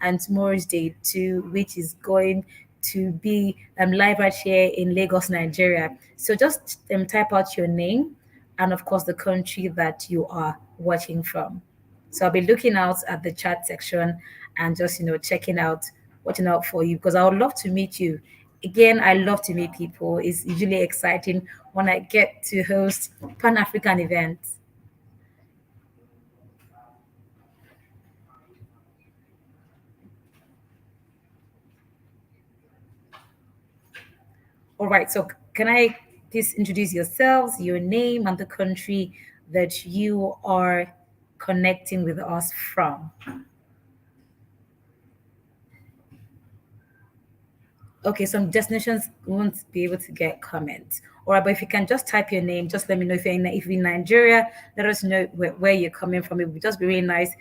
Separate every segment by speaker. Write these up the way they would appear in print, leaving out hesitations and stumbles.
Speaker 1: and tomorrow's day 2, which is going to be live right here in Lagos, Nigeria. So just type out your name and, of course, the country that you are watching from. So I'll be looking out at the chat section and just, checking out, watching out for you, because I would love to meet you. Again, I love to meet people. It's usually exciting when I get to host Pan-African events. All right, so can I please introduce yourselves, your name, and the country that you are connecting with us from? Okay, some destinations won't be able to get comments. All right, but if you can just type your name, just let me know if you're in Nigeria. Let us know where you're coming from. It would just be really nice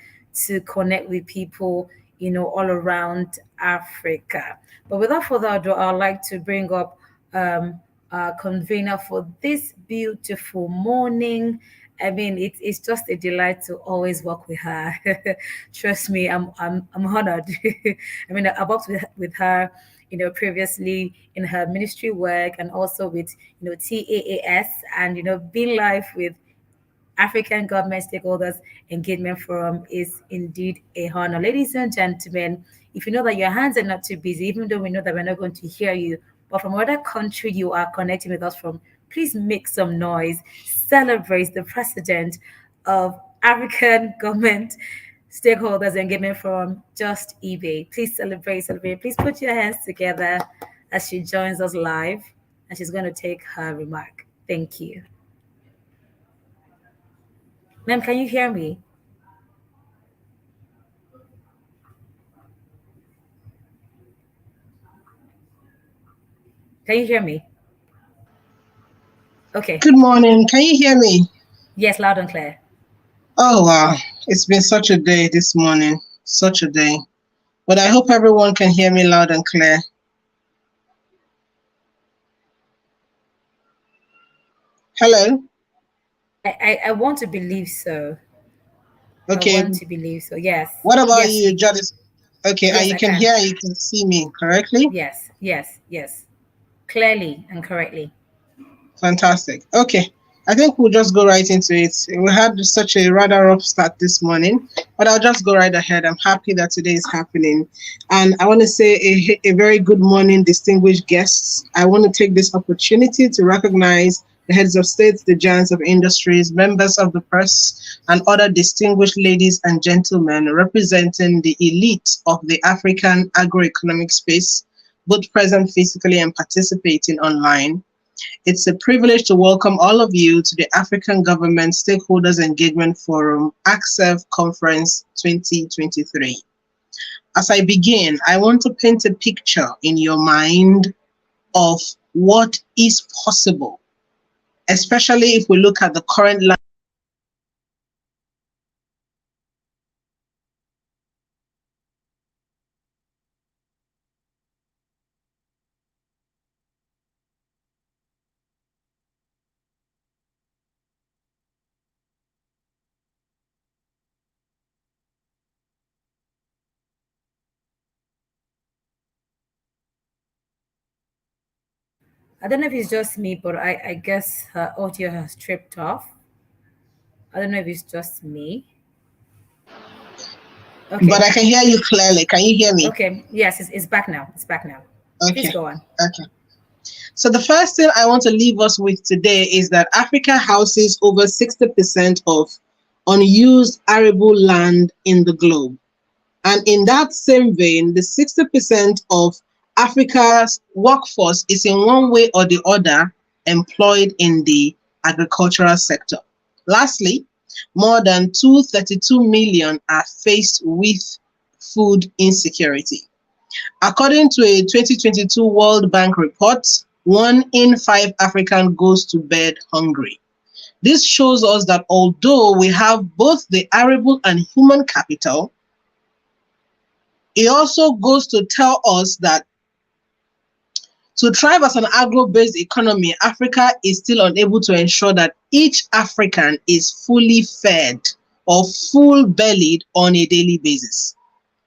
Speaker 1: to connect with people, all around Africa. But without further ado, I'd like to bring up our convener for this beautiful morning. I mean, it's just a delight to always work with her. Trust me, I'm honored. I mean, I worked with her, previously in her ministry work, and also with, TAAS, and, being live with African Government Stakeholders Engagement Forum is indeed a honor. Ladies and gentlemen, if you know that your hands are not too busy, even though we know that we're not going to hear you, but from whatever country you are connecting with us from, please make some noise. Celebrate the president of African Government Stakeholders Engagement Forum, Just eBay. Please celebrate. Please put your hands together as she joins us live, and she's going to take her remark. Thank you. Ma'am, can you hear me? Can you hear me? Okay.
Speaker 2: Good morning. Can you hear me?
Speaker 1: Yes, loud and clear.
Speaker 2: Oh, wow. It's been such a day this morning. Such a day. But I hope everyone can hear me loud and clear. Hello?
Speaker 1: I want to believe so.
Speaker 2: Okay.
Speaker 1: I want to believe so. Yes.
Speaker 2: What about
Speaker 1: Yes.
Speaker 2: you, Jadis? Okay, and
Speaker 1: Yes,
Speaker 2: you
Speaker 1: I
Speaker 2: can
Speaker 1: can.
Speaker 2: hear, you can see me correctly?
Speaker 1: Yes. Clearly and correctly.
Speaker 2: Fantastic. Okay. I think we'll just go right into it. We had such a rather rough start this morning, but I'll just go right ahead. I'm happy that today is happening. And I want to say a very good morning, distinguished guests. I want to take this opportunity to recognize the heads of states, the giants of industries, members of the press, and other distinguished ladies and gentlemen representing the elite of the African agroeconomic space, both present physically and participating online. It's a privilege to welcome all of you to the African Government Stakeholders Engagement Forum AGSEF Conference 2023. As I begin, I want to paint a picture in your mind of what is possible, especially if we look at the current
Speaker 1: I don't know if it's just me, but I guess her audio has tripped off. I don't know if it's just me. Okay.
Speaker 2: But I can hear you clearly. Can you hear me?
Speaker 1: Okay. Yes, it's back now. It's back now. Please
Speaker 2: Okay.
Speaker 1: go on.
Speaker 2: Okay. So the first thing I want to leave us with today is that Africa houses over 60% of unused arable land in the globe. And in that same vein, the 60% of Africa's workforce is in one way or the other employed in the agricultural sector. Lastly, more than 232 million are faced with food insecurity. According to a 2022 World Bank report, 1 in 5 Africans goes to bed hungry. This shows us that although we have both the arable and human capital, it also goes to tell us that to thrive as an agro-based economy, Africa is still unable to ensure that each African is fully fed or full-bellied on a daily basis.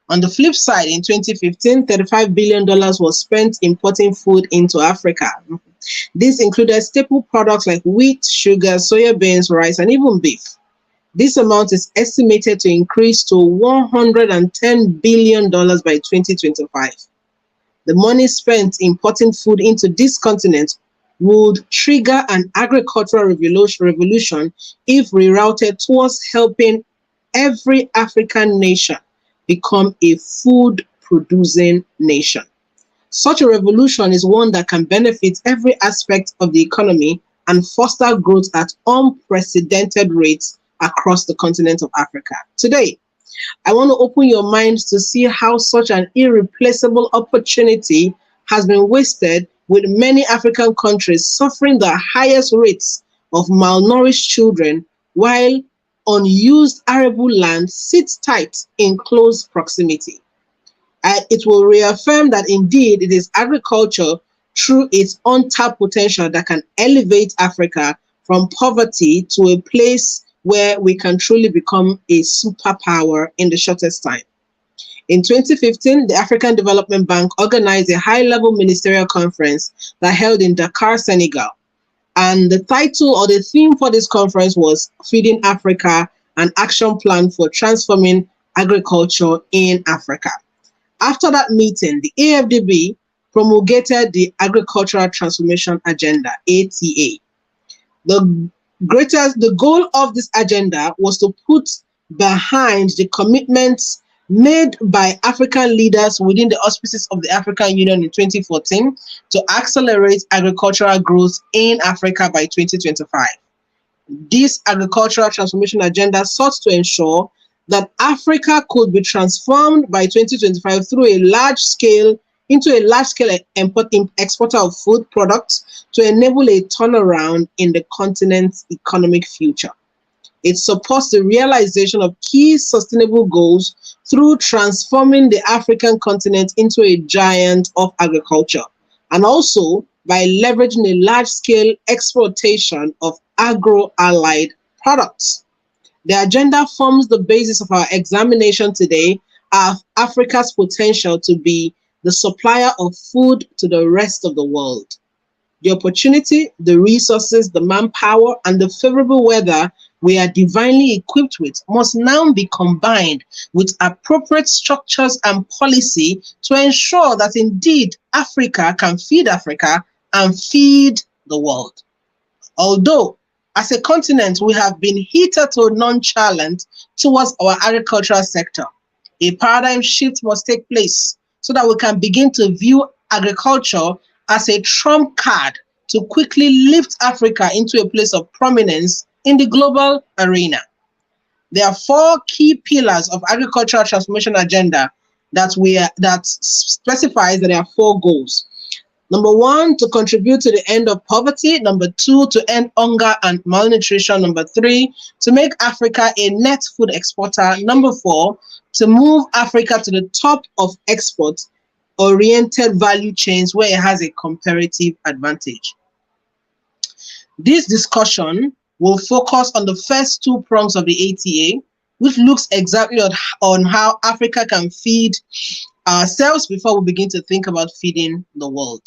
Speaker 2: On the flip side, in 2015, $35 billion was spent importing food into Africa. This included staple products like wheat, sugar, soya beans, rice, and even beef. This amount is estimated to increase to $110 billion by 2025. The money spent importing food into this continent would trigger an agricultural revolution if rerouted towards helping every African nation become a food-producing nation. Such a revolution is one that can benefit every aspect of the economy and foster growth at unprecedented rates across the continent of Africa. Today, I want to open your minds to see how such an irreplaceable opportunity has been wasted, with many African countries suffering the highest rates of malnourished children, while unused arable land sits tight in close proximity. It will reaffirm that indeed it is agriculture through its untapped potential that can elevate Africa from poverty to a place where we can truly become a superpower in the shortest time. In 2015, the African Development Bank organized a high-level ministerial conference that held in Dakar, Senegal. And the title or the theme for this conference was Feeding Africa, an action plan for transforming agriculture in Africa. After that meeting, the AFDB promulgated the Agricultural Transformation Agenda, ATA. The goal of this agenda was to put behind the commitments made by African leaders within the auspices of the African Union in 2014 to accelerate agricultural growth in Africa by 2025. This agricultural transformation agenda sought to ensure that Africa could be transformed by 2025 through a large-scale exporter of food products to enable a turnaround in the continent's economic future. It supports the realization of key sustainable goals through transforming the African continent into a giant of agriculture, and also by leveraging a large-scale exportation of agro-allied products. The agenda forms the basis of our examination today of Africa's potential to be the supplier of food to the rest of the world. The opportunity, the resources, the manpower, and the favorable weather we are divinely equipped with must now be combined with appropriate structures and policy to ensure that indeed Africa can feed Africa and feed the world. Although, as a continent, we have been hitherto nonchalant towards our agricultural sector, a paradigm shift must take place so that we can begin to view agriculture as a trump card to quickly lift Africa into a place of prominence in the global arena. There are four key pillars of agricultural transformation agenda that specifies that there are four goals. Number one, to contribute to the end of poverty. Number two, to end hunger and malnutrition. Number three, to make Africa a net food exporter. Number four, to move Africa to the top of export-oriented value chains where it has a comparative advantage. This discussion will focus on the first two prongs of the ATA, which looks exactly on how Africa can feed ourselves before we begin to think about feeding the world.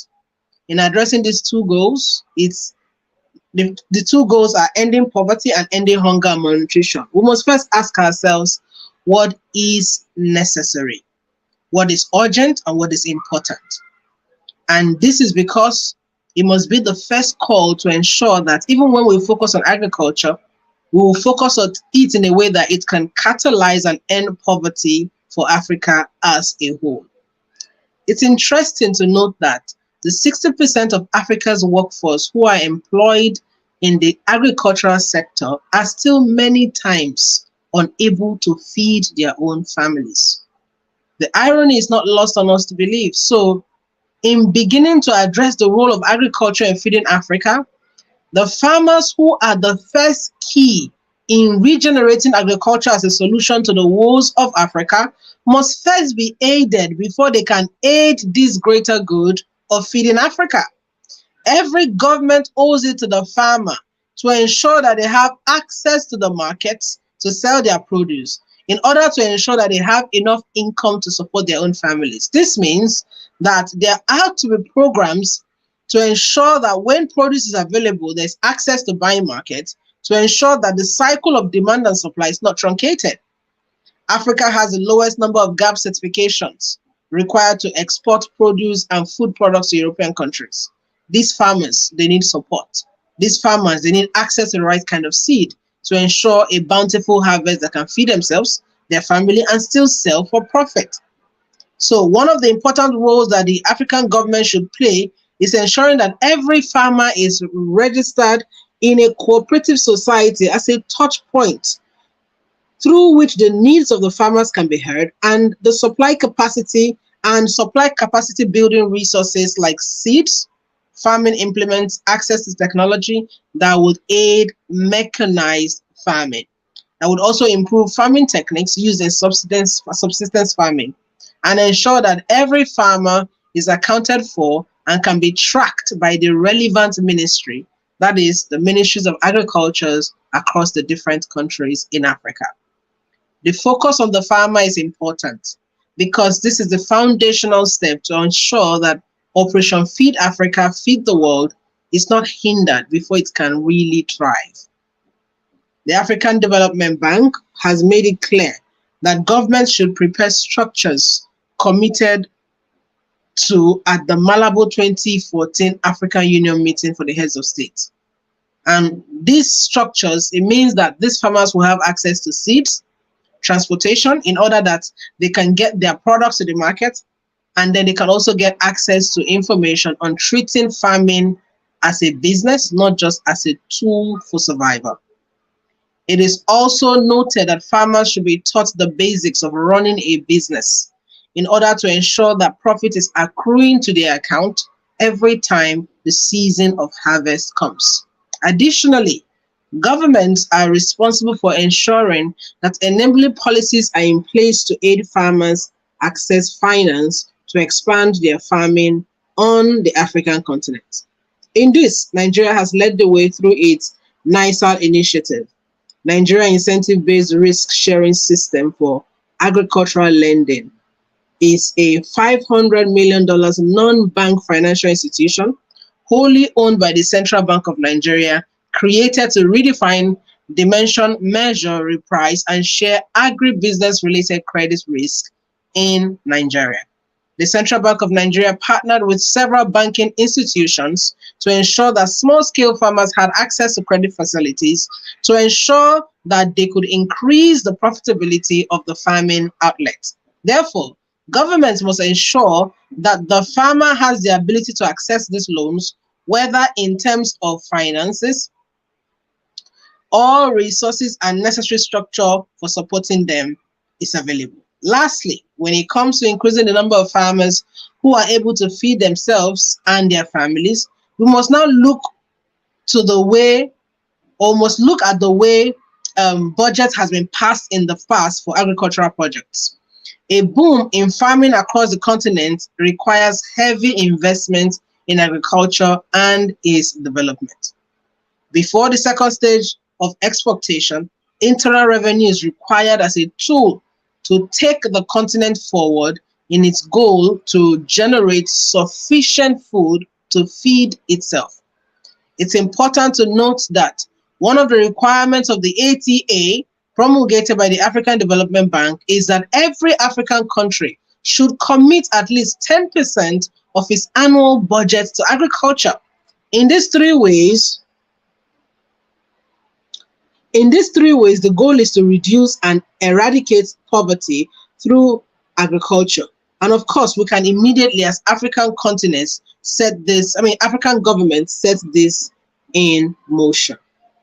Speaker 2: In addressing these two goals, the two goals are ending poverty and ending hunger and malnutrition. We must first ask ourselves what is necessary, what is urgent, and what is important. And this is because it must be the first call to ensure that even when we focus on agriculture, we will focus on it in a way that it can catalyze and end poverty for Africa as a whole. It's interesting to note that the 60% of Africa's workforce who are employed in the agricultural sector are still many times unable to feed their own families. The irony is not lost on us to believe. So, in beginning to address the role of agriculture in feeding Africa, the farmers who are the first key in regenerating agriculture as a solution to the woes of Africa must first be aided before they can aid this greater good of feeding Africa. Every government owes it to the farmer to ensure that they have access to the markets to sell their produce. in order to ensure that they have enough income to support their own families. This means that there are to be programs to ensure that when produce is available, there's access to buying markets, to ensure that the cycle of demand and supply is not truncated. Africa has the lowest number of GAP certifications required to export produce and food products to European countries. These farmers, they need support. These farmers, they need access to the right kind of seed to ensure a bountiful harvest that can feed themselves, their family, and still sell for profit. So one of the important roles that the African government should play is ensuring that every farmer is registered in a cooperative society as a touch point through which the needs of the farmers can be heard, and the supply capacity building resources like seeds, farming implements, access to technology that would aid mechanized farming. That would also improve farming techniques used in subsistence farming and ensure that every farmer is accounted for and can be tracked by the relevant ministry, that is, the ministries of agriculture across the different countries in Africa. The focus on the farmer is important because this is the foundational step to ensure that Operation Feed Africa, Feed the World is not hindered before it can really thrive. The African Development Bank has made it clear that governments should prepare structures committed to at the Malabo 2014 African Union meeting for the heads of state. And these structures, it means that these farmers will have access to seeds, transportation in order that they can get their products to the market, and then they can also get access to information on treating farming as a business, not just as a tool for survival. It is also noted that farmers should be taught the basics of running a business in order to ensure that profit is accruing to their account every time the season of harvest comes. Additionally, governments are responsible for ensuring that enabling policies are in place to aid farmers access finance to expand their farming on the African continent. In this, Nigeria has led the way through its NISAL initiative, Nigeria Incentive-Based Risk Sharing System for Agricultural Lending. Is a $500 million non-bank financial institution wholly owned by the Central Bank of Nigeria, created to redefine, dimension, measure, reprice, and share agribusiness-related credit risk in Nigeria. The Central Bank of Nigeria partnered with several banking institutions to ensure that small-scale farmers had access to credit facilities to ensure that they could increase the profitability of the farming outlet. Therefore, governments must ensure that the farmer has the ability to access these loans, whether in terms of finances or resources and necessary structure for supporting them is available. Lastly, when it comes to increasing the number of farmers who are able to feed themselves and their families, we must now look to the way, or must look at the way budget has been passed in the past for agricultural projects. A boom in farming across the continent requires heavy investment in agriculture and its development. Before the second stage of exportation, internal revenue is required as a tool to take the continent forward in its goal to generate sufficient food to feed itself. It's important to note that one of the requirements of the ATA promulgated by the African Development Bank is that every African country should commit at least 10% of its annual budget to agriculture. In these three ways, the goal is to reduce and eradicate poverty through agriculture. And of course, we can immediately, as African continents, African governments set this in motion.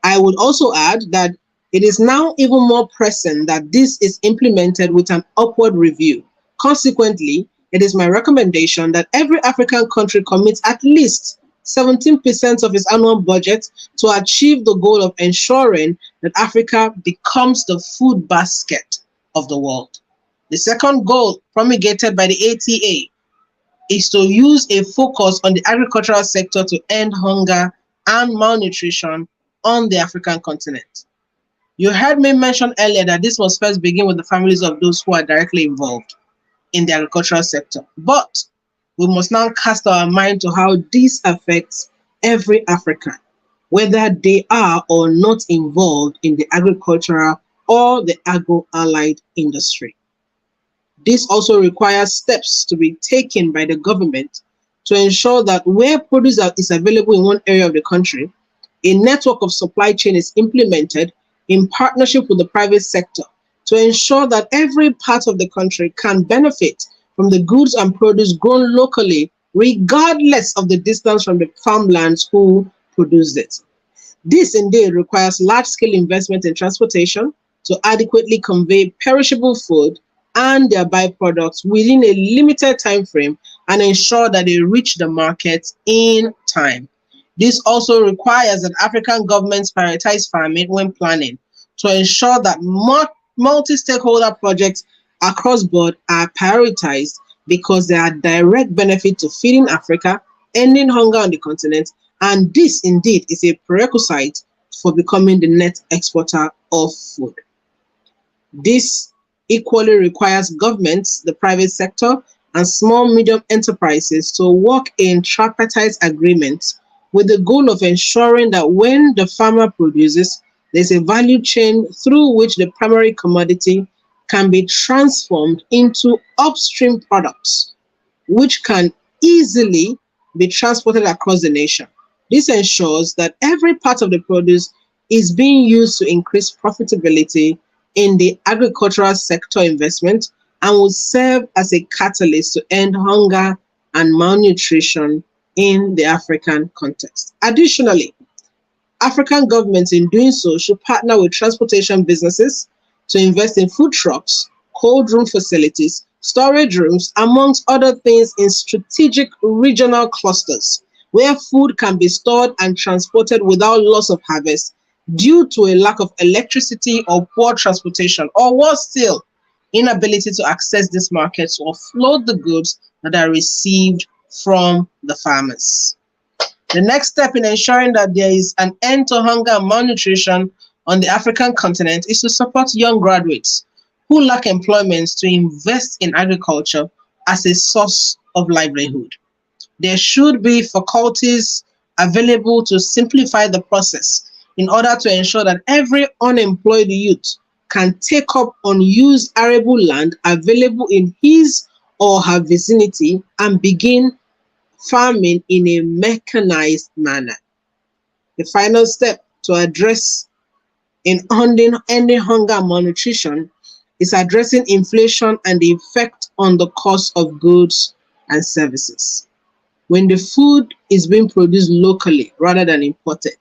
Speaker 2: I would also add that it is now even more pressing that this is implemented with an upward review. Consequently, it is my recommendation that every African country commits at least 17% of its annual budget to achieve the goal of ensuring that Africa becomes the food basket of the world. The second goal promulgated by the ATA is to use a focus on the agricultural sector to end hunger and malnutrition on the African continent. You heard me mention earlier that this must first begin with the families of those who are directly involved in the agricultural sector. But we must now cast our mind to how this affects every African, whether they are or not involved in the agricultural or the agro-allied industry. This also requires steps to be taken by the government to ensure that where produce is available in one area of the country, a network of supply chain is implemented in partnership with the private sector to ensure that every part of the country can benefit from the goods and produce grown locally, regardless of the distance from the farmlands who produce it. This indeed requires large-scale investment in transportation to adequately convey perishable food and their byproducts within a limited time frame and ensure that they reach the market in time. This also requires that African governments prioritize farming when planning to ensure that multi-stakeholder projects across board are prioritized because they are direct benefit to feeding Africa, ending hunger on the continent, and this indeed is a prerequisite for becoming the net exporter of food. This equally requires governments, the private sector, and small medium enterprises to work in tripartite agreements with the goal of ensuring that when the farmer produces, there's a value chain through which the primary commodity can be transformed into upstream products, which can easily be transported across the nation. This ensures that every part of the produce is being used to increase profitability in the agricultural sector investment and will serve as a catalyst to end hunger and malnutrition in the African context. Additionally, African governments in doing so should partner with transportation businesses to invest in food trucks, cold room facilities, storage rooms, amongst other things in strategic regional clusters where food can be stored and transported without loss of harvest due to a lack of electricity or poor transportation, or worse still, inability to access these markets or offload the goods that are received from the farmers. The next step in ensuring that there is an end to hunger and malnutrition on the African continent is to support young graduates who lack employment to invest in agriculture as a source of livelihood. There should be faculties available to simplify the process in order to ensure that every unemployed youth can take up unused arable land available in his or her vicinity and begin farming in a mechanized manner. The final step to address in ending hunger and malnutrition is addressing inflation and the effect on the cost of goods and services. When the food is being produced locally rather than imported,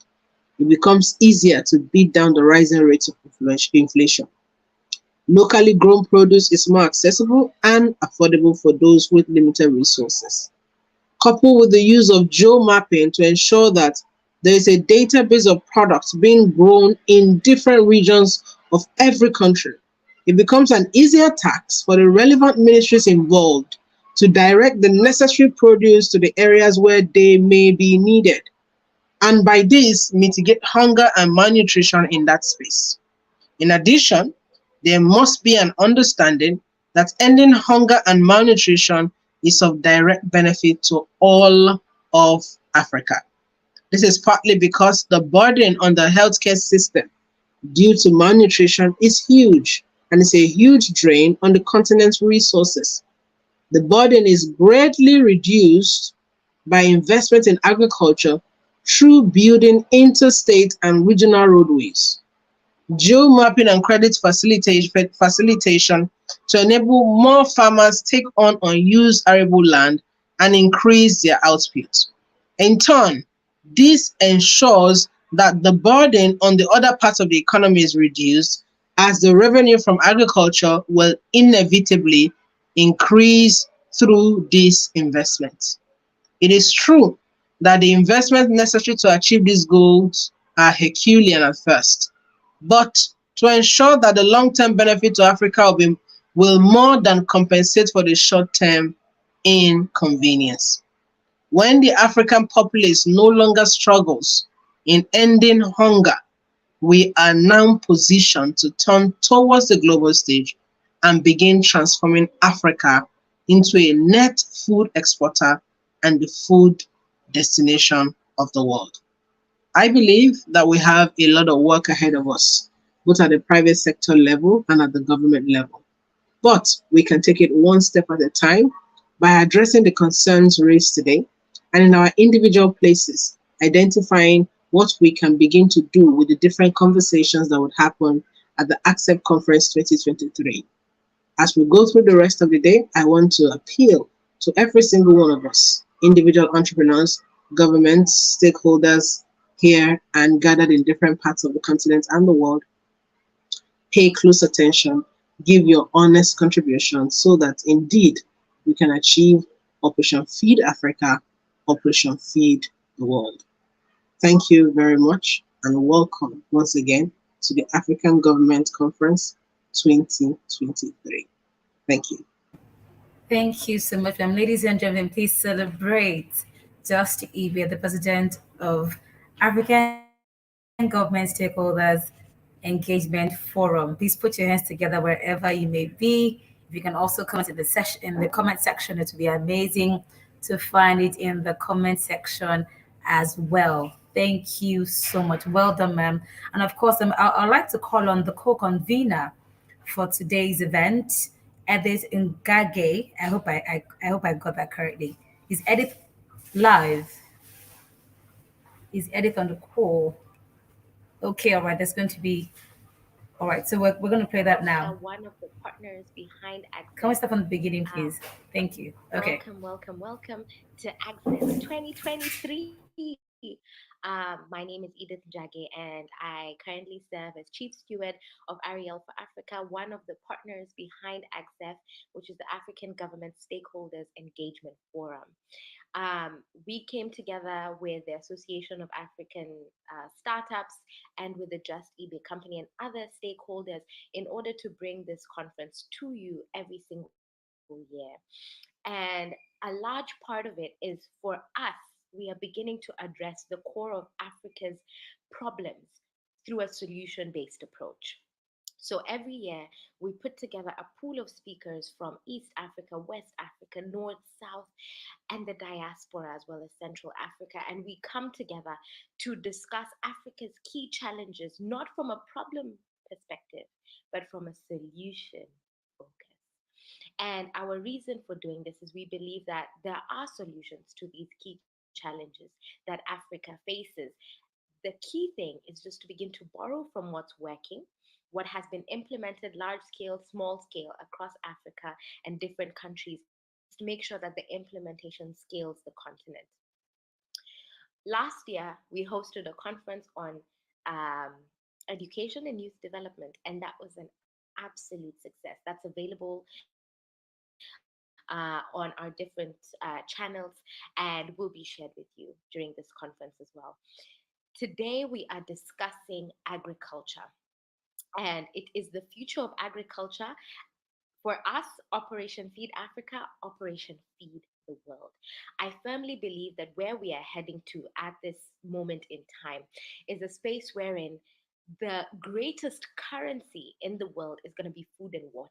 Speaker 2: it becomes easier to beat down the rising rates of inflation. Locally grown produce is more accessible and affordable for those with limited resources. Coupled with the use of geo-mapping to ensure that there is a database of products being grown in different regions of every country, it becomes an easier task for the relevant ministries involved to direct the necessary produce to the areas where they may be needed, and by this mitigate hunger and malnutrition in that space. In addition, there must be an understanding that ending hunger and malnutrition is of direct benefit to all of Africa. This is partly because the burden on the healthcare system due to malnutrition is huge, and it's a huge drain on the continent's resources. The burden is greatly reduced by investment in agriculture through building interstate and regional roadways, geo-mapping and credit facilitation to enable more farmers take on unused arable land and increase their output. In turn, this ensures that the burden on the other parts of the economy is reduced, as the revenue from agriculture will inevitably increase through this investment. It is true that the investment necessary to achieve these goals are Herculean at first, but to ensure that the long-term benefit to Africa will more than compensate for the short-term inconvenience. When the African populace no longer struggles in ending hunger, we are now positioned to turn towards the global stage and begin transforming Africa into a net food exporter and the food destination of the world. I believe that we have a lot of work ahead of us, both at the private sector level and at the government level. But we can take it one step at a time by addressing the concerns raised today and in our individual places, identifying what we can begin to do with the different conversations that would happen at the AGSEF Conference 2023. As we go through the rest of the day, I want to appeal to every single one of us, individual entrepreneurs, governments, stakeholders here and gathered in different parts of the continent and the world. Pay close attention, give your honest contribution so that indeed we can achieve Operation Feed Africa, Operation Feed the World. Thank you very much and welcome once again to the African Government Conference 2023. Thank you.
Speaker 1: Thank you so much, ma'am. Ladies and gentlemen, please celebrate Just Evia, the president of African Government Stakeholders Engagement Forum. Please put your hands together wherever you may be. If you can also comment in the session in the comment section, it would be amazing to find it in the comment section as well. Thank you so much. Well done, ma'am. And of course, I'd like to call on the co-convener for today's event, Edith Ngage. I hope I got that correctly. Is Edith live? Is Edith on the call? Okay, all right. That's going to be all right. So we're going to play that now.
Speaker 3: One of the partners behind
Speaker 1: Can we
Speaker 3: AGSEF.
Speaker 1: start from the beginning, please? Thank you. Okay.
Speaker 3: Welcome to AGSEF 2023. My name is Edith Njage, and I currently serve as Chief Steward of Ariel for Africa, one of the partners behind AGSEF, which is the African Government Stakeholders Engagement Forum. We came together with the Association of African Startups and with the Just eBay Company and other stakeholders in order to bring this conference to you every single year. And a large part of it is for us, we are beginning to address the core of Africa's problems through a solution based approach. So every year, we put together a pool of speakers from East Africa, West Africa, North, South, and the diaspora, as well as Central Africa. And we come together to discuss Africa's key challenges, not from a problem perspective, but from a solution focus. And our reason for doing this is we believe that there are solutions to these key challenges that Africa faces. The key thing is just to begin to borrow from what's working, what has been implemented large scale, small scale across Africa and different countries to make sure that the implementation scales the continent. Last year, we hosted a conference on um, education and youth development, and that was an absolute success. That's available on our different channels and will be shared with you during this conference as well. Today, we are discussing agriculture, and it is the future of agriculture. For us, Operation Feed Africa, Operation Feed the World. I firmly believe that where we are heading to at this moment in time is a space wherein the greatest currency in the world is going to be food and water.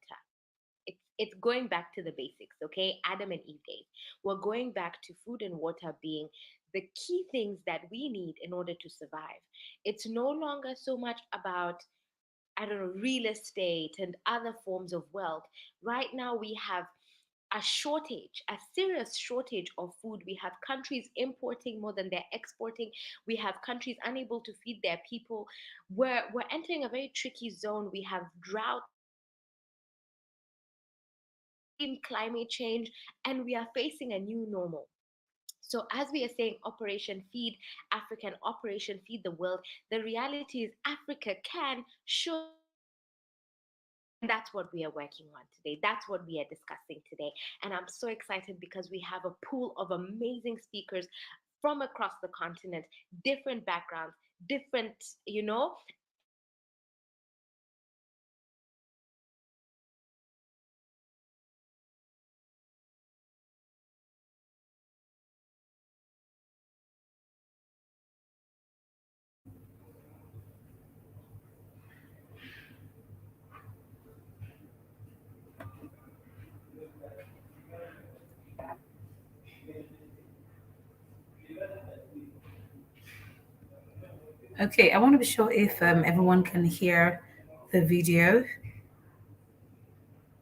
Speaker 3: It's going back to the basics, okay? Adam and Eve days. We're going back to food and water being the key things that we need in order to survive. It's no longer so much about, I don't know, real estate and other forms of wealth. Right now, we have a shortage, a serious shortage of food. We have countries importing more than they're exporting. We have countries unable to feed their people. We're entering a very tricky zone. We have droughts, extreme climate change, and we are facing a new normal. So, as we are saying, Operation Feed Africa and Operation Feed the World, the reality is Africa can, should, and that's what we are working on today. That's what we are discussing today. And I'm so excited because we have a pool of amazing speakers from across the continent, different backgrounds, different,
Speaker 1: Okay, I want to be sure if everyone can hear the video.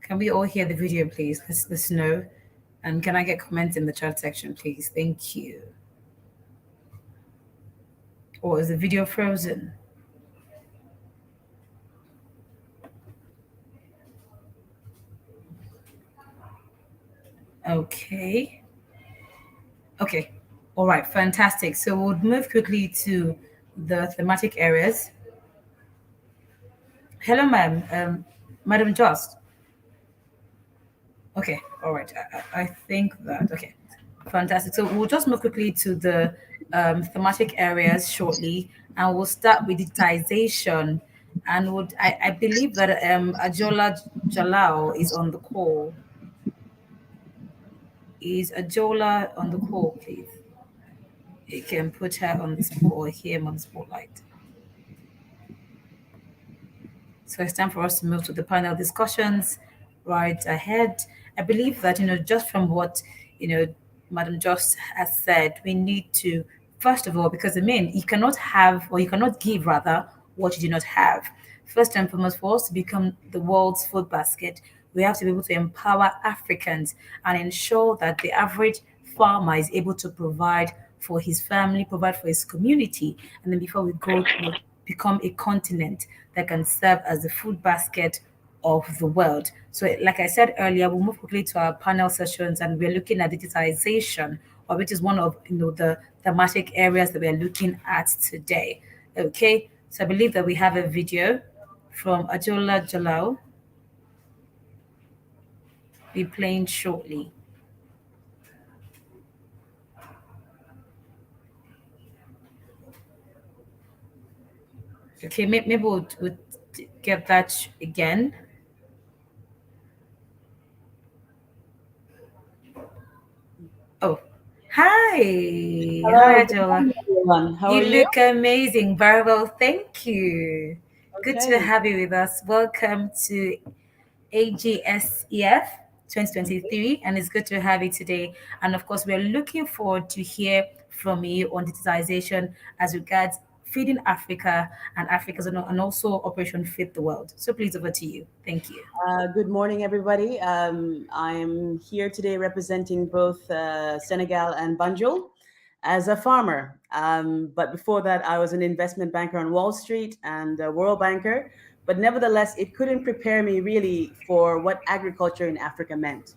Speaker 1: Can we all hear the video, please? Let's know. And can I get comments in the chat section, please? Thank you. Or is the video frozen? Okay. Okay. All right. Fantastic. So we'll move quickly to the thematic areas. Hello, ma'am. Madam Just. Okay. All right. I think that. Okay. Fantastic. So we'll just move quickly to the thematic areas shortly, and we'll start with digitization. And I believe that Ajola Jalao is on the call. Is Ajola on the call, please? You can put her on the spot or him on the spotlight. So it's time for us to move to the panel discussions right ahead. I believe that, just from what, you know, Madam Jost has said, we need to, first of all, because I mean, you cannot have, or you cannot give rather, what you do not have. First and foremost, for us to become the world's food basket, we have to be able to empower Africans and ensure that the average farmer is able to provide for his family, provide for his community, and then before we go, become a continent that can serve as the food basket of the world. So, like I said earlier, we'll move quickly to our panel sessions, and we're looking at digitization, or which is one of the thematic areas that we're looking at today. Okay, so I believe that we have a video from Ajola Jalal be playing shortly. Okay, maybe we'll get that again. Oh, hi.
Speaker 4: Hello,
Speaker 1: Hi,
Speaker 4: good
Speaker 1: Ajola.
Speaker 4: morning, everyone. How are
Speaker 1: You
Speaker 4: you?
Speaker 1: look amazing. Very well, thank you. Good to
Speaker 4: Okay.
Speaker 1: have you with us. Welcome to AGSEF 2023, and it's good to have you today. And of course, we're looking forward to hear from you on digitization as regards feeding Africa and Africa's and also Operation Feed the World. So please, over to you. Thank you.
Speaker 4: Good morning, everybody. I'm here today representing both Senegal and Banjul as a farmer. But before that, I was an investment banker on Wall Street and a world banker. But nevertheless, it couldn't prepare me really for what agriculture in Africa meant.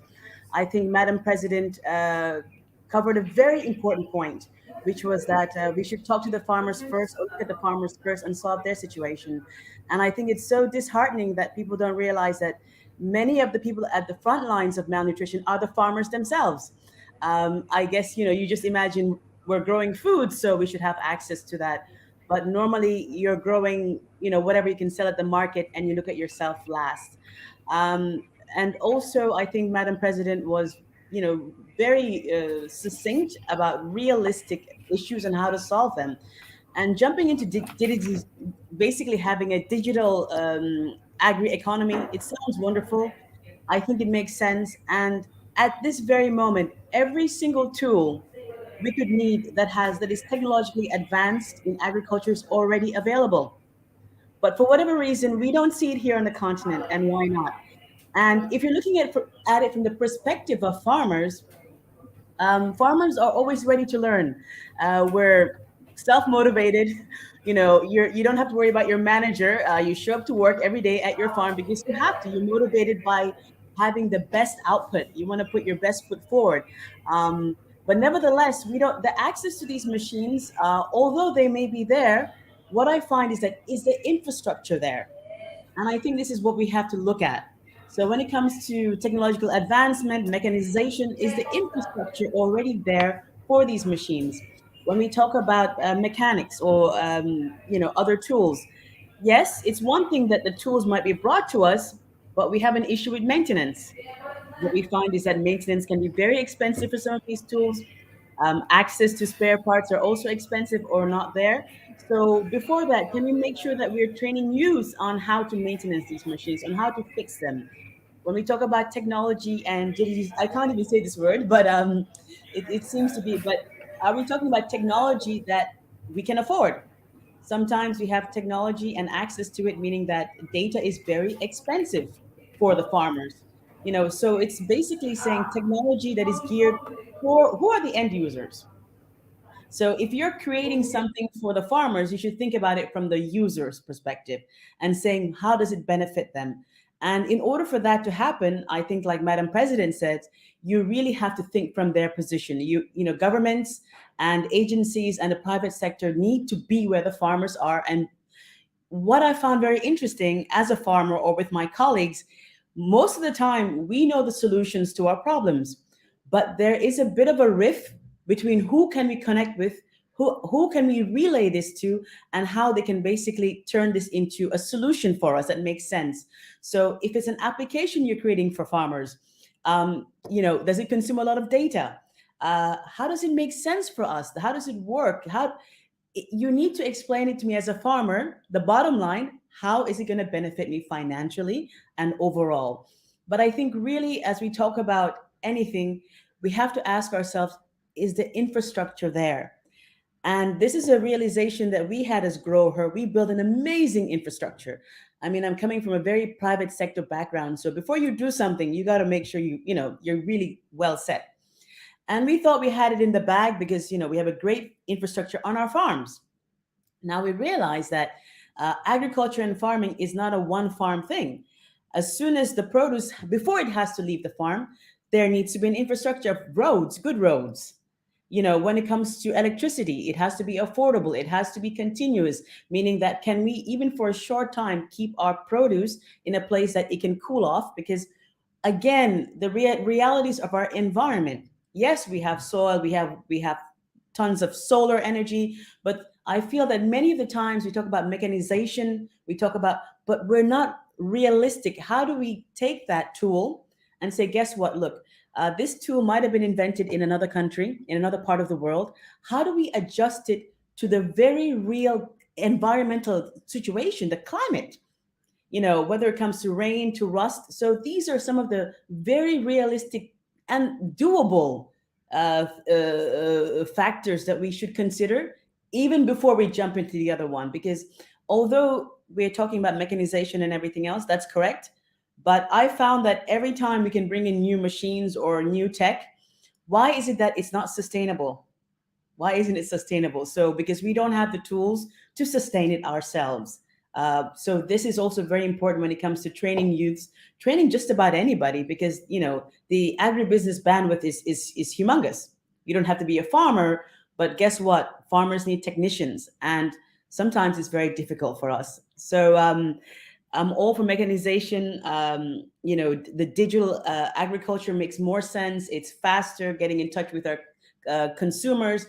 Speaker 4: I think Madam President covered a very important point, which was that we should talk to the farmers first, or look at the farmers first and solve their situation. And I think it's so disheartening that people don't realize that many of the people at the front lines of malnutrition are the farmers themselves. I guess, you just imagine we're growing food, so we should have access to that. But normally you're growing, whatever you can sell at the market, and you look at yourself last. Um, and also, I think Madam President was, very succinct about realistic issues and how to solve them. And jumping into basically having a digital agri economy, it sounds wonderful. I think it makes sense. And at this very moment, every single tool we could need that is technologically advanced in agriculture is already available. But for whatever reason, we don't see it here on the continent, and why not? And if you're looking at it from the perspective of farmers, farmers are always ready to learn. We're self-motivated. You don't have to worry about your manager. You show up to work every day at your farm because you have to. You're motivated by having the best output. You want to put your best foot forward. But nevertheless, we don't. The access to these machines, although they may be there, what I find is the infrastructure there? And I think this is what we have to look at. So when it comes to technological advancement, mechanization, is the infrastructure already there for these machines? When we talk about mechanics or other tools, yes, it's one thing that the tools might be brought to us, but we have an issue with maintenance. What we find is that maintenance can be very expensive for some of these tools. Access to spare parts are also expensive or not there. So before that, can we make sure that we're training youth on how to maintenance these machines, on how to fix them? When we talk about technology and I can't even say this word, but it seems to be. But are we talking about technology that we can afford? Sometimes we have technology and access to it, meaning that data is very expensive for the farmers. So it's basically saying technology that is geared for who are the end users. So if you're creating something for the farmers, you should think about it from the user's perspective and saying, how does it benefit them? And in order for that to happen, I think, like Madam President said, you really have to think from their position. Governments and agencies and the private sector need to be where the farmers are. And what I found very interesting as a farmer or with my colleagues, most of the time we know the solutions to our problems, but there is a bit of a rift between who can we connect with, who can we relay this to, and how they can basically turn this into a solution for us that makes sense. So if it's an application you're creating for farmers, does it consume a lot of data? How does it make sense for us? How does it work? You need to explain it to me as a farmer. The bottom line, how is it going to benefit me financially and overall? But I think really, as we talk about anything, we have to ask ourselves, is the infrastructure there? And this is a realization that we had as Grow Her. We built an amazing infrastructure. I mean, I'm coming from a very private sector background. So before you do something, you got to make sure you're really well set. And we thought we had it in the bag because, we have a great infrastructure on our farms. Now we realize that agriculture and farming is not a one farm thing. As soon as the produce, before it has to leave the farm, there needs to be an infrastructure of roads, good roads. When it comes to electricity, it has to be affordable. It has to be continuous, meaning that can we, even for a short time, keep our produce in a place that it can cool off? Because again, the realities of our environment. Yes, we have soil, we have tons of solar energy, but I feel that many of the times we talk about mechanization, but we're not realistic. How do we take that tool and say, guess what? Look, this tool might have been invented in another country, in another part of the world. How do we adjust it to the very real environmental situation, the climate? Whether it comes to rain, to rust. So these are some of the very realistic and doable factors that we should consider even before we jump into the other one. Because although we're talking about mechanization and everything else, that's correct. But I found that every time we can bring in new machines or new tech, why is it that it's not sustainable? Why isn't it sustainable? So because we don't have the tools to sustain it ourselves. So this is also very important when it comes to training youths, training just about anybody, because the agribusiness bandwidth is humongous. You don't have to be a farmer, but guess what? Farmers need technicians, and sometimes it's very difficult for us. So I'm all for mechanization. The digital agriculture makes more sense. It's faster, getting in touch with our consumers.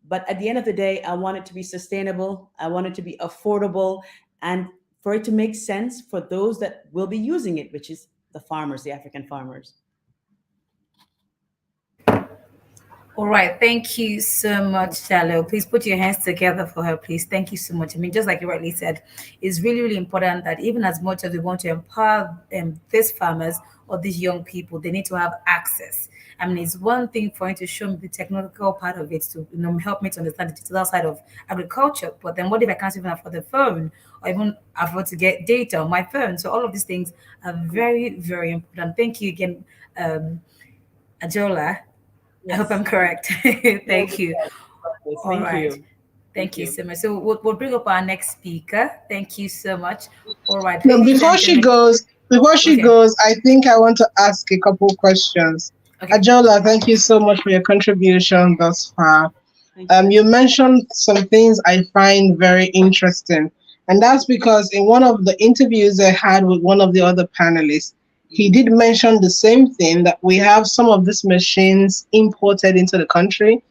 Speaker 4: But at the end of the day, I want it to be sustainable. I want it to be affordable, and for it to make sense for those that will be using it, which is the farmers, the African farmers.
Speaker 1: All right. Thank you so much, Shallow. Please put your hands together for her, please. Thank you so much. I mean, just like you rightly said, it's really, really important that even as much as we want to empower these farmers or these young people, they need to have access. I mean, it's one thing for you to show me the technical part of it to help me to understand the digital side of agriculture. But then what if I can't even afford the phone or even afford to get data on my phone? So all of these things are very, very important. Thank you again, Ajola. I hope I'm correct. Thank you. All right. Thank you so much. So we'll bring up our next speaker. Thank you so much. All right.
Speaker 2: No, before she goes, I think I want to ask a couple questions. Okay. Ajola, thank you so much for your contribution thus far. You mentioned some things I find very interesting, and that's because in one of the interviews I had with one of the other panelists, he did mention the same thing, that we have some of these machines imported into the country,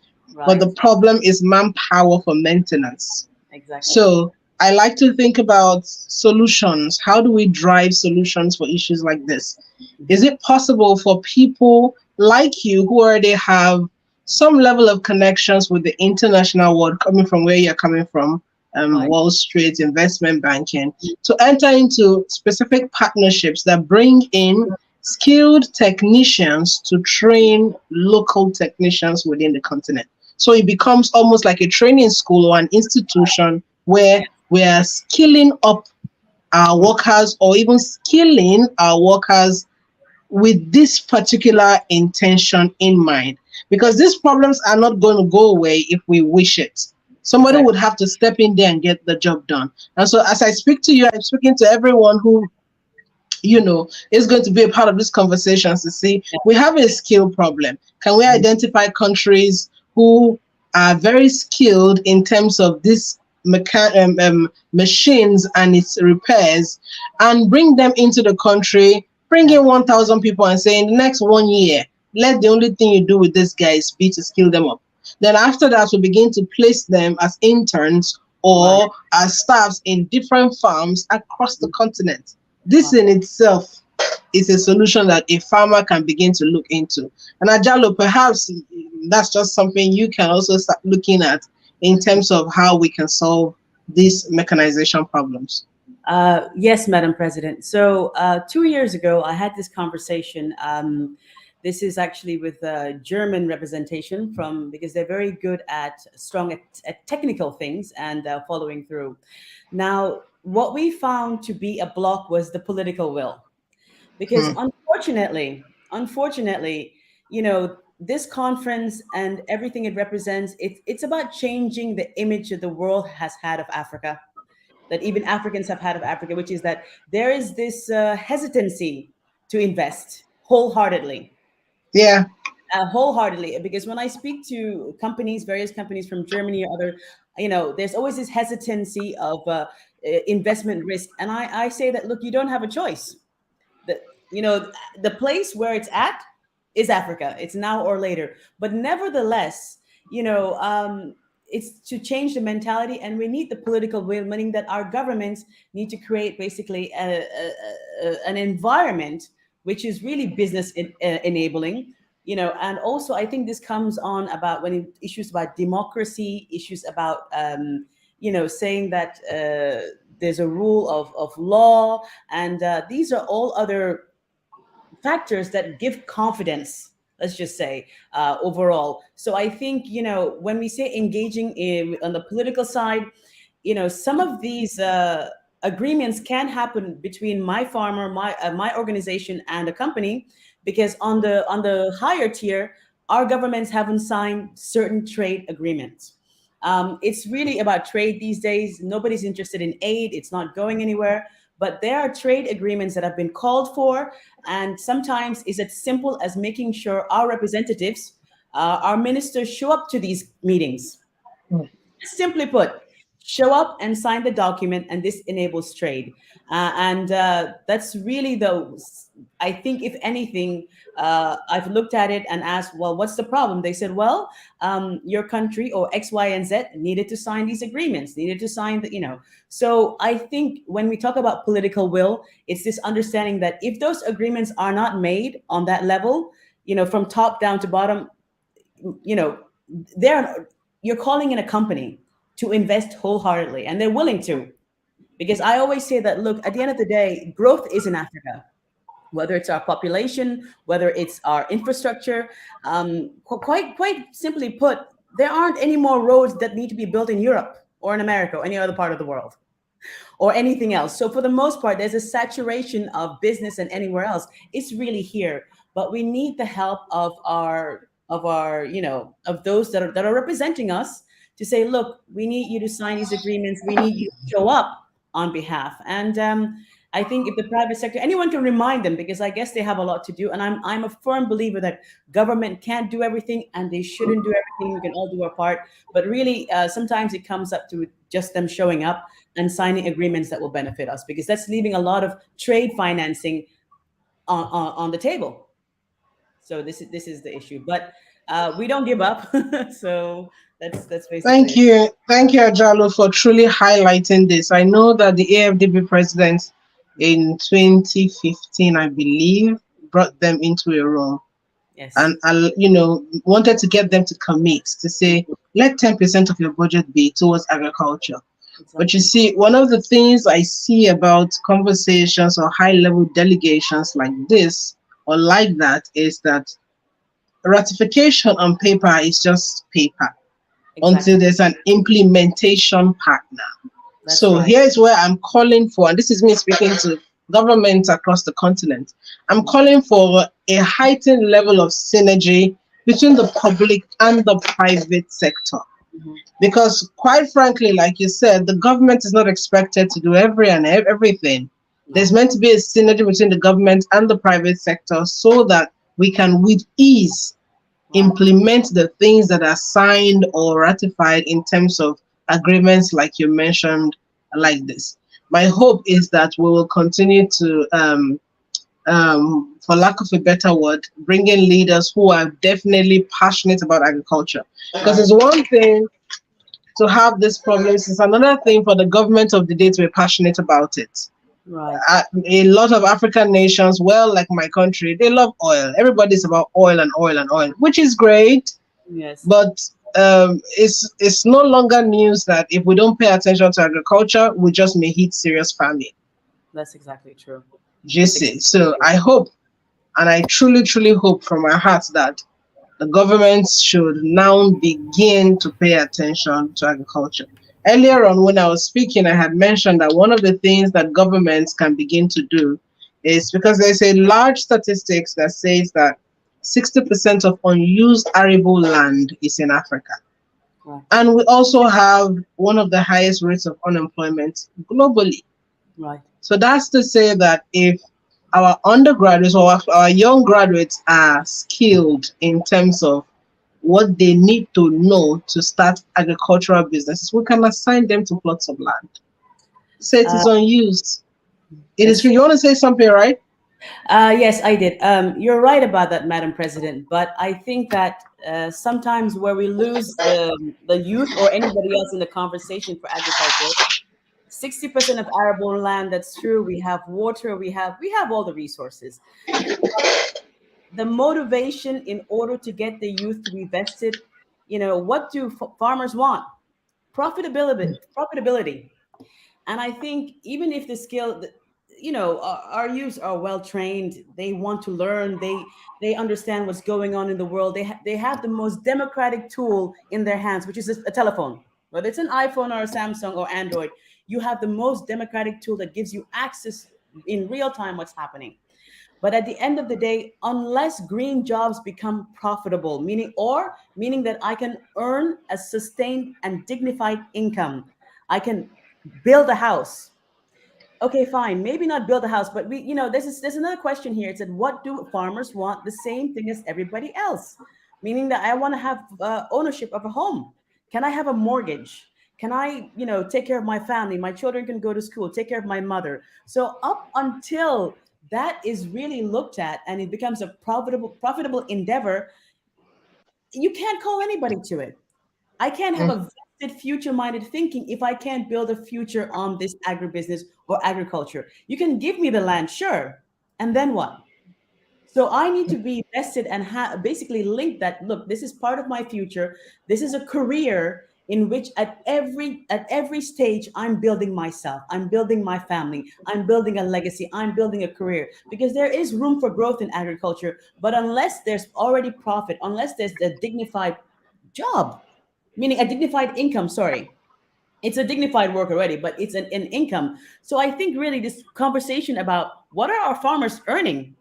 Speaker 2: but the problem is manpower for maintenance.
Speaker 4: Exactly.
Speaker 2: So I like to think about solutions. How do we drive solutions for issues like this? Is it possible for people like you who already have some level of connections with the international world, coming from where you're coming from, Wall Street, investment banking, to enter into specific partnerships that bring in skilled technicians to train local technicians within the continent? So it becomes almost like a training school or an institution where we are skilling up our workers, or even skilling our workers with this particular intention in mind, because these problems are not going to go away if we wish it. Somebody would have to step in there and get the job done. And so as I speak to you, I'm speaking to everyone who is going to be a part of this conversation to see we have a skill problem. Can we identify countries who are very skilled in terms of this machines and its repairs, and bring them into the country, bring in 1,000 people and say, in the next 1 year, let the only thing you do with these guys be to skill them up. Then after that, we begin to place them as interns or as staffs in different farms across the continent. This in itself is a solution that a farmer can begin to look into. And Ajalo, perhaps that's just something you can also start looking at in terms of how we can solve these mechanization problems.
Speaker 4: Yes, Madam President. So 2 years ago, I had this conversation. This is actually with German representation because they're very good strong at technical things and following through. Now, what we found to be a block was the political will, because unfortunately, this conference and everything it represents, it's about changing the image that the world has had of Africa, that even Africans have had of Africa, which is that there is this hesitancy to invest wholeheartedly.
Speaker 2: Yeah.
Speaker 4: Wholeheartedly, because when I speak to various companies from Germany or other, there's always this hesitancy of investment risk. And I say that, look, you don't have a choice. The place where it's at is Africa. It's now or later. But nevertheless, it's to change the mentality, and we need the political will, meaning that our governments need to create basically an environment which is really business enabling. And also I think this comes on about issues about democracy, issues about saying that there's a rule of law, and these are all other factors that give confidence, let's just say, overall. So I think, when we say engaging on the political side, some of these agreements can happen between my farmer, my organization, and a company, because on the higher tier, our governments haven't signed certain trade agreements. It's really about trade these days. Nobody's interested in aid. It's not going anywhere. But there are trade agreements that have been called for. And sometimes it's as simple as making sure our representatives, our ministers, show up to these meetings. Simply put, show up and sign the document, and this enables trade. And that's really I think, if anything, I've looked at it and asked, well, what's the problem? They said, well, your country or X, Y, and Z needed to sign these agreements, needed to sign So I think when we talk about political will, it's this understanding that if those agreements are not made on that level, from top down to bottom, you're calling in a company to invest wholeheartedly, and they're willing to. Because I always say that, look, at the end of the day, growth is in Africa, whether it's our population, whether it's our infrastructure. Quite simply put, there aren't any more roads that need to be built in Europe or in America or any other part of the world or anything else. So for the most part, there's a saturation of business, and anywhere else, it's really here. But we need the help of those that are representing us to say, look, we need you to sign these agreements. We need you to show up on behalf. And I think if the private sector, anyone can remind them, because I guess they have a lot to do. And I'm a firm believer that government can't do everything, and they shouldn't do everything. We can all do our part. But really, sometimes it comes up to just them showing up and signing agreements that will benefit us, because that's leaving a lot of trade financing on the table. So this is the issue. But we don't give up. So that's basically
Speaker 2: Thank you, Ajalo, for truly highlighting this. I know that the AFDB president in 2015, I believe, brought them into a room.
Speaker 4: Yes.
Speaker 2: And wanted to get them to commit to say, let 10% of your budget be towards agriculture. Exactly. But you see, one of the things I see about conversations or high-level delegations like this or like that is that ratification on paper is just paper. Exactly. Until there's an implementation partner. So
Speaker 4: right.
Speaker 2: here's where I'm calling for, and this is me speaking to governments across the continent. I'm calling for a heightened level of synergy between the public and the private sector.
Speaker 4: Mhm.
Speaker 2: Because quite frankly, like you said, the government is not expected to do everything. There's meant to be a synergy between the government and the private sector so that we can with ease
Speaker 4: Right.
Speaker 2: implement the things that are signed or ratified in terms of agreements like you mentioned like this. My hope is that we will continue to for lack of a better word, bring in leaders who are definitely passionate about agriculture. Because it's one thing to have these problems, it's another thing for the government of the day to be passionate about it.
Speaker 4: Right.
Speaker 2: A lot of African nations, well, like my country, they love oil. Everybody's about oil and oil and oil, which is great.
Speaker 4: Yes.
Speaker 2: But it's no longer news that if we don't pay attention to agriculture, we just may hit serious famine.
Speaker 4: That's exactly true.
Speaker 2: You see, so I hope, and I truly, truly hope from my heart that the governments should now begin to pay attention to agriculture. Earlier on, when I was speaking, I had mentioned that one of the things that governments can begin to do is because there's a large statistics that says that 60% of unused arable land is in Africa.
Speaker 4: Right.
Speaker 2: And we also have one of the highest rates of unemployment globally.
Speaker 4: Right.
Speaker 2: So that's to say that if our undergraduates or our young graduates are skilled in terms of what they need to know to start agricultural businesses, we can assign them to plots of land. Say it
Speaker 4: Uh,
Speaker 2: is unused. It is
Speaker 4: that's
Speaker 2: free. You want to say something, right?
Speaker 4: Yes, I did. You're right about that, Madam President. But I think that sometimes where we lose the youth or anybody else in the conversation for agriculture, 60% of arable land. That's true. We have water. We have all the resources. The motivation in order to get the youth to be vested. What do farmers want? Profitability. And I think even if the skill, our youth are well trained, they want to learn, they understand what's going on in the world. They have the most democratic tool in their hands, which is a telephone. Whether it's an iPhone or a Samsung or Android, you have the most democratic tool that gives you access in real time what's happening. But at the end of the day, unless green jobs become profitable, meaning that I can earn a sustained and dignified income, I can build a house. Okay, fine. Maybe not build a house, but there's another question here. It said, what do farmers want? The same thing as everybody else, meaning that I want to have ownership of a home. Can I have a mortgage? Can I, take care of my family? My children can go to school, take care of my mother. So up until that is really looked at and it becomes a profitable endeavor, you can't call anybody to it. I can't have a vested future-minded thinking if I can't build a future on this agribusiness or agriculture. You can give me the land, sure, and then what? So I need to be vested and basically link that. Look, this is part of my future. This is a career in which at every stage I'm building myself. I'm building my family. I'm building a legacy. I'm building a career because there is room for growth in agriculture. But unless there's already profit, unless there's a dignified job, meaning a dignified income, sorry. It's a dignified work already, but it's an income. So I think really this conversation about what are our farmers earning?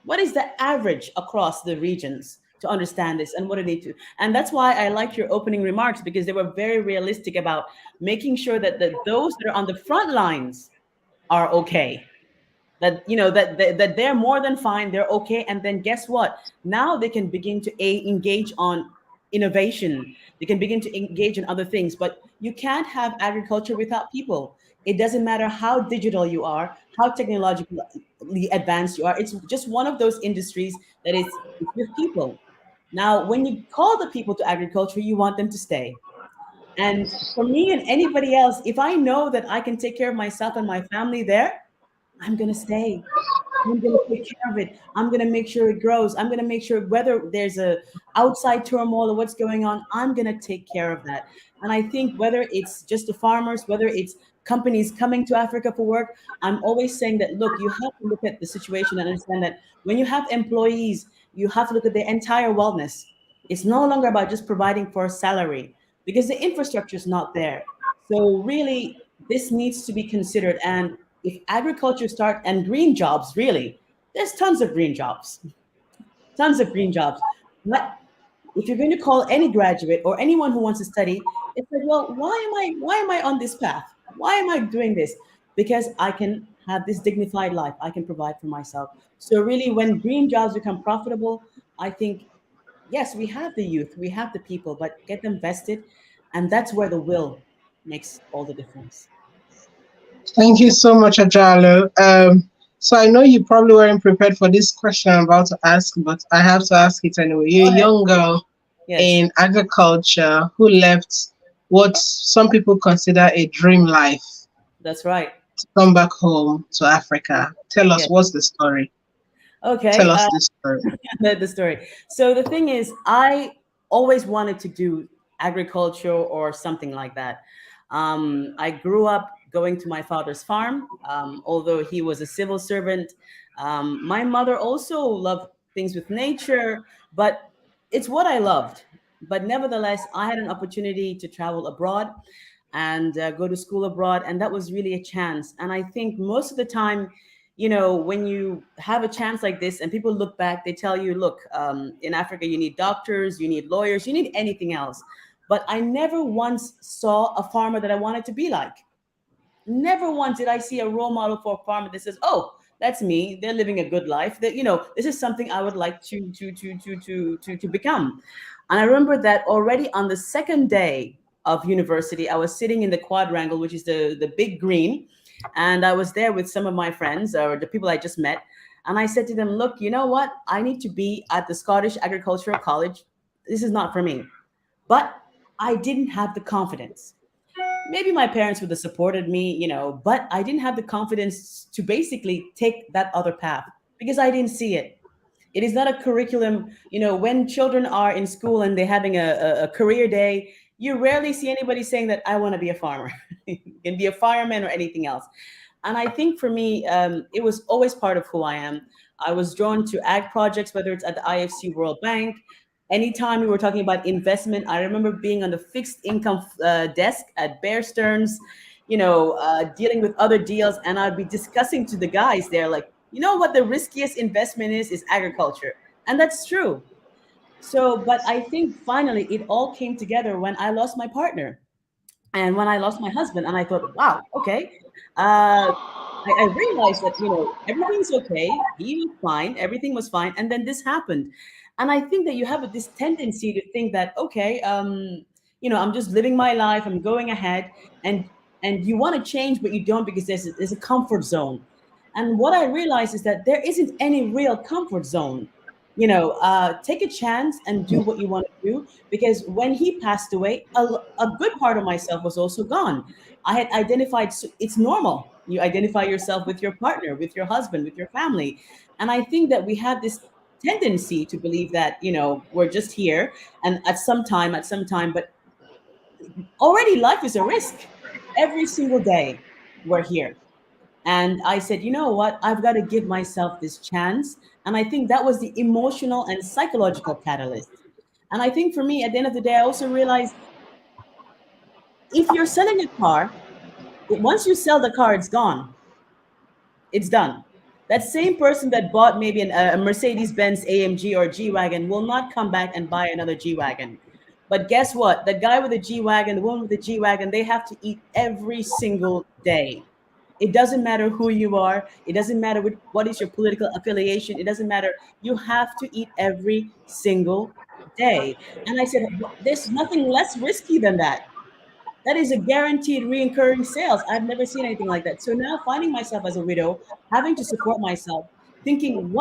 Speaker 4: What is the average across the regions to understand this and what do they do? And that's why I liked your opening remarks because they were very realistic about making sure that those that are on the front lines are okay, that they're more than fine, they're okay. And then guess what? Now they can begin to engage on innovation. They can begin to engage in other things. But you can't have agriculture without people. It doesn't matter how digital you are, how technologically advanced you are. It's just one of those industries that it's with people. Now, when you call the people to agriculture, you want them to stay. And for me and anybody else, if I know that I can take care of myself and my family there, I'm going to stay. I'm going to take care of it. I'm going to make sure it grows. I'm going to make sure whether there's a outside turmoil or what's going on, I'm going to take care of that. And I think whether it's just the farmers, whether it's companies coming to Africa for work, I'm always saying that, look, you have to look at the situation and understand that when you have employees, you have to look at their entire wellness. It's no longer about just providing for a salary because the infrastructure is not there. So really, This needs to be considered. And if agriculture start and green jobs, really, there's tons of green jobs, tons of green jobs. But if you're going to call any graduate or anyone who wants to study, it's like, well, why am I on this path? Why am I doing this? Because I can have this dignified life. I can provide for myself. So really, when green jobs become profitable, I think, yes, we have the youth, we have the people, but get them vested, and that's where the will makes all the difference.
Speaker 2: Thank you so much, Ajalo. So I know you probably weren't prepared for this question I'm about to ask, but I have to ask it anyway. You're
Speaker 4: Go
Speaker 2: a
Speaker 4: ahead.
Speaker 2: young girl
Speaker 4: Yes,
Speaker 2: in agriculture who left what some people consider a dream life
Speaker 4: that's right.
Speaker 2: to come back home to Africa. Tell us,
Speaker 4: Yes.
Speaker 2: what's the story? Tell
Speaker 4: Okay.
Speaker 2: us the story.
Speaker 4: The story. So the thing is, I always wanted to do agriculture or something like that. I grew up going to my father's farm, although he was a civil servant. My mother also loved things with nature, but it's what I loved. But nevertheless, I had an opportunity to travel abroad and go to school abroad, and that was really a chance. And I think most of the time, when you have a chance like this and people look back, they tell you, look, in Africa, you need doctors, you need lawyers, you need anything else. But I never once saw a farmer that I wanted to be like. Never once did I see a role model for a farmer that says, "Oh, that's me. They're living a good life. That this is something I would like to become." And I remember that already on the second day of university, I was sitting in the quadrangle, which is the big green, and I was there with some of my friends or the people I just met, and I said to them, "Look, you know what? I need to be at the Scottish Agricultural College. This is not for me." But I didn't have the confidence. Maybe my parents would have supported me, but I didn't have the confidence to basically take that other path because I didn't see it. It is not a curriculum. When children are in school and they're having a career day, you rarely see anybody saying that I want to be a farmer. You can be a fireman or anything else. And I think for me, it was always part of who I am. I was drawn to ag projects, whether it's at the IFC World Bank. Anytime we were talking about investment, I remember being on the fixed income desk at Bear Stearns, dealing with other deals. And I'd be discussing to the guys there, like, what the riskiest investment is agriculture. And that's true. So, but I think finally it all came together when I lost my partner and when I lost my husband. And I thought, wow, okay. I realized that everything's okay. He was fine, everything was fine, and then this happened. And I think that you have this tendency to think that, okay, I'm just living my life, I'm going ahead, and you want to change, but you don't because there's a comfort zone. And what I realized is that there isn't any real comfort zone. Take a chance and do what you want to do, because when he passed away, a good part of myself was also gone. I had identified, it's normal. You identify yourself with your partner, with your husband, with your family. And I think that we have this tendency to believe that, we're just here and at some time, but already life is a risk. Every single day we're here. And I said, you know what? I've got to give myself this chance. And I think that was the emotional and psychological catalyst. And I think for me, at the end of the day, I also realized if you're selling a car, once you sell the car, it's gone. It's done. That same person that bought maybe a Mercedes Benz AMG or G Wagon will not come back and buy another G Wagon. But guess what? The guy with the G Wagon, the woman with the G Wagon, they have to eat every single day. It doesn't matter who you are. It doesn't matter what is your political affiliation. It doesn't matter. You have to eat every single day. And I said, there's nothing less risky than that. That is a guaranteed recurring sales. I've never seen anything like that. So now finding myself as a widow, having to support myself, thinking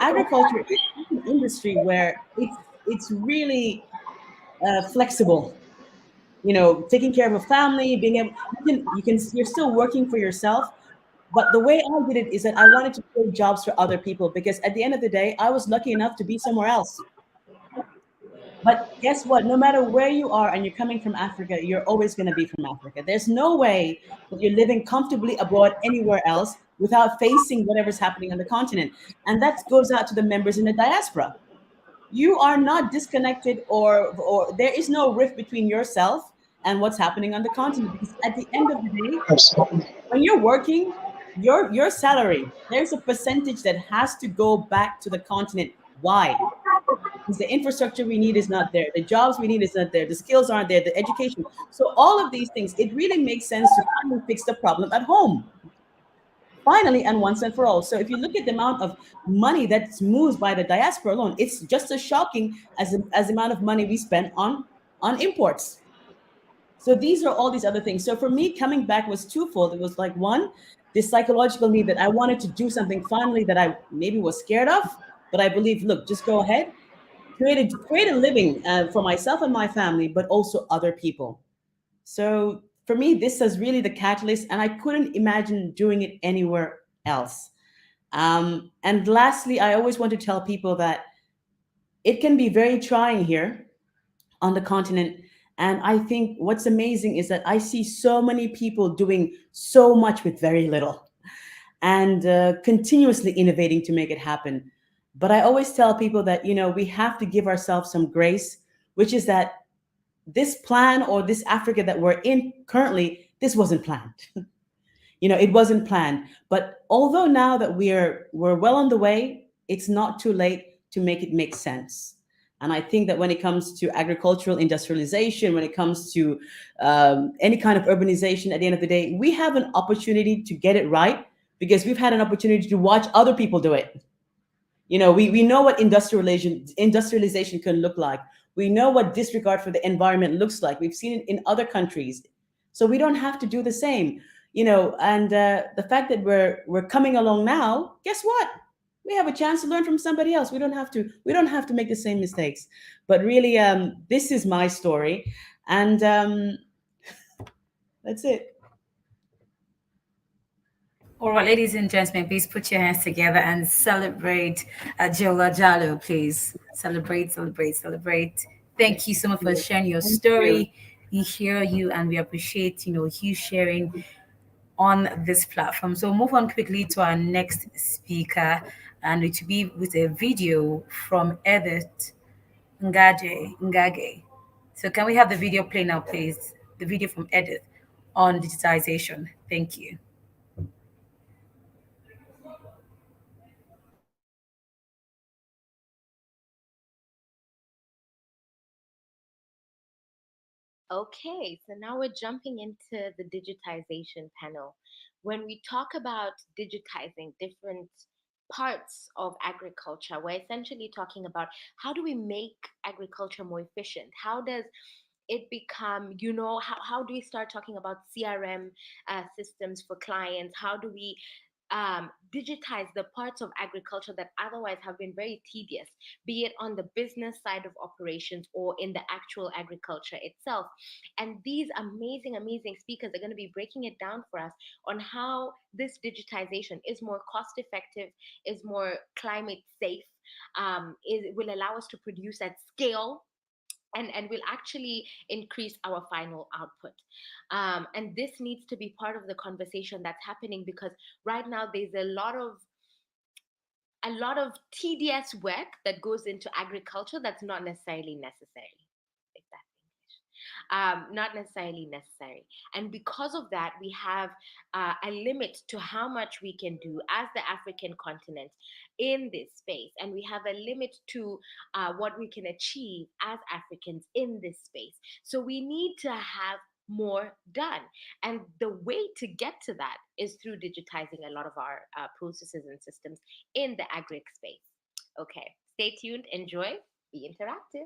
Speaker 4: agriculture is an industry where it's really flexible. Taking care of a family, being able, you're still working for yourself. But the way I did it is that I wanted to create jobs for other people, because at the end of the day, I was lucky enough to be somewhere else. But guess what? No matter where you are and you're coming from Africa, you're always going to be from Africa. There's no way that you're living comfortably abroad anywhere else without facing whatever's happening on the continent. And that goes out to the members in the diaspora. You are not disconnected, or there is no rift between yourself and what's happening on the continent. Because at the end of the day,
Speaker 2: Absolutely.
Speaker 4: when you're working, your salary, there's a percentage that has to go back to the continent. Why? Because the infrastructure we need is not there, the jobs we need is not there, the skills aren't there, the education. So all of these things, it really makes sense to finally fix the problem at home, finally and once and for all. So if you look at the amount of money that's moved by the diaspora alone, it's just as shocking as the amount of money we spend on imports. So these are all these other things. So for me, coming back was twofold. It was like, one, this psychological need that I wanted to do something finally that I maybe was scared of, but I believe, look, just go ahead, create a living for myself and my family, but also other people. So for me, this is really the catalyst, and I couldn't imagine doing it anywhere else. And lastly, I always want to tell people that it can be very trying here on the continent. And I think what's amazing is that I see so many people doing so much with very little, and continuously innovating to make it happen. But I always tell people that, we have to give ourselves some grace, which is that this plan or this Africa that we're in currently, this wasn't planned. It wasn't planned. But although now that we're well on the way, it's not too late to make it make sense. And I think that when it comes to agricultural industrialization, when it comes to any kind of urbanization, at the end of the day, we have an opportunity to get it right because we've had an opportunity to watch other people do it. We know what industrialization can look like. We know what disregard for the environment looks like. We've seen it in other countries. So we don't have to do the same. And the fact that we're coming along now, guess what? We have a chance to learn from somebody else. We don't have to make the same mistakes. But really, this is my story. And that's it.
Speaker 1: All right, ladies and gentlemen, please put your hands together and celebrate Jola Jalo, please. Celebrate, celebrate, celebrate. Thank you so much for sharing your
Speaker 4: Thank you.
Speaker 1: story. We hear you and we appreciate, you sharing on this platform. So move on quickly to our next speaker, and it will be with a video from Edith Ngage. So can we have the video play now, please? The video from Edith on digitization. Thank you.
Speaker 3: Okay, so now we're jumping into the digitization panel. When we talk about digitizing different parts of agriculture, we're essentially talking about how do we make agriculture more efficient? How does it become, how do we start talking about CRM systems for clients? How do we digitize the parts of agriculture that otherwise have been very tedious, be it on the business side of operations or in the actual agriculture itself? And these amazing, amazing speakers are going to be breaking it down for us on how this digitization is more cost effective, is more climate safe, will allow us to produce at scale, and will actually increase our final output. And this needs to be part of the conversation that's happening, because right now there's a lot of tedious work that goes into agriculture that's not necessarily necessary, if that's English. Not necessarily necessary. And because of that, we have a limit to how much we can do as the African continent in this space. And we have a limit to what we can achieve as Africans in this space. So we need to have more done. And the way to get to that is through digitizing a lot of our processes and systems in the agri space. Okay, stay tuned, enjoy, be interactive.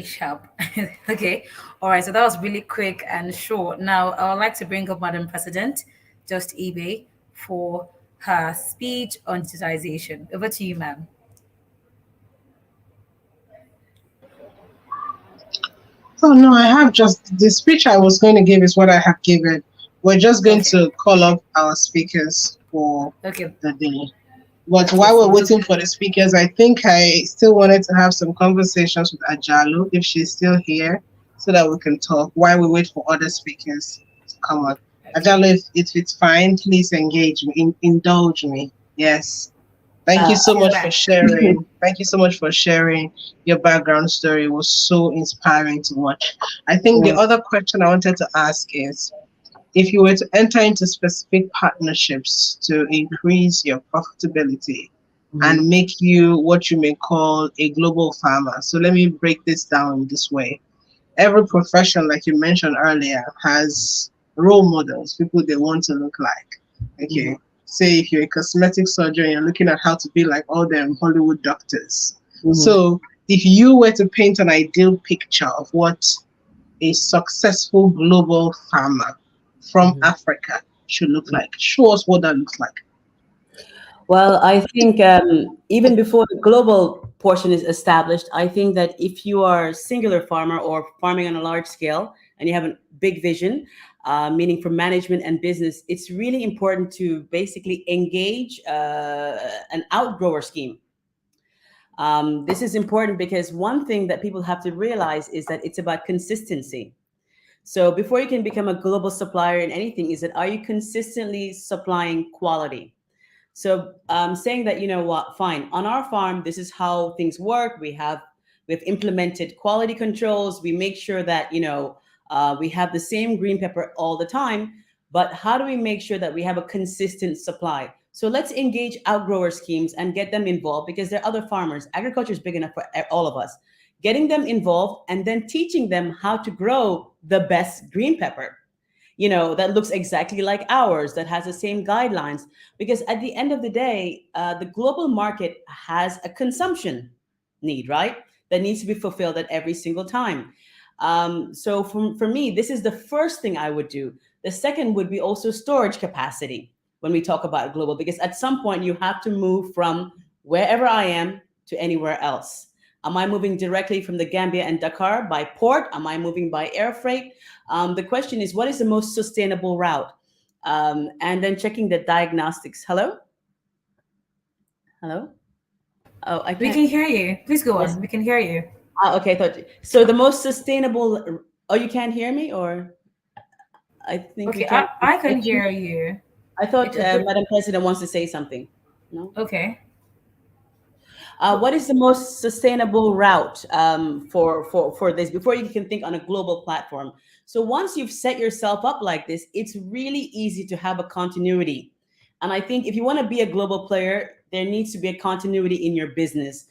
Speaker 1: Sharp. Okay. All right. So that was really quick and short. Now I would like to bring up Madam President, Just eBay, for her speech on digitization. Over to you, ma'am.
Speaker 2: Oh no, I have just the speech I was going to give is what I have given. We're just going
Speaker 1: Okay.
Speaker 2: to call up our speakers for
Speaker 1: Okay.
Speaker 2: the day. But
Speaker 1: Okay.
Speaker 2: while
Speaker 1: So
Speaker 2: we're
Speaker 1: we'll just
Speaker 2: waiting for the speakers, I think I still wanted to have some conversations with Ajalu if she's still here, so that we can talk while we wait for other speakers to come on.
Speaker 1: okay.
Speaker 2: Ajalu, if it's fine, please engage me, indulge me. Yes, Thank you so
Speaker 1: She's
Speaker 2: much for
Speaker 1: back.
Speaker 2: sharing. Thank you so much for sharing your background story. It was so inspiring to watch. I think the
Speaker 4: Yeah.
Speaker 2: other question I wanted to ask is if you were to enter into specific partnerships to increase your profitability
Speaker 4: Mhm.
Speaker 2: and make you what you may call a global farmer. So let me break this down this way. Every profession, like you mentioned earlier, has role models, people they want to look like.
Speaker 4: Mhm.
Speaker 2: Okay. Say if you're a cosmetic surgeon, you're looking at how to be like all them Hollywood doctors.
Speaker 4: Mhm.
Speaker 2: So if you were to paint an ideal picture of what a successful global farmer from
Speaker 4: Mhm.
Speaker 2: Africa should look like, show us what that looks like.
Speaker 4: Well, I think even before the global portion is established, I think that if you are a singular farmer or farming on a large scale and you have a big vision, meaning for management and business, it's really important to basically engage an outgrower scheme. This is important because one thing that people have to realize is that it's about consistency. So before you can become a global supplier in anything, is that are you consistently supplying quality? So saying that, you know what, fine, on our farm, this is how things work. We've implemented quality controls. We make sure that, we have the same green pepper all the time. But how do we make sure that we have a consistent supply? So let's engage outgrower schemes and get them involved because there are other farmers. Agriculture is big enough for all of us. Getting them involved and then teaching them how to grow the best green pepper, that looks exactly like ours, that has the same guidelines. Because at the end of the day, the global market has a consumption need, right? That needs to be fulfilled at every single time. So for me, this is the first thing I would do. The second would be also storage capacity when we talk about global, because at some point you have to move from wherever I am to anywhere else. Am I moving directly from the Gambia and Dakar by port? Am I moving by air freight? The question is, what is the most sustainable route? And then checking the diagnostics. Hello? Hello? Oh, I
Speaker 1: We
Speaker 4: can't.
Speaker 1: can hear you. Please go
Speaker 4: Yes.
Speaker 1: on. We can hear you.
Speaker 4: Okay. So the most sustainable. Oh, you can't hear me, or I think we
Speaker 1: Okay,
Speaker 4: can't.
Speaker 1: I
Speaker 4: I
Speaker 1: can
Speaker 4: think
Speaker 1: hear you.
Speaker 4: I thought
Speaker 1: It's a bit
Speaker 4: Madam President wants to say something. No.
Speaker 1: okay.
Speaker 4: What is the most sustainable route for this before you can think on a global platform? So once you've set yourself up like this, it's really easy to have a continuity. And I think if you want to be a global player, there needs to be a continuity in your business,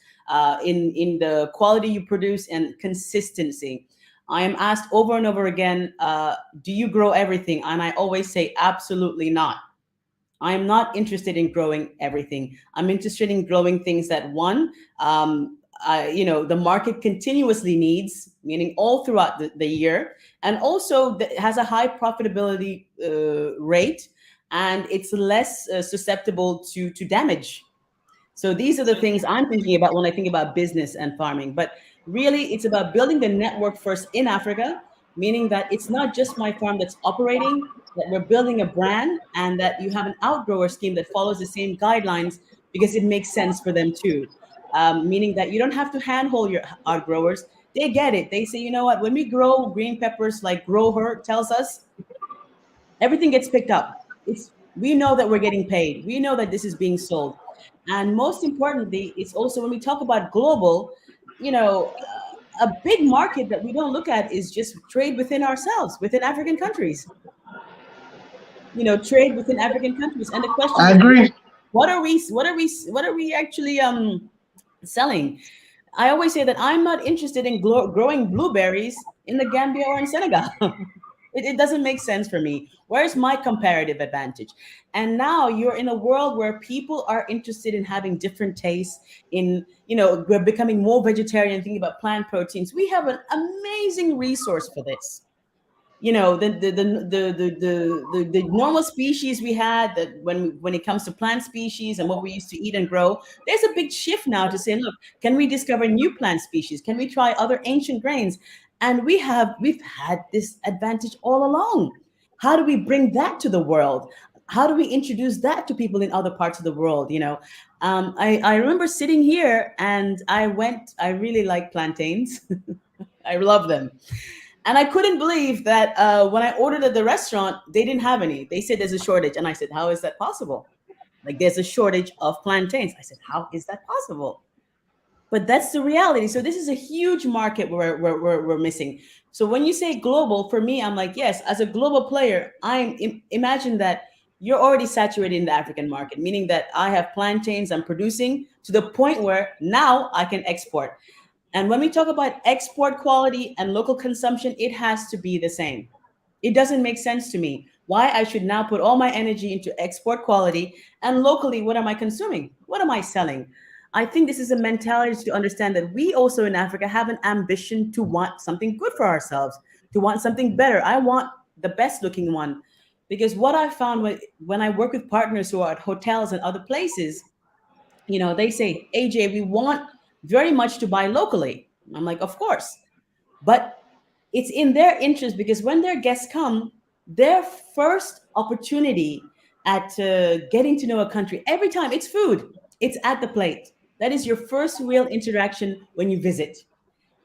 Speaker 4: in the quality you produce and consistency. I am asked over and over again, do you grow everything? And I always say, absolutely not. I'm not interested in growing everything. I'm interested in growing things that one, the market continuously needs, meaning all throughout the year, and also that has a high profitability rate, and it's less susceptible to damage. So these are the things I'm thinking about when I think about business and farming. But really, it's about building the network first in Africa, meaning that it's not just my farm that's operating, that we're building a brand and that you have an outgrower scheme that follows the same guidelines because it makes sense for them too. Meaning that you don't have to handhold your outgrowers. They get it. They say, you know what, when we grow green peppers like Grow Her tells us, everything gets picked up. We know that we're getting paid. We know that this is being sold. And most importantly, it's also when we talk about global, a big market that we don't look at is just trade within ourselves, within African countries. Trade within African countries. And the question
Speaker 2: I
Speaker 4: is,
Speaker 2: agree.
Speaker 4: what are we actually selling? I always say that I'm not interested in growing blueberries in the Gambia or in Senegal. It doesn't make sense for me. Where's my comparative advantage? And now you're in a world where people are interested in having different tastes. We're becoming more vegetarian, thinking about plant proteins. We have an amazing resource for this. The normal species we had, that when it comes to plant species and what we used to eat and grow, there's a big shift now to say, look, can we discover new plant species? Can we try other ancient grains? And we've had this advantage all along. How do we bring that to the world? How do we introduce that to people in other parts of the world? I remember sitting here and I really like plantains. I love them. And I couldn't believe that when I ordered at the restaurant, they didn't have any. They said there's a shortage. And I said, how is that possible? Like there's a shortage of plantains. I said, how is that possible? But that's the reality. So this is a huge market we're missing. So when you say global, for me, I'm like, yes, as a global player, imagine that you're already saturated in the African market, meaning that I have plantains I'm producing to the point where now I can export. And when we talk about export quality and local consumption, it has to be the same. It doesn't make sense to me why I should now put all my energy into export quality and locally, what am I consuming? What am I selling? I think this is a mentality to understand that we also in Africa have an ambition to want something good for ourselves, to want something better. I want the best looking one. Because what I found when I work with partners who are at hotels and other places, they say, AJ, we want very much to buy locally. I'm like, of course. But it's in their interest because when their guests come, their first opportunity at getting to know a country, every time it's food, it's at the plate. That is your first real interaction when you visit.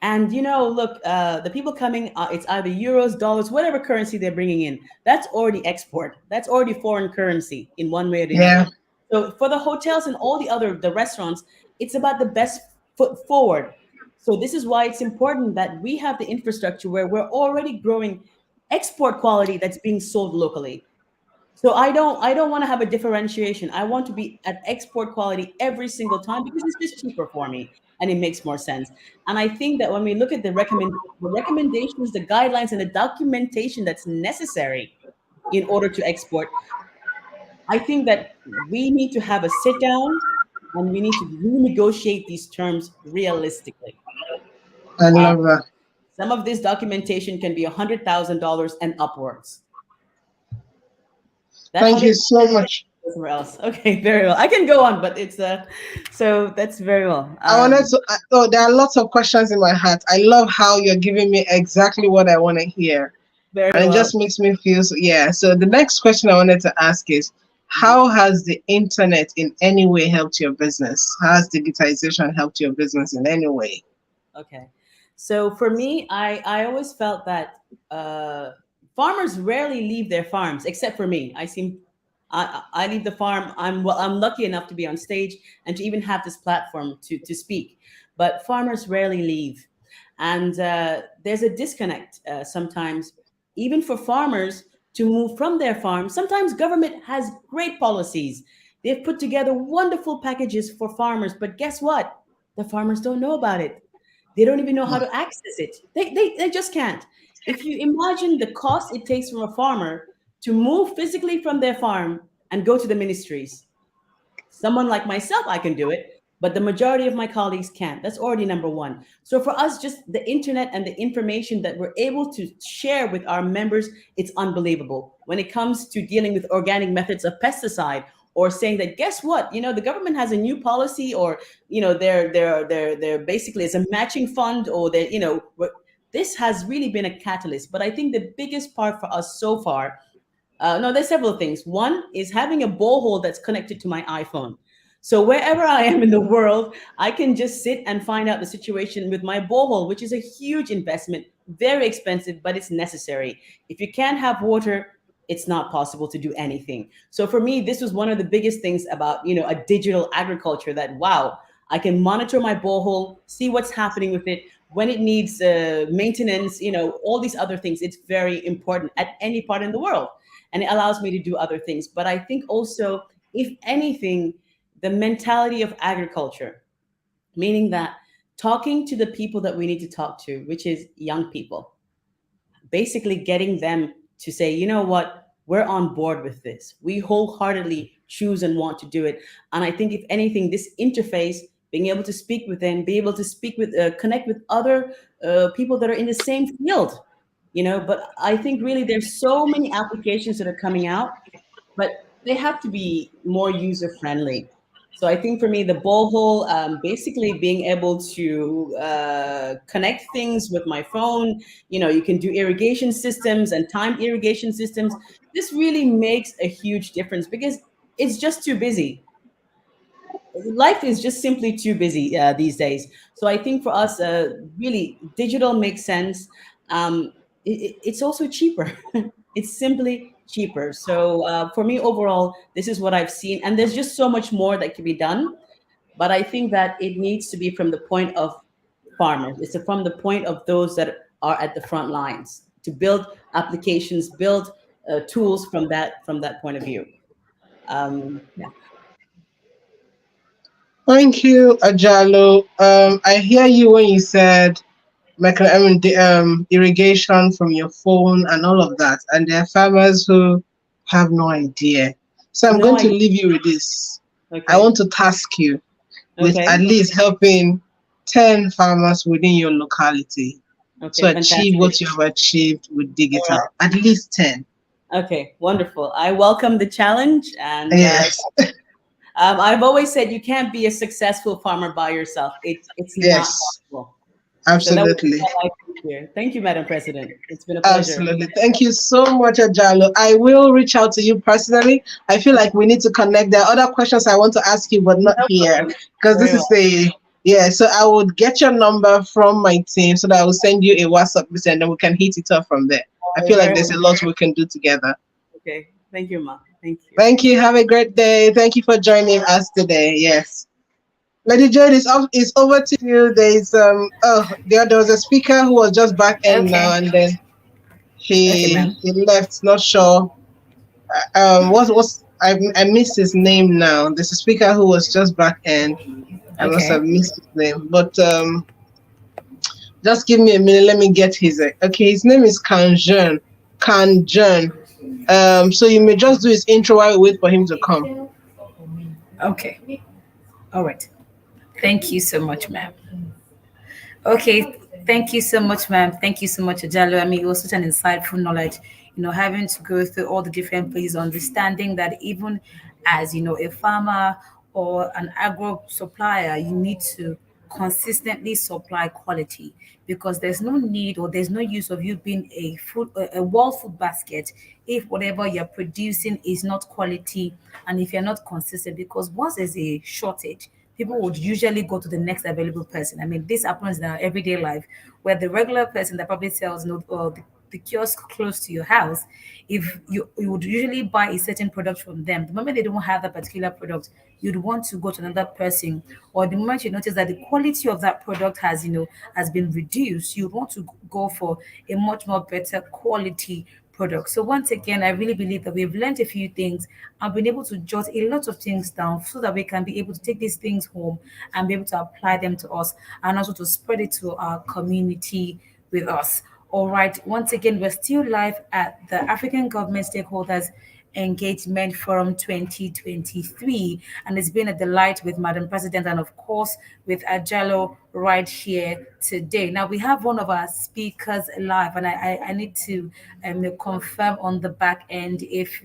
Speaker 4: And look, the people coming, it's either euros, dollars, whatever currency they're bringing in. That's already export. That's already foreign currency in one way or the
Speaker 2: Yeah.
Speaker 4: other. So for the hotels and all the restaurants, it's about the best foot forward. So this is why it's important that we have the infrastructure where we're already growing export quality that's being sold locally. So I don't want to have a differentiation. I want to be at export quality every single time because it's just cheaper for me and it makes more sense. And I think that when we look at the recommendations, the guidelines, and the documentation that's necessary in order to export, I think that we need to have a sit down and we need to renegotiate these terms realistically.
Speaker 2: I
Speaker 4: Uh,
Speaker 2: love that.
Speaker 4: some of this documentation can be $100,000 and upwards. That
Speaker 2: Thank you
Speaker 4: hundred
Speaker 2: so much.
Speaker 4: somewhere else. Okay, very well. I can go on, but it's so that's very well.
Speaker 2: I wanted to, oh, there are lots of questions in my heart. I love how you're giving me exactly what I want to hear.
Speaker 4: Very
Speaker 2: And it
Speaker 4: well.
Speaker 2: just makes me feel so, yeah. So the next question I wanted to ask is,
Speaker 4: Mhm.
Speaker 2: how has the internet in any way helped your business? How has digitization helped your business in any way?
Speaker 4: Okay. So for me, I always felt that uh, farmers rarely leave their farms, except for me. I leave the farm. I'm lucky enough to be on stage and to even have this platform to speak. But farmers rarely leave, and there's a disconnect sometimes, even for farmers to move from their farm. Sometimes government has great policies. They've put together wonderful packages for farmers, but guess what? The farmers don't know about it. They don't even know how to access it. They just can't. If you imagine the cost it takes from a farmer to move physically from their farm and go to the ministries, someone like myself, I can do it, but the majority of my colleagues can't. That's already number one. So for us, just the internet and the information that we're able to share with our members, it's unbelievable. When it comes to dealing with organic methods of pesticide, or saying that, guess what, the government has a new policy, or they're basically it's a matching fund, or this has really been a catalyst. But I think the biggest part for us so far, no, there's several things. One is having a borehole that's connected to my iPhone. So wherever I am in the world, I can just sit and find out the situation with my borehole, which is a huge investment, very expensive, but it's necessary. If you can't have water, it's not possible to do anything. So for me, this was one of the biggest things about, a digital agriculture, that, wow, I can monitor my borehole, see what's happening with it, when it needs maintenance, all these other things. It's very important at any part in the world, and it allows me to do other things. But I think also, if anything, the mentality of agriculture, meaning that talking to the people that we need to talk to, which is young people, basically getting them to say, you know what, we're on board with this. We wholeheartedly choose and want to do it. And I think, if anything, this interface, being able to speak with them, be able to speak with, connect with other people that are in the same field, but I think really there's so many applications that are coming out, but they have to be more user friendly. So I think for me, the borehole, basically being able to connect things with my phone, you can do irrigation systems and timed irrigation systems. This really makes a huge difference because it's just too busy. Life is just simply too busy these days. So I think for us, really, digital makes sense. It's also cheaper. It's simply cheaper. So for me, overall, this is what I've seen, and there's just so much more that can be done. But I think that it needs to be from the point of farmers. It's from the point of those that are at the front lines to build applications, build tools from that point of view. Yeah.
Speaker 2: Thank you, Ajalo. I hear you when you said irrigation from your phone and all of that. And there are farmers who have no idea. So I'm
Speaker 4: No
Speaker 2: going to
Speaker 4: idea.
Speaker 2: leave you with this. I
Speaker 4: Okay.
Speaker 2: want to task you with
Speaker 4: Okay.
Speaker 2: at least helping 10 farmers within your locality to
Speaker 4: Okay.
Speaker 2: achieve
Speaker 4: Fantastic.
Speaker 2: what you have achieved with digital. At least 10.
Speaker 4: Okay. Wonderful. I welcome the challenge, and
Speaker 2: Yes,
Speaker 4: I've always said you can't be a successful farmer by yourself. It's not
Speaker 2: yes,
Speaker 4: possible. So that would be
Speaker 2: absolutely.
Speaker 4: all I think here. Thank you, Madam President. It's been a pleasure.
Speaker 2: Absolutely. Thank you so much, Ajalo. I will reach out to you personally. I feel like we need to connect. There are other questions I want to ask you, but not
Speaker 4: No
Speaker 2: here
Speaker 4: problem.
Speaker 2: because this
Speaker 4: Very
Speaker 2: is
Speaker 4: well.
Speaker 2: yeah. So I would get your number from my team so that I will send you a WhatsApp message and then we can hit it up from there. I
Speaker 4: You're
Speaker 2: feel like
Speaker 4: very
Speaker 2: there's a
Speaker 4: welcome.
Speaker 2: lot we can do together.
Speaker 4: Okay. Thank you, Ma. Thank you.
Speaker 2: Thank you. Have a great day. Thank you for joining us today. Yes. Lady Jade is over to you. There was a speaker who was just back in now
Speaker 1: Okay.
Speaker 2: and then
Speaker 1: Okay, ma'am.
Speaker 2: he left, not sure. I missed his name now. There's a speaker who was just back in. I must have
Speaker 1: Okay.
Speaker 2: missed his name. But just give me a minute, let me get his okay, his name is Kanjun. Kanjun. So you may just do his intro while we wait for him to come.
Speaker 1: Okay. All right. Thank you so much, ma'am. Okay, thank you so much, ma'am. Thank you so much, Ajalo. I mean, it was such an insightful knowledge, having to go through all the different phases, understanding that even as, a farmer or an agro supplier, you need to consistently supply quality because there's no need or there's no use of you being a world food basket if whatever you're producing is not quality and if you're not consistent because once there's a shortage people would usually go to the next available person. I mean, this happens in our everyday life where the regular person that probably sells or the kiosk close to your house, if you would usually buy a certain product from them, the moment they don't have that particular product, you'd want to go to another person. Or the moment you notice that the quality of that product has been reduced, you'd want to go for a much more better quality product. So once again, I really believe that we've learned a few things and been able to jot a lot of things down so that we can be able to take these things home and be able to apply them to us and also to spread it to our community with us. All right. Once again, we're still live at the African Government Stakeholders Engagement Forum 2023. And it's been a delight with Madam President and, of course, with Ajalo right here today. Now, we have one of our speakers live, and I need to confirm on the back end if,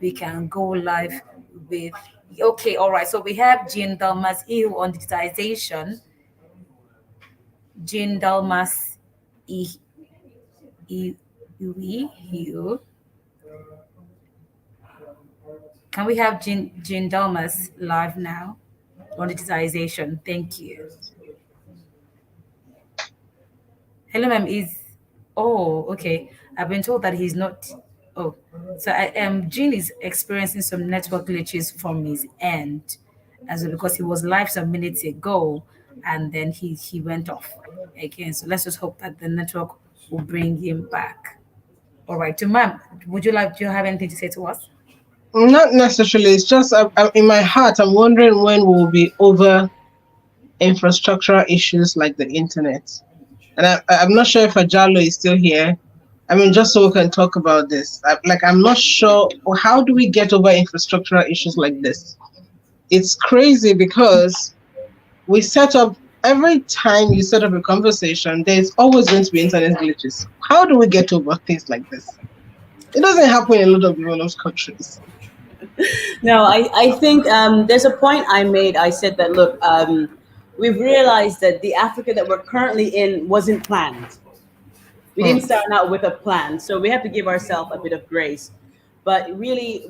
Speaker 1: we can go live with. Okay, all right. So we have Jean Dalmas EU on digitization. Jean Dalmas EU. Can we have Jean Dalmas live now? Monetization. Thank you. Hello, ma'am. Okay. I've been told that he's not. Oh, so Jean is experiencing some network glitches from his end, as well, because he was live some minutes ago, and then he went off again. So let's just hope that the network will bring him back. All right, to ma'am, do you have anything to say to us?
Speaker 2: Not necessarily. It's just in my heart, I'm wondering when we'll be over infrastructural issues like the internet. And I'm not sure if Ajalo is still here. I mean, just so we can talk about this. I'm not sure how do we get over infrastructural issues like this? It's crazy because we set up every time you set up a conversation, there's always going to be internet glitches. How do we get over things like this? It doesn't happen in a lot of developed countries.
Speaker 4: No, I think there's a point I made. I said that, look, we've realized that the Africa that we're currently in wasn't planned. We
Speaker 2: Hmm.
Speaker 4: didn't start out with a plan. So we have to give ourselves a bit of grace. But really,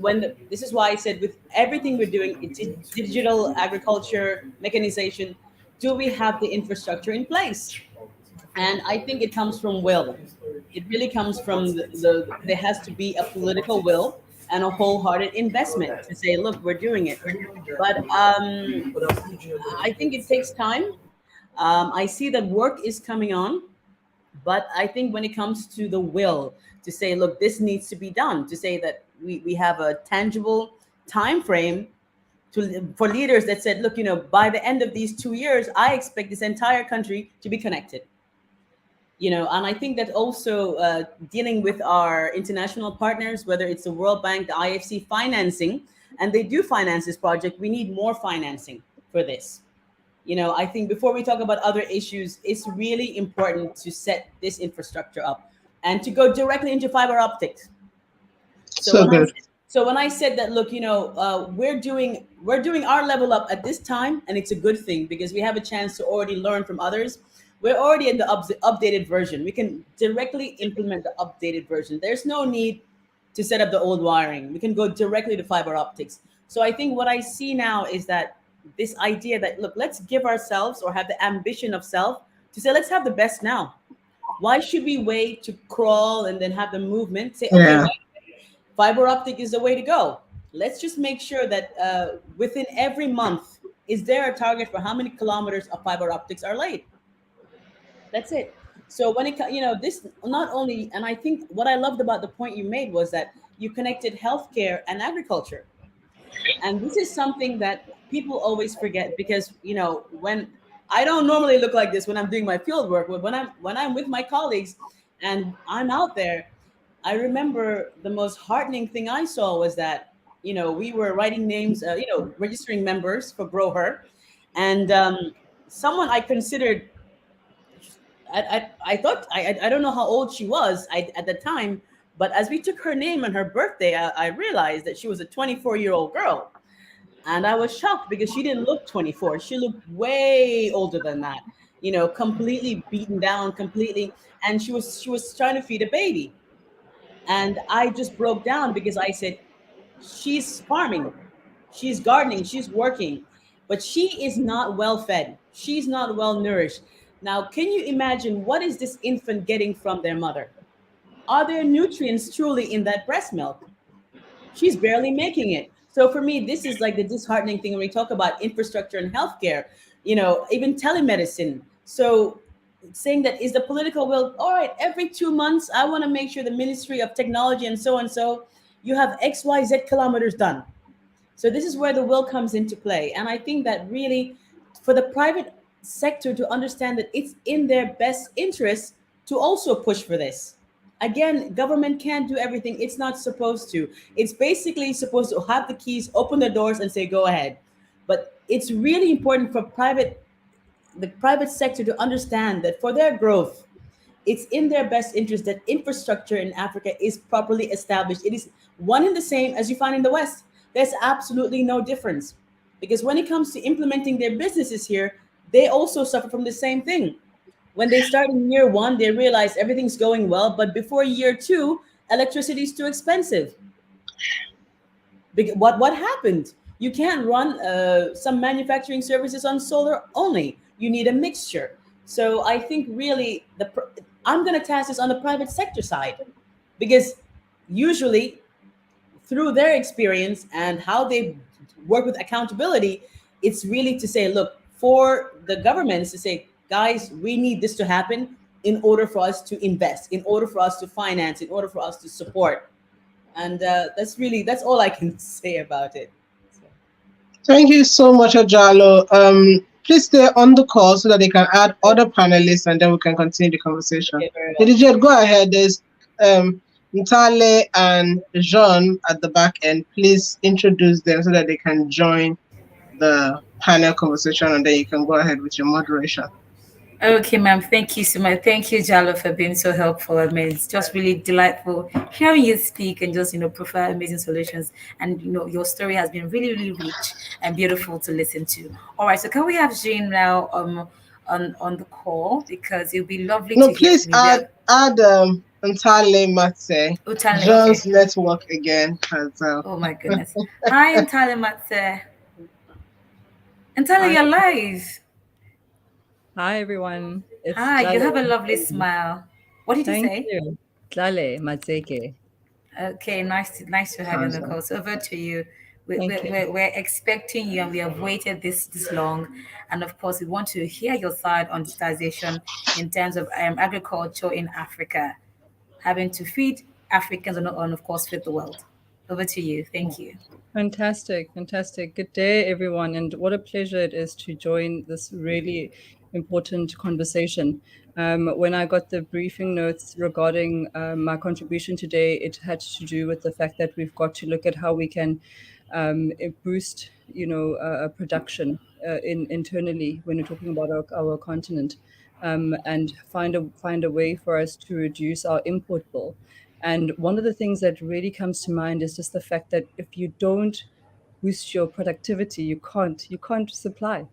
Speaker 4: this is why I said with everything we're doing, it's digital agriculture, mechanization, do we have the infrastructure in place? And I think it comes from will. It really comes from there has to be a political will and a wholehearted investment to say, look, we're doing it. But I think it takes time. I see that work is coming on, but I think when it comes to the will to say, look, this needs to be done, to say that we have a tangible time frame for leaders that said, look, by the end of these 2 years, I expect this entire country to be connected. And I think that also dealing with our international partners, whether it's the World Bank, the IFC financing, and they do finance this project, we need more financing for this. I think before we talk about other issues, it's really important to set this infrastructure up and to go directly into fiber optics. So
Speaker 2: So
Speaker 4: when I
Speaker 2: good.
Speaker 4: so when I said that, look, we're doing our level up at this time, and it's a good thing because we have a chance to already learn from others. We're already in the updated version. We can directly implement the updated version. There's no need to set up the old wiring. We can go directly to fiber optics. So I think what I see now is that this idea that, look, let's give ourselves or have the ambition of self to say, let's have the best now. Why should we wait to crawl and then have the movement say, okay,
Speaker 2: Yeah.
Speaker 4: fiber optic is the way to go? Let's just make sure that within every month, is there a target for how many kilometers of fiber optics are laid? That's it. So when this not only, and I think what I loved about the point you made was that you connected healthcare and agriculture. And this is something that people always forget because, when I don't normally look like this when I'm doing my field work, but when I'm with my colleagues and I'm out there, I remember the most heartening thing I saw was that, we were writing names, registering members for Grow Her. And someone I considered, I thought, I don't know how old she was at the time, but as we took her name and her birthday, I realized that she was a 24-year-old girl. And I was shocked because she didn't look 24. She looked way older than that, completely beaten down, completely. And she was trying to feed a baby. And I just broke down because I said, she's farming, she's gardening, she's working, but she is not well fed. She's not well nourished. Now, can you imagine what is this infant getting from their mother? Are there nutrients truly in that breast milk? She's barely making it. So for me, this is like the disheartening thing when we talk about infrastructure and healthcare, even telemedicine. So saying that is the political will, all right, every 2 months, I want to make sure the Ministry of Technology and so, you have XYZ kilometers done. So this is where the will comes into play. And I think that really for the private sector to understand that it's in their best interest to also push for this. Again, government can't do everything. It's not supposed to. It's basically supposed to have the keys, open the doors and say, go ahead. But it's really important for the private sector to understand that for their growth, it's in their best interest that infrastructure in Africa is properly established. It is one and the same as you find in the West. There's absolutely no difference. Because when it comes to implementing their businesses here, they also suffer from the same thing. When they start in year one, they realize everything's going well, but before year two, electricity is too expensive. What happened? You can't run some manufacturing services on solar only. You need a mixture. So I think really I'm going to task this on the private sector side because usually through their experience and how they work with accountability, it's really to say, look, for the governments to say, guys, we need this to happen in order for us to invest, in order for us to finance, in order for us to support. And that's all I can say about it.
Speaker 2: Thank you so much, Ajalo. Please stay on the call so that they can add other panelists and then we can continue the conversation.
Speaker 4: Okay, very well.
Speaker 2: Lady Jade, go ahead. There's Ntale and Jean at the back end. Please introduce them so that they can join the panel conversation and then you can go ahead with your moderation.
Speaker 1: Okay, ma'am. Thank you so much. Thank you, Jalo, for being so helpful. I mean, it's just really delightful hearing you speak and just, provide amazing solutions. And, your story has been really, really rich and beautiful to listen to. All right. So can we have Jane now on the call? Because it would be lovely
Speaker 2: No,
Speaker 1: to hear
Speaker 2: please
Speaker 1: from you.
Speaker 2: add Ntale Matse.
Speaker 1: Utale,
Speaker 2: John's
Speaker 1: okay.
Speaker 2: network again has
Speaker 1: Oh, my goodness. Hi, Ntale Matse. Ntale, you're live.
Speaker 5: Hi, everyone. It's
Speaker 1: Hi, you have a
Speaker 5: Tlale.
Speaker 1: lovely smile. What did you
Speaker 5: Thank
Speaker 1: say?
Speaker 5: you. Tlale Matseke.
Speaker 1: Okay, nice to have you on the
Speaker 2: Awesome.
Speaker 1: call. So over to you.
Speaker 5: Thank you.
Speaker 1: We're expecting you, and we have waited this long. And of course, we want to hear your side on digitization in terms of agriculture in Africa, having to feed Africans and of course feed the world. Over to you. Thank you.
Speaker 5: Fantastic, fantastic. Good day, everyone. And what a pleasure it is to join this really important conversation. When I got the briefing notes regarding my contribution today, it had to do with the fact that we've got to look at how we can boost, production internally when we're talking about our continent, and find a way for us to reduce our import bill. And one of the things that really comes to mind is just the fact that if you don't boost your productivity, you can't supply.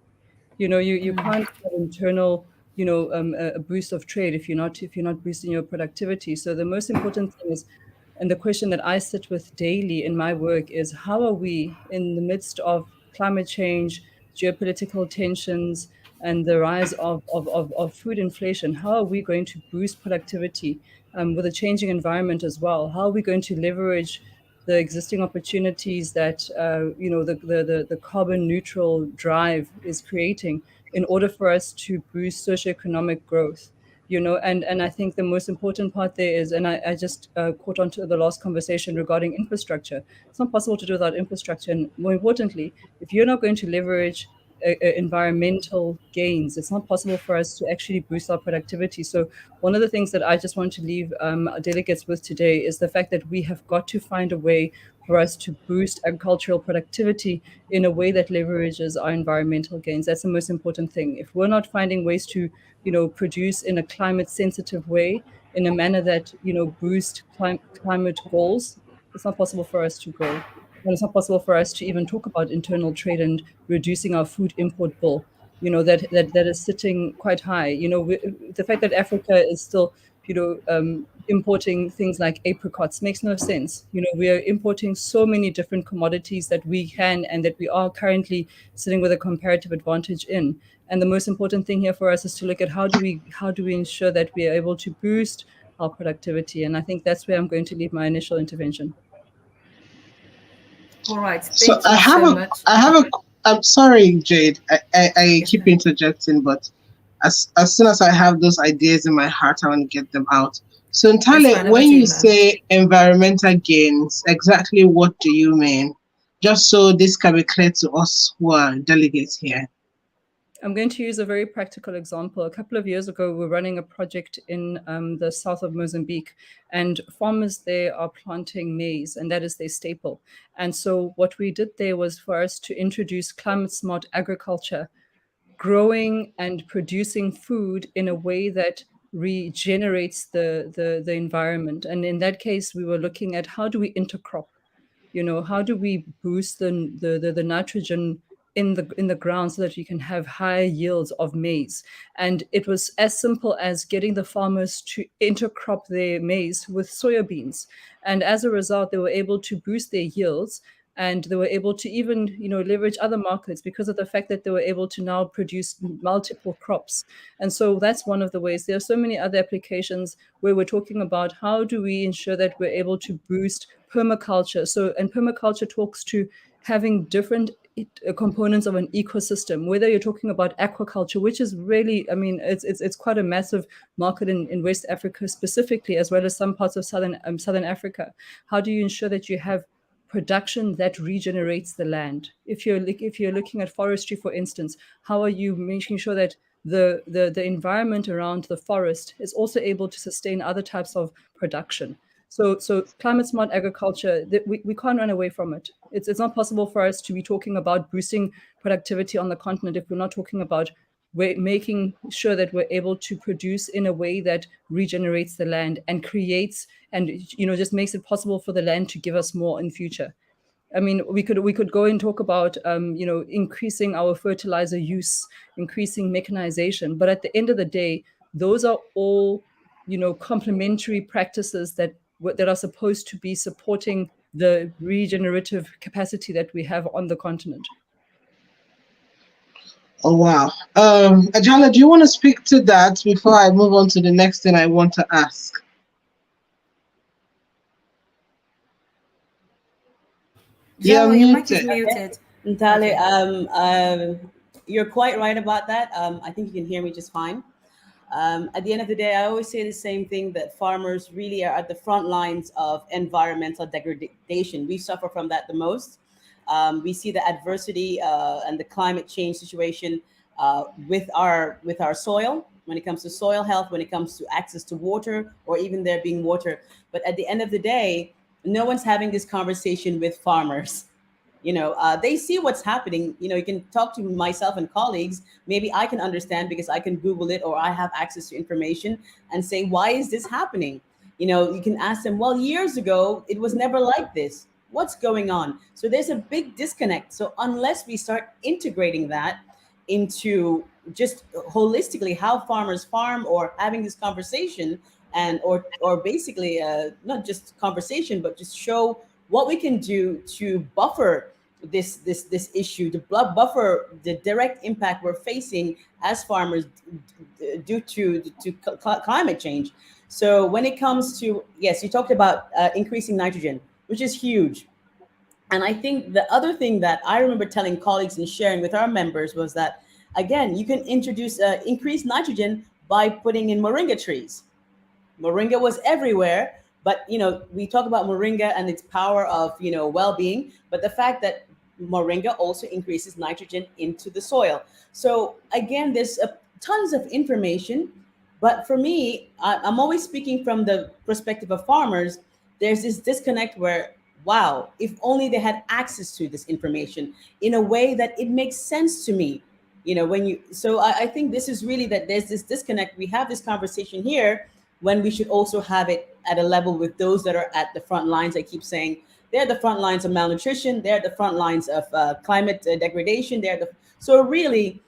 Speaker 5: You can't have internal, a boost of trade if you're not boosting your productivity. So the most important thing is, and the question that I sit with daily in my work is, how are we in the midst of climate change, geopolitical tensions, and the rise of food inflation? How are we going to boost productivity with a changing environment as well? How are we going to leverage the existing opportunities that the carbon neutral drive is creating in order for us to boost socioeconomic growth? And I think the most important part there is, and I just caught on to the last conversation regarding infrastructure. It's not possible to do without infrastructure, and more importantly, if you're not going to leverage environmental gains, it's not possible for us to actually boost our productivity. So one of the things that I just want to leave our delegates with today is the fact that we have got to find a way for us to boost agricultural productivity in a way that leverages our environmental gains. That's the most important thing. If we're not finding ways to, produce in a climate sensitive way, in a manner that, boost climate goals, it's not possible for us to grow. And it's not possible for us to even talk about internal trade and reducing our food import bill, that is sitting quite high. The fact that Africa is still, importing things like apricots makes no sense. We are importing so many different commodities that we can and that we are currently sitting with a comparative advantage in. And the most important thing here for us is to look at how do we ensure that we are able to boost our productivity. And I think that's where I'm going to leave my initial intervention.
Speaker 1: All right.
Speaker 2: So
Speaker 1: Thank you so much.
Speaker 2: I'm sorry, Jade. I
Speaker 1: Yes,
Speaker 2: keep
Speaker 1: ma'am.
Speaker 2: interjecting, but as soon as I have those ideas in my heart, I want to get them out. So,
Speaker 1: It's
Speaker 2: Ntale,
Speaker 1: fine. Over
Speaker 2: when
Speaker 1: to
Speaker 2: you
Speaker 1: you, ma'am.
Speaker 2: say environmental gains, exactly what do you mean? Just so this can be clear to us who are delegates here.
Speaker 5: I'm going to use a very practical example. A couple of years ago, we were running a project in the south of Mozambique, and farmers there are planting maize, and that is their staple. And so, what we did there was for us to introduce climate smart agriculture, growing and producing food in a way that regenerates the environment. And in that case, we were looking at how do we intercrop, how do we boost the nitrogen in the ground so that you can have higher yields of maize. And it was as simple as getting the farmers to intercrop their maize with soya beans, and as a result they were able to boost their yields, and they were able to even leverage other markets because of the fact that they were able to now produce multiple crops. And so that's one of the ways. There are so many other applications where we're talking about how do we ensure that we're able to boost permaculture. So, and permaculture talks to having different components of an ecosystem, whether you're talking about aquaculture, which is really, I mean, it's quite a massive market in West Africa specifically, as well as some parts of southern Africa. How do you ensure that you have production that regenerates the land? If you're looking at forestry, for instance, how are you making sure that the environment around the forest is also able to sustain other types of production? So climate smart agriculture, we can't run away from it. It's not possible for us to be talking about boosting productivity on the continent if we're not talking about making sure that we're able to produce in a way that regenerates the land and creates and just makes it possible for the land to give us more in future. I mean, we could go and talk about increasing our fertilizer use, increasing mechanization, but at the end of the day, those are all complementary practices that are supposed to be supporting the regenerative capacity that we have on the continent.
Speaker 2: Oh wow. Ajala, do you want to speak to that before I move on to the next thing I want to ask? You're
Speaker 1: Jalo, your mic is
Speaker 2: muted.
Speaker 1: muted.
Speaker 4: Ntale,
Speaker 1: Okay.
Speaker 4: you're quite right about that. I think you can hear me just fine. At the end of the day, I always say the same thing, that farmers really are at the front lines of environmental degradation. We suffer from that the most. We see the adversity and the climate change situation with our soil, when it comes to soil health, when it comes to access to water, or even there being water. But at the end of the day, no one's having this conversation with farmers. They see what's happening. You can talk to myself and colleagues. Maybe I can understand because I can Google it, or I have access to information and say, why is this happening? You can ask them, well, years ago it was never like this. What's going on? So there's a big disconnect. So unless we start integrating that into just holistically how farmers farm, or having this conversation, and or basically not just conversation, but just show what we can do to buffer this issue, to buffer the direct impact we're facing as farmers due to climate change. So when it comes to, yes, you talked about increasing nitrogen, which is huge. And I think the other thing that I remember telling colleagues and sharing with our members was that, again, you can introduce increased nitrogen by putting in moringa trees. Moringa was everywhere, but we talk about moringa and its power of well-being, but the fact that moringa also increases nitrogen into the soil. So again, there's tons of information, but for me, I'm always speaking from the perspective of farmers. There's this disconnect where, wow, if only they had access to this information in a way that it makes sense to me. When you so I think this is really that there's this disconnect. We have this conversation here when we should also have it at a level with those that are at the front lines. I keep saying they're the front lines of malnutrition, they're the front lines of climate degradation, so really.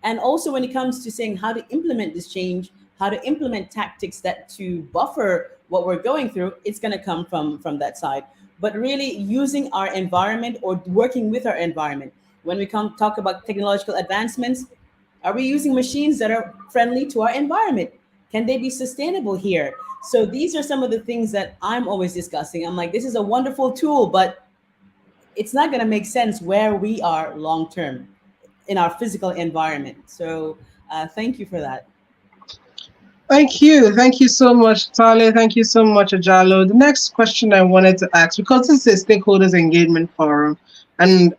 Speaker 4: And also when it comes to saying how to implement this change, how to implement tactics that to buffer what we're going through, it's going to come from that side. But really using our environment, or working with our environment. When we come talk about technological advancements, are we using machines that are friendly to our environment? Can they be sustainable here? So these are some of the things that I'm always discussing. I'm like, this is a wonderful tool, but it's not going to make sense where we are long term in our physical environment. So thank you for that.
Speaker 2: Thank you. Thank you so much, Tale. Thank you so much, Ajalo. The next question I wanted to ask, because this is a stakeholders engagement forum, and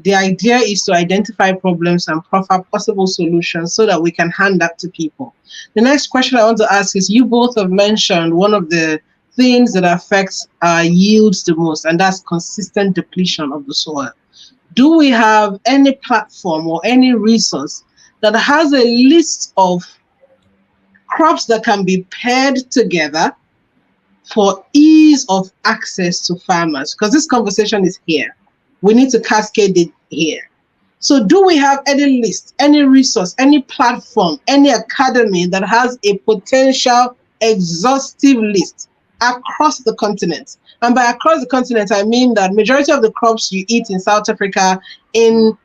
Speaker 2: the idea is to identify problems and proffer possible solutions so that we can hand that to people. The next question I want to ask is, you both have mentioned one of the things that affects our yields the most, and that's consistent depletion of the soil. Do we have any platform or any resource that has a list of crops that can be paired together for ease of access to farmers? Because this conversation is here. We need to cascade it here. So do we have any list, any resource, any platform, any academy that has a potential exhaustive list across the continent? And by across the continent, I mean that majority of the crops you eat in South Africa, in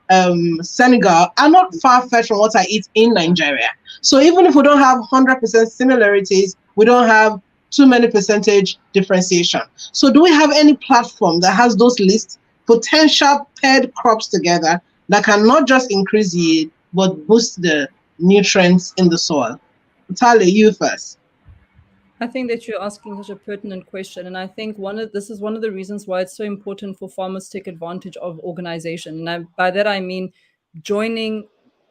Speaker 2: Senegal, are not far-fetched from what I eat in Nigeria. So even if we don't have 100% similarities, we don't have too many percentage differentiation. So do we have any platform that has those lists, potential paired crops together, that can not just increase yield, but boost the nutrients in the soil? Tali, you first.
Speaker 5: I think that you're asking such a pertinent question, and I think this is one of the reasons why it's so important for farmers to take advantage of organization. And by that I mean joining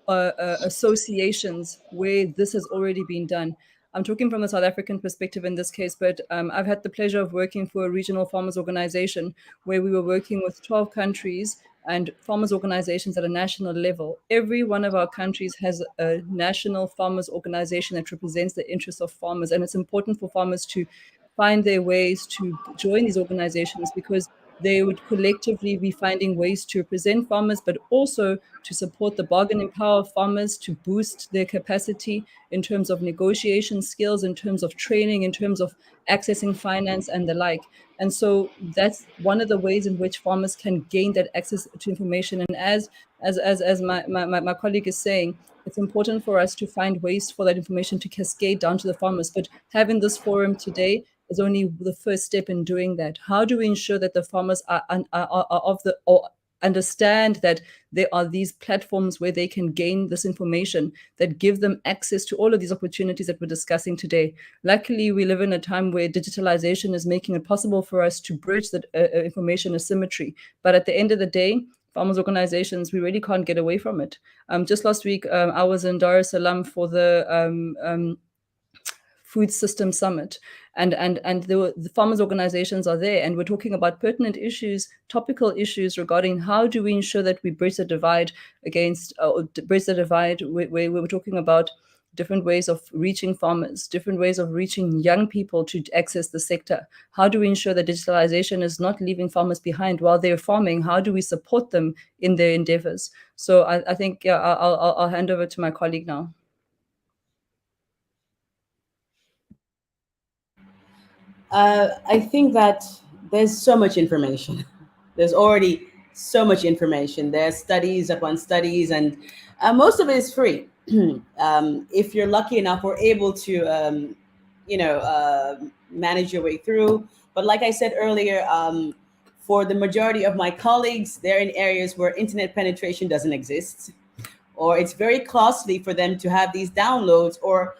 Speaker 5: associations where this has already been done. I'm talking from a South African perspective in this case, but I've had the pleasure of working for a regional farmers organization where we were working with 12 countries and farmers organizations at a national level. Every one of our countries has a national farmers organization that represents the interests of farmers. And it's important for farmers to find their ways to join these organizations, because they would collectively be finding ways to represent farmers, but also to support the bargaining power of farmers, to boost their capacity in terms of negotiation skills, in terms of training, in terms of accessing finance and the like. And so that's one of the ways in which farmers can gain that access to information. And as my colleague is saying, it's important for us to find ways for that information to cascade down to the farmers. But having this forum today is only the first step in doing that. How do we ensure that the farmers are of the or understand that there are these platforms where they can gain this information that give them access to all of these opportunities that we're discussing today? Luckily, we live in a time where digitalization is making it possible for us to bridge that information asymmetry. But at the end of the day, farmers organizations, we really can't get away from it. Just last week, I was in Dar es Salaam for the Food System Summit, and the farmers organizations are there, and we're talking about pertinent issues, topical issues regarding how do we ensure that we bridge the divide where we're talking about different ways of reaching farmers, different ways of reaching young people to access the sector. How do we ensure that digitalization is not leaving farmers behind while they're farming? How do we support them in their endeavors? So I think I'll hand over to my colleague now.
Speaker 4: I think that there's so much information. There's already so much information. There's studies upon studies, and most of it is free. If you're lucky enough or able to, manage your way through. But like I said earlier, for the majority of my colleagues, they're in areas where internet penetration doesn't exist, or it's very costly for them to have these downloads, or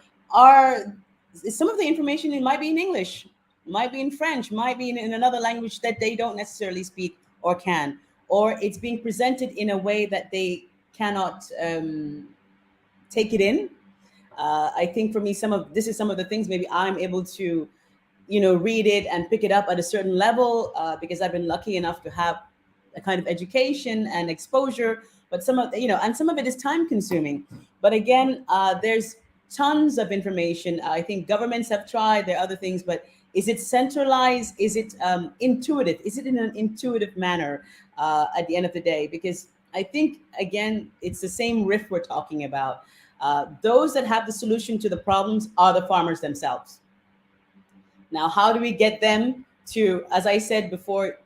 Speaker 4: some of the information, it might be in English, might be in French, might be in another language that they don't necessarily speak or can, or it's being presented in a way that they cannot take it in. I think for me, this is some of the things maybe I'm able to, read it and pick it up at a certain level because I've been lucky enough to have a kind of education and exposure. But some of it is time consuming. But again, there's tons of information. I think governments have tried. There are other things, but is it centralized? Is it intuitive? Is it in an intuitive manner at the end of the day? Because I think, again, it's the same riff we're talking about. Those that have the solution to the problems are the farmers themselves. Now, how do we get them to, as I said before,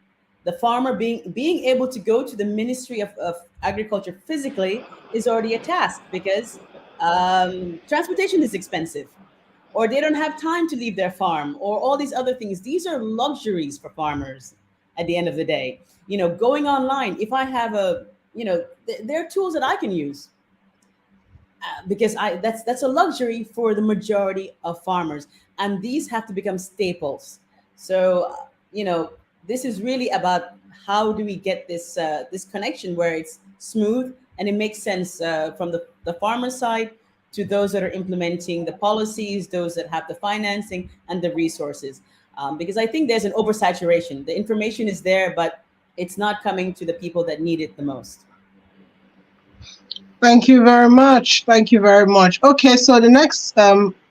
Speaker 4: the farmer being able to go to the Ministry of Agriculture physically is already a task, because transportation is expensive, or they don't have time to leave their farm, or all these other things. These are luxuries for farmers at the end of the day. Going online, if I have there are tools that I can use because that's a luxury for the majority of farmers, and these have to become staples. So this is really about how do we get this connection where it's smooth and it makes sense from the farmer side to those that are implementing the policies, those that have the financing and the resources. Because I think there's an oversaturation. The information is there, but it's not coming to the people that need it the most.
Speaker 2: Thank you very much. Thank you very much. Okay, so the next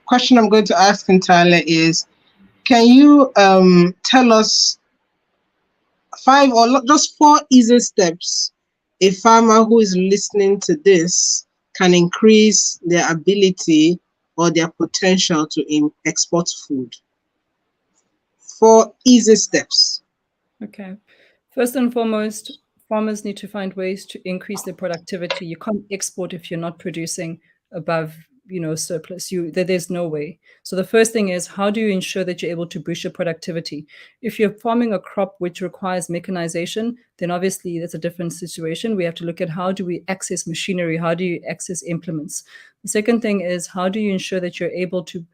Speaker 2: question I'm going to ask Ntale is, can you tell us 5 or just 4 easy steps a farmer who is listening to this can increase their ability or their potential to export food? 4 easy steps.
Speaker 5: Okay. First and foremost, farmers need to find ways to increase their productivity. You can't export if you're not producing above, surplus. There's no way. So the first thing is, how do you ensure that you're able to boost your productivity? If you're farming a crop which requires mechanization, then obviously that's a different situation. We have to look at how do we access machinery? How do you access implements? The second thing is, how do you ensure that you're able to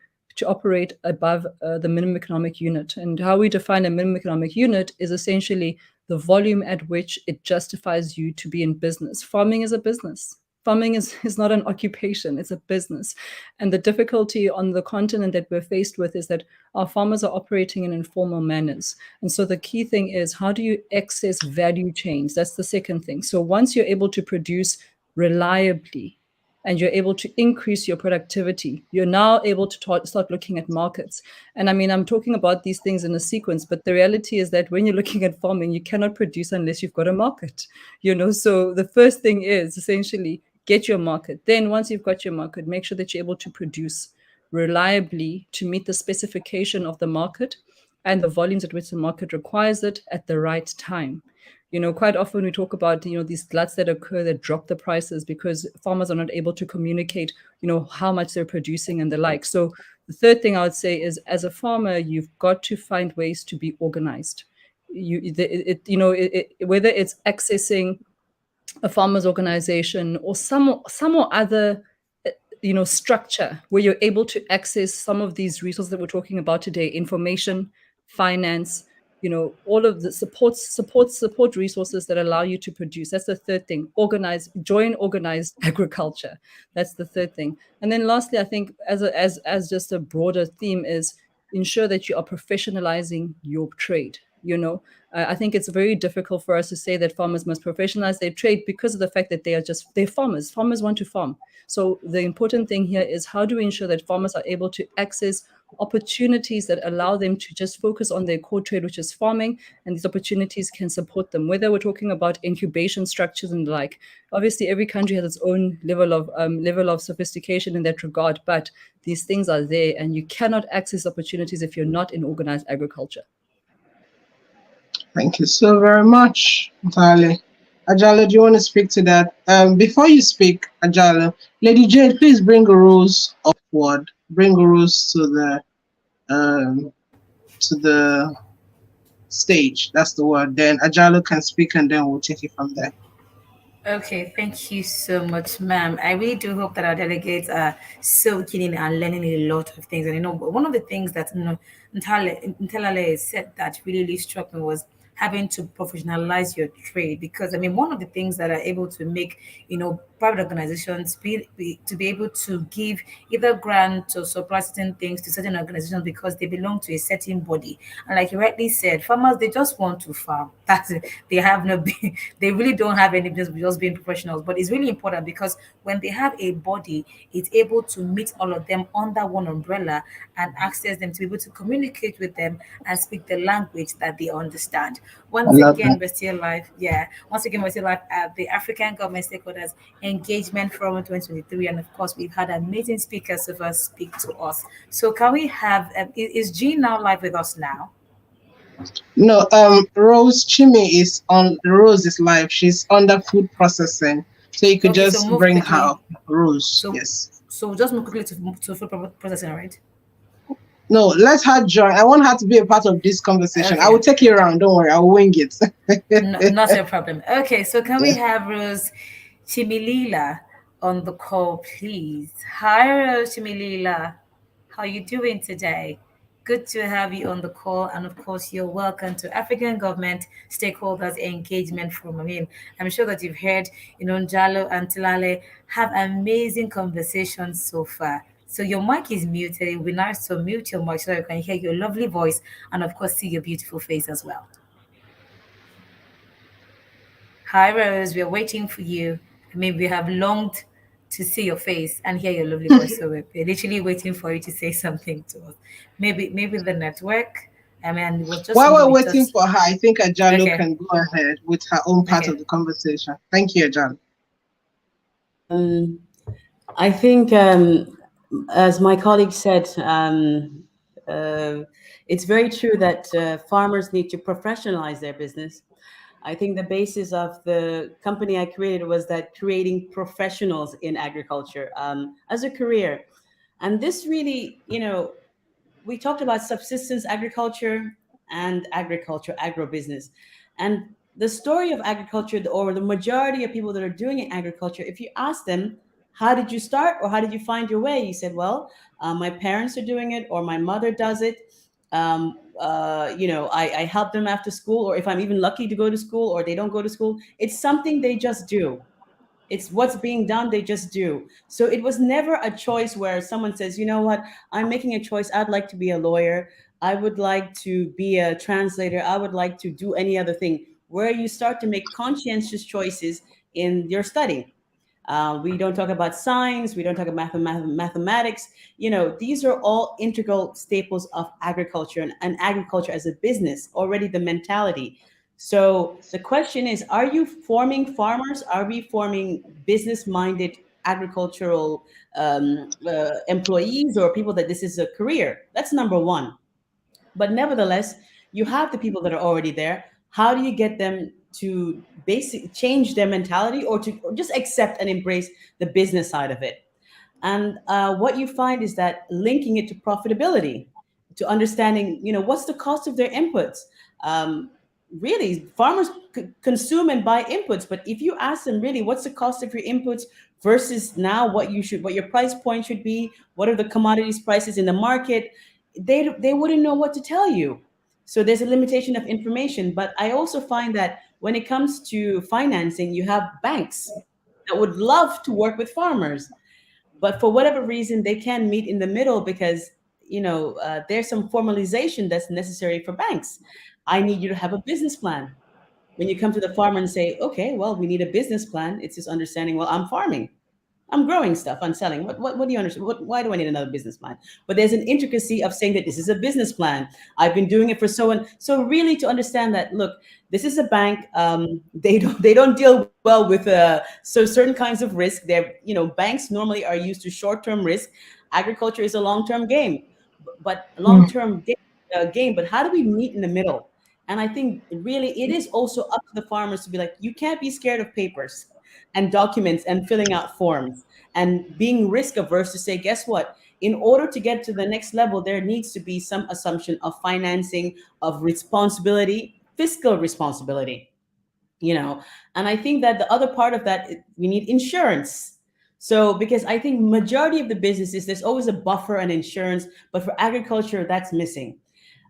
Speaker 5: operate above the minimum economic unit? And how we define a minimum economic unit is essentially the volume at which it justifies you to be in business. Farming is a business. Farming is not an occupation, it's a business. And the difficulty on the continent that we're faced with is that our farmers are operating in informal manners. And so the key thing is, how do you access value chains? That's the second thing. So once you're able to produce reliably, and you're able to increase your productivity, you're now able to start looking at markets. And I mean, I'm talking about these things in a sequence, but the reality is that when you're looking at farming, you cannot produce unless you've got a market, So the first thing is essentially get your market. Then once you've got your market, make sure that you're able to produce reliably to meet the specification of the market and the volumes at which the market requires it at the right time. Quite often we talk about, these gluts that occur that drop the prices because farmers are not able to communicate, how much they're producing and the like. So the third thing I would say is, as a farmer, you've got to find ways to be organized. Whether it's accessing a farmers organization or some or other structure where you're able to access some of these resources that we're talking about today: information, finance, all of the support resources that allow you to produce. That's the third thing. Join organized agriculture. That's the third thing. And then lastly, I think as just a broader theme is ensure that you are professionalizing your trade. I think it's very difficult for us to say that farmers must professionalize their trade because of the fact that they're farmers. Farmers want to farm. So the important thing here is, how do we ensure that farmers are able to access opportunities that allow them to just focus on their core trade, which is farming, and these opportunities can support them, whether we're talking about incubation structures and the like. Obviously, every country has its own level of sophistication in that regard, but these things are there, and you cannot access opportunities if you're not in organized agriculture.
Speaker 2: Thank you so very much, Ntale. Ajalo, do you want to speak to that? Before you speak, Ajalo, Lady Jade, please bring a rose upward. Bring a rose to the stage. That's the word. Then Ajalo can speak, and then we'll take it from there.
Speaker 1: Okay, thank you so much, ma'am. I really do hope that our delegates are soaking in and learning a lot of things. And one of the things that Ntalale said that really struck me was having to professionalize your trade. Because one of the things that are able to make private organizations to be able to give either grants or supply certain things to certain organizations because they belong to a certain body. And like you rightly said, farmers, they just want to farm. That's it. They have no they really don't have any business with just being professionals. But it's really important because when they have a body, it's able to meet all of them under one umbrella and access them to be able to communicate with them and speak the language that they understand.
Speaker 2: I
Speaker 1: Once
Speaker 2: love that.
Speaker 1: again, we're still live. Yeah. Once again, we're still live at the African Government Stakeholders Engagement Forum 2023. And of course, we've had amazing speakers of us speak to us. So can we have, is Jean now live with us now?
Speaker 2: No, Rose Chimi is on. Rose is live. She's under food processing, so you could
Speaker 1: Okay, so
Speaker 2: just
Speaker 1: move
Speaker 2: bring her
Speaker 1: quickly.
Speaker 2: up. Rose,
Speaker 1: So,
Speaker 2: yes.
Speaker 1: so just move quickly to food processing, right?
Speaker 2: No, let her join. I want her to be a part of this conversation. I will
Speaker 1: Okay.
Speaker 2: take you around. Don't worry, I will wing it.
Speaker 1: No, not a problem. Okay, so can we have Rose Chimilila on the call, please? Hi, Rose Chimilila. How you doing today? Good to have you on the call, and of course, you're welcome to African Government Stakeholders Engagement Forum. I'm sure that you've heard, Njalo and Tilale have amazing conversations so far. So your mic is muted. It would be nice to mute your mic so I can hear your lovely voice and, of course, see your beautiful face as well. Hi, Rose. We're waiting for you. We have longed to see your face and hear your lovely voice. So we're literally waiting for you to say something to us. Maybe the network. It was just
Speaker 2: While
Speaker 1: something
Speaker 2: we're
Speaker 1: we
Speaker 2: waiting
Speaker 1: just.
Speaker 2: for her, I think Ajalo
Speaker 1: Okay.
Speaker 2: can go ahead with her own part of
Speaker 1: Okay.
Speaker 2: the conversation. Thank you, Ajalo.
Speaker 4: I think, as my colleague said, it's very true that farmers need to professionalize their business. I think the basis of the company I created was that creating professionals in agriculture as a career. And this really, we talked about subsistence agriculture and agrobusiness. And the story of agriculture, or the majority of people that are doing in agriculture, if you ask them, how did you start or how did you find your way? You said, well, my parents are doing it or my mother does it. I help them after school, or if I'm even lucky to go to school or they don't go to school, it's something they just do. It's what's being done, they just do. So it was never a choice where someone says, you know what, I'm making a choice. I'd like to be a lawyer. I would like to be a translator. I would like to do any other thing, where you start to make conscientious choices in your study. We don't talk about science. We don't talk about mathematics. These are all integral staples of agriculture, and agriculture as a business, already the mentality. So the question is, are you forming farmers? Are we forming business-minded agricultural employees, or people that this is a career? That's number one. But nevertheless, you have the people that are already there. How do you get them to basic change their mentality, or just accept and embrace the business side of it? And what you find is that linking it to profitability, to understanding, what's the cost of their inputs. Um, Really, farmers consume and buy inputs, but if you ask them, really, what's the cost of your inputs versus now what your price point should be, what are the commodities prices in the market, they wouldn't know what to tell you. So there's a limitation of information. But I also find that when it comes to financing, you have banks that would love to work with farmers, but for whatever reason they can meet in the middle, because there's some formalization that's necessary for banks. I need you to have a business plan. When you come to the farmer and say, okay, well, we need a business plan, it's just understanding, well, I'm farming, I'm growing stuff, I'm selling. What do you understand? Why do I need another business plan? But there's an intricacy of saying that this is a business plan. I've been doing it for so and so. Really, to understand that, look, this is a bank. They don't deal well with certain kinds of risk. Banks normally are used to short term risk. Agriculture is a long term game, but long
Speaker 2: Mm.
Speaker 4: term game. But how do we meet in the middle? And I think really it is also up to the farmers to be like, you can't be scared of papers and documents and filling out forms and being risk averse to say, guess what? In order to get to the next level, there needs to be some assumption of financing, of responsibility, fiscal responsibility, and I think that the other part of that, we need insurance. So because I think majority of the businesses, there's always a buffer and insurance, but for agriculture, that's missing.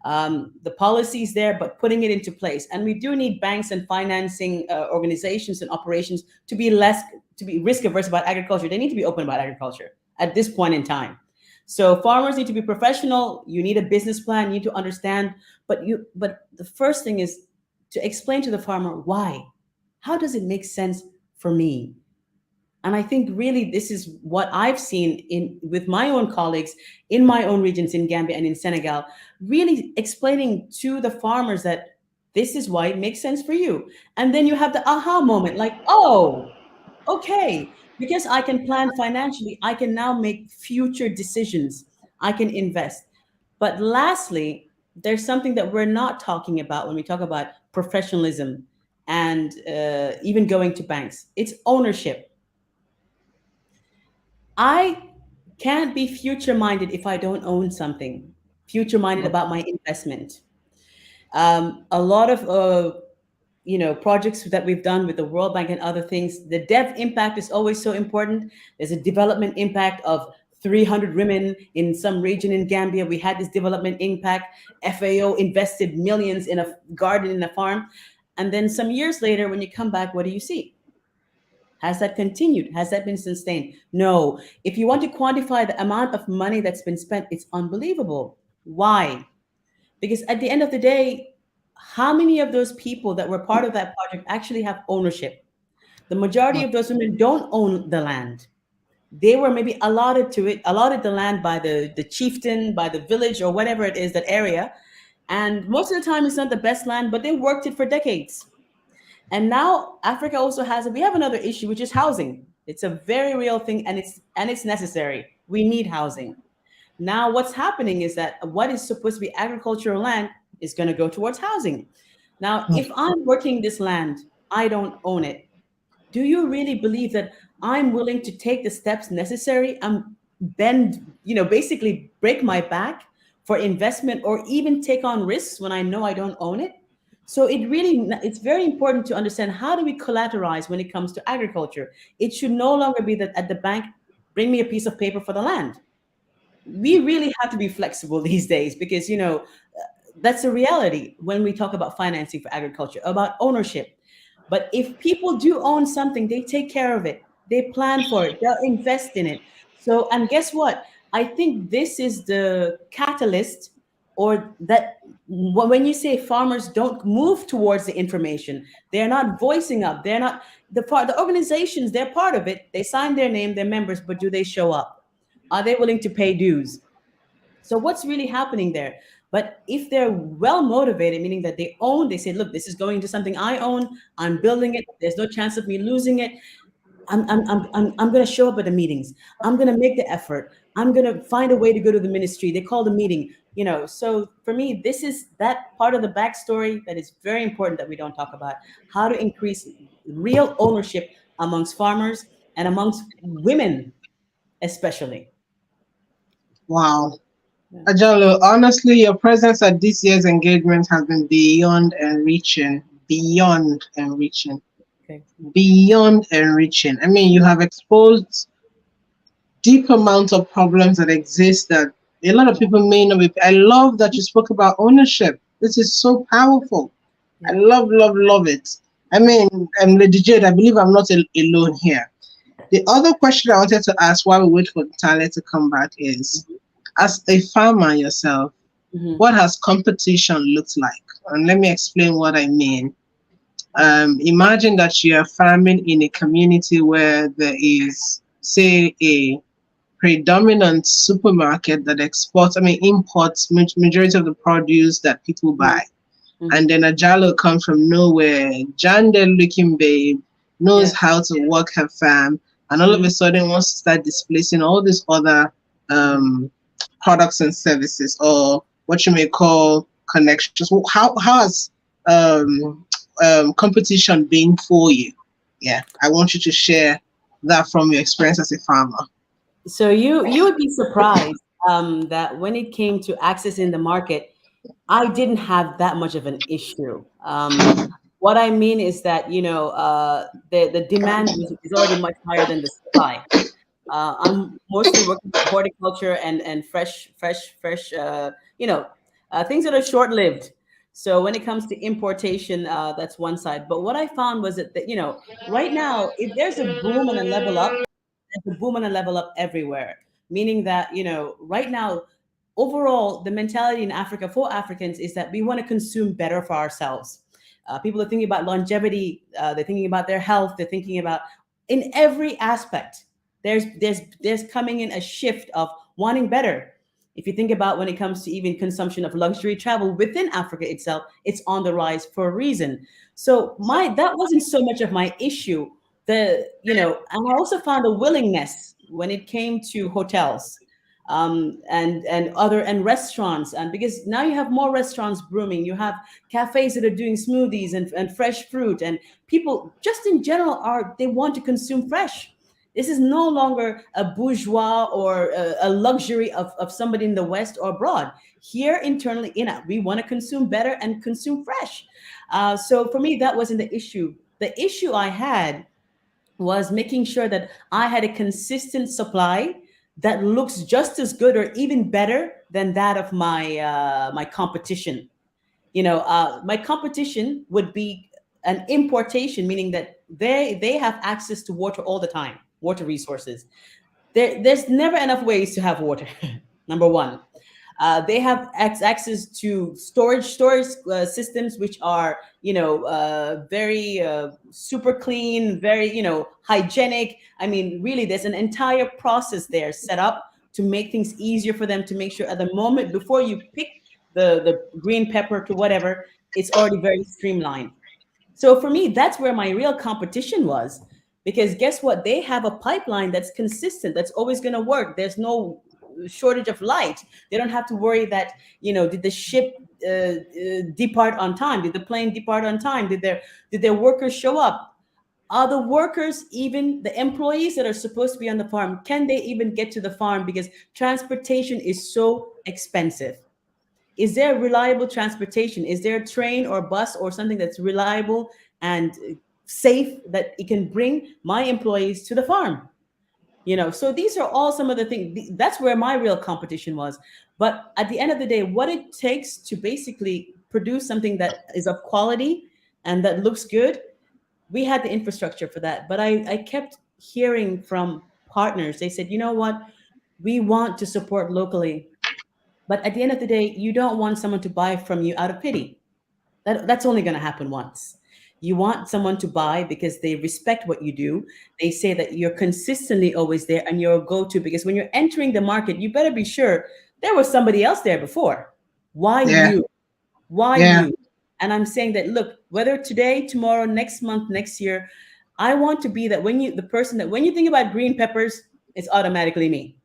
Speaker 4: The policy is there, but putting it into place. And we do need banks and financing organizations and operations to be risk averse about agriculture. They need to be open about agriculture at this point in time. So farmers need to be professional. You need a business plan. You need to understand. But the first thing is to explain to the farmer why. How does it make sense for me? And I think really this is what I've seen in with my own colleagues in my own regions in Gambia and in Senegal, really explaining to the farmers that this is why it makes sense for you. And then you have the aha moment, like, oh, okay, because I can plan financially, I can now make future decisions. I can invest. But lastly, there's something that we're not talking about when we talk about professionalism and even going to banks. It's ownership. I can't be future minded if I don't own something, future minded about my investment. A lot of projects that we've done with the World Bank and other things, the dev impact is always so important. There's a development impact of 300 women in some region in Gambia. We had this development impact. FAO invested millions in a garden in a farm. And then some years later, when you come back, what do you see? Has that continued? Has that been sustained? No. If you want to quantify the amount of money that's been spent, it's unbelievable. Why? Because at the end of the day, how many of those people that were part of that project actually have ownership? The majority of those women don't own the land. They were maybe allotted the land by the chieftain, by the village, or whatever it is, that area. And most of the time, it's not the best land, but they worked it for decades. And now Africa also we have another issue, which is housing. It's a very real thing, and it's necessary. We need housing. Now, what's happening is that what is supposed to be agricultural land is going to go towards housing. Now, if I'm working this land, I don't own it. Do you really believe that I'm willing to take the steps necessary and bend, basically break my back for investment, or even take on risks when I know I don't own it? So it's very important to understand, how do we collateralize when it comes to agriculture? It should no longer be that at the bank, bring me a piece of paper for the land. We really have to be flexible these days, because that's a reality when we talk about financing for agriculture, about ownership. But if people do own something, they take care of it, they plan for it, they'll invest in it. So, and guess what? I think this is the catalyst, or that when you say farmers don't move towards the information, they're not voicing up, they're not the organizations, they're part of it, they sign their name, they're members, but do they show up? Are they willing to pay dues? So what's really happening there? But if they're well motivated, meaning that they say, look, this is going to something I own, I'm building it, there's no chance of me losing it. I'm going to show up at the meetings. I'm going to make the effort. I'm going to find a way to go to the ministry. They call the meeting, So for me, this is that part of the backstory that is very important that we don't talk about. How to increase real ownership amongst farmers and amongst women, especially.
Speaker 2: Wow. Ajalo, honestly, your presence at this year's engagement has been beyond enriching. Beyond enriching.
Speaker 4: Okay.
Speaker 2: Beyond enriching. I mean, you have exposed deep amounts of problems that exist that a lot of people may not be. I love that you spoke about ownership. This is so powerful. I love, love, love it. I mean, Lady Jade, I believe I'm not alone here. The other question I wanted to ask while we wait for Tale to come back is, as a farmer yourself, what has competition looked like? And let me explain what I mean. Imagine that you are farming in a community where there is, say, a predominant supermarket that imports majority of the produce that people buy. And then a Jalo comes from nowhere, Jandel looking babe, knows how to work her farm, and all of a sudden wants to start displacing all these other products and services, or what you may call connections. How has competition been for you? Yeah, I want you to share that from your experience as a farmer.
Speaker 4: So you would be surprised that when it came to accessing the market, I didn't have that much of an issue. What I mean is that the demand is already much higher than the supply. I'm mostly working with horticulture and fresh, things that are short lived. So when it comes to importation, that's one side. But what I found was that right now, if there's a boom and a level up, there's a boom and a level up everywhere. Meaning that right now, overall, the mentality in Africa for Africans is that we want to consume better for ourselves. People are thinking about longevity. They're thinking about their health. They're thinking about in every aspect. There's coming in a shift of wanting better. If you think about when it comes to even consumption of luxury travel within Africa itself, it's on the rise for a reason. So that wasn't so much of my issue. And I also found a willingness when it came to hotels and restaurants, and because now you have more restaurants blooming, you have cafes that are doing smoothies and fresh fruit, and people just in general they want to consume fresh. This is no longer a bourgeois or a luxury of somebody in the West or abroad. Here internally, we want to consume better and consume fresh. So for me, that wasn't the issue. The issue I had was making sure that I had a consistent supply that looks just as good or even better than that of my competition. My competition would be an importation, meaning that they have access to water all the time, water resources. There's never enough ways to have water. Number one. They have access to storage systems, which are very super clean, very hygienic. I mean, really, there's an entire process there set up to make things easier for them, to make sure at the moment before you pick the green pepper to whatever, it's already very streamlined. So for me, that's where my real competition was, because guess what? They have a pipeline that's consistent, that's always going to work. There's no shortage of light. They don't have to worry that did the ship depart on time? Did the plane depart on time? Did their workers show up? Are the workers, even the employees that are supposed to be on the farm, can they even get to the farm because transportation is so expensive? Is there reliable transportation? Is there a train or bus or something that's reliable and safe that it can bring my employees to the farm? So these are all some of the things. That's where my real competition was. But at the end of the day, what it takes to basically produce something that is of quality and that looks good, we had the infrastructure for that. But I kept hearing from partners, they said, you know what, we want to support locally, But at the end of the day, you don't want someone to buy from you out of pity. That's only going to happen once. You want someone to buy because they respect what you do. They say that you're consistently always there and you're a go-to, because when you're entering the market, you better be sure there was somebody else there before. Why
Speaker 2: Yeah.
Speaker 4: you? Why
Speaker 2: Yeah.
Speaker 4: you? And I'm saying that, look, whether today, tomorrow, next month, next year, I want to be that when you, the person that when you think about green peppers, it's automatically me.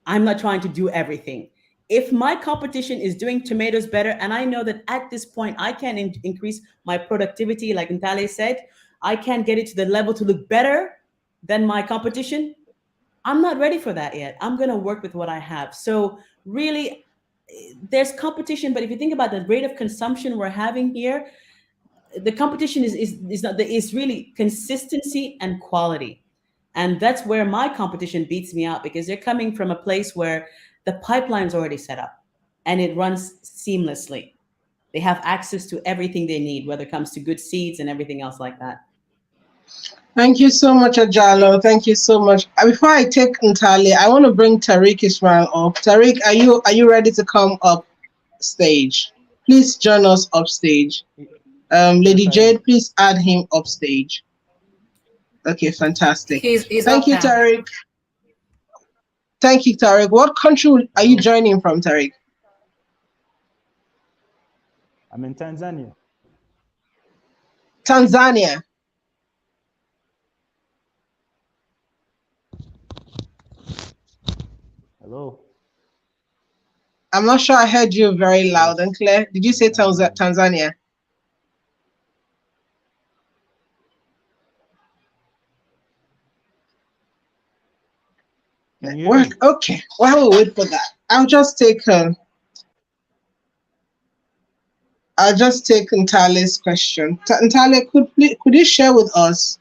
Speaker 4: I'm not trying to do everything. If my competition is doing tomatoes better, and I know that at this point I can increase my productivity, like Ntale said, I can get it to the level to look better than my competition. I'm not ready for that yet. I'm going to work with what I have. So really, there's competition, but if you think about the rate of consumption we're having here, the competition is not, is really consistency and quality. And that's where my competition beats me out, because they're coming from a place where the pipeline's already set up and it runs seamlessly. They have access to everything they need, whether it comes to good seeds and everything else like that.
Speaker 2: Thank you so much, Ajalo. Thank you so much. Before I take Ntali, I want to bring Tariq Ismail up. Tariq, are you ready to come up stage? Please join us up stage. Lady Jade, please add him up stage. Okay, fantastic.
Speaker 1: He's
Speaker 2: Thank
Speaker 1: up
Speaker 2: you,
Speaker 1: now.
Speaker 2: Tariq. Thank you, Tariq. What country are you joining from, Tariq?
Speaker 6: I'm in Tanzania.
Speaker 2: Tanzania.
Speaker 6: Hello.
Speaker 2: I'm not sure I heard you very loud and clear. Did you say Tanzania?
Speaker 6: Can you hear me?
Speaker 2: Okay, while we wait for that, I'll just take Ntale's question. Ntale, could you share with us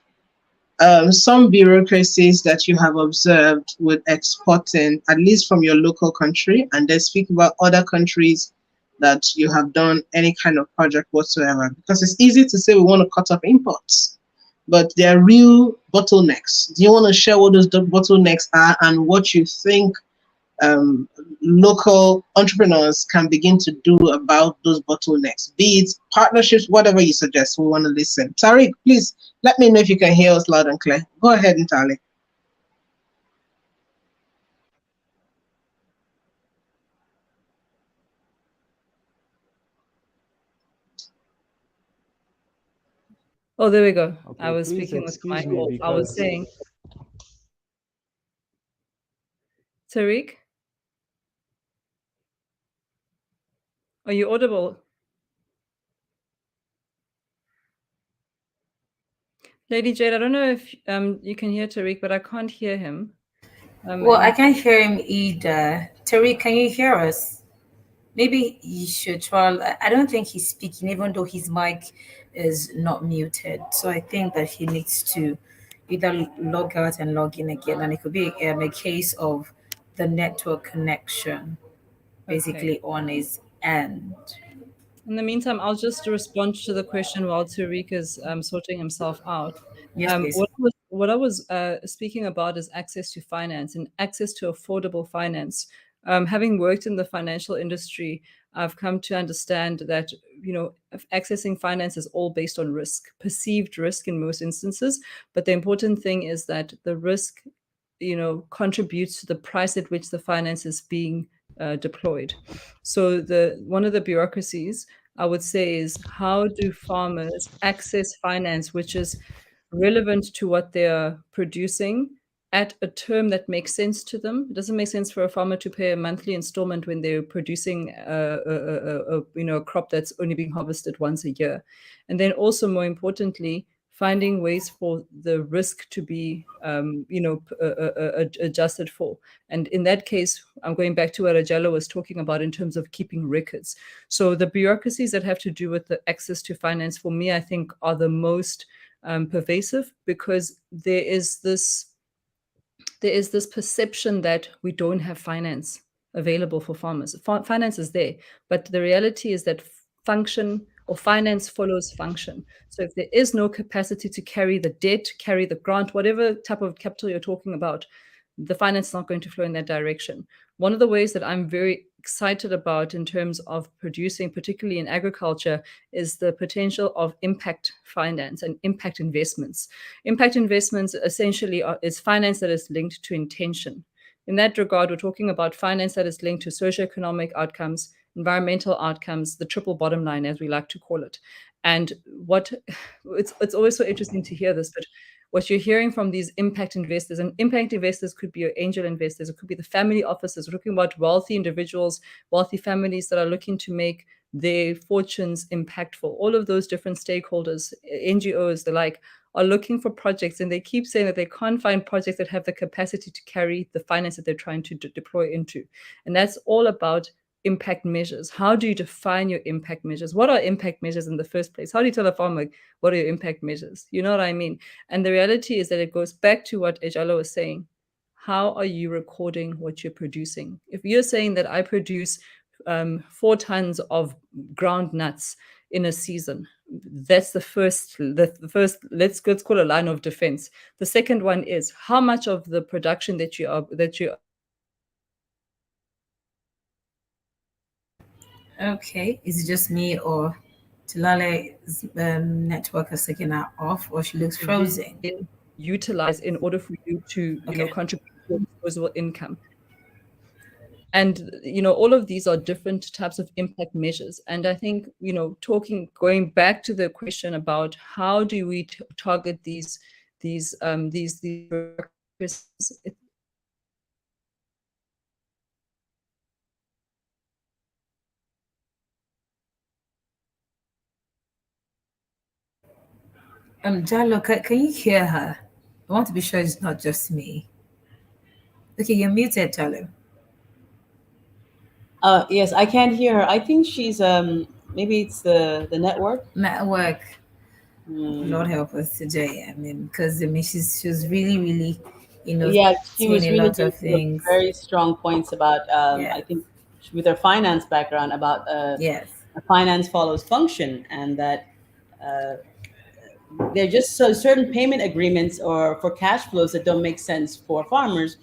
Speaker 2: some bureaucracies that you have observed with exporting, at least from your local country, and then speak about other countries that you have done any kind of project whatsoever? Because it's easy to say we want to cut off imports, but there are real bottlenecks. Do you want to share what those bottlenecks are and what you think local entrepreneurs can begin to do about those bottlenecks? Be it partnerships, whatever you suggest, we want to listen. Tariq, please let me know if you can hear us loud and clear. Go ahead, Ntali.
Speaker 5: Oh, there we go.
Speaker 6: Okay,
Speaker 5: I was
Speaker 6: please
Speaker 5: speaking with
Speaker 6: excuse
Speaker 5: my
Speaker 6: me
Speaker 5: off. I was
Speaker 6: because
Speaker 5: saying, Tariq, are you audible? Lady Jade, I don't know if you can hear Tariq, but I can't hear him.
Speaker 1: Well, I can't hear him either. Tariq, can you hear us? Maybe you should try. I don't think he's speaking, even though his mic is not muted. So I think that he needs to either log out and log in again. And it could be a case of the network connection basically on his end.
Speaker 5: In the meantime, I'll just respond to the question while Tariq is sorting himself out.
Speaker 1: Yes, please.
Speaker 5: What I was speaking about is access to finance and access to affordable finance. Having worked in the financial industry, I've come to understand that accessing finance is all based on risk, perceived risk in most instances. But the important thing is that the risk, contributes to the price at which the finance is being deployed. So one of the bureaucracies I would say is, how do farmers access finance which is relevant to what they're producing at a term that makes sense to them? It doesn't make sense for a farmer to pay a monthly installment when they're producing a crop that's only being harvested once a year. And then also, more importantly, finding ways for the risk to be adjusted for. And in that case, I'm going back to what Ajalo was talking about in terms of keeping records. So the bureaucracies that have to do with the access to finance, for me, I think are the most pervasive, because there is this perception that we don't have finance available for farmers. Finance is there, but the reality is that function or finance follows function. So if there is no capacity to carry the debt, carry the grant, whatever type of capital you're talking about, the finance is not going to flow in that direction. One of the ways that I'm very excited about in terms of producing, particularly in agriculture, is the potential of impact finance and impact investments. Impact investments essentially is finance that is linked to intention. In that regard, we're talking about finance that is linked to socioeconomic outcomes, environmental outcomes, the triple bottom line, as we like to call it. And it's always so interesting to hear this, but what you're hearing from these impact investors, and impact investors could be your angel investors, it could be the family offices. We're talking about wealthy individuals, wealthy families that are looking to make their fortunes impactful. All of those different stakeholders, NGOs, the like, are looking for projects, and they keep saying that they can't find projects that have the capacity to carry the finance that they're trying to deploy into. And that's all about impact measures. How do you define your impact measures? What are impact measures in the first place? How do you tell a farmer what are your impact measures? You know what I mean? And the reality is that it goes back to what Ejalo was saying. How are you recording what you're producing? If you're saying that I produce 4 tons of ground nuts in a season, that's the first, let's call a line of defense. The second one is how much of the production that you
Speaker 1: Okay, is it just me or Tilale's network is taking her off, or she looks frozen?
Speaker 5: utilize in order for you to
Speaker 1: Okay.
Speaker 5: contribute to disposable income. And all of these are different types of impact measures. And I think going back to the question about how do we target these
Speaker 1: Jalo, can you hear her? I want to be sure it's not just me. Okay, you're muted, Jalo.
Speaker 4: Yes, I can't hear her. I think she's maybe it's the network.
Speaker 1: Network.
Speaker 4: Hmm.
Speaker 1: Lord help us today. I mean, because she was really, really,
Speaker 4: Yeah, she was
Speaker 1: saying a
Speaker 4: really
Speaker 1: lot of
Speaker 4: making
Speaker 1: things.
Speaker 4: very strong points about
Speaker 1: Yeah.
Speaker 4: I think with her finance background about
Speaker 1: Yes.
Speaker 4: finance follows function, and that there are just certain payment agreements or for cash flows that don't make sense for farmers,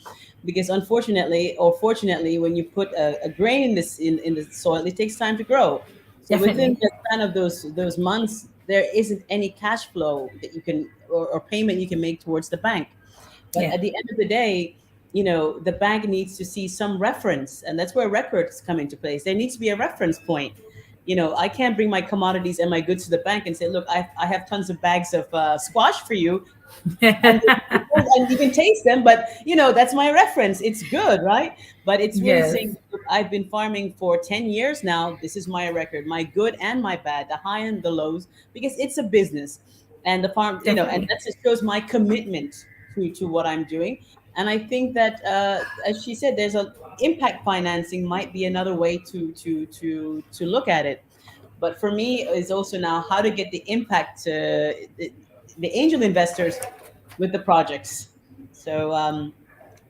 Speaker 4: because unfortunately or fortunately, when you put a grain in the soil, it takes time to grow. So within
Speaker 1: Definitely.
Speaker 4: the span of those months, there isn't any cash flow that you can or payment you can make towards the bank. But
Speaker 1: Yeah.
Speaker 4: at the end of the day, the bank needs to see some reference, and that's where records come into place. There needs to be a reference point. I can't bring my commodities and my goods to the bank and say, look, I have tons of bags of squash for you. And you can taste them, but that's my reference. It's good, right? But it's really
Speaker 1: Yes.
Speaker 4: saying, look, I've been farming for 10 years now. This is my record, my good and my bad, the high and the lows, because it's a business. And the farm, and
Speaker 1: Definitely.
Speaker 4: that just shows my commitment to what I'm doing. And I think that, as she said, there's a impact financing might be another way to look at it. But for me, is also now how to get the impact the angel investors with the projects. So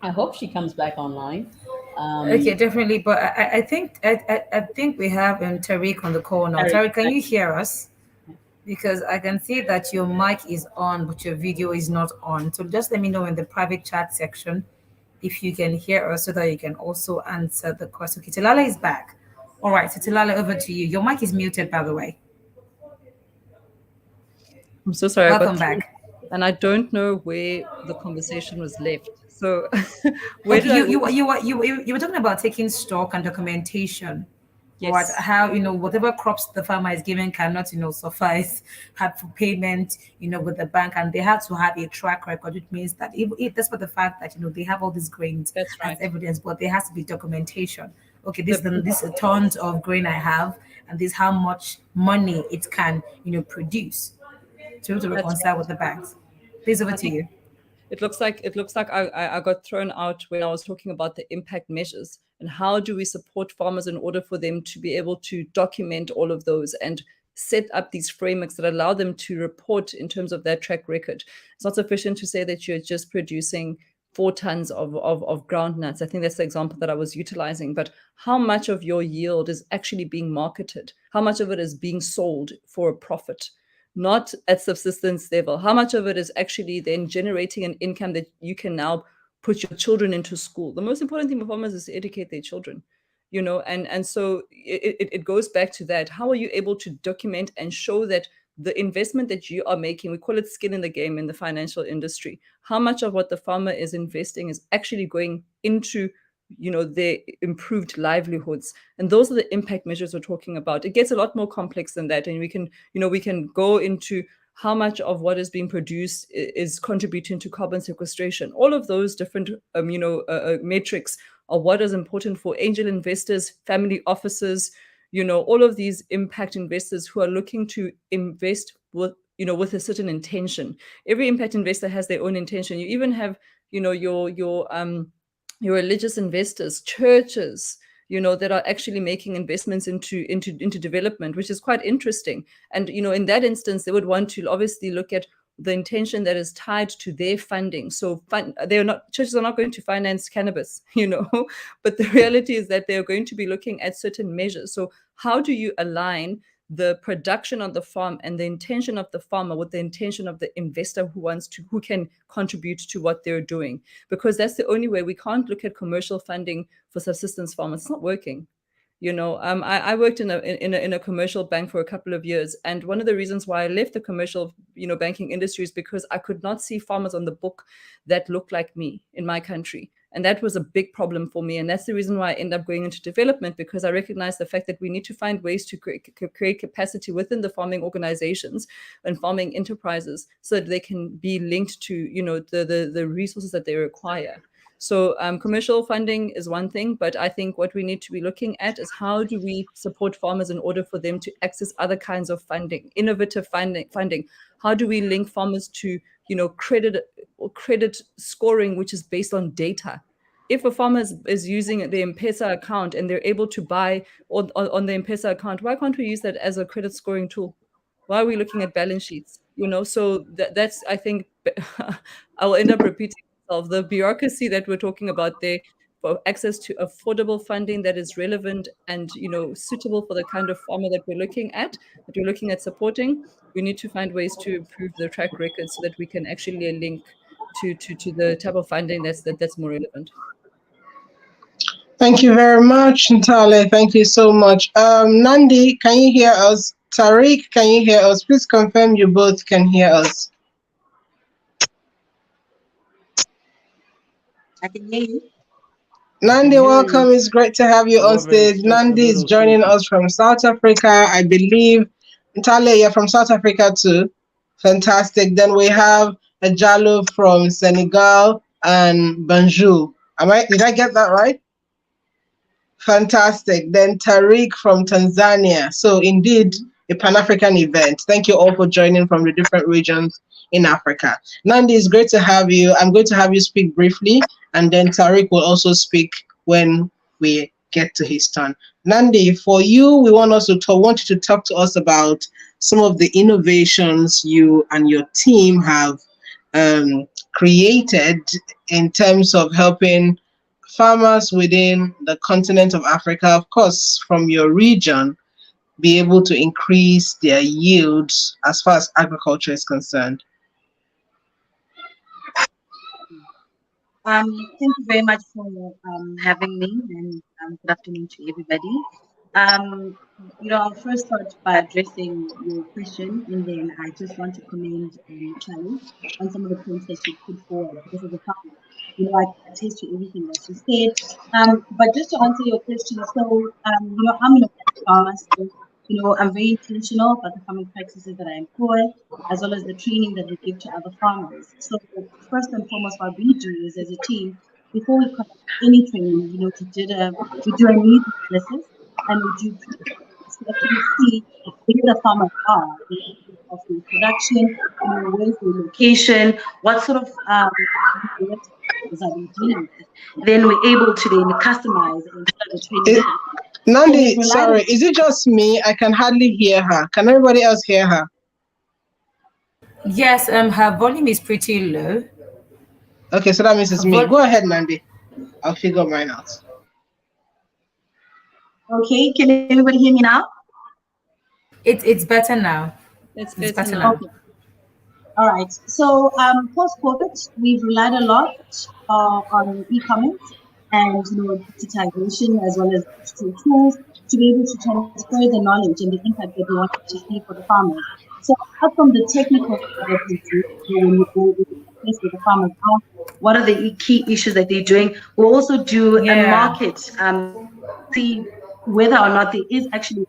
Speaker 4: I hope she comes back online.
Speaker 1: Okay, definitely. But I think we have Tariq on the call now.
Speaker 4: Harry,
Speaker 1: Tariq, can you hear us? Because I can see that your mic is on, but your video is not on. So just let me know in the private chat section if you can hear us so that you can also answer the question. Okay, Tilala is back. All right, so Tilala, over to you. Your mic is muted, by the way.
Speaker 5: I'm so sorry.
Speaker 1: Welcome back.
Speaker 5: And I don't know where the conversation was left. So where
Speaker 1: Okay,
Speaker 5: did
Speaker 1: you were talking about taking stock and documentation. What
Speaker 5: Yes.
Speaker 1: how whatever crops the farmer is given cannot suffice had for payment with the bank, and they have to have a track record, which means that if that's for the fact that they have all these grains
Speaker 5: That's
Speaker 1: as
Speaker 5: right.
Speaker 1: evidence, but there has to be documentation. Okay, this is tons of grain I have, and this is how much money it can produce to be able to
Speaker 5: That's
Speaker 1: reconcile with the banks. Please, over
Speaker 5: I
Speaker 1: to
Speaker 5: think
Speaker 1: you.
Speaker 5: it looks like I got thrown out when I was talking about the impact measures and how do we support farmers in order for them to be able to document all of those and set up these frameworks that allow them to report in terms of their track record. It's not sufficient to say that you're just producing 4 tons of ground nuts. I think that's the example that I was utilizing. But how much of your yield is actually being marketed? How much of it is being sold for a profit? Not at subsistence level. How much of it is actually then generating an income that you can now put your children into school? The most important thing for farmers is to educate their children. and so it goes back to that. How are you able to document and show that the investment that you are making, we call it skin in the game in the financial industry, how much of what the farmer is investing is actually going into their improved livelihoods? And those are the impact measures we're talking about. It gets a lot more complex than that, and we can go into how much of what is being produced is contributing to carbon sequestration. All of those different metrics are what is important for angel investors, family offices, all of these impact investors who are looking to invest with a certain intention. Every impact investor has their own intention. You even have your religious investors, churches, that are actually making investments into development, which is quite interesting. And in that instance, they would want to obviously look at the intention that is tied to their funding. So churches are not going to finance cannabis, but the reality is that they're going to be looking at certain measures. So how do you align the production on the farm and the intention of the farmer with the intention of the investor who can contribute to what they're doing? Because that's the only way. We can't look at commercial funding for subsistence farmers. It's not working. I worked in a commercial bank for a couple of years, and one of the reasons why I left the commercial banking industry is because I could not see farmers on the book that looked like me in my country. And that was a big problem for me. And that's the reason why I ended up going into development, because I recognized the fact that we need to find ways to create capacity within the farming organizations and farming enterprises so that they can be linked to, the resources that they require. So commercial funding is one thing, but I think what we need to be looking at is how do we support farmers in order for them to access other kinds of funding, innovative funding. How do we link farmers to credit scoring, which is based on data? If a farmer is using the M-Pesa account and they're able to buy on the M-Pesa account, why can't we use that as a credit scoring tool? Why are we looking at balance sheets? So that's, I think, I will end up repeating myself. The bureaucracy that we're talking about there for access to affordable funding that is relevant and suitable for the kind of farmer that we're looking at supporting. We need to find ways to improve the track record so that we can actually link to the type of funding that's more relevant.
Speaker 2: Thank you very much, Ntale. Thank you so much. Nandi, can you hear us? Tariq, can you hear us? Please confirm you both can hear us.
Speaker 7: I can hear you.
Speaker 2: Nandi, welcome. It's great to have you on stage. Nandi is joining us from South Africa, I believe. Ntale, you're from South Africa too. Fantastic. Then we have Ajalo from Senegal and Banjul. Did I get that right? Fantastic. Then Tariq from Tanzania. So indeed, a Pan-African event. Thank you all for joining from the different regions in Africa. Nandi, it's great to have you. I'm going to have you speak briefly, and then Tariq will also speak when we get to his turn. Nandi, for you, we want you to talk to us about some of the innovations you and your team have created in terms of helping farmers within the continent of Africa, of course, from your region, be able to increase their yields as far as agriculture is concerned.
Speaker 7: Thank you very much for having me, and good afternoon to everybody. I'll first start by addressing your question, and then I just want to commend Charlie on some of the points that she put forward, because as a farmer, I attest to everything that she said. But just to answer your question, so I'm an organic farmer, so I'm very intentional about the farming practices that I employ, as well as the training that we give to other farmers. So first and foremost, what we do is, as a team, before we conduct any training, we do a needs analysis, and we do to actually see where the farmers are in terms of their production, where's the location, what sort of are they dealing with. Then we're able to then customize and the training.
Speaker 2: Nandi, sorry, is it just me? I can hardly hear her. Can everybody else hear her?
Speaker 1: Yes, her volume is pretty low.
Speaker 2: Okay, so that means it's me. Go ahead, Nandi. I'll figure mine out.
Speaker 7: Okay, can everybody hear me now?
Speaker 1: It's better now.
Speaker 5: It's better now.
Speaker 7: Okay. All right. So post-COVID, we've relied a lot on e-commerce. and digitization as well as digital tools to be able to transfer the knowledge and the impact that we want to see for the farmers. So apart from the technical side that we do, when you go with the farmers, what are the key issues that they're doing? We'll also do a market, see whether or not there is actually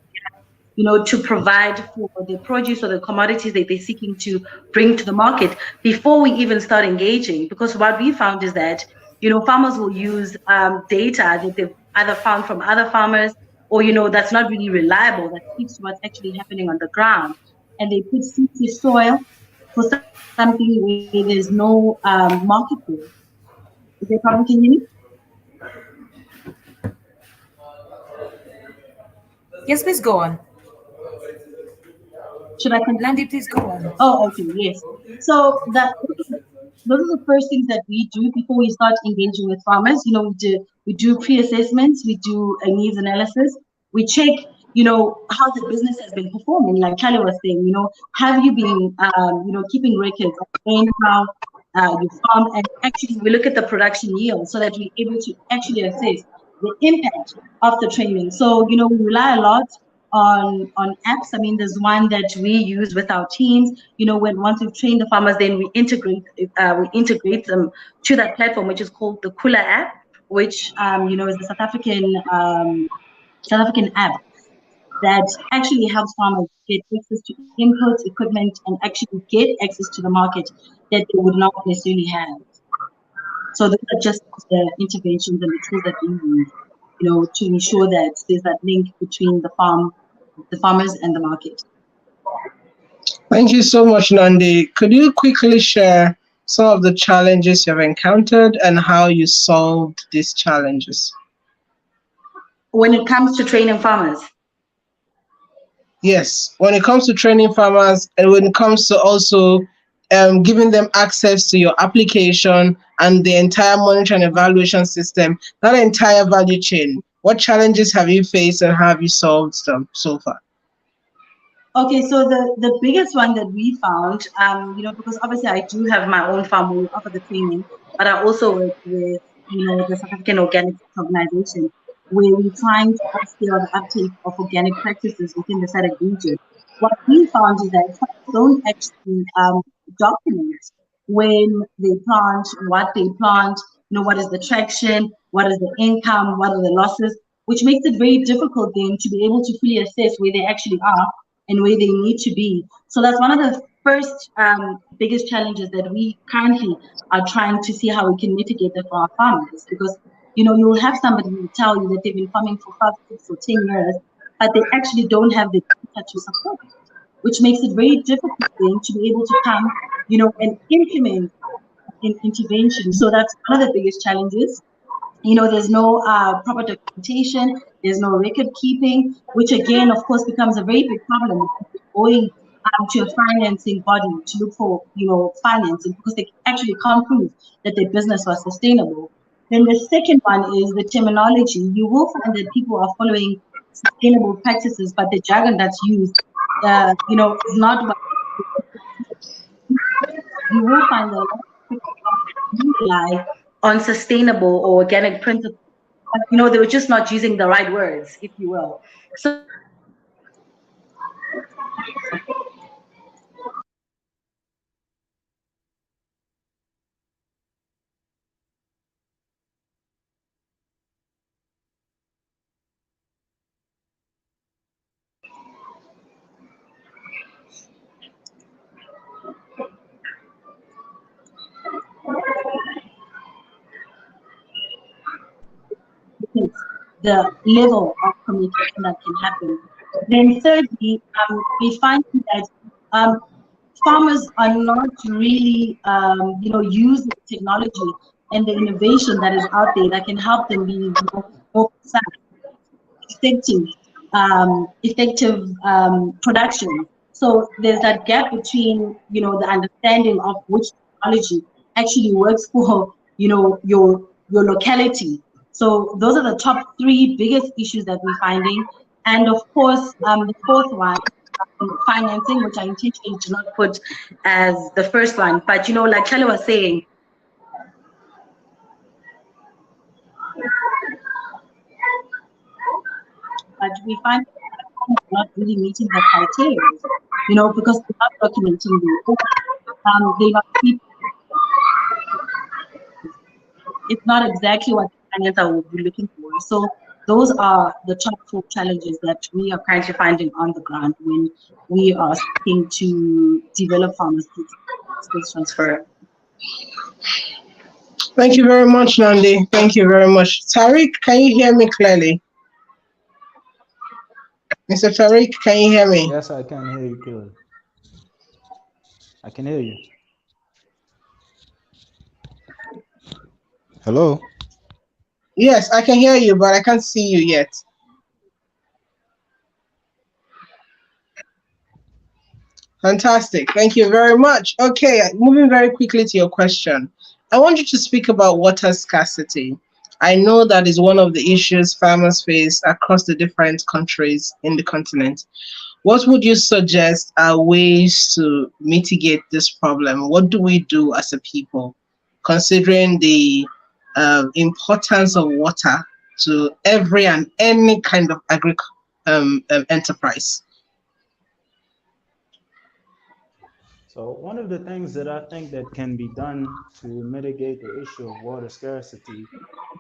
Speaker 7: to provide for the produce or the commodities that they're seeking to bring to the market before we even start engaging. Because what we found is that, farmers will use data that they've either found from other farmers or, that's not really reliable, that speaks to what's actually happening on the ground. And they put seed to soil for something where there's no market for. Is there a problem? Can you hear me?
Speaker 1: Yes, please go on.
Speaker 7: Should I continue?
Speaker 1: Landy, please go on.
Speaker 7: Oh, okay, yes. So those are the first things that we do before we start engaging with farmers. We do pre-assessments, we do a needs analysis, we check, how the business has been performing. Like Charlie was saying, have you been, keeping records of how you farm, and actually we look at the production yield so that we're able to actually assess the impact of the training. So, we rely a lot on apps. I mean, there's one that we use with our teams. Once we've trained the farmers, then we integrate them to that platform, which is called the Kula app, which is the South African app that actually helps farmers get access to inputs, equipment, and actually get access to the market that they would not necessarily have. So those are just the interventions and the tools that we use, to ensure that there's that link between the farmers and the market.
Speaker 2: Thank you so much, Nandi. Could you quickly share some of the challenges you've encountered and how you solved these challenges?
Speaker 7: When it comes to training farmers?
Speaker 2: Yes, when it comes to training farmers and when it comes to also giving them access to your application and the entire monitoring and evaluation system, that entire value chain, what challenges have you faced and how have you solved them so far?
Speaker 7: Okay, so the biggest one that we found, because obviously I do have my own farm, we offer the training, but I also work with, the South African Organic Organization, where we're trying to upscale the uptake of organic practices within the SADC region. What we found is that farmers don't actually document when they plant, what they plant, what is the traction, what is the income, what are the losses, which makes it very difficult then to be able to fully assess where they actually are and where they need to be. So that's one of the first biggest challenges that we currently are trying to see how we can mitigate that for our farmers. Because, you'll have somebody who will tell you that they've been farming for 5, 6, or 10 years, but they actually don't have the data to support it, which makes it very difficult then to be able to come, and implement an intervention. So that's one of the biggest challenges. There's no proper documentation, there's no record keeping, which again, of course, becomes a very big problem going to a financing body to look for, financing, because they actually can't prove that their business was sustainable. Then the second one is the terminology. You will find that people are following sustainable practices, but the jargon that's used, is not what you will find that a lot of people rely on sustainable or organic principles. But, they were just not using the right words, if you will. So the level of communication that can happen. Then thirdly, we find that farmers are not really, using technology and the innovation that is out there that can help them be more effective production. So there's that gap between, the understanding of which technology actually works for, your locality. So those are the top 3 biggest issues that we're finding. And of course, the fourth one, financing, which I intentionally did not put as the first one. But, like Charlie was saying, but we find not really meeting the criteria, you know, because they're not documenting the they are people. It's not exactly what Anita would be looking for. So those are the top 4 challenges that we are currently finding on the ground when we are seeking to develop pharmaceutical skills transfer.
Speaker 2: Thank you very much, Nandi. Thank you very much. Tariq, can you hear me clearly? Mr. Tariq, can you hear me?
Speaker 6: Yes, I can hear you clearly. I can hear you. Hello?
Speaker 2: Yes, I can hear you, but I can't see you yet. Fantastic. Thank you very much. Okay, moving very quickly to your question. I want you to speak about water scarcity. I know that is one of the issues farmers face across the different countries in the continent. What would you suggest are ways to mitigate this problem? What do we do as a people, considering the importance of water to every and any kind of enterprise?
Speaker 6: So one of the things that I think that can be done to mitigate the issue of water scarcity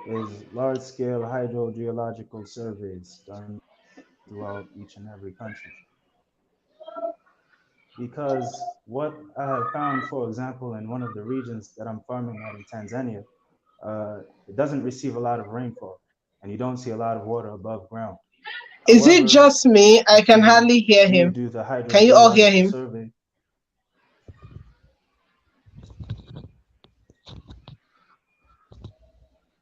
Speaker 6: is large-scale hydrogeological surveys done throughout each and every country. Because what I have found, for example, in one of the regions that I'm farming at in Tanzania, it doesn't receive a lot of rainfall and you don't see a lot of water above ground.
Speaker 2: Is it
Speaker 6: However,
Speaker 2: just me? I
Speaker 6: if
Speaker 2: can
Speaker 6: you
Speaker 2: hardly hear him.
Speaker 6: do the
Speaker 2: Can you all hear
Speaker 6: hydrogeological
Speaker 2: him?
Speaker 6: survey,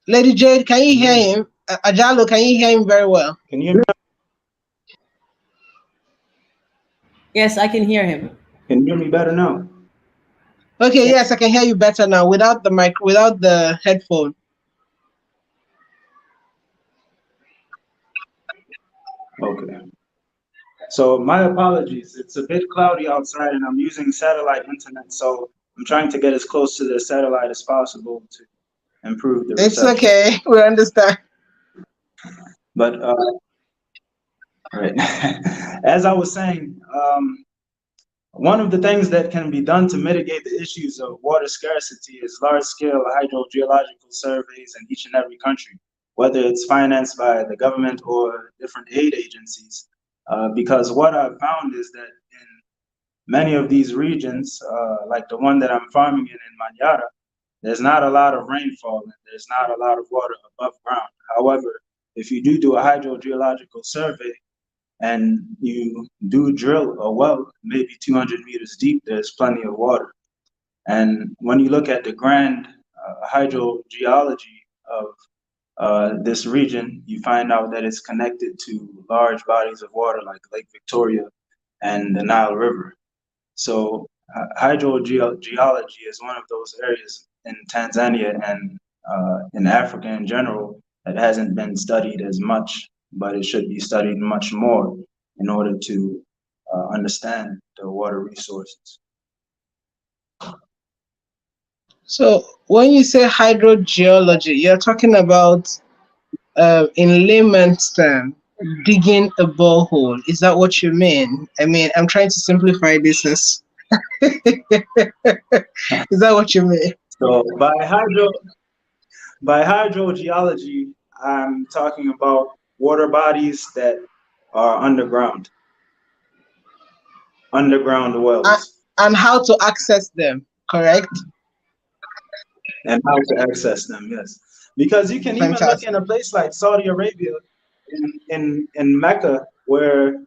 Speaker 2: Lady Jade, can you hear
Speaker 6: can
Speaker 2: him? Ajalo, can you hear him very well?
Speaker 6: you hear me?
Speaker 4: Yes, I can hear him.
Speaker 6: Can you hear me better now?
Speaker 2: Okay, yes, I can hear you better now without the mic, without the headphone.
Speaker 6: Okay. So my apologies. It's a bit cloudy outside and I'm using satellite internet. So I'm trying to get as close to the satellite as possible to improve the
Speaker 2: It's
Speaker 6: reception.
Speaker 2: okay, we understand.
Speaker 6: But right. As I was saying, one of the things that can be done to mitigate the issues of water scarcity is large-scale hydrogeological surveys in each and every country, whether it's financed by the government or different aid agencies. Because what I've found is that in many of these regions, like the one that I'm farming in Manyara, there's not a lot of rainfall and there's not a lot of water above ground. However, if you do a hydrogeological survey, and you do drill a well, maybe 200 meters deep, there's plenty of water. And when you look at the grand hydrogeology of this region, you find out that it's connected to large bodies of water like Lake Victoria and the Nile River. So hydrogeology is one of those areas in Tanzania and in Africa in general that hasn't been studied as much, but it should be studied much more in order to understand the water resources.
Speaker 2: So when you say hydrogeology, you're talking about, in layman's term, digging a borehole. Is that what you mean? I mean, I'm trying to simplify this. Is that what you mean?
Speaker 6: So by hydrogeology, I'm talking about water bodies that are underground wells.
Speaker 2: And how to access them, correct?
Speaker 6: And how to access them, yes. Because you can even look in a place like Saudi Arabia, in Mecca, where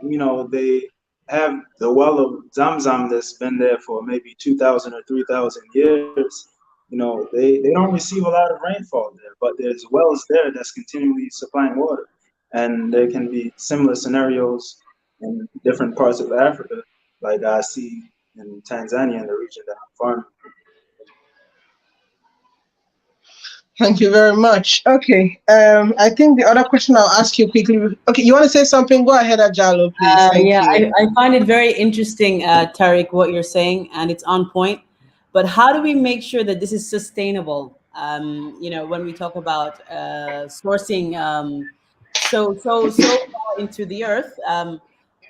Speaker 6: you know, they have the well of Zamzam that's been there for maybe 2,000 or 3,000 years. You know, they don't receive a lot of rainfall there, but there's wells there that's continually supplying water. And there can be similar scenarios in different parts of Africa, like I see in Tanzania, in the region that I'm farming.
Speaker 2: Thank you very much. Okay. I think the other question I'll ask you quickly. Okay, you want to say something? Go ahead, Ajalo, please. Thank you.
Speaker 4: I find it very interesting, Tariq, what you're saying, and it's on point. But how do we make sure that this is sustainable? You know, when we talk about sourcing So far into the earth,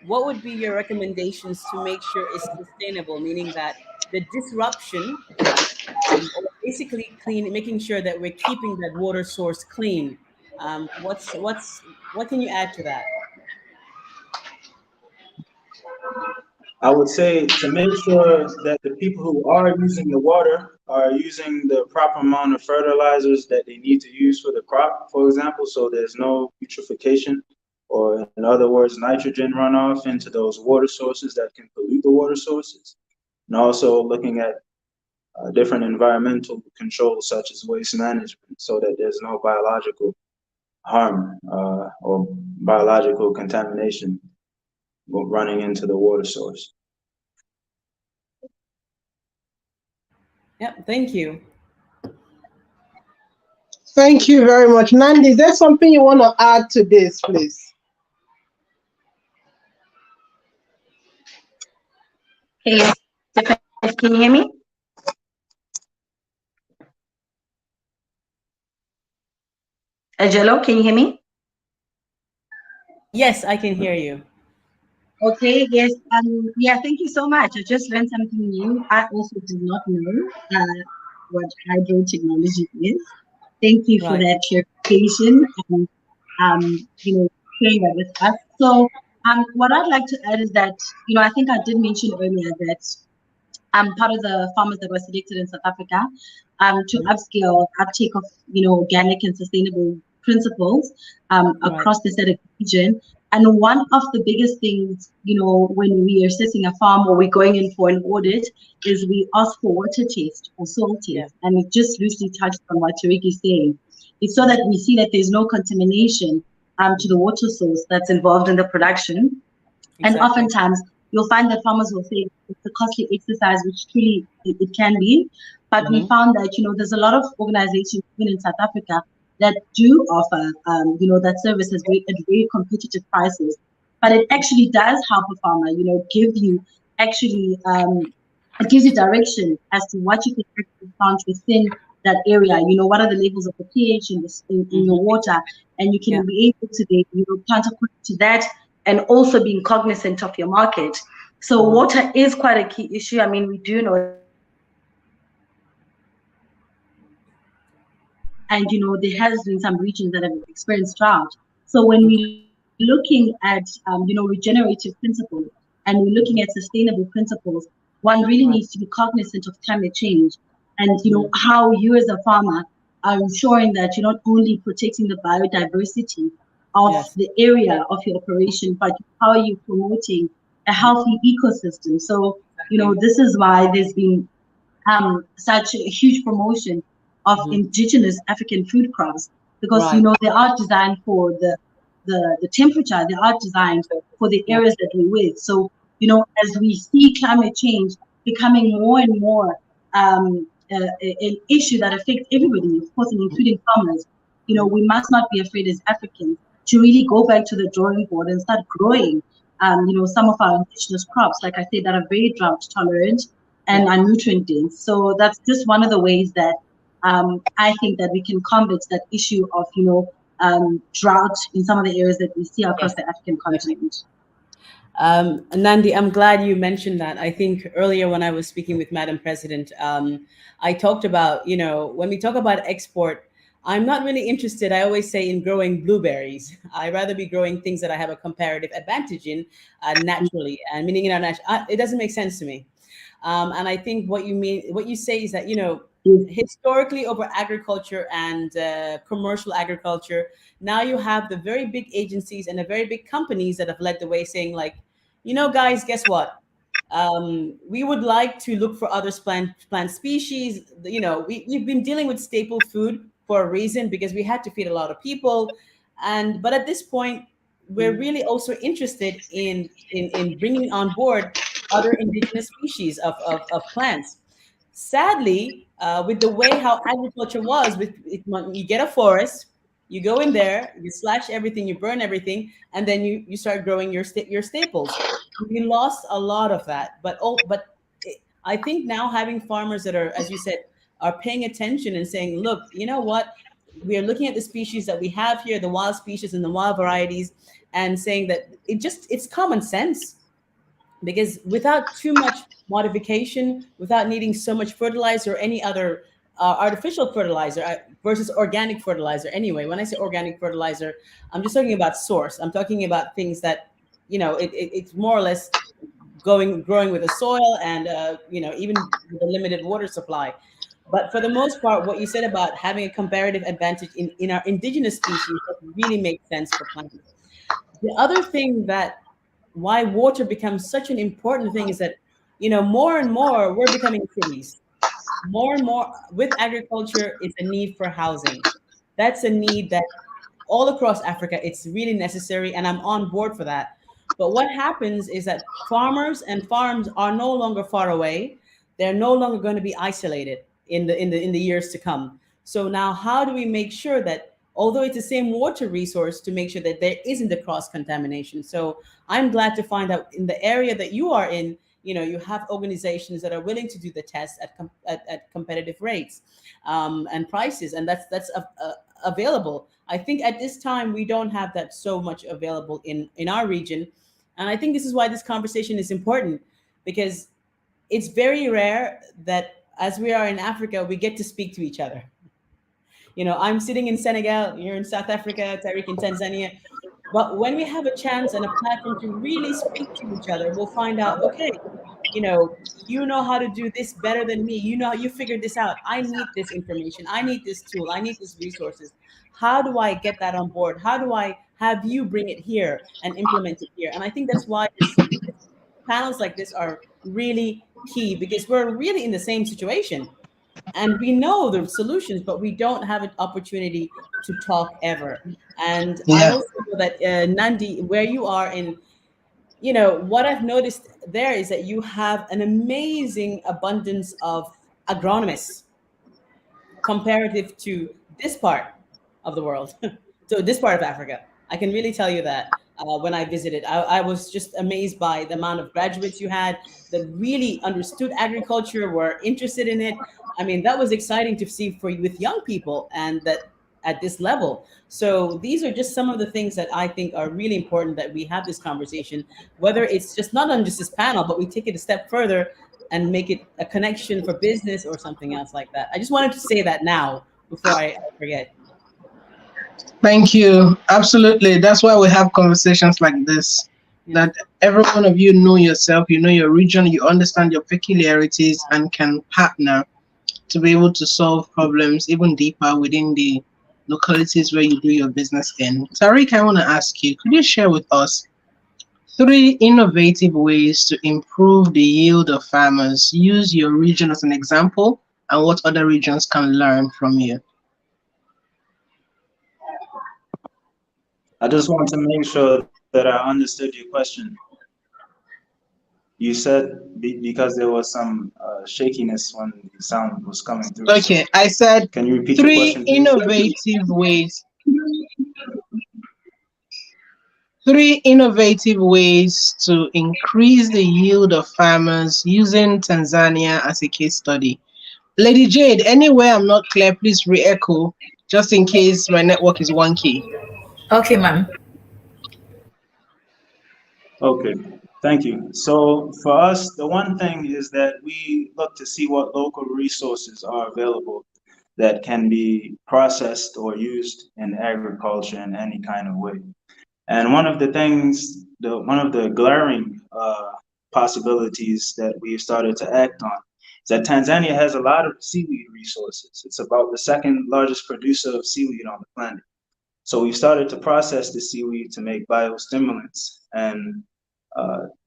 Speaker 4: what would be your recommendations to make sure it's sustainable? Meaning that the disruption, or basically clean, making sure that we're keeping that water source clean. What can you add to that?
Speaker 6: I would say to make sure that the people who are using the water are using the proper amount of fertilizers that they need to use for the crop, for example, so there's no eutrophication, or in other words, nitrogen runoff into those water sources that can pollute the water sources. And also looking at different environmental controls such as waste management so that there's no biological harm or biological contamination running into the water source.
Speaker 4: Yep, thank you.
Speaker 2: Thank you very much. Nandi, is there something you want to add to this, please?
Speaker 7: Hey, Stephanie, can you hear me? Jello, can you hear me?
Speaker 4: Yes, I can hear you.
Speaker 7: Okay, yes. Yeah, thank you so much. I just learned something new. I also did not know what hydro technology is. Thank you for
Speaker 4: Right.
Speaker 7: that clarification and sharing that with us. So what I'd like to add is that, I think I did mention earlier that I'm part of the farmers that were selected in South Africa to upscale uptake of organic and sustainable principles across the SADC region. And one of the biggest things, when we are assessing a farm or we're going in for an audit, is we ask for water test or soil test.
Speaker 4: Yeah.
Speaker 7: And it just loosely touched on what Tariq is saying. It's so that we see that there's no contamination to the water source that's involved in the production.
Speaker 4: Exactly.
Speaker 7: And oftentimes you'll find that farmers will say it's a costly exercise, which truly it can be. But we found that, there's a lot of organizations even in South Africa that do offer, that service at very competitive prices. But it actually does help a farmer, give you actually, it gives you direction as to what you can actually plant within that area. What are the levels of the pH in your water, and you can be able to plant according to that, and also being cognizant of your market. So water is quite a key issue. I mean, we do know, and there has been some regions that have experienced drought. So when we're looking at regenerative principles and we're looking at sustainable principles, one really needs to be cognizant of climate change and how you as a farmer are ensuring that you're not only protecting the biodiversity of the area of your operation, but how are you promoting a healthy ecosystem. So this is why there's been such a huge promotion of indigenous African food crops, because they are designed for the temperature, they are designed for the areas that we're with. So as we see climate change becoming more and more an issue that affects everybody, of course, and including farmers, we must not be afraid as Africans to really go back to the drawing board and start growing some of our indigenous crops, like I said, that are very drought tolerant and are nutrient dense. So that's just one of the ways that I think that we can combat that issue of drought in some of the areas that we see across the African continent.
Speaker 4: Nandi, I'm glad you mentioned that. I think earlier when I was speaking with Madam President, I talked about, when we talk about export, I'm not really interested, I always say, in growing blueberries. I'd rather be growing things that I have a comparative advantage in naturally, and meaning it doesn't make sense to me. And I think what you say is that, historically over agriculture and commercial agriculture, now you have the very big agencies and the very big companies that have led the way, saying like, guys, guess what? We would like to look for other plant species. We've been dealing with staple food for a reason, because we had to feed a lot of people. But at this point, we're really also interested in bringing on board other indigenous species of plants. Sadly, with the way how agriculture was, you get a forest, you go in there, you slash everything, you burn everything, and then you start growing your staples. We lost a lot of that, but I think now having farmers that are, as you said, are paying attention and saying, look, you know what, we are looking at the species that we have here, the wild species and the wild varieties, and saying that it's common sense, because without too much modification, without needing so much fertilizer or any other artificial fertilizer versus organic fertilizer. Anyway, when I say organic fertilizer, I'm just talking about source. I'm talking about things that, it's more or less growing with the soil, and even with a limited water supply. But for the most part, what you said about having a comparative advantage in our indigenous species, that really makes sense for plants. The other thing that why water becomes such an important thing is that, more and more we're becoming cities. More and more with agriculture is a need for housing. That's a need that all across Africa, it's really necessary, and I'm on board for that. But what happens is that farmers and farms are no longer far away. They're no longer going to be isolated in the years to come. So now, how do we make sure that, although it's the same water resource, to make sure that there isn't a cross contamination? So I'm glad to find out in the area that you are in, you have organizations that are willing to do the tests at competitive rates and prices, and that's available. I think at this time we don't have that so much available in our region, and I think this is why this conversation is important, because it's very rare that as we are in Africa we get to speak to each other. I'm sitting in Senegal, you're in South Africa, Tariq in Tanzania. But when we have a chance and a platform to really speak to each other, we'll find out, okay, you know how to do this better than me. You figured this out. I need this information. I need this tool. I need these resources. How do I get that on board? How do I have you bring it here and implement it here? And I think that's why panels like this are really key, because we're really in the same situation and we know the solutions, but we don't have an opportunity to talk ever. And I
Speaker 2: Yeah.
Speaker 4: also know that Nandi, where you are in, what I've noticed there is that you have an amazing abundance of agronomists comparative to this part of the world. So this part of Africa, I can really tell you that when I visited, I was just amazed by the amount of graduates you had that really understood agriculture, were interested in it. I mean, that was exciting to see for you with young people, and that at this level. So these are just some of the things that I think are really important that we have this conversation, whether it's just not on just this panel, but we take it a step further and make it a connection for business or something else like that. I just wanted to say that now before I forget.
Speaker 2: Thank you. Absolutely. That's why we have conversations like this.
Speaker 4: Yeah.
Speaker 2: That every one of you know yourself, you know your region, you understand your peculiarities, and can partner to be able to solve problems even deeper within the localities where you do your business in. Tariq, I want to ask you, could you share with us 3 innovative ways to improve the yield of farmers? Use your region as an example and what other regions can learn from you.
Speaker 6: I just want to make sure that I understood your question. You said because there was some shakiness when the sound was coming through.
Speaker 2: Okay, I said
Speaker 6: Can you repeat your
Speaker 2: 3
Speaker 6: question, please?
Speaker 2: innovative ways. 3 innovative ways to increase the yield of farmers using Tanzania as a case study. Lady Jade, anywhere I'm not clear, please re-echo, just in case my network is wonky.
Speaker 1: Okay, ma'am.
Speaker 6: Okay, thank you. So for us, the one thing is that we look to see what local resources are available that can be processed or used in agriculture in any kind of way. And one of the things, one of the glaring possibilities that we've started to act on is that Tanzania has a lot of seaweed resources. It's about the second largest producer of seaweed on the planet. So we started to process the seaweed to make biostimulants, and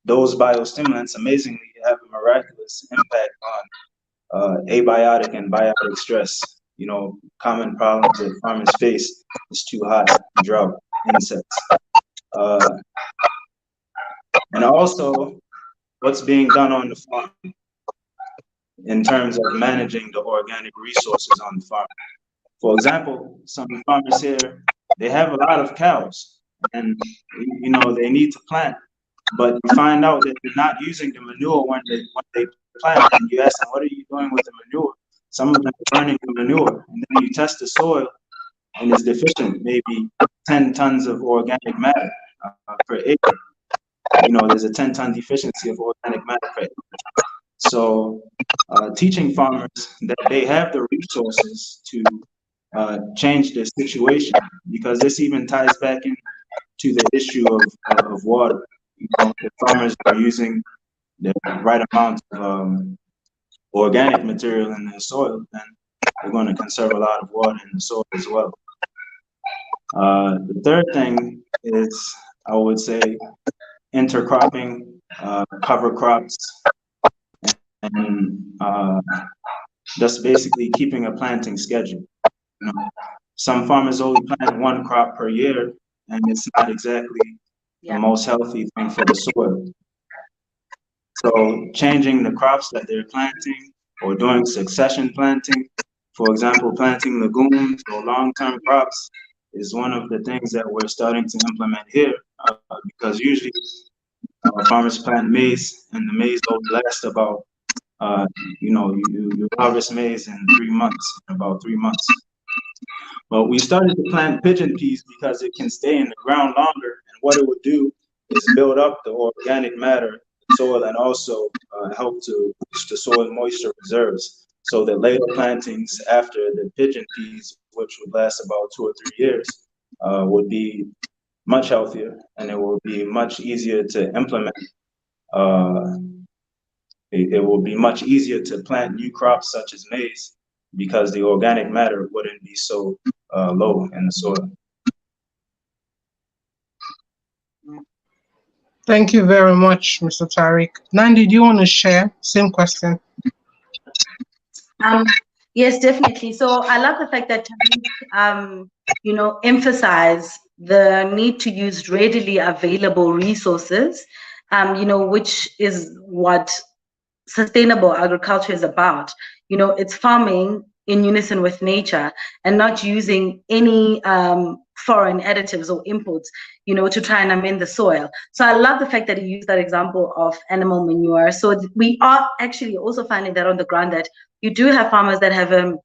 Speaker 6: those biostimulants amazingly have a miraculous impact on abiotic and biotic stress. You know, common problems that farmers face is too hot, drought, insects. And also what's being done on the farm in terms of managing the organic resources on the farm. For example, some farmers here, they have a lot of cows and, you know, they need to plant, but you find out that they're not using the manure when they plant, and you ask them, what are you doing with the manure? Some of them are burning the manure, and then you test the soil, and is deficient maybe 10 tons of organic matter per acre. You know, there's a 10-ton deficiency of organic matter per acre. So teaching farmers that they have the resources to change their situation, because this even ties back into the issue of water. You know, if farmers are using the right amount of organic material in their soil, then they're going to conserve a lot of water in the soil as well. The third thing is, I would say, intercropping, cover crops, and just basically keeping a planting schedule. You know, some farmers only plant one crop per year, and it's not exactly the most healthy thing for the soil. So changing the crops that they're planting, or doing succession planting, for example, planting legumes or long-term crops, is one of the things that we're starting to implement here, because usually farmers plant maize, and the maize will last about, you know, you harvest maize in 3 months, about 3 months. But we started to plant pigeon peas because it can stay in the ground longer, and what it would do is build up the organic matter soil, and also help to boost the soil moisture reserves, so that later plantings after the pigeon peas, which would last about 2 or 3 years, would be much healthier, and it will be much easier to implement. It will be much easier to plant new crops such as maize, because the organic matter wouldn't be so low in the soil.
Speaker 2: Thank you very much, Mr. Tariq. Nandi, do you want to share? Same question.
Speaker 7: Yes, definitely. So I love the fact that you know, emphasize the need to use readily available resources, you know, which is what sustainable agriculture is about. You know, it's farming in unison with nature and not using any foreign additives or inputs, you know, to try and amend the soil. So I love the fact that you used that example of animal manure. So we are actually also finding that on the ground, that you do have farmers that have a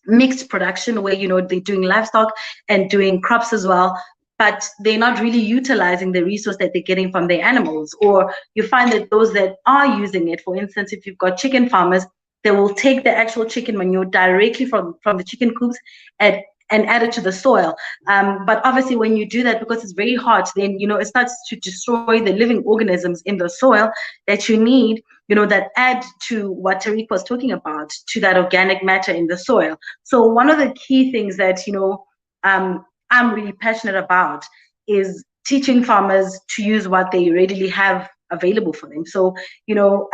Speaker 7: mixed production where, you know, they're doing livestock and doing crops as well, but they're not really utilizing the resource that they're getting from their animals. Or you find that those that are using it, for instance, if you've got chicken farmers, they will take the actual chicken manure directly from the chicken coops and add it to the soil. But obviously when you do that, because it's very hot, then, you know, it starts to destroy the living organisms in the soil that you need, you know, that add to what Tariq was talking about, to that organic matter in the soil. So one of the key things that, you know, I'm really passionate about is teaching farmers to use what they readily have available for them. So, you know,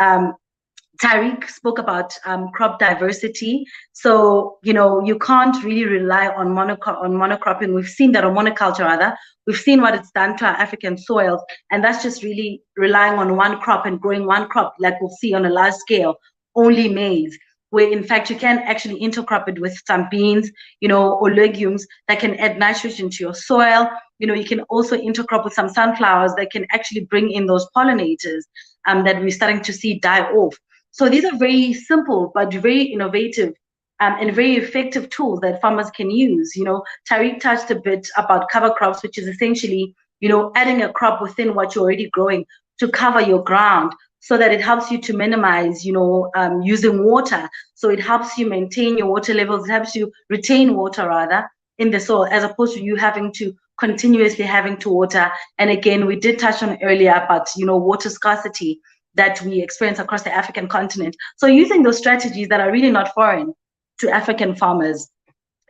Speaker 7: Tariq spoke about crop diversity. So, you know, you can't really rely on monocropping. We've seen that, on monoculture rather. We've seen what it's done to our African soils, and that's just really relying on one crop and growing one crop, like we'll see on a large scale, only maize, where in fact you can actually intercrop it with some beans, you know, or legumes that can add nitrogen to your soil. You know, you can also intercrop with some sunflowers that can actually bring in those pollinators that we're starting to see die off. So these are very simple but very innovative and very effective tools that farmers can use. You know, Tariq touched a bit about cover crops, which is essentially, you know, adding a crop within what you're already growing to cover your ground, so that it helps you to minimize, you know, using water. So it helps you maintain your water levels, it helps you retain water rather in the soil, as opposed to you having to continuously having to water. And again, we did touch on earlier about, you know, water scarcity that we experience across the African continent. So using those strategies that are really not foreign to African farmers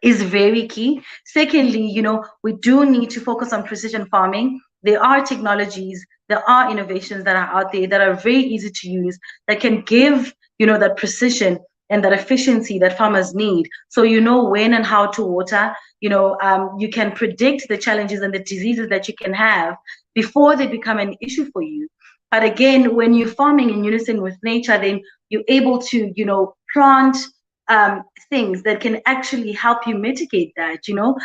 Speaker 7: is very key. Secondly, you know, we do need to focus on precision farming. There are technologies, there are innovations that are out there that are very easy to use, that can give, you know, that precision and that efficiency that farmers need. So you know when and how to water. You know, you can predict the challenges and the diseases that you can have before they become an issue for you. But again, when you're farming in unison with nature, then you're able to, you know, plant things that can actually help you mitigate that. You know,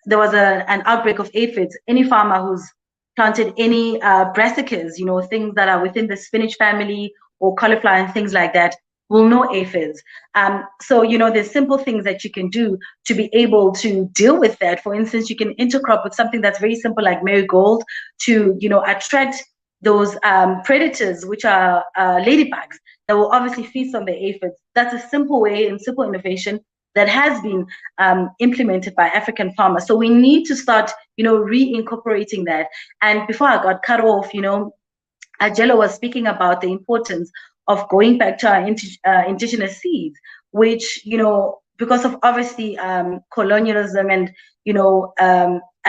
Speaker 7: there was an outbreak of aphids. Any farmer who's planted any brassicas, you know, things that are within the spinach family or cauliflower and things like that, will know aphids. So, there's simple things that you can do to be able to deal with that. For instance, you can intercrop with something that's very simple like marigold to, attract those predators, which are ladybugs that will obviously feast on the aphids. That's a simple way and simple innovation that has been implemented by African farmers. So we need to start, reincorporating that. And before I got cut off, Ajelo was speaking about the importance of going back to our indigenous seeds, which, because of obviously colonialism and,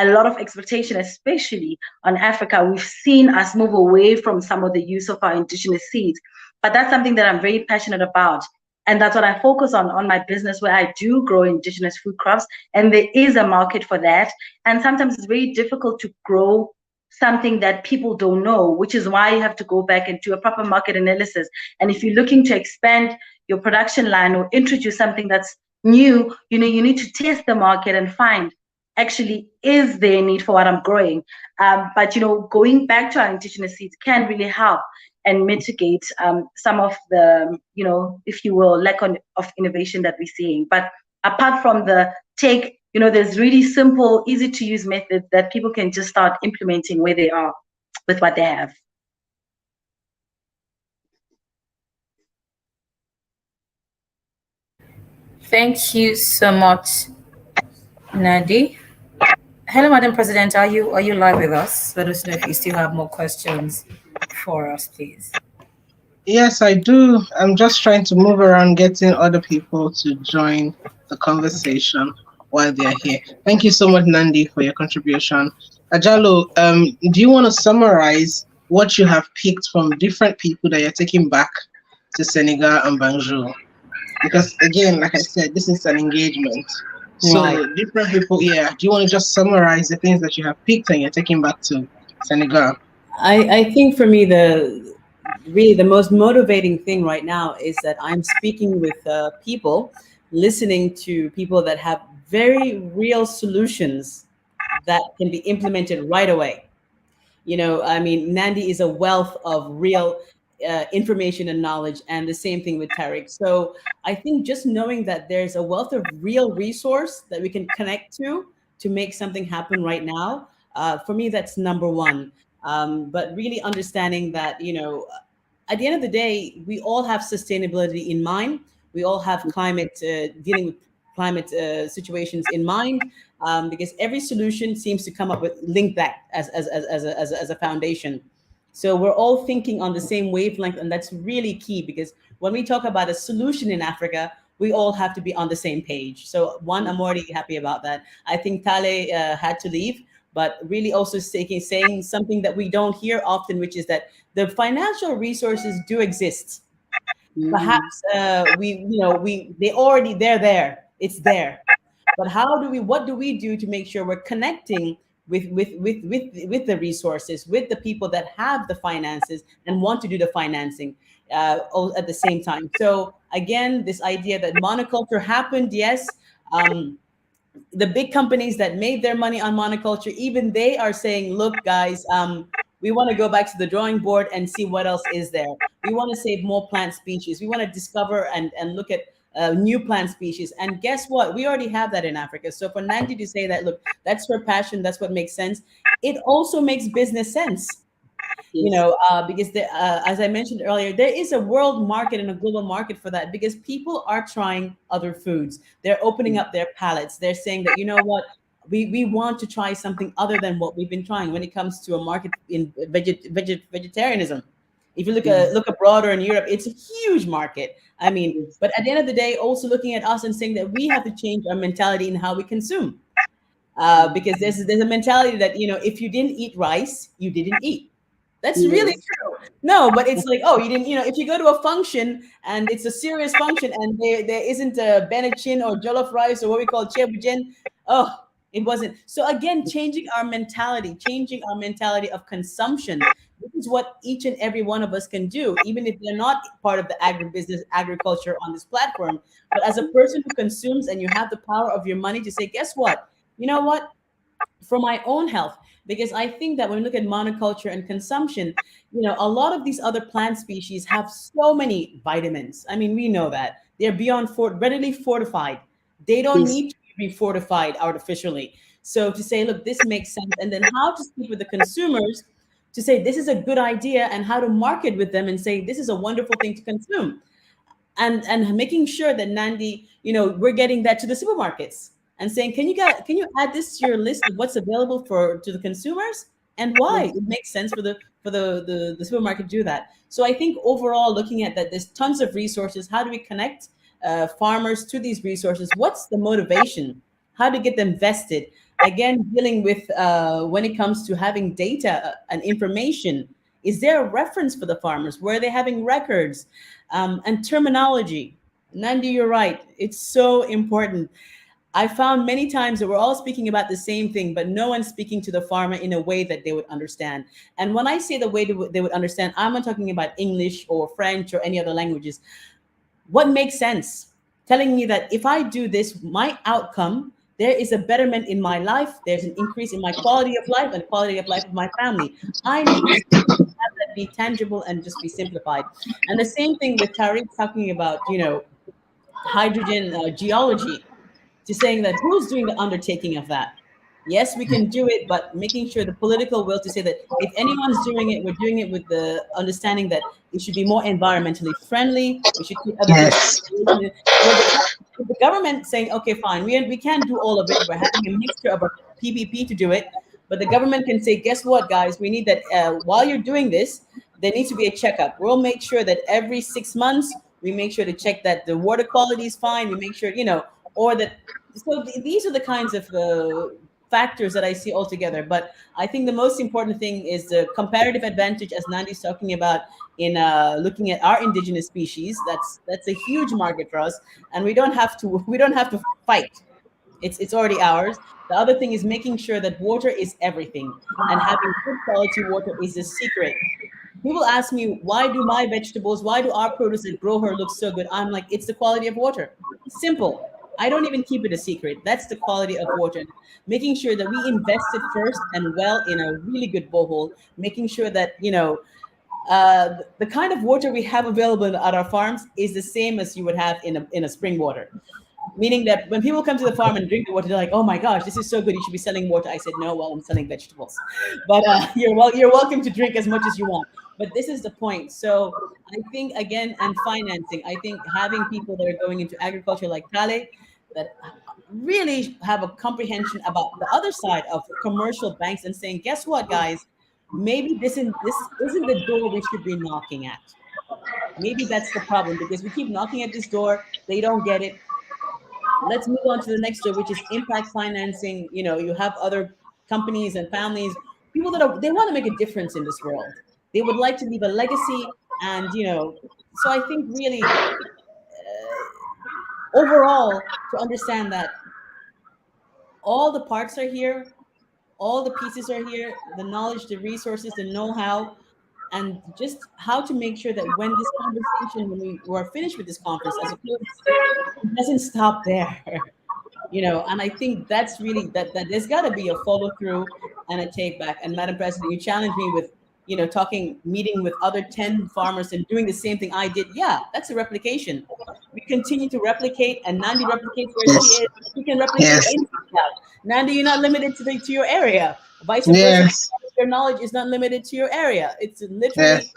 Speaker 7: a lot of exploitation, especially on Africa, we've seen us move away from some of the use of our indigenous seeds. But that's something that I'm very passionate about. And that's what I focus on my business, where I do grow indigenous food crops. And there is a market for that. And sometimes it's very difficult to grow something that people don't know, which is why you have to go back and do a proper market analysis. And if you're looking to expand your production line or introduce something that's new, you need to test the market and find, actually, is there a need for what I'm growing? But, going back to our indigenous seeds can really help and mitigate some of the, if you will, lack of innovation that we're seeing. But apart from the take, there's really simple, easy to use methods that people can just start implementing where they are with what they have.
Speaker 1: Thank you so much, Nadi. Hello, Madam President. Are you live with us? Let us know if you still have more questions for us, please.
Speaker 2: Yes, I do. I'm just trying to move around, getting other people to join the conversation while they're here. Thank you so much, Nandi, for your contribution. Ajalo, do you want to summarize what you have picked from different people that you're taking back to Senegal and Banjul? Because again, like I said, this is an engagement. So
Speaker 4: Right.
Speaker 2: different people, yeah. Do you want to just summarize the things that you have picked and you're taking back to Senegal?
Speaker 4: I think for me, the most motivating thing right now is that I'm speaking with people, listening to people that have very real solutions that can be implemented right away. I mean, Nandi is a wealth of real information and knowledge, and the same thing with Tariq. So I think just knowing that there's a wealth of real resource that we can connect to make something happen right now, for me, that's number one. But really understanding that, at the end of the day, we all have sustainability in mind. We all have dealing with climate situations in mind, because every solution seems to come up with link that as a foundation. So we're all thinking on the same wavelength, and that's really key, because when we talk about a solution in Africa, we all have to be on the same page. So one, I'm already happy about that. I think Tale had to leave, but really also saying something that we don't hear often, which is that the financial resources do exist. Perhaps they're there. It's there. But what do we do to make sure we're connecting with the resources, with the people that have the finances and want to do the financing all at the same time? So again, this idea that monoculture happened, yes. The big companies that made their money on monoculture, even they are saying, look, guys, we want to go back to the drawing board and see what else is there. We want to save more plant species. We want to discover and look at new plant species. And guess what? We already have that in Africa. So for Nandi to say that, look, that's her passion, that's what makes sense. It also makes business sense. Because as I mentioned earlier, there is a world market and a global market for that, because people are trying other foods. They're opening up their palates. They're saying that, you know what, we want to try something other than what we've been trying when it comes to a market in vegetarianism. If you look abroad or in Europe, it's a huge market. I mean, but at the end of the day, also looking at us and saying that we have to change our mentality in how we consume. Because there's a mentality that, if you didn't eat rice, you didn't eat. That's really true. No, but it's like, oh, you didn't, if you go to a function and it's a serious function and there isn't a benachin or jollof rice or what we call chebujen, oh, it wasn't. So again, changing our mentality of consumption. This is what each and every one of us can do, even if they're not part of the agriculture on this platform. But as a person who consumes and you have the power of your money to say, guess what? You know what? For my own health, Because I think that when we look at monoculture and consumption, a lot of these other plant species have so many vitamins. I mean, we know that they're beyond readily fortified. They don't
Speaker 2: Yes.
Speaker 4: need to be fortified artificially. So to say, look, this makes sense, and then how to speak with the consumers to say this is a good idea, and how to market with them and say this is a wonderful thing to consume, and making sure that Nandi, we're getting that to the supermarkets and saying, can you add this to your list of what's available to the consumers, and why it makes sense for the supermarket to do that. So I think overall, looking at that, there's tons of resources. How do we connect farmers to these resources? What's the motivation? How to get them vested? Again, dealing with when it comes to having data and information. Is there a reference for the farmers? Where are they having records? And terminology. Nandi, you're right. It's so important. I found many times that we're all speaking about the same thing, but no one's speaking to the farmer in a way that they would understand. And when I say the way they would understand, I'm not talking about English or French or any other languages. What makes sense? Telling me that if I do this, my outcome, there is a betterment in my life. There's an increase in my quality of life and quality of life of my family. I need to have that be tangible and just be simplified. And the same thing with Tariq talking about, hydrogen geology, to saying that who's doing the undertaking of that? Yes, we can do it, but making sure the political will to say that if anyone's doing it, we're doing it with the understanding that it should be more environmentally friendly. We should keep other
Speaker 2: Yes.
Speaker 4: things. Well, the government saying, okay, fine, we can't do all of it. We're having a mixture of a PPP to do it, but the government can say, guess what, guys? We need that while you're doing this, there needs to be a checkup. We'll make sure that every 6 months we make sure to check that the water quality is fine. We make sure, or that. So these are the kinds of factors that I see altogether. But I think the most important thing is the comparative advantage, as Nandi's talking about in looking at our indigenous species. That's a huge market for us, and we don't have to fight. It's already ours. The other thing is making sure that water is everything, and having good quality water is the secret. People ask me, why do my vegetables, why do our produce that grow here look so good? I'm like, it's the quality of water. Simple. I don't even keep it a secret. That's the quality of water. Making sure that we invested first and well in a really good borehole, making sure that, the kind of water we have available at our farms is the same as you would have in a spring water. Meaning that when people come to the farm and drink the water, they're like, "Oh my gosh, this is so good! You should be selling water." I said, "No, well, I'm selling vegetables, but you're welcome to drink as much as you want." But this is the point. So I think again, and financing. I think having people that are going into agriculture like Kale, that really have a comprehension about the other side of commercial banks and saying, "Guess what, guys? Maybe this isn't the door we should be knocking at. Maybe that's the problem because we keep knocking at this door. They don't get it. Let's move on to the next door, which is impact financing. You have other companies and families, people that they want to make a difference in this world. They would like to leave a legacy, and so I think really overall to understand that all the parts are here, all the pieces are here, the knowledge, the resources, the know-how, and just how to make sure that when this conversation, when we are finished with this conference, as a close, it doesn't stop there. And I think that's really that there's got to be a follow through and a take back. And Madam President, you challenged me with meeting with other 10 farmers and doing the same thing I did. Yeah, that's a replication. We continue to replicate, and Nandi replicates where she is. She can replicate
Speaker 2: Yes.
Speaker 4: in Nandi, you're not limited to your area. Vice versa,
Speaker 2: Yes.
Speaker 4: your knowledge is not limited to your area. It's literally
Speaker 2: Yes.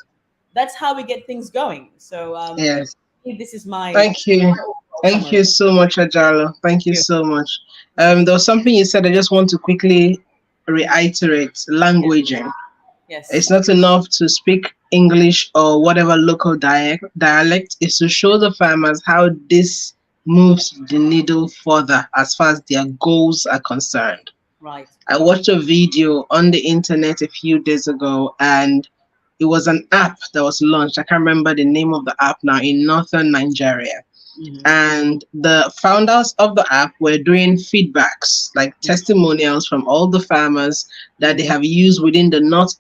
Speaker 4: that's how we get things going. So
Speaker 2: Yes.
Speaker 4: this is my
Speaker 2: Thank you. Thank
Speaker 4: summary.
Speaker 2: you so much, Ajalo. Thank you so much. There was something you said I just want to quickly reiterate. Languaging.
Speaker 4: Yes.
Speaker 2: It's not enough to speak English or whatever local dialect. Is to show the farmers how this moves the needle further as far as their goals are concerned.
Speaker 4: Right.
Speaker 2: I watched a video on the internet a few days ago, and it was an app that was launched. I can't remember the name of the app now, in northern Nigeria.
Speaker 4: Mhm.
Speaker 2: And the founders of the app were doing feedbacks, like testimonials from all the farmers that they have used within the north,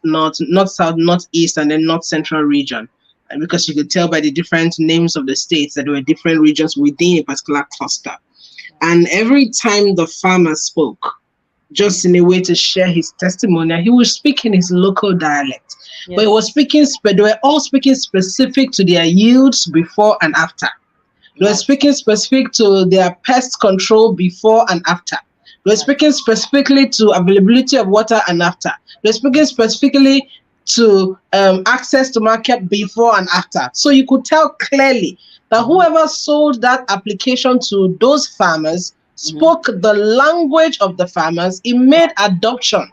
Speaker 2: south, northeast, and then north central region. And because you could tell by the different names of the states that there were different regions within a particular cluster. And every time the farmer spoke, just in a way to share his testimony. He was speaking his local dialect, but he
Speaker 4: Yes.
Speaker 2: was speaking. They were all speaking specific to their yields before and after. They were
Speaker 4: Right.
Speaker 2: speaking specific to their pest control before and after. They were speaking specifically to availability of water and after. They were speaking specifically to access to market before and after. So you could tell clearly that whoever sold that application to those farmers spoke the language of the farmers. It made adoption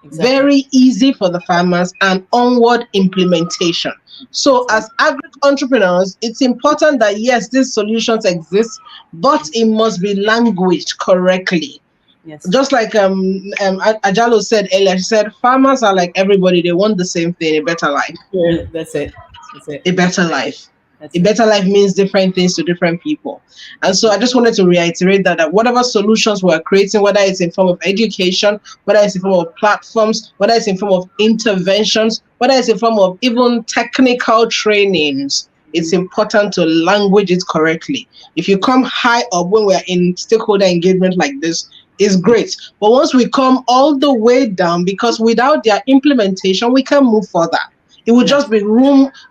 Speaker 2: very easy for the farmers and onward implementation. So as agri entrepreneurs, it's important that yes, these solutions exist, but it must be languaged correctly.
Speaker 4: Yes.
Speaker 2: Just like Ajalo said earlier, she said farmers are like everybody, they want the same thing, a better life.
Speaker 4: Yeah, that's it. That's it.
Speaker 2: A better life.
Speaker 4: That's
Speaker 2: A
Speaker 4: it.
Speaker 2: better life means different things to different people. And so I just wanted to reiterate that whatever solutions we're creating, whether it's in form of education, whether it's in form of platforms, whether it's in form of interventions, whether it's in form of even technical trainings, it's important to language it correctly. If you come high up when we're in stakeholder engagement like this, is great. But once we come all the way down, because without their implementation, we can't move further. It will just be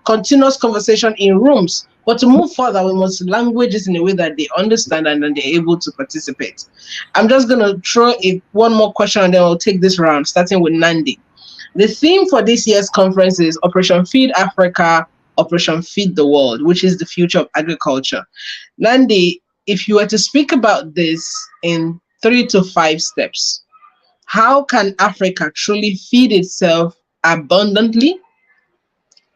Speaker 2: continuous conversation in rooms. But to move further, we must language it in a way that they understand and then they're able to participate. I'm just going to throw one more question and then I'll take this round, starting with Nandi. The theme for this year's conference is Operation Feed Africa, Operation Feed the World, which is the future of agriculture. Nandi, if you were to speak about this in 3 to 5 steps, how can Africa truly feed itself abundantly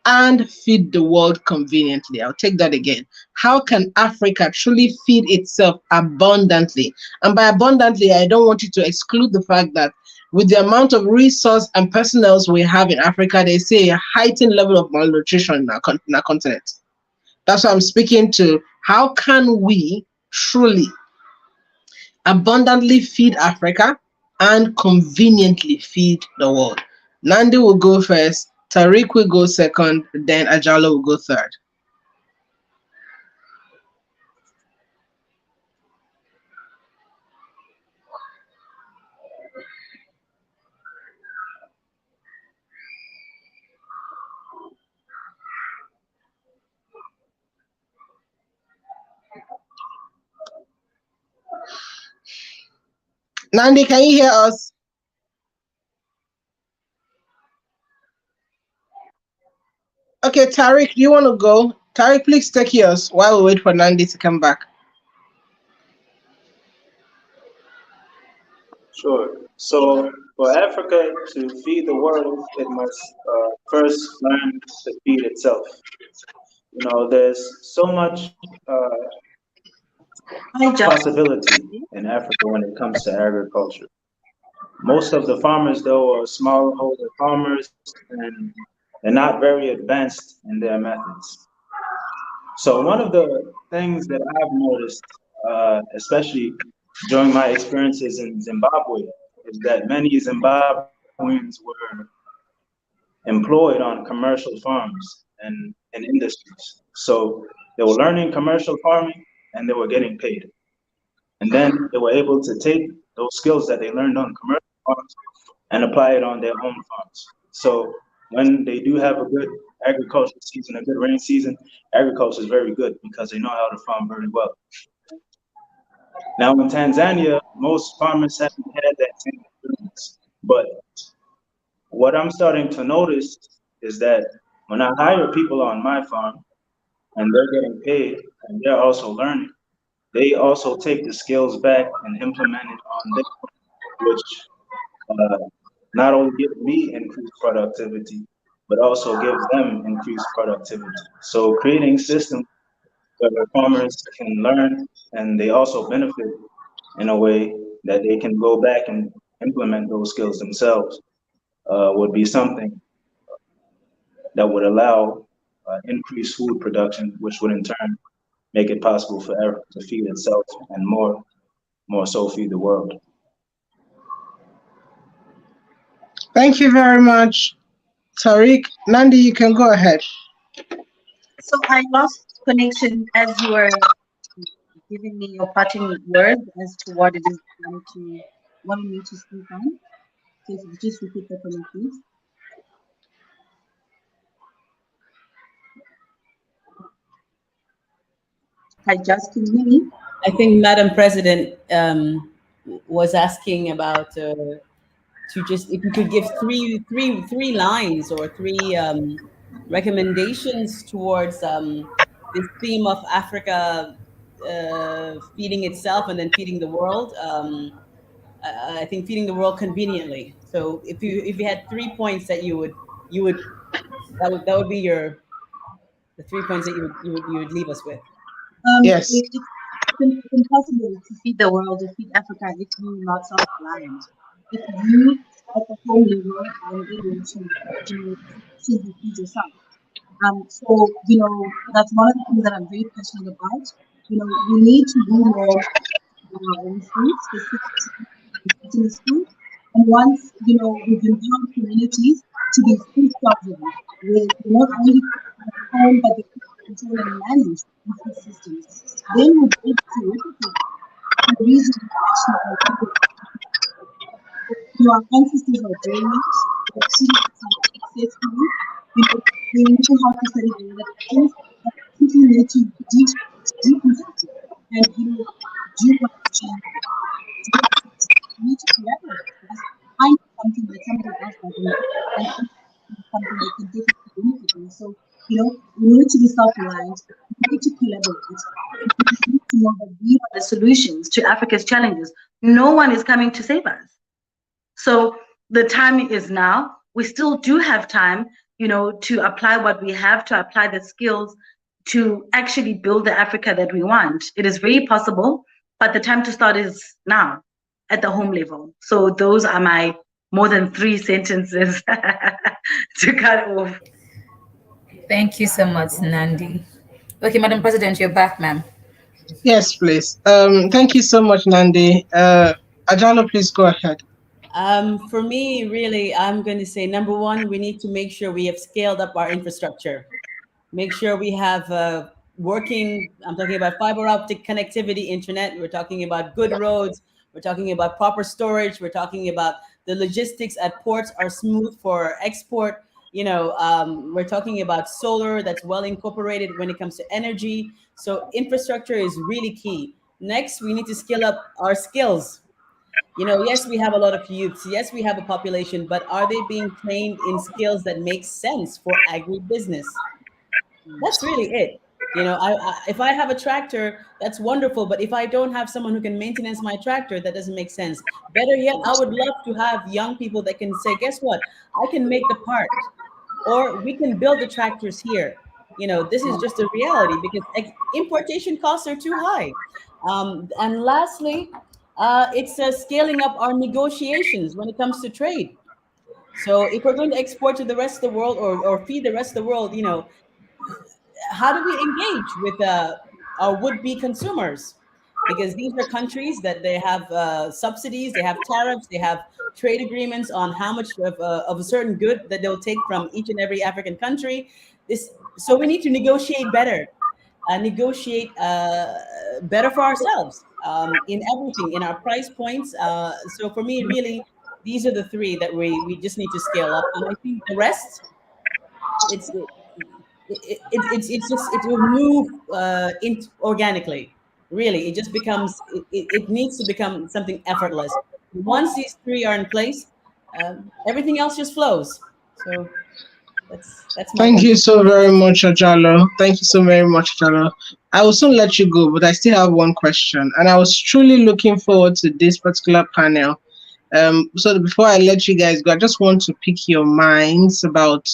Speaker 2: and feed the world conveniently? I'll take that again. How can Africa truly feed itself abundantly? And by abundantly, I don't want you to exclude the fact that with the amount of resource and personnel we have in Africa, they say a heightened level of malnutrition in our continent. That's why I'm speaking to how can we truly abundantly feed Africa and conveniently feed the world. Nandi will go first, Tariq will go second, then Ajalo will go third. Nandi, can you hear us? Okay, Tariq, do you want to go? Tariq, please take yours while we wait for Nandi to come back.
Speaker 6: Sure. So for Africa to feed the world, it must first learn to feed itself. You know, there's so much possibility in Africa when it comes to agriculture. Most of the farmers, though, are smallholder farmers and they're not very advanced in their methods. So one of the things that I've noticed, especially during my experiences in Zimbabwe, is that many Zimbabweans were employed on commercial farms and industries. So they were learning commercial farming and they were getting paid. And then they were able to take those skills that they learned on commercial farms and apply it on their own farms. So when they do have a good agricultural season, a good rain season, agriculture is very good because they know how to farm very well. Now in Tanzania, most farmers haven't had that same experience. But what I'm starting to notice is that when I hire people on my farm and they're getting paid and they're also learning, they also take the skills back and implement it on their farm, which not only gives me increased productivity, but also gives them increased productivity. So creating systems where the farmers can learn and they also benefit in a way that they can go back and implement those skills themselves would be something that would allow increased food production, which would in turn make it possible for Africa to feed itself and more so feed the world.
Speaker 2: Thank you very much, Tariq. Nandi, you can go ahead.
Speaker 7: So I lost connection as you were giving me your parting words as to what it is to wanted me to speak on. So if you just repeat that for me, please. Hi, just can you hear me?
Speaker 4: I think Madam President was asking about to just if you could give three lines or three recommendations towards this theme of Africa feeding itself and then feeding the world. I think feeding the world conveniently. So if you had 3 points that you would that would be your the 3 points that you would leave us with.
Speaker 2: Yes.
Speaker 7: It's impossible to feed the world or feed Africa if you're not self-reliant. If you at the home level aren't able to feed yourself. So, that's one of the things that I'm very passionate about. We need to do more our own food, specifically indigenous food. And once, we've empowered communities to be food sovereign, with not only home, but they can control and manage the food systems, then we'll be able to replicate the reason national our ancestors are doing it, they're achieving it successfully, they know how to study the other countries, but people need to deconstruct it and, do what change. We need to collaborate because I know something that somebody else doesn't know, and something that can definitely benefit me. So, we need to be self-reliant, we need to collaborate, we need to know that we are the solutions to Africa's challenges. No one is coming to save us. So the time is now. We still do have time, to apply what we have, to apply the skills to actually build the Africa that we want. It is very possible, but the time to start is now at the home level. So those are my more than 3 sentences to cut off.
Speaker 1: Thank you so much, Nandi. Okay, Madam President, you're back, ma'am.
Speaker 2: Yes, please. Thank you so much, Nandi. Ajalo, please go ahead.
Speaker 4: For me, really, I'm going to say number one, we need to make sure we have scaled up our infrastructure. Make sure we have working, I'm talking about fiber optic connectivity, internet. We're talking about good roads. We're talking about proper storage. We're talking about the logistics at ports are smooth for export. We're talking about solar that's well incorporated when it comes to energy. So infrastructure is really key. Next, we need to scale up our skills. Yes, we have a lot of youths. Yes, we have a population, but are they being trained in skills that make sense for agribusiness? That's really it. If I have a tractor, that's wonderful. But if I don't have someone who can maintenance my tractor, that doesn't make sense. Better yet, I would love to have young people that can say, guess what? I can make the part, or we can build the tractors here. This is just a reality because importation costs are too high. And lastly, it's scaling up our negotiations when it comes to trade. So if we're going to export to the rest of the world or feed the rest of the world, how do we engage with our would-be consumers? Because these are countries that they have subsidies, they have tariffs, they have trade agreements on how much of a certain good that they'll take from each and every African country. So we need to negotiate better, better for ourselves in everything, in our price points. So for me, really, these are the 3 that we just need to scale up. And I think the rest, it will move organically. Really, it just becomes it needs to become something effortless. Once these 3 are in place, everything else just flows. So that's my
Speaker 2: Thank you so very much, Ajalo. Thank you so very much, Ajalo. I will soon let you go, but I still have one question, and I was truly looking forward to this particular panel. So before I let you guys go, I just want to pick your minds about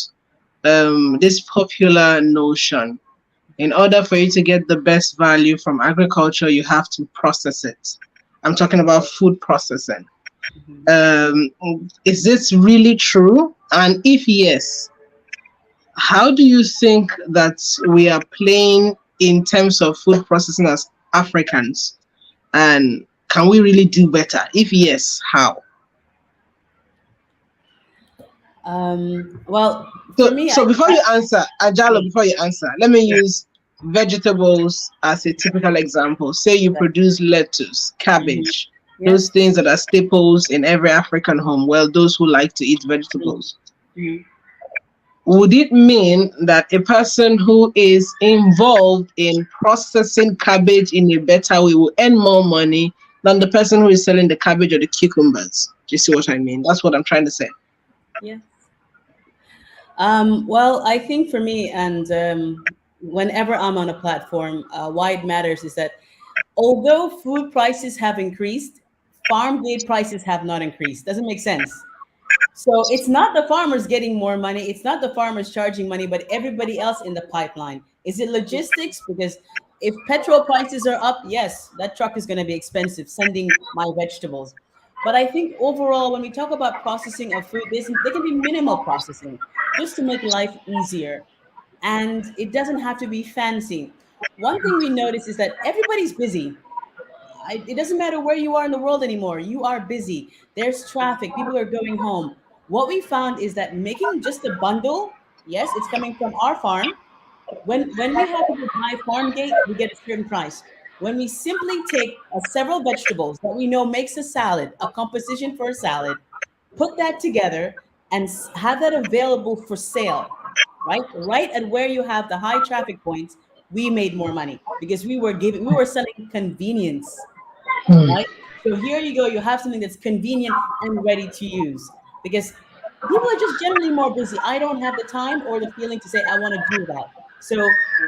Speaker 2: this popular notion. In order for you to get the best value from agriculture, you have to process it. I'm talking about food processing. Is this really true? And if yes, how do you think that we are playing in terms of food processing as Africans? And can we really do better? If yes, how?
Speaker 4: Well,
Speaker 2: So,
Speaker 4: for me,
Speaker 2: before you answer, Ajalo, before you answer, let me use vegetables as a typical example. Say you produce lettuce, cabbage, those things that are staples in every African home. Well, those who like to eat vegetables.
Speaker 4: Mm-hmm.
Speaker 2: Would it mean that a person who is involved in processing cabbage in a better way will earn more money than the person who is selling the cabbage or the cucumbers? Do you see what I mean? That's what I'm trying to say.
Speaker 4: Yeah. Well, I think for me, and whenever I'm on a platform, why it matters is that although food prices have increased, farm gate prices have not increased. Doesn't make sense. So it's not the farmers getting more money. It's not the farmers charging money, but everybody else in the pipeline. Is it logistics? Because if petrol prices are up, yes, that truck is going to be expensive sending my vegetables. But I think overall, when we talk about processing of food, there can be minimal processing just to make life easier. And it doesn't have to be fancy. One thing we notice is that everybody's busy. It doesn't matter where you are in the world anymore. You are busy. There's traffic. People are going home. What we found is that making just a bundle, yes, it's coming from our farm. When we have to buy farm gate, we get a certain price. When we simply take several vegetables that we know makes a salad, a composition for a salad, put that together and have that available for sale, right at where you have the high traffic points, we made more money because we were selling convenience, right? So here you go, you have something that's convenient and ready to use because people are just generally more busy. I don't have the time or the feeling to say I want to do that. So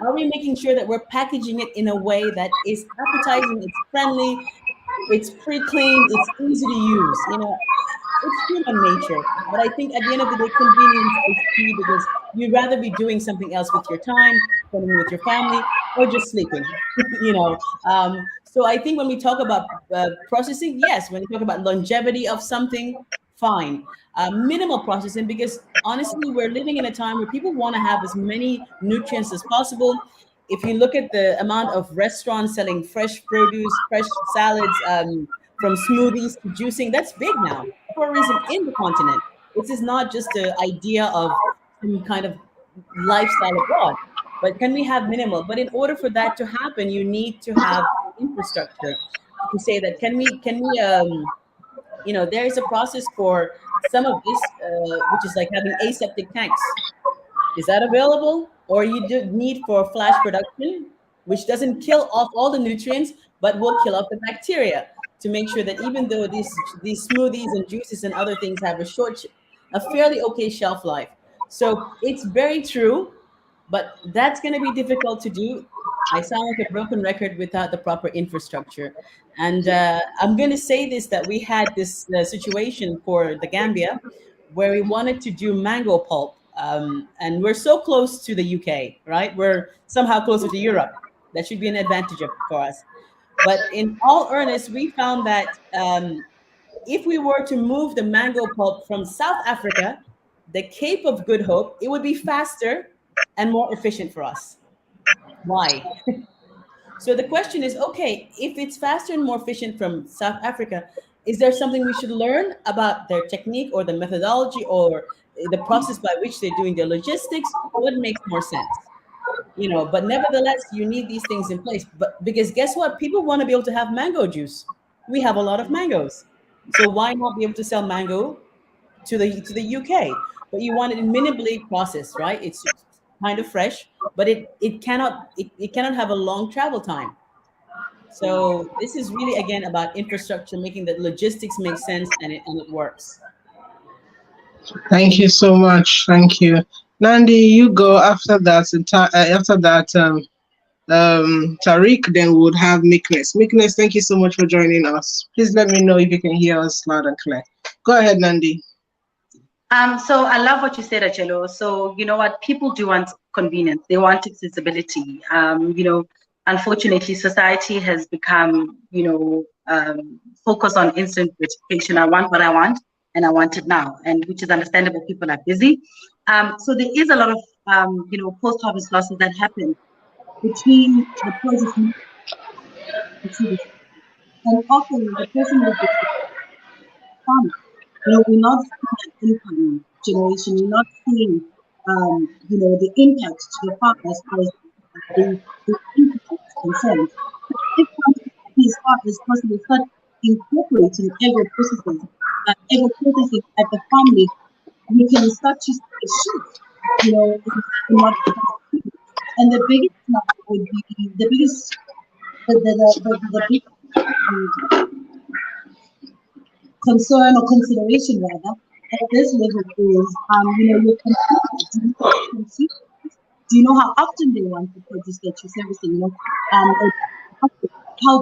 Speaker 4: are we making sure that we're packaging it in a way that is appetizing, it's friendly, it's pre-cleaned, it's easy to use? It's human nature. But I think at the end of the day, convenience is key because you'd rather be doing something else with your time, spending with your family, or just sleeping. So I think when we talk about processing, yes, when we talk about longevity of something, fine. Minimal processing because honestly, we're living in a time where people want to have as many nutrients as possible. If you look at the amount of restaurants selling fresh produce, fresh salads, from smoothies to juicing, that's big now for a reason in the continent. This is not just the idea of some kind of lifestyle abroad, but can we have minimal? But in order for that to happen, you need to have infrastructure to say that there is a process for some of this, which is like having aseptic tanks. Is that available? Or you do need for flash production, which doesn't kill off all the nutrients, but will kill off the bacteria to make sure that even though these smoothies and juices and other things have a fairly okay shelf life. So it's very true, but that's going to be difficult to do. I sound like a broken record without the proper infrastructure. And I'm going to say this, that we had this situation for the Gambia where we wanted to do mango pulp. And we're so close to the UK, right? We're somehow closer to Europe. That should be an advantage for us. But in all earnest, we found that if we were to move the mango pulp from South Africa, the Cape of Good Hope, it would be faster and more efficient for us. Why? So the question is, okay, if it's faster and more efficient from South Africa, is there something we should learn about their technique or the methodology or the process by which they're doing their logistics? What makes more sense? But nevertheless, you need these things in place. But because guess what? People want to be able to have mango juice. We have a lot of mangoes. So why not be able to sell mango to the UK? But you want it minimally processed, right? It's kind of fresh, but it cannot have a long travel time. So this is really again about infrastructure, making the logistics make sense and it works.
Speaker 2: Thank you so much. Thank you. Nandi, you go after that. After that, Tariq, then we would have Meekness. Meekness, thank you so much for joining us. Please let me know if you can hear us loud and clear. Go ahead, Nandi.
Speaker 7: So I love what you said, Achelo. So you know what, people do want convenience. They want accessibility. Unfortunately, society has become, focused on instant gratification. I want what I want, and I want it now, and which is understandable. People are busy. So there is a lot of, post-harvest losses that happen between the process and often the person with the farmer. We're not seeing an income generation. We're not seeing, the impact to the farmer as far as the impact is concerned. If something is hard as possible, incorporating agro processes at the farm level, we can start to see a shift, in what becomes. And the biggest now would be the biggest, the big concern or consideration rather at this level is, your consumers. Do you know how often they want the produce that you're servicing? How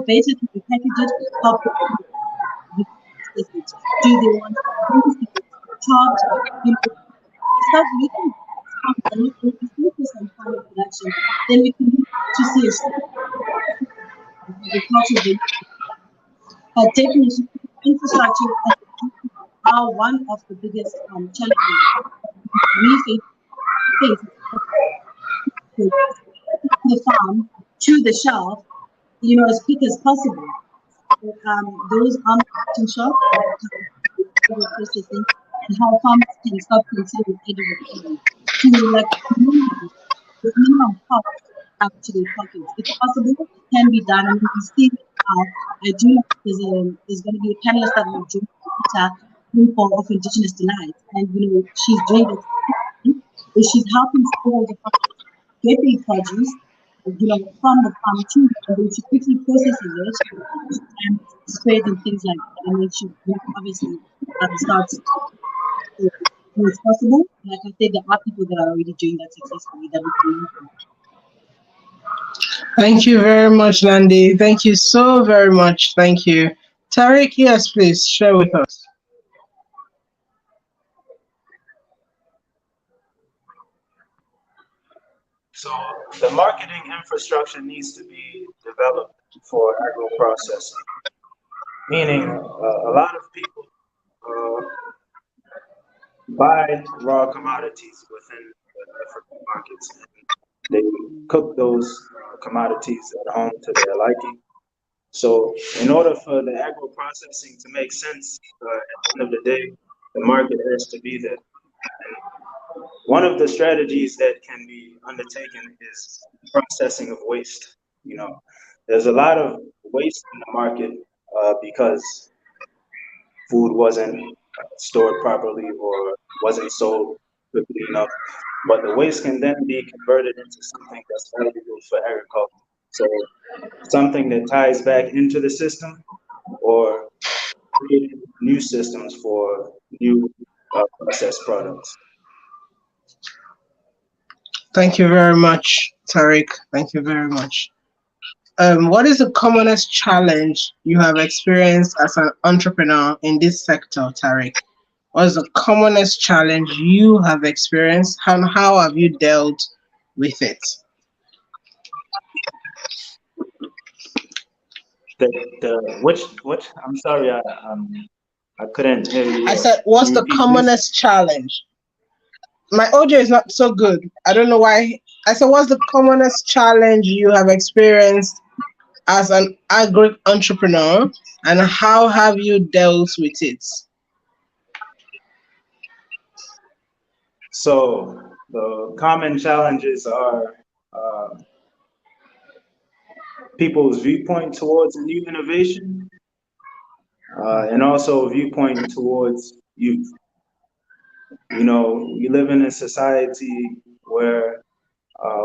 Speaker 7: better can you package it? How better can you process it? Do they want to chopped? We start looking at and if we focus on farmer production, then we can look to see a shift in agriculture. Definitely, infrastructure are one of the biggest challenges we face the farm to the shelf, as quick as possible. Those are marketing shops processing and how farmers can start considering agriculture to like with minimum cost actually pockets. It's possible, it can be done. I mean, we see it now. I do know there's going to be a panelist that will join later of Indigenous Delight, and she's doing it. She's helping smallholder farmers get their produce, from the farm to them, and she quickly processes it and spread and things like that. And then she obviously starts as soon as possible. Like I said, there are people that are already doing that successfully that we can learn from.
Speaker 2: Thank you very much, Landy. Thank you so very much. Thank you. Tariq, yes, please share with us.
Speaker 6: So the marketing infrastructure needs to be developed for agro processing, meaning a lot of people buy raw commodities within the African markets, and they cook those commodities at home to their liking. So in order for the agro processing to make sense, at the end of the day, the market has to be there. One of the strategies that can be undertaken is processing of waste. There's a lot of waste in the market because food wasn't stored properly or wasn't sold quickly enough. But the waste can then be converted into something that's valuable for agriculture. So something that ties back into the system or creating new systems for new processed products.
Speaker 2: Thank you very much, Tariq. Thank you very much. What is the commonest challenge you have experienced as an entrepreneur in this sector, Tariq? What is the commonest challenge you have experienced, and how have you dealt with it?
Speaker 6: Which? I'm sorry, I couldn't hear you.
Speaker 2: I said, what's the commonest challenge? My audio is not so good. I don't know why. I said, what's the commonest challenge you have experienced as an agri entrepreneur, and how have you dealt with it?
Speaker 6: So the common challenges are people's viewpoint towards new innovation, and also viewpoint towards youth. We live in a society where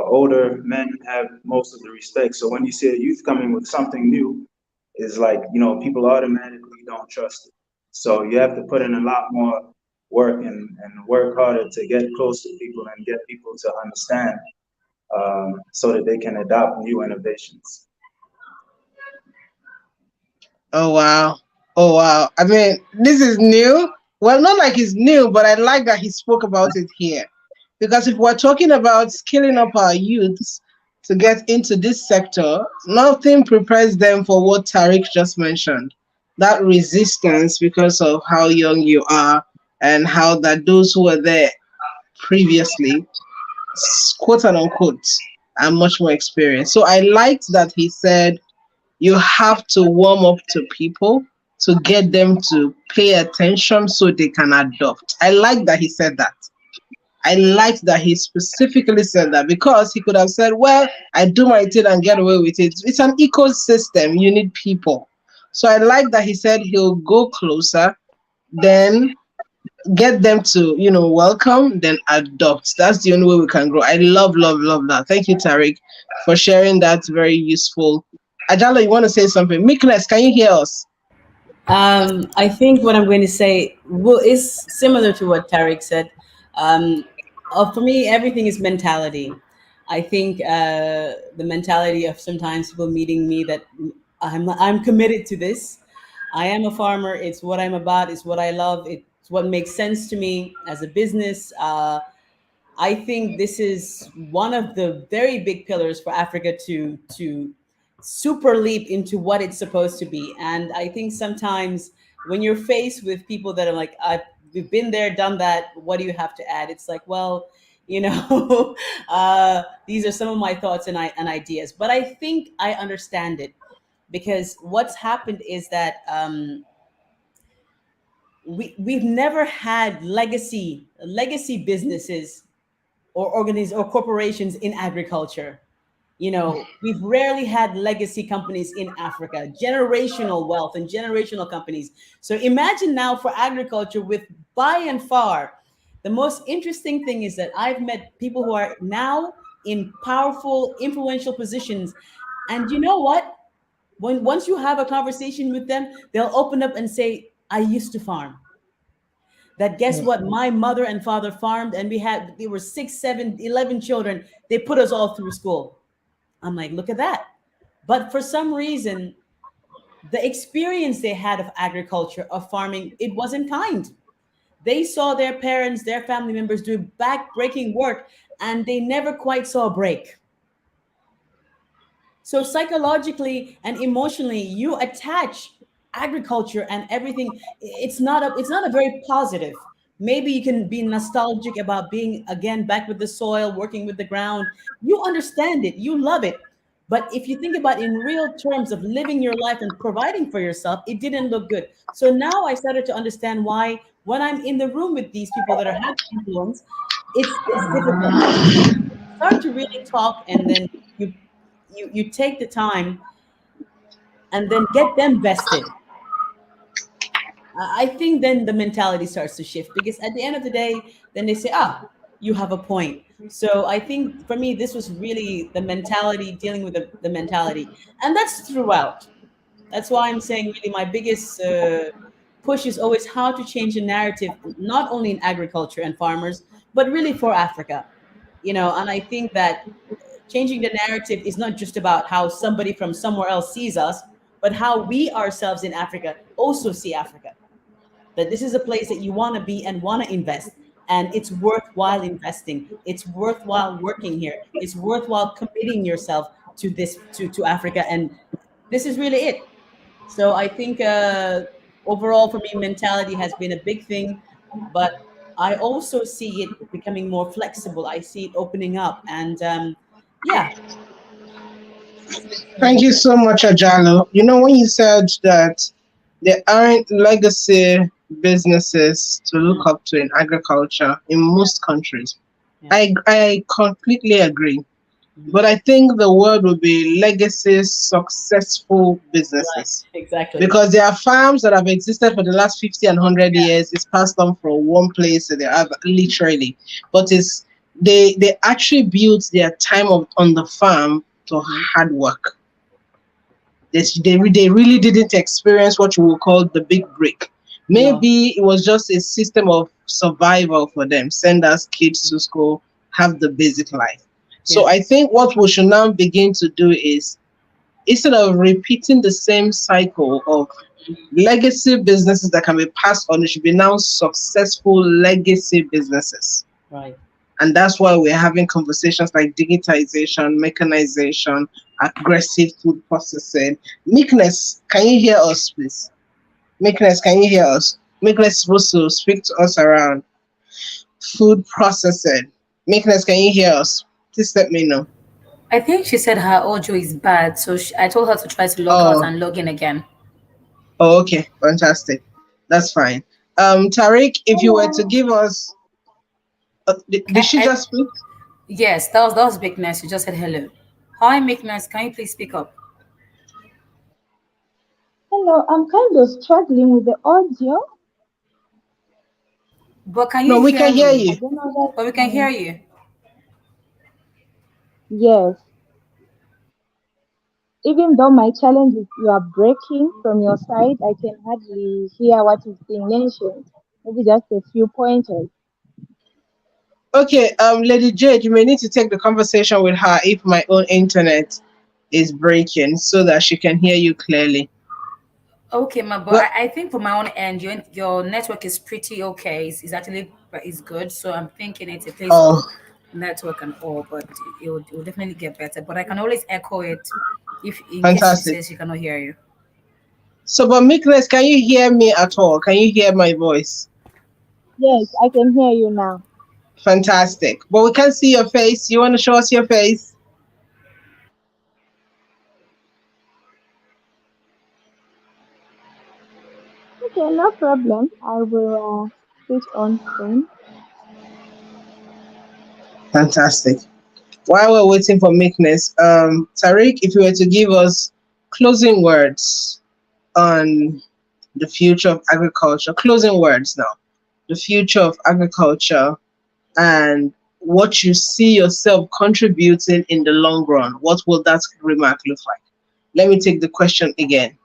Speaker 6: older men have most of the respect. So when you see a youth coming with something new, it's like, people automatically don't trust it. So you have to put in a lot more work and work harder to get close to people and get people to understand so that they can adopt new innovations.
Speaker 2: Oh, wow. Oh, wow. I mean, this is new. Well, not like it's new, but I like that he spoke about it here. Because if we're talking about skilling up our youths to get into this sector, nothing prepares them for what Tariq just mentioned. That resistance because of how young you are and how that those who were there previously, quote and unquote, are much more experienced. So I liked that he said you have to warm up to people to get them to pay attention so they can adopt. I like that he said that. I liked that he specifically said that, because he could have said, well, I do my thing and get away with it. It's an ecosystem. You need people. So I like that he said he'll go closer, then get them to, welcome, then adopt. That's the only way we can grow. I love, love, love that. Thank you, Tariq, for sharing that very useful. Ajala, you want to say something? Meekness, can you hear us?
Speaker 4: I think what I'm going to say is similar to what Tariq said. Um, for me, everything is mentality. I think the mentality of sometimes people meeting me that I'm committed to this. I am a farmer. It's what I'm about. It's what I love. It's what makes sense to me as a business. I think this is one of the very big pillars for Africa to super leap into what it's supposed to be. And I think sometimes when you're faced with people that are like, we've been there, done that, what do you have to add? It's like, well, these are some of my thoughts and ideas. But I think I understand it because what's happened is that we've never had legacy businesses or corporations in agriculture. We've rarely had legacy companies in Africa, generational wealth and generational companies. So imagine now for agriculture, with by and far the most interesting thing is that I've met people who are now in powerful, influential positions. And you know what? Once you have a conversation with them, they'll open up and say, I used to farm. That guess what? My mother and father farmed, and there were 6, 7, 11 children. They put us all through school. I'm like, look at that. But for some reason, the experience they had of agriculture, of farming, it wasn't kind. They saw their parents, their family members do back-breaking work, and they never quite saw a break. So psychologically and emotionally, you attach agriculture and everything. It's not a very positive. Maybe you can be nostalgic about being again back with the soil, working with the ground. You understand it, you love it. But if you think about in real terms of living your life and providing for yourself, it didn't look good. So now I started to understand why when I'm in the room with these people that are having influence, it's difficult. Start to really talk, and then you take the time and then get them vested. I think then the mentality starts to shift because at the end of the day, then they say, you have a point. So I think for me, this was really the mentality, dealing with the mentality. And that's throughout. That's why I'm saying really my biggest push is always how to change the narrative, not only in agriculture and farmers, but really for Africa. And I think that changing the narrative is not just about how somebody from somewhere else sees us, but how we ourselves in Africa also see Africa. That this is a place that you want to be and want to invest. And it's worthwhile investing. It's worthwhile working here. It's worthwhile committing yourself to this, to Africa. And this is really it. So I think overall for me, mentality has been a big thing, but I also see it becoming more flexible. I see it opening up, and yeah,
Speaker 2: Thank you so much, Ajalo. When you said that there aren't legacy businesses to look up to in agriculture in most countries,
Speaker 4: yeah.
Speaker 2: I completely agree. But I think the word would be legacy successful businesses.
Speaker 4: Right, exactly.
Speaker 2: Because there are farms that have existed for the last 50 and 100 years. It's passed on from one place to the other, literally. But they attribute their time on the farm to hard work. They really didn't experience what you would call the big break. Maybe it was just a system of survival for them. Send us kids to school, have the basic life. So I think what we should now begin to do is, instead of repeating the same cycle of legacy businesses that can be passed on, it should be now successful legacy businesses.
Speaker 4: Right.
Speaker 2: And that's why we're having conversations like digitization, mechanization, aggressive food processing. Meekness, can you hear us, please? Meekness, can you hear us? Meekness is supposed to speak to us around food processing. Meekness, can you hear us? Please let me know.
Speaker 1: I think she said her audio is bad, so I told her to try to log out
Speaker 2: Oh,
Speaker 1: and log in again.
Speaker 2: oh, okay, fantastic. That's fine. Tariq, if you were to give us, did she just speak?
Speaker 1: Yes, that was Bigness. You just said hello. Hi, Bigness. Can you please speak up?
Speaker 8: I'm kind of struggling with the audio.
Speaker 1: But can
Speaker 2: No,
Speaker 1: you
Speaker 2: we
Speaker 1: hear
Speaker 2: can hear
Speaker 8: I
Speaker 2: you.
Speaker 1: me?
Speaker 8: don't know that.
Speaker 1: But we can hear you.
Speaker 8: Yes, even though my challenge is you are breaking from your side, I can hardly hear what is being mentioned. Maybe just a few pointers.
Speaker 2: Okay, Lady Jade, you may need to take the conversation with her if my own internet is breaking so that she can hear you clearly.
Speaker 1: Okay, but
Speaker 2: But
Speaker 1: I think for my own end, your network is pretty okay. It's actually is good. So I'm thinking it's a place of
Speaker 2: oh,
Speaker 1: network and all, but it will definitely get better. But I can always echo it if in case she
Speaker 2: fantastic.
Speaker 1: says she cannot hear you.
Speaker 2: So, but Meekness, can you hear me at all? Can you hear my voice?
Speaker 8: Yes, I can hear you now.
Speaker 2: Fantastic. But we can't see your face. You want to show us your face?
Speaker 8: Okay, no problem. I will switch on screen.
Speaker 2: Fantastic. While we're waiting for Meekness, Tariq, if you were to give us closing words on the future of agriculture, closing words now, the future of agriculture and what you see yourself contributing in the long run, what will that remark look like? Let me take the question again.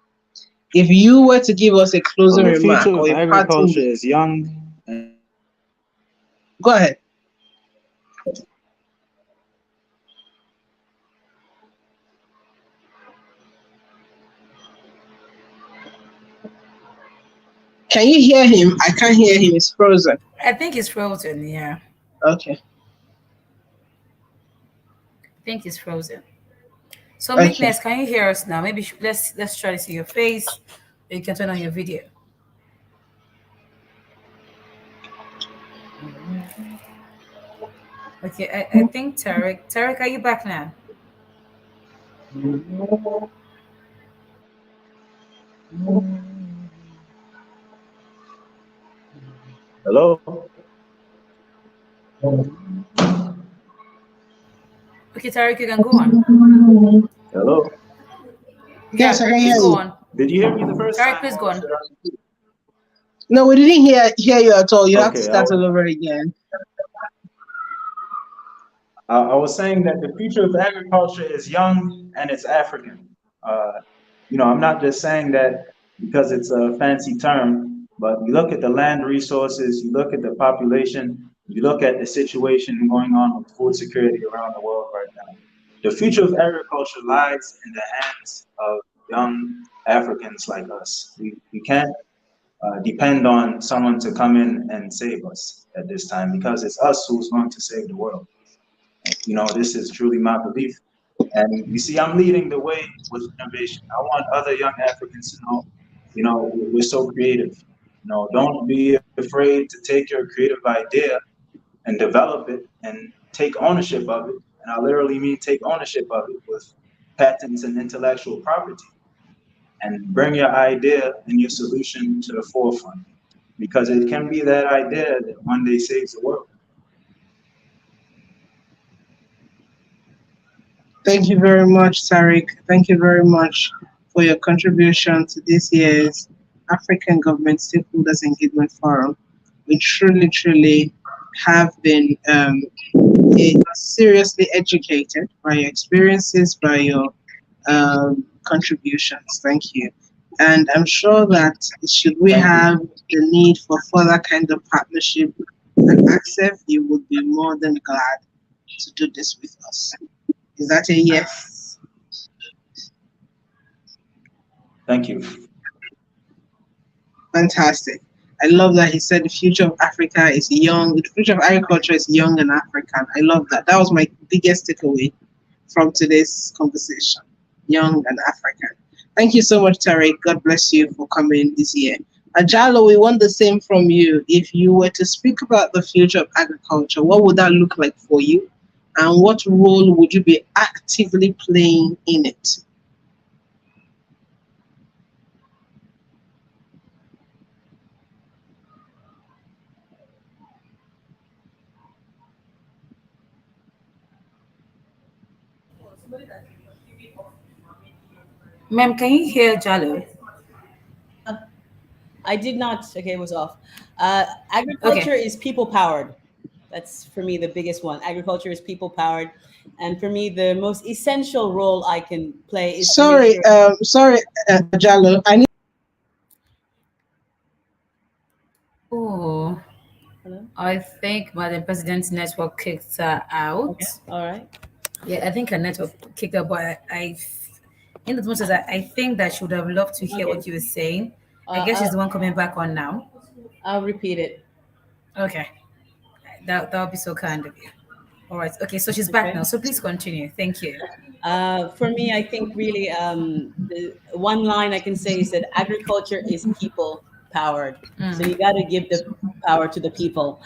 Speaker 2: If you were to give us a
Speaker 6: Well,
Speaker 2: closing
Speaker 6: the future
Speaker 2: remark or
Speaker 6: of
Speaker 2: a parting,
Speaker 6: agriculture is young and it's African.
Speaker 2: go ahead. Can you hear him? I can't hear him. It's frozen.
Speaker 1: I think it's frozen. Yeah,
Speaker 2: Okay.
Speaker 1: I think it's frozen. So
Speaker 2: Okay.
Speaker 1: Meekness, can you hear us now? Maybe let's try to see your face. Or you can turn on your video. Okay, I think Tarek, are you back now?
Speaker 6: Hello?
Speaker 1: Okay, Tarek, you can go on.
Speaker 6: Hello?
Speaker 2: Yes,
Speaker 1: Yeah,
Speaker 2: I can
Speaker 1: please
Speaker 2: hear
Speaker 1: go
Speaker 2: you.
Speaker 1: on.
Speaker 6: Did you hear me the first
Speaker 1: Tarek,
Speaker 6: time
Speaker 1: please go
Speaker 6: or
Speaker 1: on.
Speaker 6: should I repeat?
Speaker 2: No, we didn't hear you at all. You have to
Speaker 6: Okay,
Speaker 2: start all over again.
Speaker 6: I was saying that the future of agriculture is young and it's African. Uh, I'm not just saying that because it's a fancy term, but you look at the land resources, you look at the population, you look at the situation going on with food security around the world right now. The future of agriculture lies in the hands of young Africans like us. We can't depend on someone to come in and save us at this time because it's us who's going to save the world. This is truly my belief. And you see, I'm leading the way with innovation. I want other young Africans to know, we're so creative. Don't be afraid to take your creative idea and develop it and take ownership of it. And I literally mean take ownership of it with patents and intellectual property and bring your idea and your solution to the forefront because it can be that idea that one day saves the world.
Speaker 2: Thank you very much, Tariq. Thank you very much for your contribution to this year's African Government Stakeholders Engagement Forum. We truly, truly have been seriously educated by your experiences, by your contributions. Thank you. And I'm sure that should we
Speaker 6: Thank you.
Speaker 2: have the need for further kind of partnership at AGSEF, you would be more than glad to do this with us. Is that a yes?
Speaker 6: Thank you.
Speaker 2: Fantastic. I love that he said the future of Africa is young. The future of agriculture is young and African. I love that. That was my biggest takeaway from today's conversation. Young and African. Thank you so much, Tariq. God bless you for coming this year. Ajalo, we want the same from you. If you were to speak about the future of agriculture, what would that look like for you? And what role would you be actively playing in it?
Speaker 1: Ma'am, can you hear Jalo?
Speaker 4: I did not. Okay, it was off. Agriculture is people powered. That's for me the biggest one. Agriculture is people powered, and for me the most essential role I can play is to make
Speaker 2: Sorry,
Speaker 4: sure.
Speaker 2: Jallo. I need.
Speaker 1: Oh,
Speaker 4: Hello?
Speaker 1: I think Madam President's network kicked her out.
Speaker 4: Okay. All right.
Speaker 1: Yeah, I think her network kicked her, but in as much as I think that she would have loved to hear
Speaker 4: Okay.
Speaker 1: what you were saying. I
Speaker 4: Uh,
Speaker 1: guess she's
Speaker 4: I'll,
Speaker 1: the one coming back on now.
Speaker 4: I'll repeat it.
Speaker 1: Okay, that would be so kind of you. All right. Okay, so she's back
Speaker 4: Okay.
Speaker 1: now. So please continue. Thank you.
Speaker 4: For me, I think really the one line I can say is that agriculture is people powered. So you got to give the power to the people.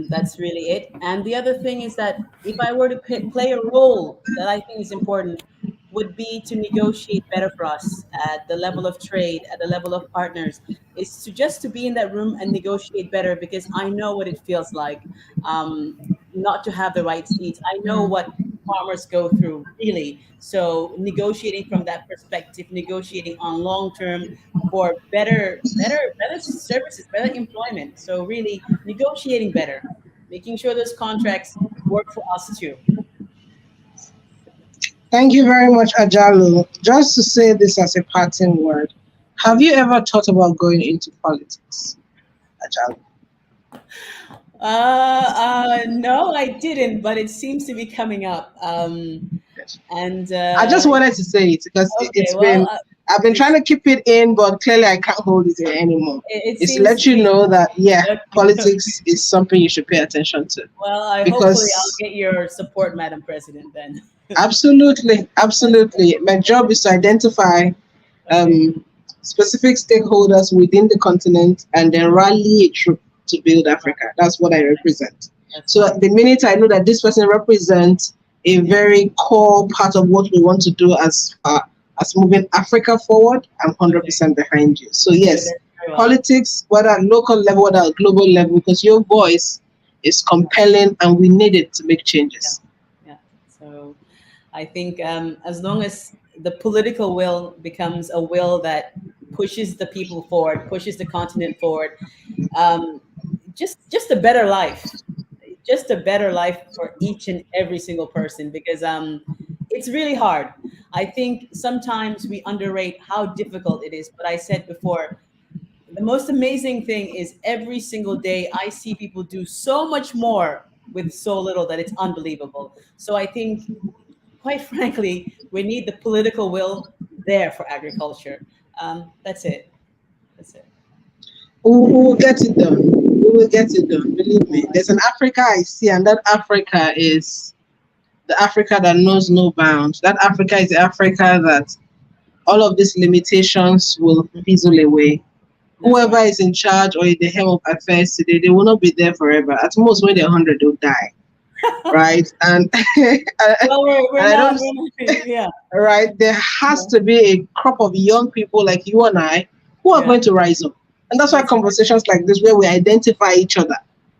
Speaker 4: That's really it. And the other thing is that if I were to play a role that I think is important, would be to negotiate better for us at the level of trade, at the level of partners, is to just to be in that room and negotiate better because I know what it feels like not to have the right seats. I know what farmers go through really. So negotiating from that perspective, negotiating on long term for better services, better employment. So really negotiating better, making sure those contracts work for us too.
Speaker 2: Thank you very much, Ajalu. Just to say this as a parting word, have you ever thought about going into politics, Ajalu?
Speaker 4: No, I didn't, but it seems to be coming up. And
Speaker 2: I just wanted to say it because
Speaker 4: okay,
Speaker 2: it's
Speaker 4: well,
Speaker 2: been, I've been
Speaker 4: it's,
Speaker 2: trying to keep it in, but clearly I can't hold it in anymore.
Speaker 4: it
Speaker 2: It's to
Speaker 4: seems
Speaker 2: let
Speaker 4: to
Speaker 2: you
Speaker 4: be
Speaker 2: know that, yeah,
Speaker 4: okay.
Speaker 2: politics is something you should pay attention to.
Speaker 4: Well, I hopefully I'll
Speaker 2: Because
Speaker 4: get your support, Madam President. Then.
Speaker 2: absolutely, absolutely. My job is to identify
Speaker 4: Okay.
Speaker 2: um, specific stakeholders within the continent and then rally a troop to build Africa. That's what I represent.
Speaker 4: That's
Speaker 2: So
Speaker 4: fine.
Speaker 2: the minute I know that this person represents a very core part of what we want to do as moving Africa forward, I'm
Speaker 4: Okay.
Speaker 2: 100% behind you. So
Speaker 4: Very,
Speaker 2: yes,
Speaker 4: very well.
Speaker 2: politics, whether at local level, whether at global level, because your voice is compelling and we need it to make changes.
Speaker 4: Yeah. So I think as long as the political will becomes a will that pushes the people forward, pushes the continent forward, um, just a better life, just a better life for each and every single person because it's really hard. I think sometimes we underrate how difficult it is. But I said before, the most amazing thing is every single day I see people do so much more with so little that it's unbelievable. So I think, quite frankly, we need the political will there for agriculture. That's it. That's it.
Speaker 2: We will get it done. We will get it done. Believe me. There's an Africa I see, and that Africa is the Africa that knows no bounds. That Africa is the Africa that all of these limitations will fizzle away.
Speaker 4: That's
Speaker 2: Whoever
Speaker 4: right.
Speaker 2: is in charge or in the helm of affairs today, they will not be there forever. At most, when they're 100, they'll die. Right? And
Speaker 4: Well,
Speaker 2: and I don't.
Speaker 4: yeah,
Speaker 2: Right? There has to be a crop of young people like you and I who are
Speaker 4: yeah,
Speaker 2: going to rise up. And that's why
Speaker 4: that's right.
Speaker 2: conversations like this, where we identify each other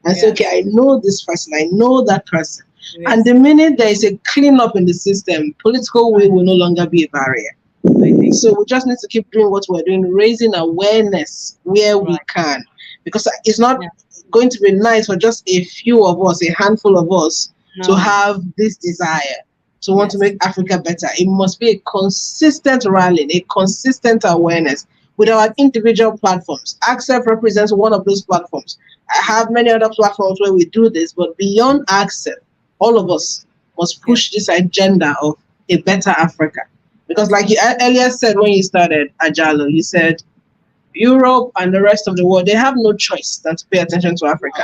Speaker 2: and say,
Speaker 4: Yeah,
Speaker 2: okay, I know this person, I know that person. And
Speaker 4: yes,
Speaker 2: the minute there is a cleanup in the system, political will no longer be a barrier.
Speaker 4: I think,
Speaker 2: So we just need to keep doing what we're doing, raising awareness where we
Speaker 4: right.
Speaker 2: can. Because it's not
Speaker 4: Yeah,
Speaker 2: going to be nice for just a few of us, a handful of us, to
Speaker 4: no,
Speaker 2: have this desire to want to
Speaker 4: yes,
Speaker 2: make Africa better. It must be a consistent rallying, a consistent awareness with
Speaker 4: yes,
Speaker 2: our individual platforms. AGSEF represents one of those platforms. I have many other platforms where we do this, but beyond AGSEF, all of us must
Speaker 4: yes,
Speaker 2: push this agenda of a better Africa. Because
Speaker 4: that's
Speaker 2: like
Speaker 4: right.
Speaker 2: you earlier said when you started, Ajalo, you said Europe and the rest of the world, they have no choice than to pay attention to Africa.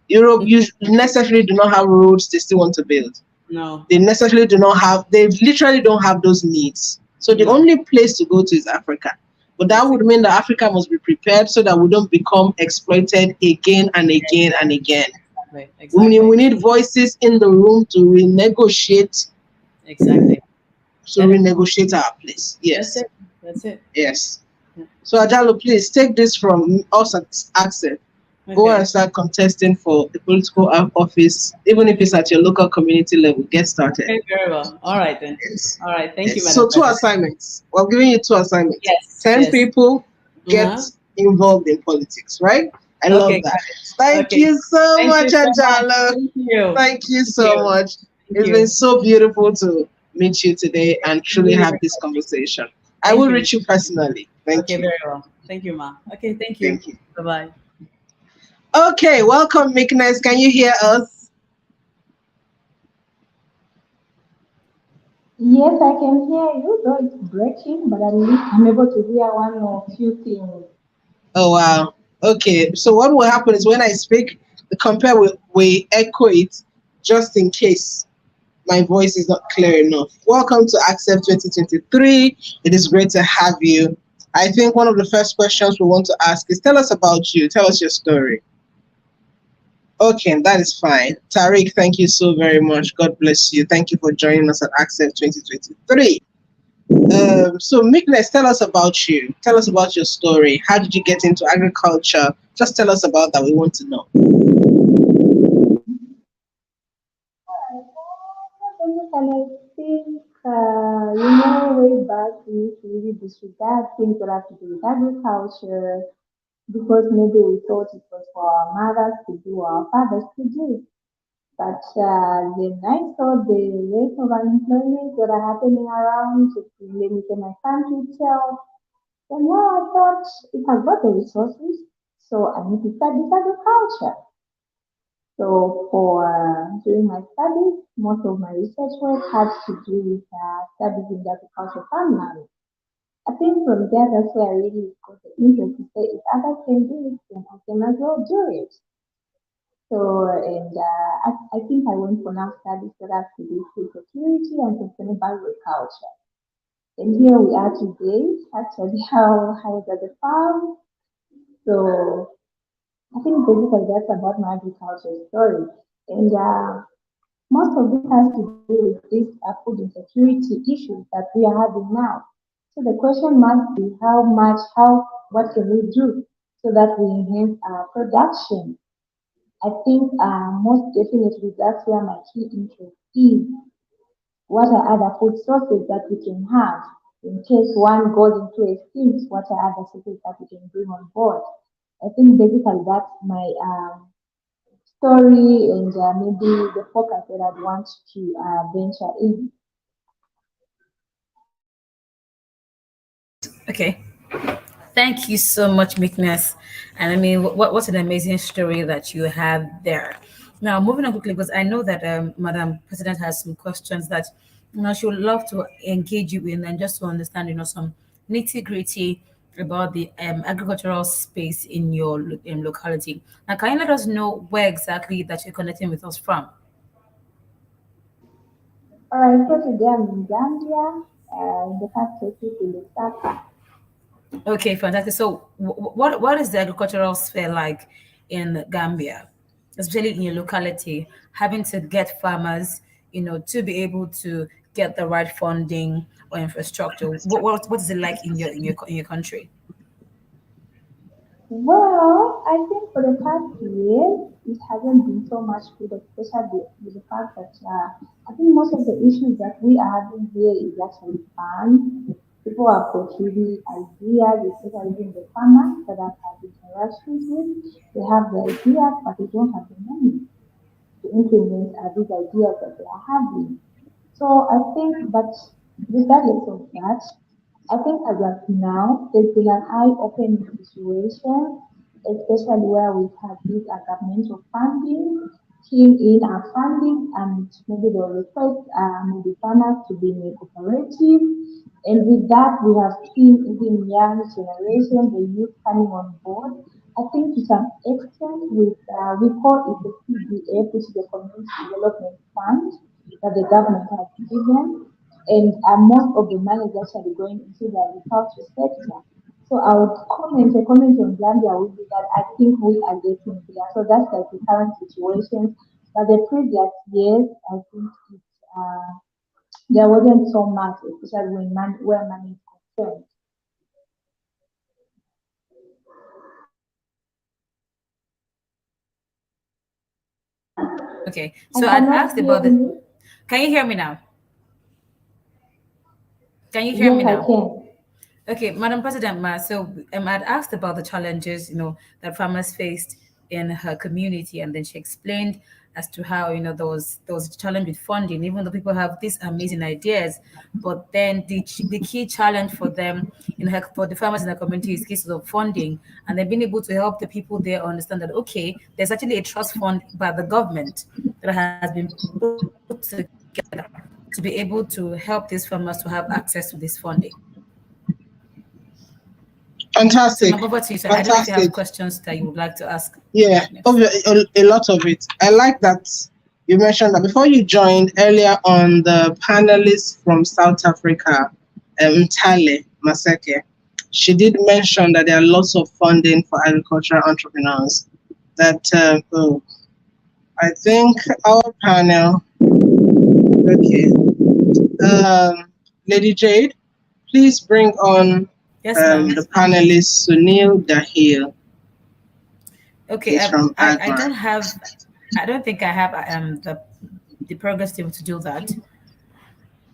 Speaker 2: Europe you necessarily do not have roads they still want to build.
Speaker 4: No,
Speaker 2: They necessarily do not have, they literally don't have those needs. So the
Speaker 4: no,
Speaker 2: only place to go to is Africa. But that
Speaker 4: that's it.
Speaker 2: would mean that Africa must be prepared so that we don't become exploited again and again and again.
Speaker 4: Exactly, exactly,
Speaker 2: We need voices in the room to
Speaker 4: exactly. That is,
Speaker 2: renegotiate our place.
Speaker 4: that's
Speaker 2: Yes.
Speaker 4: it. That's it.
Speaker 2: Yes.
Speaker 4: Yeah.
Speaker 2: So Ajalo, please take this from us at AGSEF. Go
Speaker 4: Okay.
Speaker 2: and start contesting for the political office, even if it's at your local community level. Get started.
Speaker 4: Okay, very well. All right then.
Speaker 2: Yes.
Speaker 4: All right. Thank
Speaker 2: Yes.
Speaker 4: you, Madam
Speaker 2: So two
Speaker 4: President.
Speaker 2: assignments. We're giving you two assignments.
Speaker 4: Yes,
Speaker 2: 10
Speaker 4: yes.
Speaker 2: people get
Speaker 4: Uh-huh.
Speaker 2: involved in politics, right? I
Speaker 4: Okay,
Speaker 2: love that.
Speaker 4: got it.
Speaker 2: Thank
Speaker 4: Okay.
Speaker 2: you so
Speaker 4: Thank
Speaker 2: much,
Speaker 4: you so much.
Speaker 2: Ajalo.
Speaker 4: Thank you.
Speaker 2: Thank you
Speaker 4: Thank
Speaker 2: so
Speaker 4: you.
Speaker 2: much.
Speaker 4: Thank
Speaker 2: It's been
Speaker 4: you.
Speaker 2: so beautiful to meet you today and truly
Speaker 4: Really,
Speaker 2: have
Speaker 4: really
Speaker 2: this
Speaker 4: nice.
Speaker 2: conversation. I
Speaker 4: Thank
Speaker 2: will
Speaker 4: you.
Speaker 2: reach you personally.
Speaker 4: Okay,
Speaker 2: Thank you.
Speaker 4: very well. Thank you, Ma. Okay, thank you.
Speaker 2: Thank you.
Speaker 4: Bye-bye.
Speaker 2: Okay, welcome, Meekness. Can you hear us?
Speaker 8: Yes, I can hear you, though it's breaking, but at least I'm able to hear one or few things.
Speaker 2: Oh wow. Okay. So what will happen is when I speak, the compare will echo it just in case my voice is not clear enough. Welcome to AGSEF 2023. It is great to have you. I think one of the first questions we want to ask is tell us about you. Tell us your story. Okay, that is fine. Tariq, thank you so very much. God bless you. Thank you for joining us at AGSEF 2023. So Meekness, tell us about you. Tell us about your story. How did you get into agriculture? Just tell us about that. We want to know.
Speaker 8: And I think, way back we used to really disregard things that have to do with agriculture because maybe we thought it was for our mothers to do, our fathers to do. But then I saw the rate of unemployment that are happening around, maybe in my country itself. And now I thought if I've got the resources, so I need to study agriculture. So for during my studies, most of my research work had to do with studies in the agriculture farmland. I think from there that's where I really got the interest to say if others can do it, then I can as well do it. So and I think I went for now studies that have to do with food security and sustainable agriculture. And here we are today, actually how I was at the farm. So I think basically that's about my agriculture story. And most of this has to do with these food insecurity issues that we are having now. So the question must be how much, what can we do so that we enhance our production? I think most definitely that's where my key interest is. What are other food sources that we can have in case one goes into extinct? What are other sources that we can bring on board? I think basically that's my story and maybe the focus that I'd want to venture in.
Speaker 1: Okay. Thank you so much, Meekness. And I mean, what an amazing story that you have there. Now, moving on quickly, because I know that Madam President has some questions that she would love to engage you in, and just to understand, some nitty gritty about the agricultural space in your locality. Now, can you let us know where exactly that you're connecting with us from?
Speaker 8: All right, so today I'm in Gambia, in the capital city, Lusaka.
Speaker 1: Okay, fantastic. So, what is the agricultural sphere like in Gambia, especially in your locality, having to get farmers, to be able to get the right funding or infrastructure? What is it like in your country?
Speaker 8: Well, I think for the past years, it hasn't been so much good, especially with the fact that I think most of the issues that we are having here is actually funds. People have got really ideas, especially in the farmers that I've had interactions with. They have the ideas, but they don't have the money to implement these ideas that they are having. So I think, but regardless of that, I think as of now, there's been an eye-opening situation, especially where we've had this governmental funding, keying in our funding, and maybe they'll request maybe farmers to be in a cooperative. And with that, we have seen even young generation, the youth coming on board. I think to some extent, with we call it the CDA, which is the Community Development Fund that the government has given, and most of the money is actually going into the agriculture sector. So I would a comment on Zambia would be that I think we are getting there. So that's like the current situation. But the previous years, I think there wasn't so much, especially where money is concerned.
Speaker 1: Okay,
Speaker 8: I
Speaker 1: so I'd
Speaker 8: cannot
Speaker 1: asked
Speaker 8: hear
Speaker 1: about the.
Speaker 8: you.
Speaker 1: Can you hear me now? Can you hear
Speaker 8: Yes,
Speaker 1: me
Speaker 8: I
Speaker 1: now?
Speaker 8: can.
Speaker 1: Okay, Madam President Ma, so I'd asked about the challenges, that farmers faced in her community, and then she explained as to how, there was a challenge with funding, even though people have these amazing ideas, but then the key challenge for them for the farmers in the community is cases of funding, and then being able to help the people there understand that okay, there's actually a trust fund by the government that has been put together to be able to help these farmers to have access to this funding. So my over to you, sir. I don't know if you have questions
Speaker 2: Fantastic.
Speaker 1: that you would like to ask
Speaker 2: Yeah,
Speaker 1: next.
Speaker 2: a lot of it. I like that you mentioned that before you joined earlier on the panelist from South Africa, Tale Maseke. She did mention that there are lots of funding for agricultural entrepreneurs. That I think our panel. Okay, Lady Jade, please bring on
Speaker 1: Yes, ma'am.
Speaker 2: the panelist Sunil Dahil.
Speaker 1: Okay.
Speaker 2: He's from
Speaker 1: I
Speaker 2: Agra.
Speaker 1: don't have. I don't think I have the progress team to do that.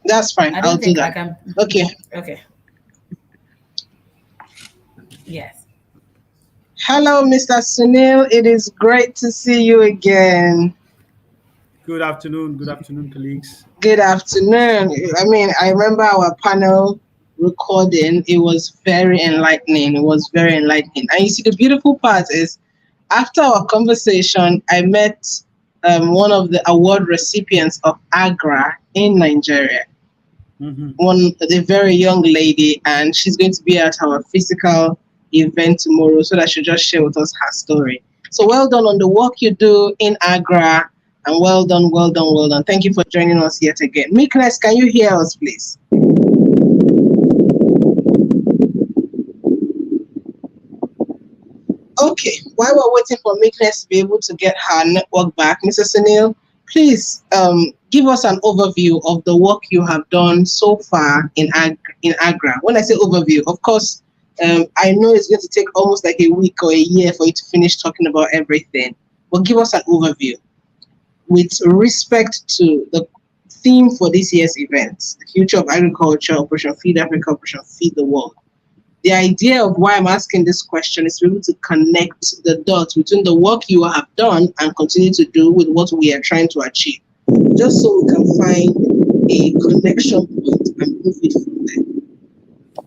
Speaker 2: That's fine.
Speaker 1: I
Speaker 2: I'll
Speaker 1: don't
Speaker 2: do
Speaker 1: think I
Speaker 2: that.
Speaker 1: can.
Speaker 2: Okay.
Speaker 1: Okay. Yes.
Speaker 2: Hello, Mr. Sunil. It is great to see you again.
Speaker 9: Good afternoon. Good afternoon, colleagues.
Speaker 2: Good afternoon. I mean, I remember our panel recording. It was very enlightening. It was very enlightening. And you see, the beautiful part is after our conversation, I met one of the award recipients of AGRA in Nigeria. The very young lady, and she's going to be at our physical event tomorrow so that she'll just share with us her story. So well done on the work you do in Agra, and well done, well done, well done. Thank you for joining us yet again. Meekness, can you hear us, please? Okay, while we're waiting for Meekness to be able to get her network back, Mr. Sunil, please give us an overview of the work you have done so far in Agra. When I say overview, of course, I know it's going to take almost like a week or a year for you to finish talking about everything, but give us an overview with respect to the theme for this year's event, the future of agriculture, Operation Feed Africa, Operation Feed the World. The idea of why I'm asking this question is to be able to connect the dots between the work you have done and continue to do with what we are trying to achieve, just so we can find a connection point and move it from there.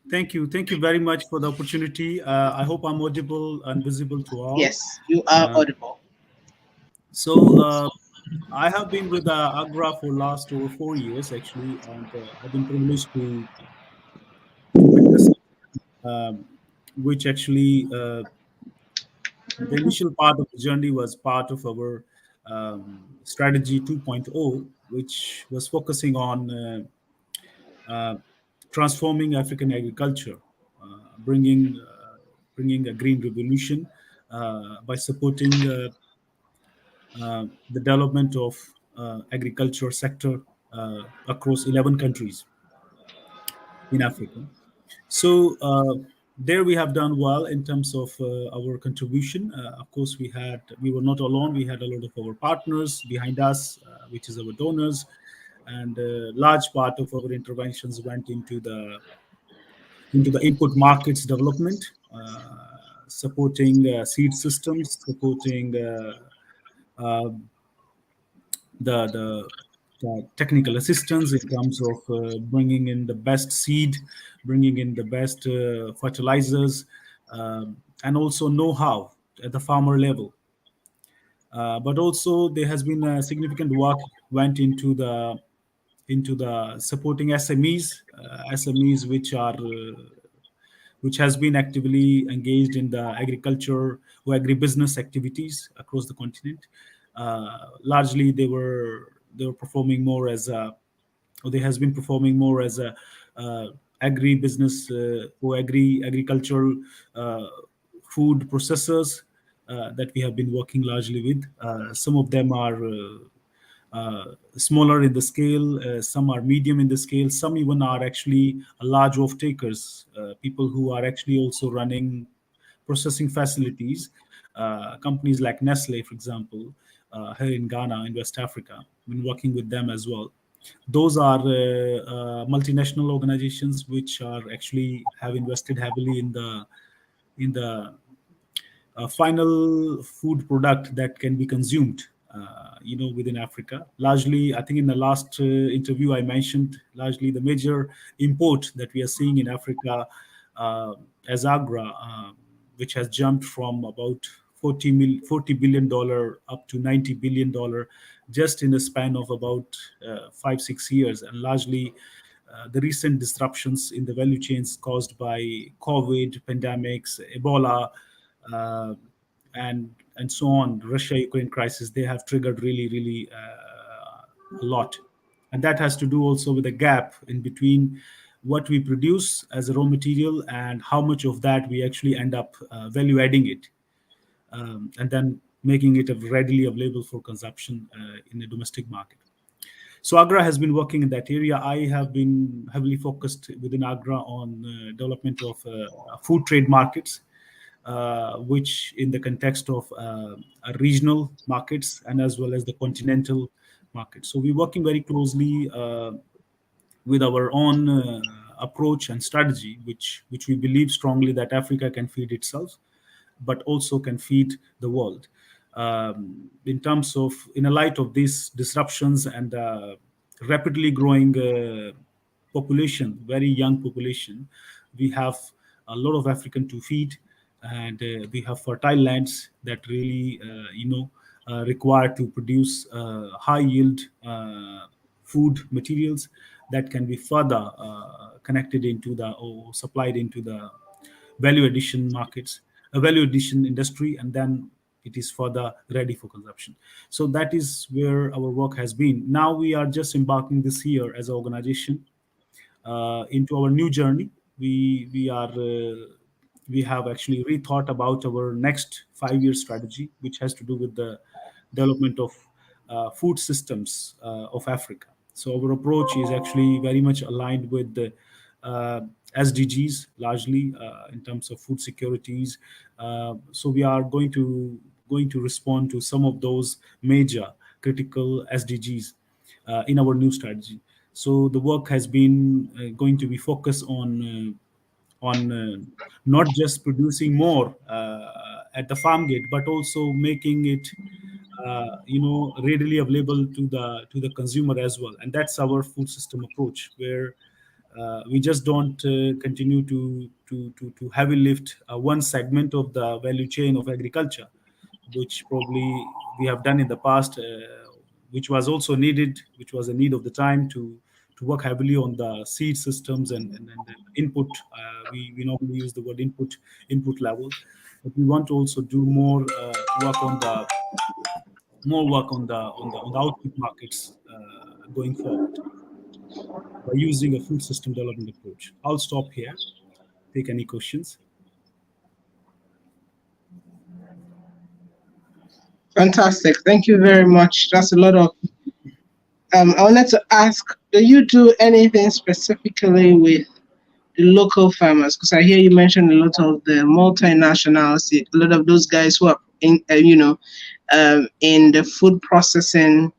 Speaker 9: Thank you. Thank you very much for the opportunity. I hope I'm audible and visible to all.
Speaker 2: Yes, you are audible.
Speaker 9: So I have been with Agra for last over 4 years, actually, and I've been privileged to witness which actually the initial part of the journey was part of our strategy 2.0, which was focusing on transforming African agriculture, bringing a green revolution by supporting the development of agriculture sector across 11 countries in Africa. So there we have done well in terms of our contribution. Of course, we were not alone. We had a lot of our partners behind us, which is our donors, and a large part of our interventions went into the input markets development, supporting seed systems, supporting uh, the technical assistance in terms of bringing in the best seed, bringing in the best fertilizers, and also know-how at the farmer level. But also there has been a significant work went into the supporting SMEs which has been actively engaged in the agriculture or agribusiness activities across the continent. Largely, they were performing more as a, or they has been performing more as a agribusiness or agricultural food processors that we have been working largely with. Some of them are smaller in the scale, some are medium in the scale, some even are actually large off takers, people who are actually also running processing facilities, companies like Nestle, for example, here in Ghana, in West Africa. I've been working with them as well. Those are multinational organizations which are actually have invested heavily in the final food product that can be consumed, within Africa. Largely, I think in the last interview I mentioned, largely the major import that we are seeing in Africa as agra, which has jumped from about $40 billion up to $90 billion just in a span of about 5 6 years, and largely the recent disruptions in the value chains caused by COVID, pandemics, Ebola, uh, and so on, Russia-Ukraine crisis, they have triggered really a lot, and that has to do also with the gap in between what we produce as a raw material and how much of that we actually end up value adding it, and then making it readily available for consumption in the domestic market. So Agra has been working in that area. I have been heavily focused within Agra on development of food trade markets, which in the context of regional markets and as well as the continental markets. So we're working very closely with our own approach and strategy, which we believe strongly that Africa can feed itself, but also can feed the world. In terms of, in a light of these disruptions and rapidly growing population, very young population, we have a lot of African to feed, and we have fertile lands that really, require to produce high yield food materials that can be further connected into the or supplied into the value addition markets, a value addition industry, and then it is further ready for consumption. So that is where our work has been. Now we are just embarking this year as an organization into our new journey. We have actually rethought about our next 5 year strategy, which has to do with the development of food systems of Africa. So our approach is actually very much aligned with the SDGs, largely in terms of food securities. So we are going to respond to some of those major critical SDGs in our new strategy. So the work has been going to be focused on not just producing more at the farm gate, but also making it readily available to the consumer as well. And that's our food system approach, where we just don't continue to heavy lift one segment of the value chain of agriculture, which probably we have done in the past, which was also needed, which was a need of the time to work heavily on the seed systems and the input. We normally use the word input level, but we want to also do work on the more work on the output markets going forward by using a food system development approach. I'll stop here. Take any questions.
Speaker 2: Fantastic. Thank you very much. That's a lot of. I wanted to ask, do you do anything specifically with the local farmers? Because I hear you mentioned a lot of the multinationals, a lot of those guys who are in the food processing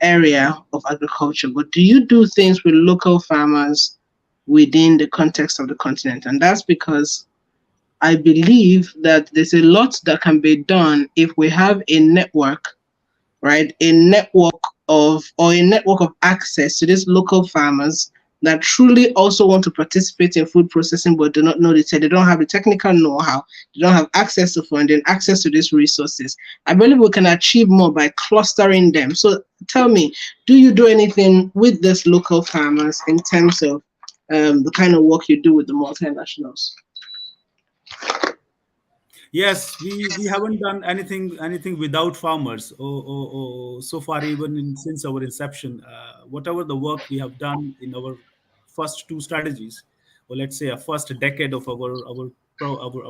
Speaker 2: area of agriculture. But do you do things with local farmers within the context of the continent? And that's because I believe that there's a lot that can be done if we have a network, right? A network of access to these local farmers that truly also want to participate in food processing but do not know they don't have the technical know-how, they don't have access to funding, access to these resources. I believe we can achieve more by clustering them. So tell me, do you do anything with these local farmers in terms of the kind of work you do with the multinationals?
Speaker 9: Yes, we haven't done anything without farmers, or so far, even since our inception. Whatever the work we have done in our first two strategies, or let's say a first decade of our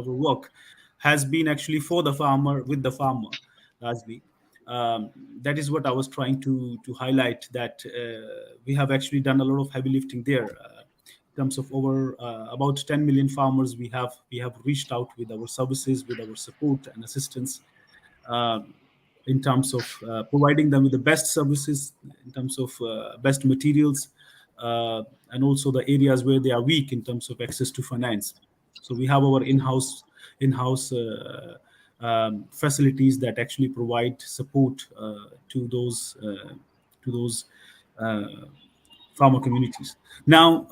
Speaker 9: work, has been actually for the farmer, with the farmer, largely. That is what I was trying to highlight. That we have actually done a lot of heavy lifting there. In terms of over about 10 million farmers, we have reached out with our services, with our support and assistance. Um, in terms of providing them with the best services, in terms of best materials, and also the areas where they are weak in terms of access to finance. So we have our in-house facilities that actually provide support to those uh, farmer communities. Now,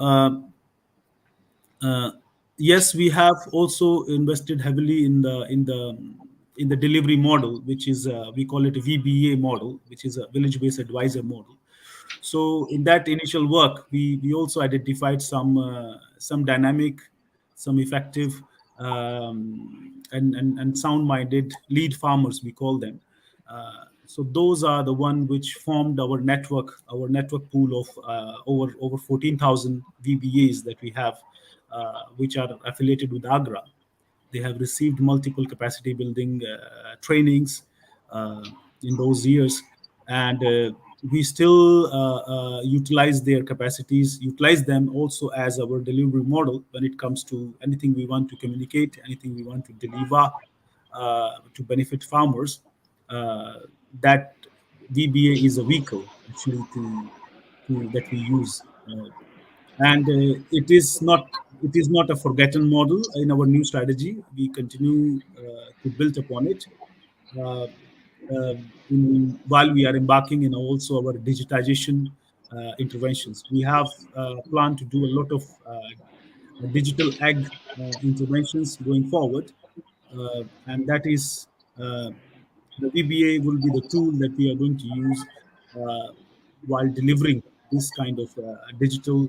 Speaker 9: uh, yes, we have also invested heavily in the delivery model, which is we call it a VBA model, which is a village-based advisor model. So in that initial work, we also identified some dynamic, some effective, and sound-minded lead farmers, we call them. So those are the one which formed our network pool of over 14,000 VBAs that we have, which are affiliated with Agra. They have received multiple capacity building trainings uh, in those years, and we still utilize their capacities, utilize them also as our delivery model when it comes to anything we want to communicate, anything we want to deliver to benefit farmers. Uh, that VBA is a vehicle actually to that we use. And it is not a forgotten model in our new strategy. We continue to build upon it uh, while we are embarking in also our digitization interventions. We have planned to do a lot of digital ag interventions going forward, and that is the VBA will be the tool that we are going to use uh, while delivering this kind of digital,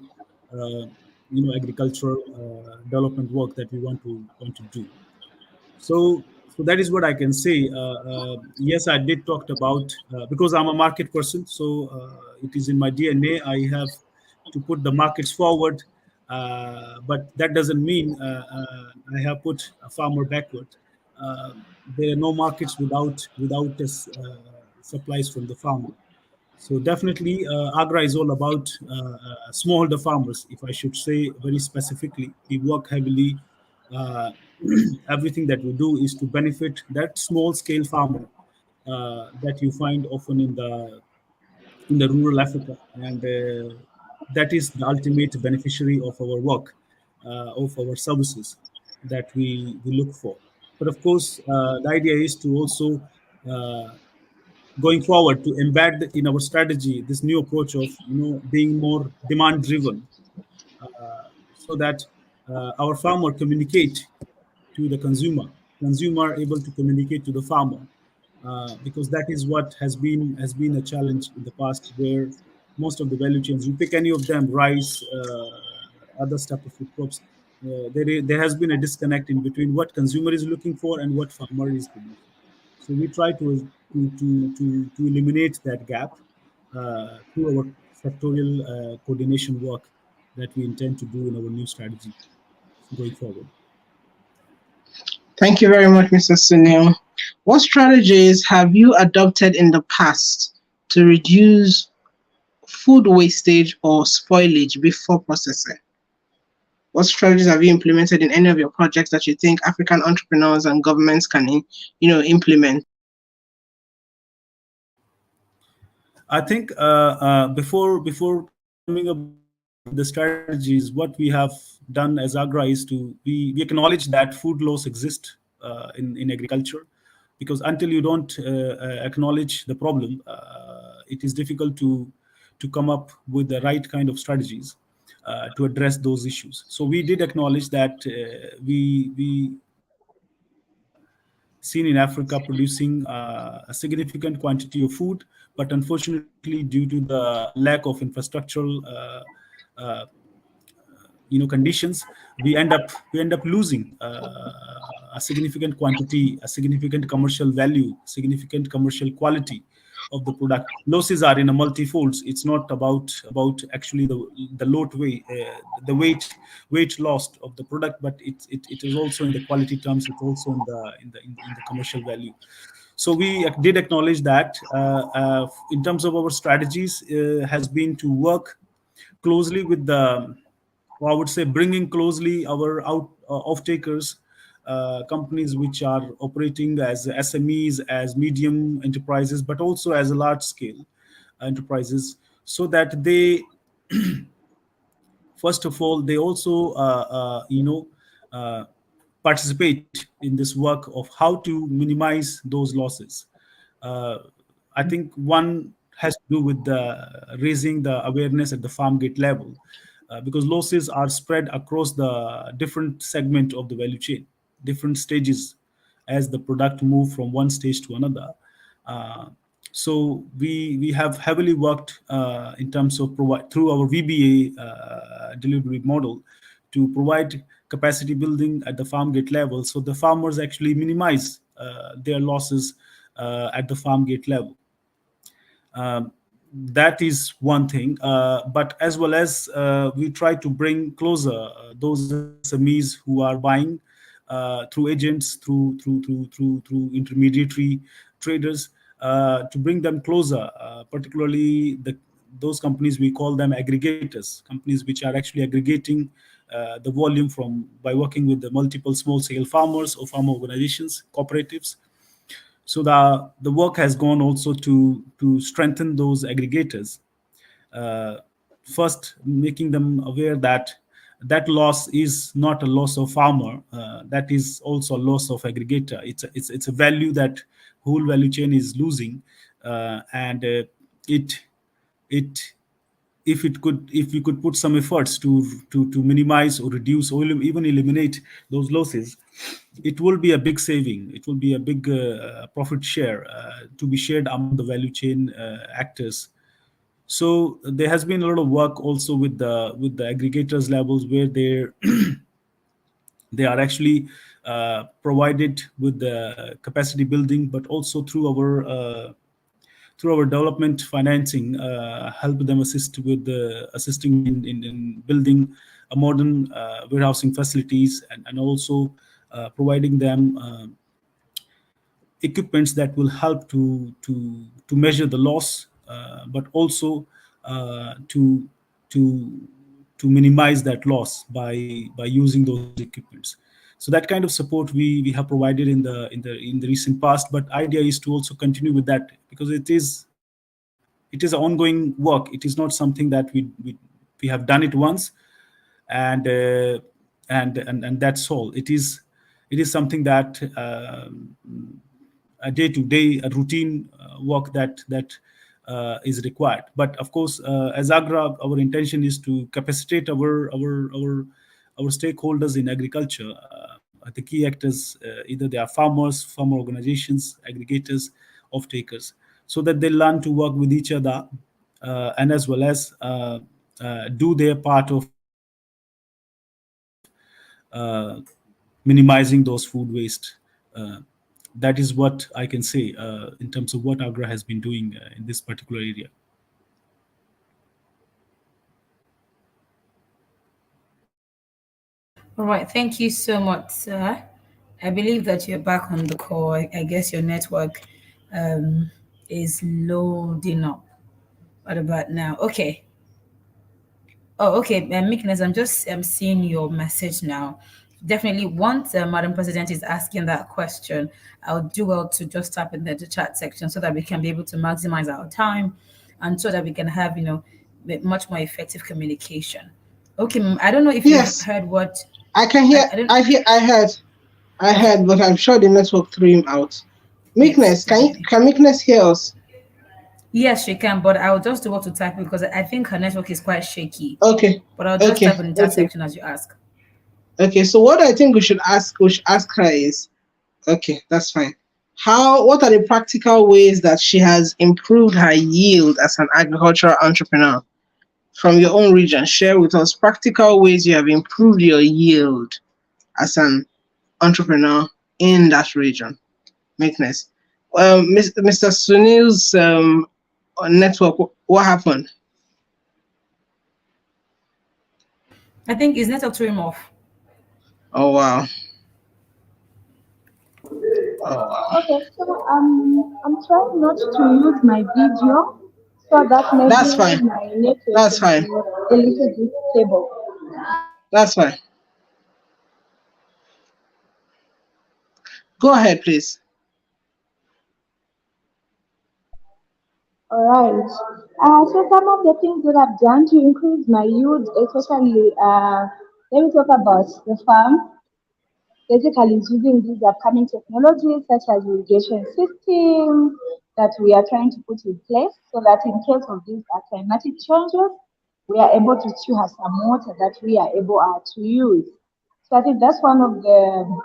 Speaker 9: agricultural development work that we want to do. So that is what I can say. Yes, I did talked about because I'm a market person, so it is in my DNA. I have to put the markets forward, but that doesn't mean I have put a farmer backward. Uh, there are no markets without this, supplies from the farmer. So definitely, Agra is all about smallholder farmers. If I should say very specifically, we work heavily. Uh, Everything that we do is to benefit that small scale farmer that you find often in the rural Africa, and that is the ultimate beneficiary of our work, of our services that we look for. But of course, the idea is to also uh, going forward to embed in our strategy this new approach of being more demand driven, so that our farmer communicate to the consumer able to communicate to the farmer, because that is what has been a challenge in the past, where most of the value chains, you pick any of them, rice, other stuff of food crops, there has been a disconnect in between what consumer is looking for and what farmer is producing. So we try to eliminate that gap through our sectorial coordination work that we intend to do in our new strategy going forward.
Speaker 2: Thank you very much, Mr. Sunil. What strategies have you adopted in the past to reduce food wastage or spoilage before processing? What strategies have you implemented in any of your projects that you think African entrepreneurs and governments can, implement?
Speaker 9: I think before coming up with the strategies, what we have done as Agra is we acknowledge that food loss exists in agriculture, because until you don't acknowledge the problem, it is difficult to come up with the right kind of strategies to address those issues. So we did acknowledge that we seen in Africa producing a significant quantity of food, but unfortunately, due to the lack of infrastructural uh, conditions, we end up losing a significant quantity, a significant commercial value, significant commercial quality of the product. Losses are in a multifolds. It's not about actually the the weight lost of the product, but it is also in the quality terms. It's also in the commercial value. So we did acknowledge that in terms of our strategies has been to work closely with the, or I would say bringing closely our off takers companies which are operating as SMEs, as medium enterprises, but also as a large scale enterprises, so that they, first of all, they also uh, participate in this work of how to minimize those losses. uh, I think one has to do with raising the awareness at the farm gate level, because losses are spread across the different segment of the value chain, different stages as the product move from one stage to another. Uh, so we have heavily worked in terms of provide through our VBA delivery model to provide capacity building at the farm gate level, so the farmers actually minimize their losses at the farm gate level. Um, that is one thing, but as well as we try to bring closer those SMEs who are buying through agents, through intermediary traders, to bring them closer, particularly those companies, we call them aggregators, companies which are actually aggregating the volume from by working with the multiple small scale farmers or farmer organizations, cooperatives. So the work has gone also to strengthen those aggregators. Uh, First, making them aware that that loss is not a loss of farmer. That is also a loss of aggregator. It's a value that whole value chain is losing, and it it if we could put some efforts to minimize or reduce or even eliminate those losses, it will be a big saving. It will be a big profit share to be shared among the value chain actors. So there has been a lot of work also with the aggregators levels, where they are actually provided with the capacity building, but also through our development financing, help them assisting in building a modern warehousing facilities, and also providing them equipments that will help to measure the loss, but also to to to minimize that loss by using those equipments. So that kind of support we have provided in the recent past, but idea is to also continue with that, because it is an ongoing work. It is not something that we have done it once and and that's all. It is something that a day-to-day, a routine work that is required. But of course, as Agra, our intention is to capacitate our stakeholders in agriculture, the key actors, either they are farmers, farmer organizations, aggregators, off takers, so that they learn to work with each other, and as well as do their part of minimizing those food waste. That is what I can say in terms of what Agra has been doing in this particular area.
Speaker 1: All right, thank you so much, sir. I believe that you're back on the call. I guess your network um, is loading up. What about now? Okay. Oh, okay. Meekness, I'm seeing your message now. Definitely, once Madam President is asking that question, I'll do well to just tap in the chat section so that we can be able to maximize our time, and so that we can have much more effective communication. Okay, I don't know if you
Speaker 2: Yes,
Speaker 1: heard what
Speaker 2: I can hear.
Speaker 1: I don't.
Speaker 2: I
Speaker 1: Okay,
Speaker 2: heard, but I'm sure the network threw him out.
Speaker 1: yes,
Speaker 2: Meekness,
Speaker 1: definitely.
Speaker 2: can Meekness hear us?
Speaker 1: Yes, she can, but I'll just do what to type because I think her network is quite shaky.
Speaker 2: Okay,
Speaker 1: But I'll just type
Speaker 2: okay,
Speaker 1: in the chat
Speaker 2: okay,
Speaker 1: section as you ask.
Speaker 2: okay. So what I think we should ask her is, okay, that's fine. What are the practical ways that she has improved her yield as an agricultural entrepreneur from your own region? Share with us practical ways you have improved your yield as an entrepreneur in that region. Meekness. Mr. Sunil's network, what happened?
Speaker 1: I think his network threw him off.
Speaker 2: Oh wow. Oh wow.
Speaker 8: Okay, so I'm trying not to use my video so that
Speaker 2: That's
Speaker 8: maybe
Speaker 2: fine.
Speaker 8: my network
Speaker 2: That's
Speaker 8: will be
Speaker 2: fine.
Speaker 8: a little bit stable.
Speaker 2: That's fine. Go ahead, please.
Speaker 8: All right. So some of the things that I've done to increase my yield, especially, let me talk about the farm. Basically, is using these upcoming technologies such as irrigation systems that we are trying to put in place so that in case of these climatic changes, we are able to still have some water that we are able to use. So I think that's one of the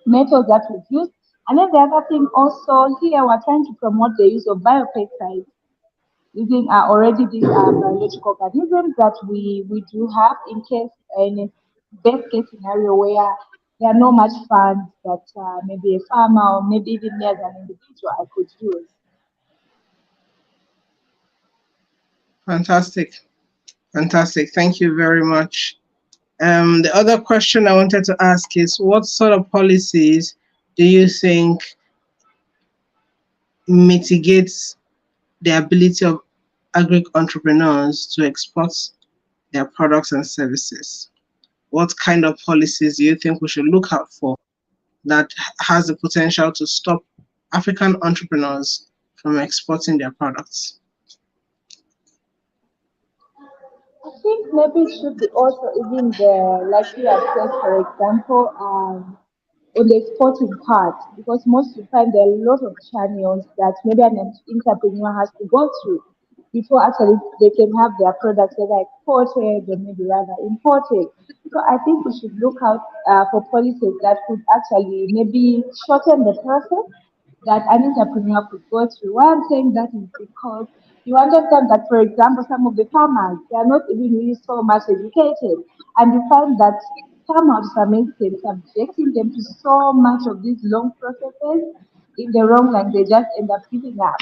Speaker 8: methods that we've used. And then the other thing also here, we're trying to promote the use of biopesticides using already these biological organisms that we do have in case in a best case scenario where there are no much funds that maybe a farmer or maybe even me as an individual I could use.
Speaker 2: Fantastic. Fantastic. Thank you very much. The other question I wanted to ask is what sort of policies do you think mitigates the ability of agri entrepreneurs to export their products and services? What kind of policies do you think we should look out for that has the potential to stop African entrepreneurs from exporting their products?
Speaker 8: I think maybe it should be also even the, like you have said, for example, on the exporting part, because most of the time there are a lot of channels that maybe an entrepreneur has to go through before actually they can have their products either exported or maybe rather imported. So I think we should look out for policies that could actually maybe shorten the process that an entrepreneur could go through. Why I'm saying that is because you understand that, for example, some of the farmers, they are not even really so much educated. And you find that somehow to some extent subjecting them to so much of these long processes in the wrong line, they just end up giving up.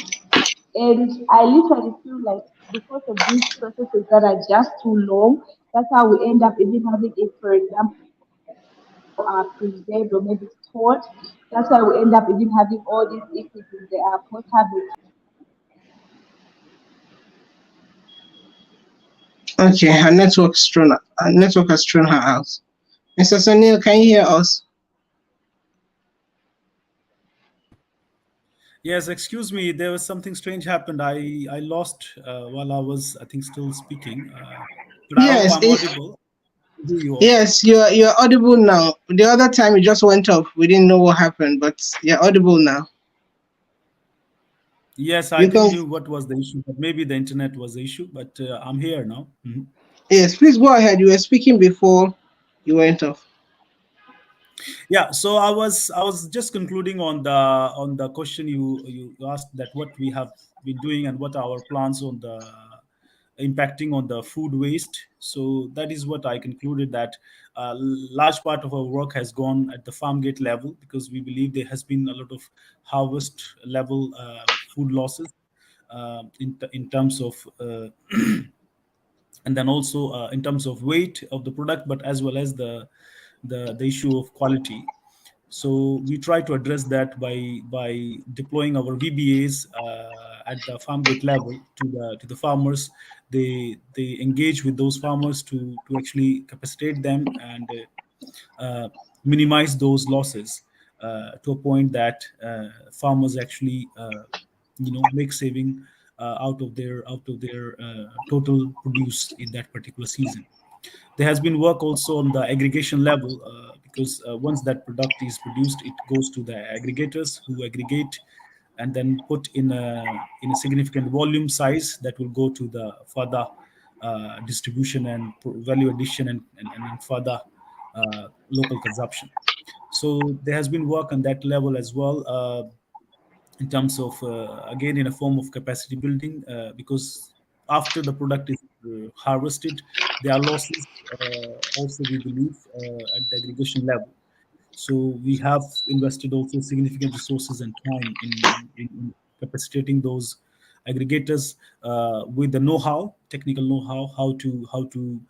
Speaker 8: And I literally feel like because of these processes that are just too long, that's how we end up even having it, for example, preserved or maybe stored. That's why we end up even having all these issues in the post-harvest.
Speaker 2: Okay, her network has thrown her out. Mr. Sunil, can you hear us?
Speaker 9: Yes, excuse me. There was something strange happened. I lost while I was, I think, still speaking. But I hope
Speaker 2: Yes,
Speaker 9: I'm audible to you all.
Speaker 2: yes, you're audible now. The other time it just went off. We didn't know what happened, but you're audible now.
Speaker 9: Yes, I
Speaker 2: You
Speaker 9: didn't
Speaker 2: can
Speaker 9: knew what was the issue, but maybe the internet was the issue. But I'm here now. Mhm.
Speaker 2: yes, please go ahead. You were speaking before you went off.
Speaker 9: Yeah, so I was just concluding on the question you asked, that what we have been doing and what are our plans on the impacting on the food waste. So that is what I concluded, that large part of our work has gone at the farm gate level, because we believe there has been a lot of harvest level food losses in terms of and then also in terms of weight of the product, but as well as the issue of quality. So we try to address that by deploying our VBAs at the farm gate level to the farmers. They engage with those farmers to actually capacitate them and minimize those losses to a point that farmers actually make saving out of their total produce in that particular season. There has been work also on the aggregation level, because once that product is produced, it goes to the aggregators who aggregate and then put in a significant volume size that will go to the further distribution and value addition and further local consumption. So there has been work on that level as well, in terms of again in a form of capacity building, because after the product is harvested, there are losses also, we believe, at the aggregation level. So we have invested also significant resources and time in capacitating those aggregators with the know-how, technical know-how, how to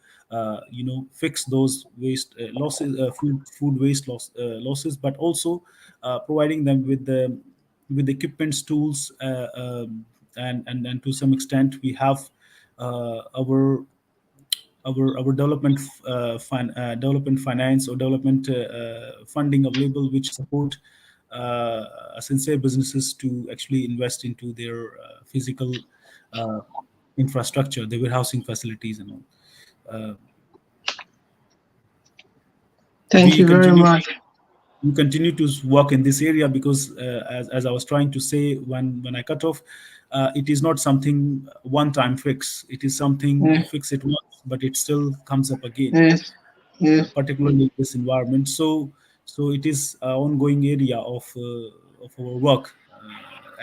Speaker 9: fix those waste losses, food waste losses, but also providing them with equipments, tools, and to some extent we have our development finance or development funding available, which support sincere businesses to actually invest into their physical uh, infrastructure, the warehousing facilities and all. Uh,
Speaker 2: Thank
Speaker 9: we
Speaker 2: you very
Speaker 9: continue
Speaker 2: much.
Speaker 9: we continue to work in this area because, as I was trying to say when I cut off, it is not something one-time fix. It is something you
Speaker 2: Yes,
Speaker 9: fix it once, but it still comes up again,
Speaker 2: yes, yes.
Speaker 9: particularly in this environment. So it is an ongoing area of our work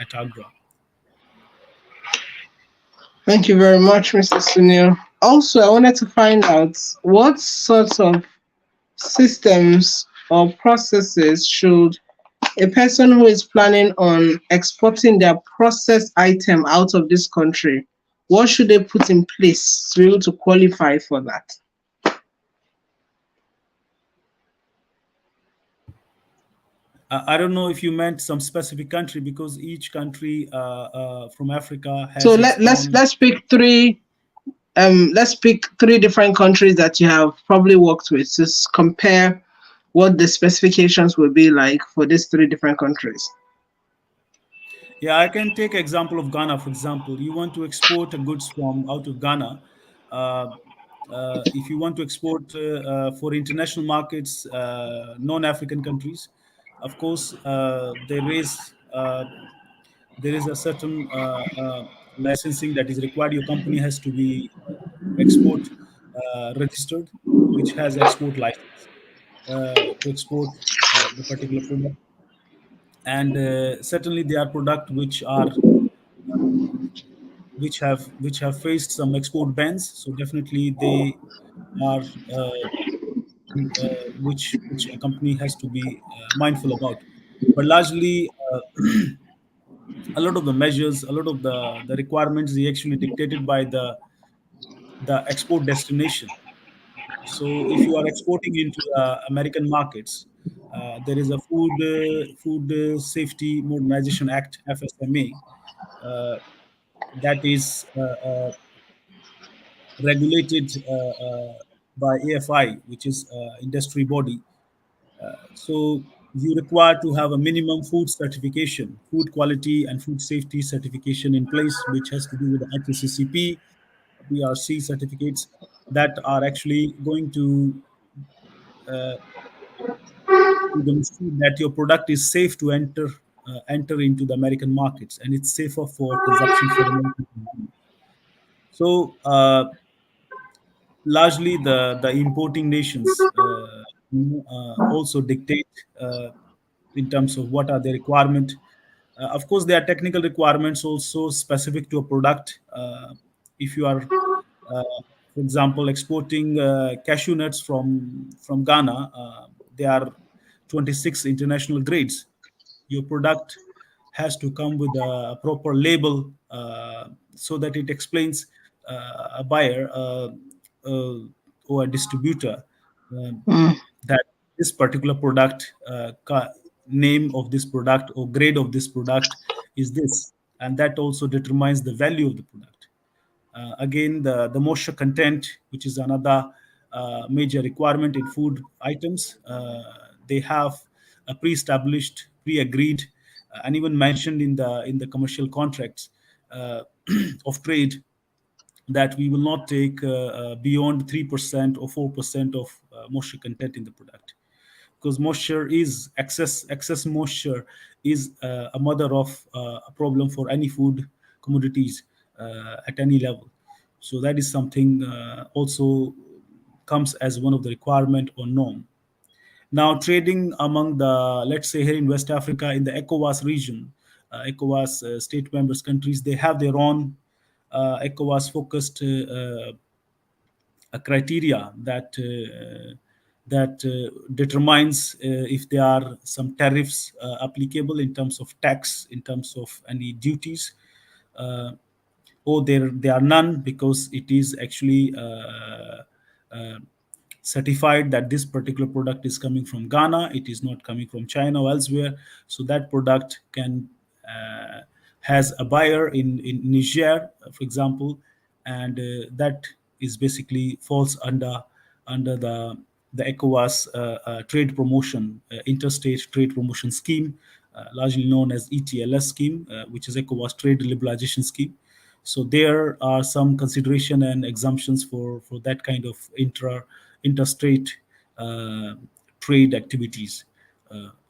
Speaker 9: at Agra.
Speaker 2: Thank you very much, Mr. Sunil. Also, I wanted to find out what sorts of systems or processes should a person who is planning on exporting their processed item out of this country, what should they put in place to be able to qualify for that?
Speaker 9: I don't know if you meant some specific country because each country from Africa
Speaker 2: So
Speaker 9: has its own.
Speaker 2: let's pick three different countries that you have probably worked with. Just compare what the specifications will be like for these three different countries.
Speaker 9: Yeah, I can take example of Ghana, for example. You want to export a goods from out of Ghana. Uh, if you want to export for international markets, non-African countries, of course, there is a certain licensing that is required. Your company has to be export registered, which has export license to export the particular product. And certainly, there are products which have faced some export bans. So definitely, they are which a company has to be mindful about. But largely, a lot of the measures, a lot of the requirements, they actually dictated by the export destination. So if you are exporting into American markets, there is a Food Safety Modernization Act (FSMA) uh, that is regulated by AFI, which is industry body. So you require to have a minimum food certification, food quality and food safety certification in place, which has to do with the HACCP, BRC certificates that are actually going uh, to demonstrate that your product is safe to enter into the American markets and it's safer for consumption for American consumer. So largely the importing nations also dictate in terms of what are the requirement. Of course, there are technical requirements also specific to a product. If you are, for example, exporting cashew nuts from Ghana, there are 26 international grades. Your product has to come with a proper label so that it explains a buyer uh, or a distributor um,
Speaker 2: Mm.
Speaker 9: that this particular product name of this product or grade of this product is this, and that also determines the value of the product. Again, the moisture content, which is another major requirement in food items, they have a pre-established, pre-agreed, and even mentioned in the commercial contracts of trade that we will not take beyond 3% or 4% of moisture content in the product, because moisture is excess moisture is a mother of a problem for any food commodities at any level. So that is something also comes as one of the requirement or norm. Now, trading among the, let's say here in West Africa, in the ECOWAS region, ECOWAS state members countries, they have their own ECOWAS focused a criteria that determines if there are some tariffs applicable in terms of tax, in terms of any duties, uh, or there are none because it is actually uh, certified that this particular product is coming from Ghana, it is not coming from China or elsewhere. So that product can has a buyer in Niger, for example, and that is basically falls under the the ECOWAS trade promotion, interstate trade promotion scheme, largely known as ETLS scheme, which is ECOWAS trade liberalization scheme. So there are some consideration and exemptions for that kind of interstate trade activities.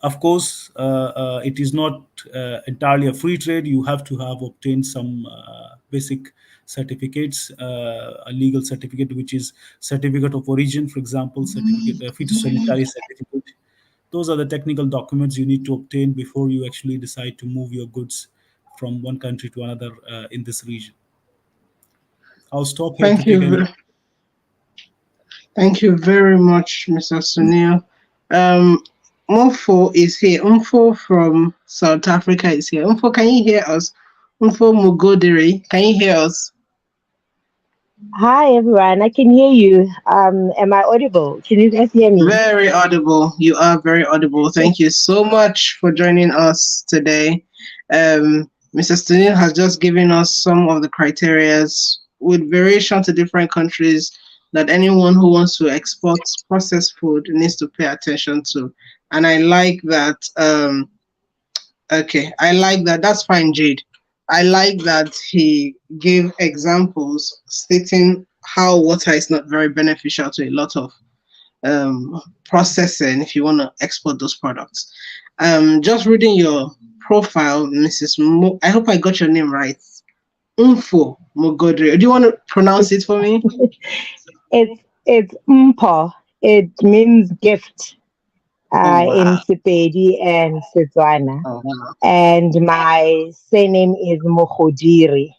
Speaker 9: Of course, it is not entirely a free trade. You have to have obtained some basic certificates, a legal certificate, which is certificate of origin, for example, certificate, phytosanitary certificate. Those are the technical documents you need to obtain before you actually decide to move your goods from one country to another in this region. I'll stop here to
Speaker 2: Thank
Speaker 9: take
Speaker 2: you.
Speaker 9: any.
Speaker 2: Thank you very much, Mr. Sunil. Um, Mufo is here. Mufo from South Africa is here. Mufo, can you hear us? Mufo Mugodere, can you hear us?
Speaker 10: Hi everyone, I can hear you. Am I audible? Can you guys hear me?
Speaker 2: Very audible. You are very audible. Thank you so much for joining us today. Mr. Sunil has just given us some of the criterias with variation to different countries that anyone who wants to export processed food needs to pay attention to. And I like that. Okay, I like that. That's fine, Jade. I like that he gave examples stating how water is not very beneficial to a lot of processing if you want to export those products. Just reading your profile, Mrs. I hope I got your name right. Umfo Mogodre. Do you want to pronounce it for me?
Speaker 10: It's Mpo. It means gift in Sepedi and Setswana.
Speaker 2: Oh, wow.
Speaker 10: And my surname is Mohodiri.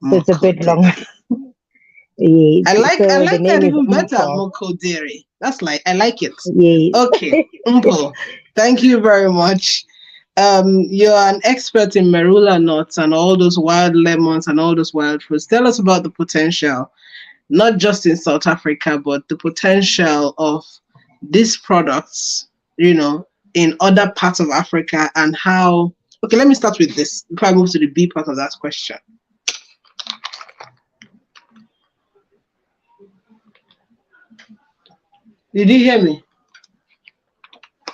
Speaker 10: So it's a bit long. Yes.
Speaker 2: I like
Speaker 10: So the
Speaker 2: that
Speaker 10: name is
Speaker 2: even better,
Speaker 10: Mpo.
Speaker 2: Mokodere. That's like I like it.
Speaker 10: Yes.
Speaker 2: Okay, Umpo. Thank you very much. You're an expert in marula nuts and all those wild lemons and all those wild fruits. Tell us about the potential, not just in South Africa, but the potential of these products, in other parts of Africa and how. Okay, let me start with this before I move to the B part of that question. Did you hear me?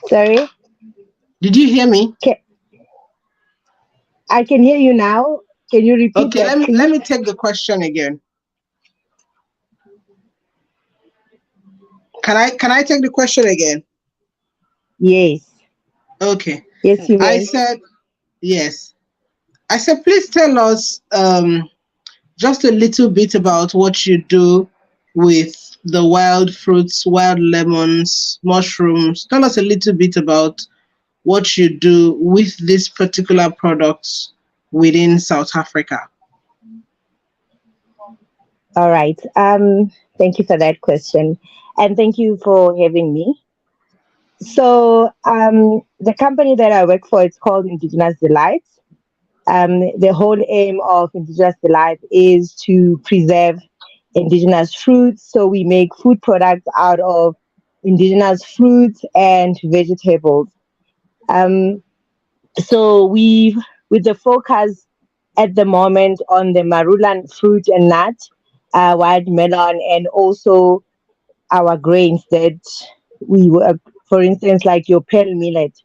Speaker 10: Sorry?
Speaker 2: Did you hear me?
Speaker 10: I can hear you now. Can you repeat
Speaker 2: Okay,
Speaker 10: that,
Speaker 2: let me take the question again. Can I take the question again?
Speaker 10: Yes.
Speaker 2: Okay.
Speaker 10: Yes, you may.
Speaker 2: I said yes. I said please tell us just a little bit about what you do with the wild fruits, wild lemons, mushrooms. Tell us a little bit about what you do with these particular products within South Africa.
Speaker 10: All right. Thank you for that question. And thank you for having me. So the company that I work for, it's called Indigenous Delights. The whole aim of Indigenous Delight is to preserve indigenous fruits. So we make food products out of indigenous fruits and vegetables. So with the focus at the moment on the marulan fruit and nut, wild melon, and also our grains that we work, for instance, like your pearl millet.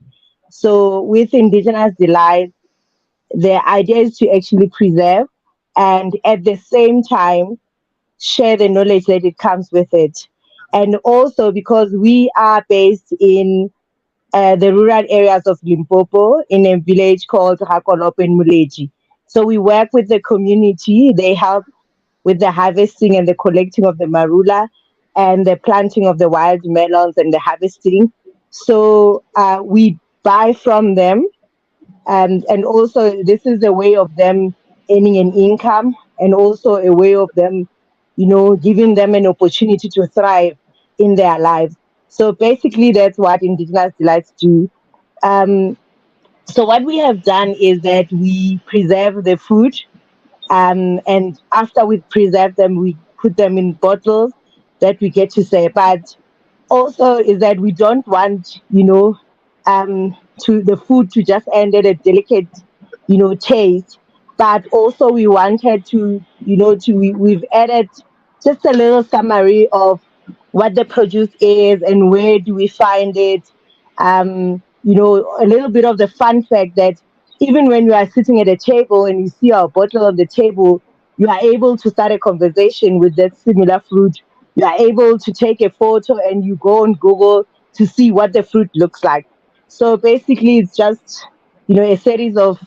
Speaker 10: So with Indigenous Delight, the idea is to actually preserve and at the same time share the knowledge that it comes with it. And also because we are based in the rural areas of Limpopo in a village called Hakolop and Muleji. So we work with the community. They help with the harvesting and the collecting of the marula and the planting of the wild melons and the harvesting. So we buy from them. And also this is a way of them earning an income and also a way of them, giving them an opportunity to thrive in their lives. So basically that's what Indigenous Delights do. So what we have done is that we preserve the food, and after we preserve them, we put them in bottles that we get to sell. But also is that we don't want, to the food to just end at a delicate, taste. But also we wanted to, we've added just a little summary of what the produce is and where do we find it. A little bit of the fun fact that even when you are sitting at a table and you see our bottle on the table, you are able to start a conversation with that similar fruit. You are able to take a photo and you go on Google to see what the fruit looks like. So basically, it's just a series of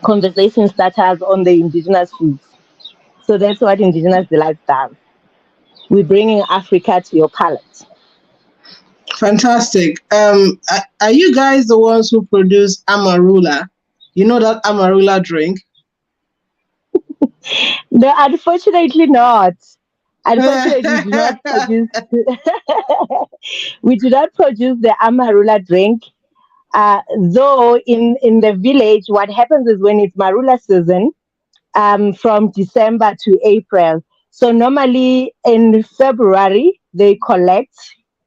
Speaker 10: conversation starters on the indigenous foods. So that's what Indigenous Delight does. We're bringing Africa to your palate.
Speaker 2: Fantastic. Are you guys the ones who produce amarula? You know that amarula drink?
Speaker 10: No, unfortunately not. Unfortunately, we do not produce. We do not produce the amarula drink. Though in the village, what happens is when it's marula season, from December to April. So normally in February, they collect,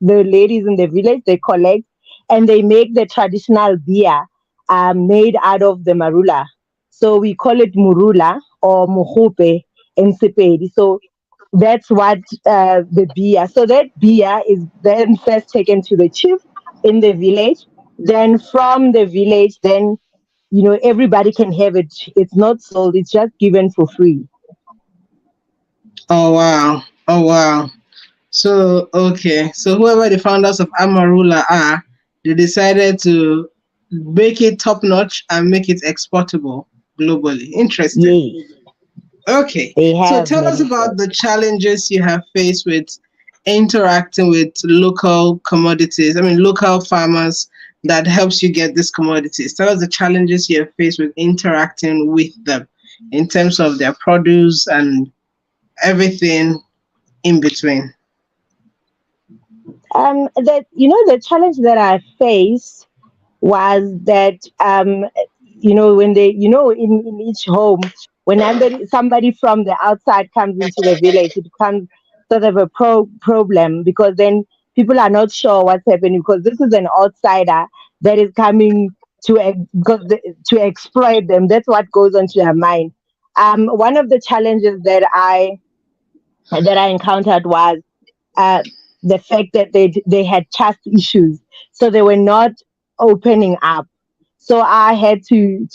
Speaker 10: the ladies in the village, they collect and they make the traditional beer made out of the marula. So we call it murula or muhupe in Sepedi. So that's what the beer. So that beer is then first taken to the chief in the village. Then from the village, then everybody can have it. It's not sold, it's just given for free.
Speaker 2: Oh wow. Oh wow. So okay. So whoever the founders of Amarula are, they decided to make it top notch and make it exportable globally. Interesting.
Speaker 10: Yes,
Speaker 2: Okay.
Speaker 10: they
Speaker 2: So
Speaker 10: have
Speaker 2: tell us
Speaker 10: managed
Speaker 2: about
Speaker 10: that.
Speaker 2: the challenges you have faced with interacting with local commodities. I mean local farmers that helps you get these commodities. Tell us the challenges you have faced with interacting with them in terms of their produce and everything in between.
Speaker 10: The challenge that I faced was that when they in each home, when somebody from the outside comes into the village, it becomes sort of a problem, because then people are not sure what's happening, because this is an outsider that is coming to exploit them. That's what goes on to their mind. One of the challenges that I encountered was uh, the fact that they had trust issues, so they were not opening up. So I had to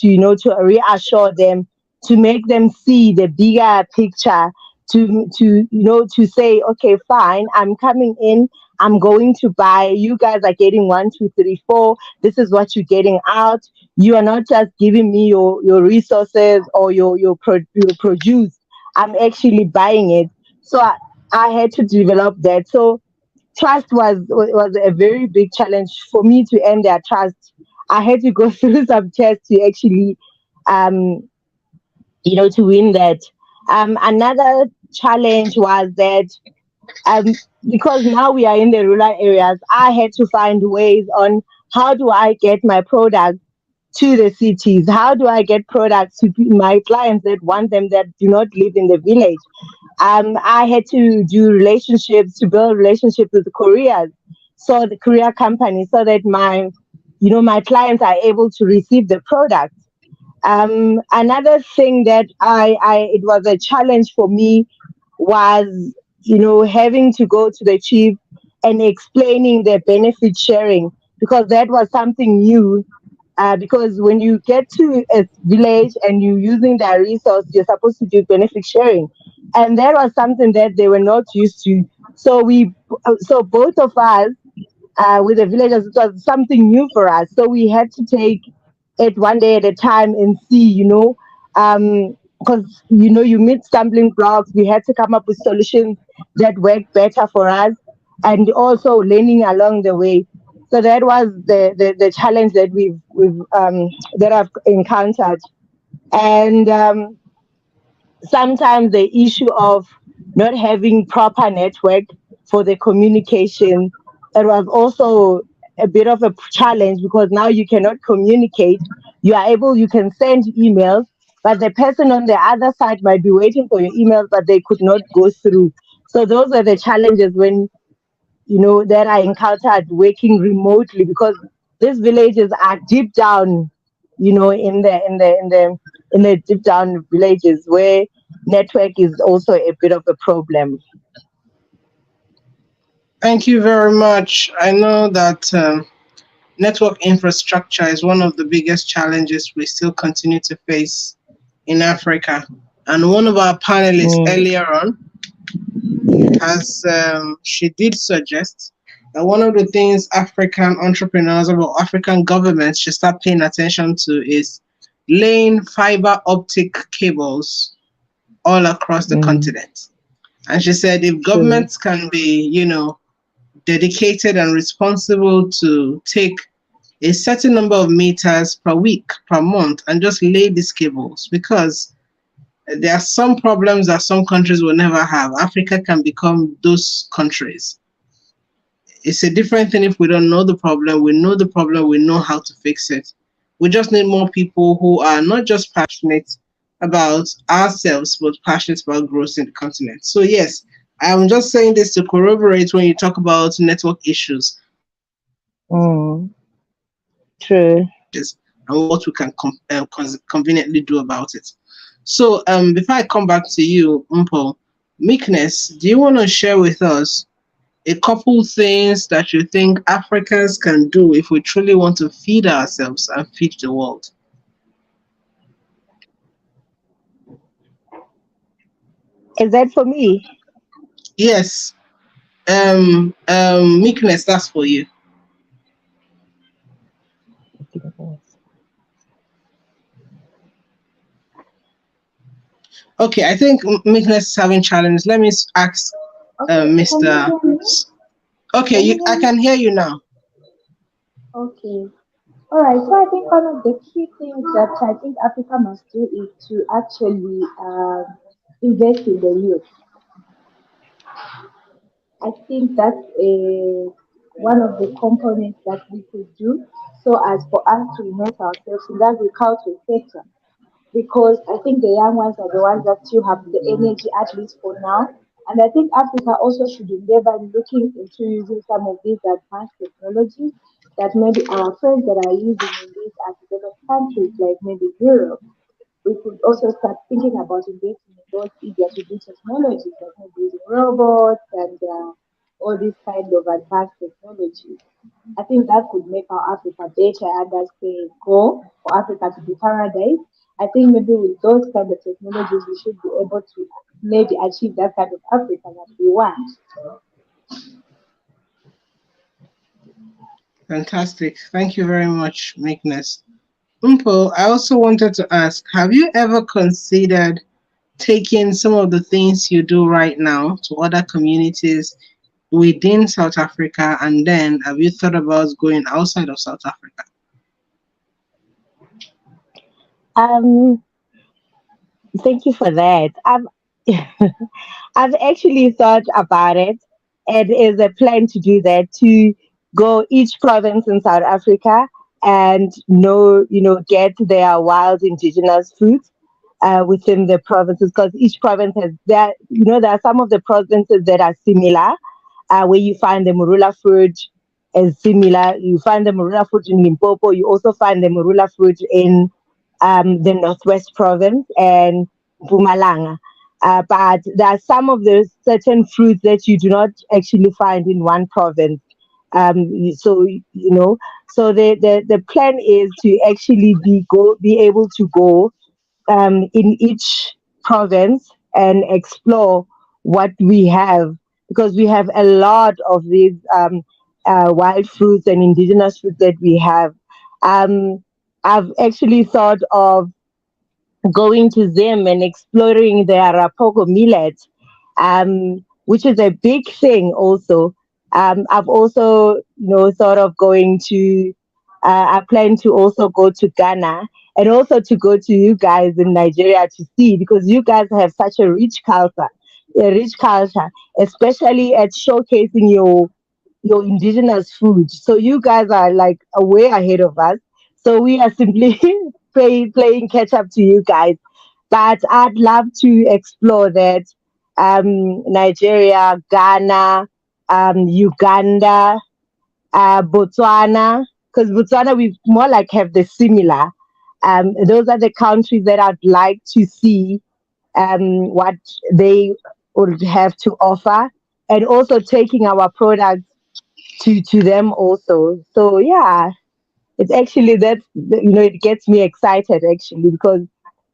Speaker 10: reassure them, to make them see the bigger picture, to say, okay, fine, I'm coming in, I'm going to buy. You guys are getting 1, 2, 3, 4. This is what you're getting out. You are not just giving me your resources or your produce. I'm actually buying it. So I had to develop that. So trust was a very big challenge for me to earn their trust. I had to go through some tests to actually, um, to win that. Another challenge was that, um, because now we are in the rural areas, I had to find ways on how do I get my product to the cities? How do I get products to my clients that want them, that do not live in the village? I had to build relationships with the couriers, so the courier company, so that my clients are able to receive the product. Another thing that it was a challenge for me was, having to go to the chief and explaining the benefit sharing, because that was something new. Because when you get to a village and you're using their resource, you're supposed to do benefit sharing, and that was something that they were not used to. So both of us, with the villagers, it was something new for us. So we had to take it one day at a time and see, because you meet stumbling blocks. We had to come up with solutions that work better for us, and also learning along the way. So that was the challenge that we've that I've encountered. And sometimes the issue of not having proper network for the communication, it was also a bit of a challenge, because now you cannot communicate. You can send emails, but the person on the other side might be waiting for your emails, but they could not go through. So those are the challenges when that I encountered working remotely, because these villages are deep down, in the deep down villages, where network is also a bit of a problem.
Speaker 2: Thank you very much. I know that network infrastructure is one of the biggest challenges we still continue to face in Africa. And one of our panelists
Speaker 10: Mm,
Speaker 2: earlier on has she did suggest that one of the things African entrepreneurs or African governments should start paying attention to is laying fiber optic cables all across the
Speaker 10: mm,
Speaker 2: continent. And she said if
Speaker 10: true.
Speaker 2: governments can be, dedicated and responsible to take a certain number of meters per week, per month, and just lay these cables, because there are some problems that some countries will never have. Africa can become those countries. It's a different thing if we don't know the problem. We know the problem, we know how to fix it. We just need more people who are not just passionate about ourselves, but passionate about growth in the continent. So, yes, I'm just saying this to corroborate when you talk about network issues
Speaker 10: Mm, true.
Speaker 2: and what we can conveniently do about it. So, before I come back to you, Umpo, Meekness, do you want to share with us a couple things that you think Africans can do if we truly want to feed ourselves and feed the world?
Speaker 10: Is that for me?
Speaker 2: Yes, Meekness, that's for you. Okay, I think Meekness is having challenge. Let me ask
Speaker 8: Okay, can you
Speaker 2: Mr.
Speaker 8: hear me?
Speaker 2: Okay,
Speaker 8: Can you hear
Speaker 2: I
Speaker 8: me?
Speaker 2: can hear you now.
Speaker 8: Okay. All right. So I think one of the key things that I think Africa must do is to actually invest in the youth. I think that's one of the components that we could do so as for us to immerse ourselves in the agricultural sector. Because I think the young ones are the ones that still have the energy, at least for now. And I think Africa also should endeavor in looking into using some of these advanced technologies that maybe our friends that are using in these developed countries, like maybe Europe. We could also start thinking about investing in those easier to do technologies, like maybe using robots and all these kind of advanced technologies. I think that could make our Africa better and as a goal for Africa to be paradise. I think maybe with those kind of technologies, we should be able to maybe achieve that kind of Africa that we want.
Speaker 2: Fantastic. Thank you very much, Meekness. Umpo, I also wanted to ask, have you ever considered taking some of the things you do right now to other communities within South Africa? And then have you thought about going outside of South Africa?
Speaker 10: Um, Thank you for that. I've actually thought about it, and is a plan to do that, to go each province in South Africa and get their wild indigenous foods within the provinces, because each province has that. There are some of the provinces that are similar, where you find the Murula fruit is similar. You find the Murula fruit in Limpopo. You also find the Murula fruit in the Northwest Province and Mpumalanga. But there are some of the certain fruits that you do not actually find in one province. So so the plan is to actually be able to go in each province and explore what we have, because we have a lot of these wild fruits and indigenous fruits that we have. Um, I've actually thought of going to them and exploring their Rapogo millet, which is a big thing also. I've also, thought of going to, I plan to also go to Ghana and also to go to you guys in Nigeria to see, because you guys have such a rich culture, especially at showcasing your indigenous food. So you guys are like way ahead of us. So we are simply playing catch up to you guys. But I'd love to explore that, Nigeria, Ghana, Uganda, Botswana, because Botswana we more like have the similar. Those are the countries that I'd like to see what they would have to offer. and also taking our products to them also. So yeah, it's actually that, it gets me excited actually, because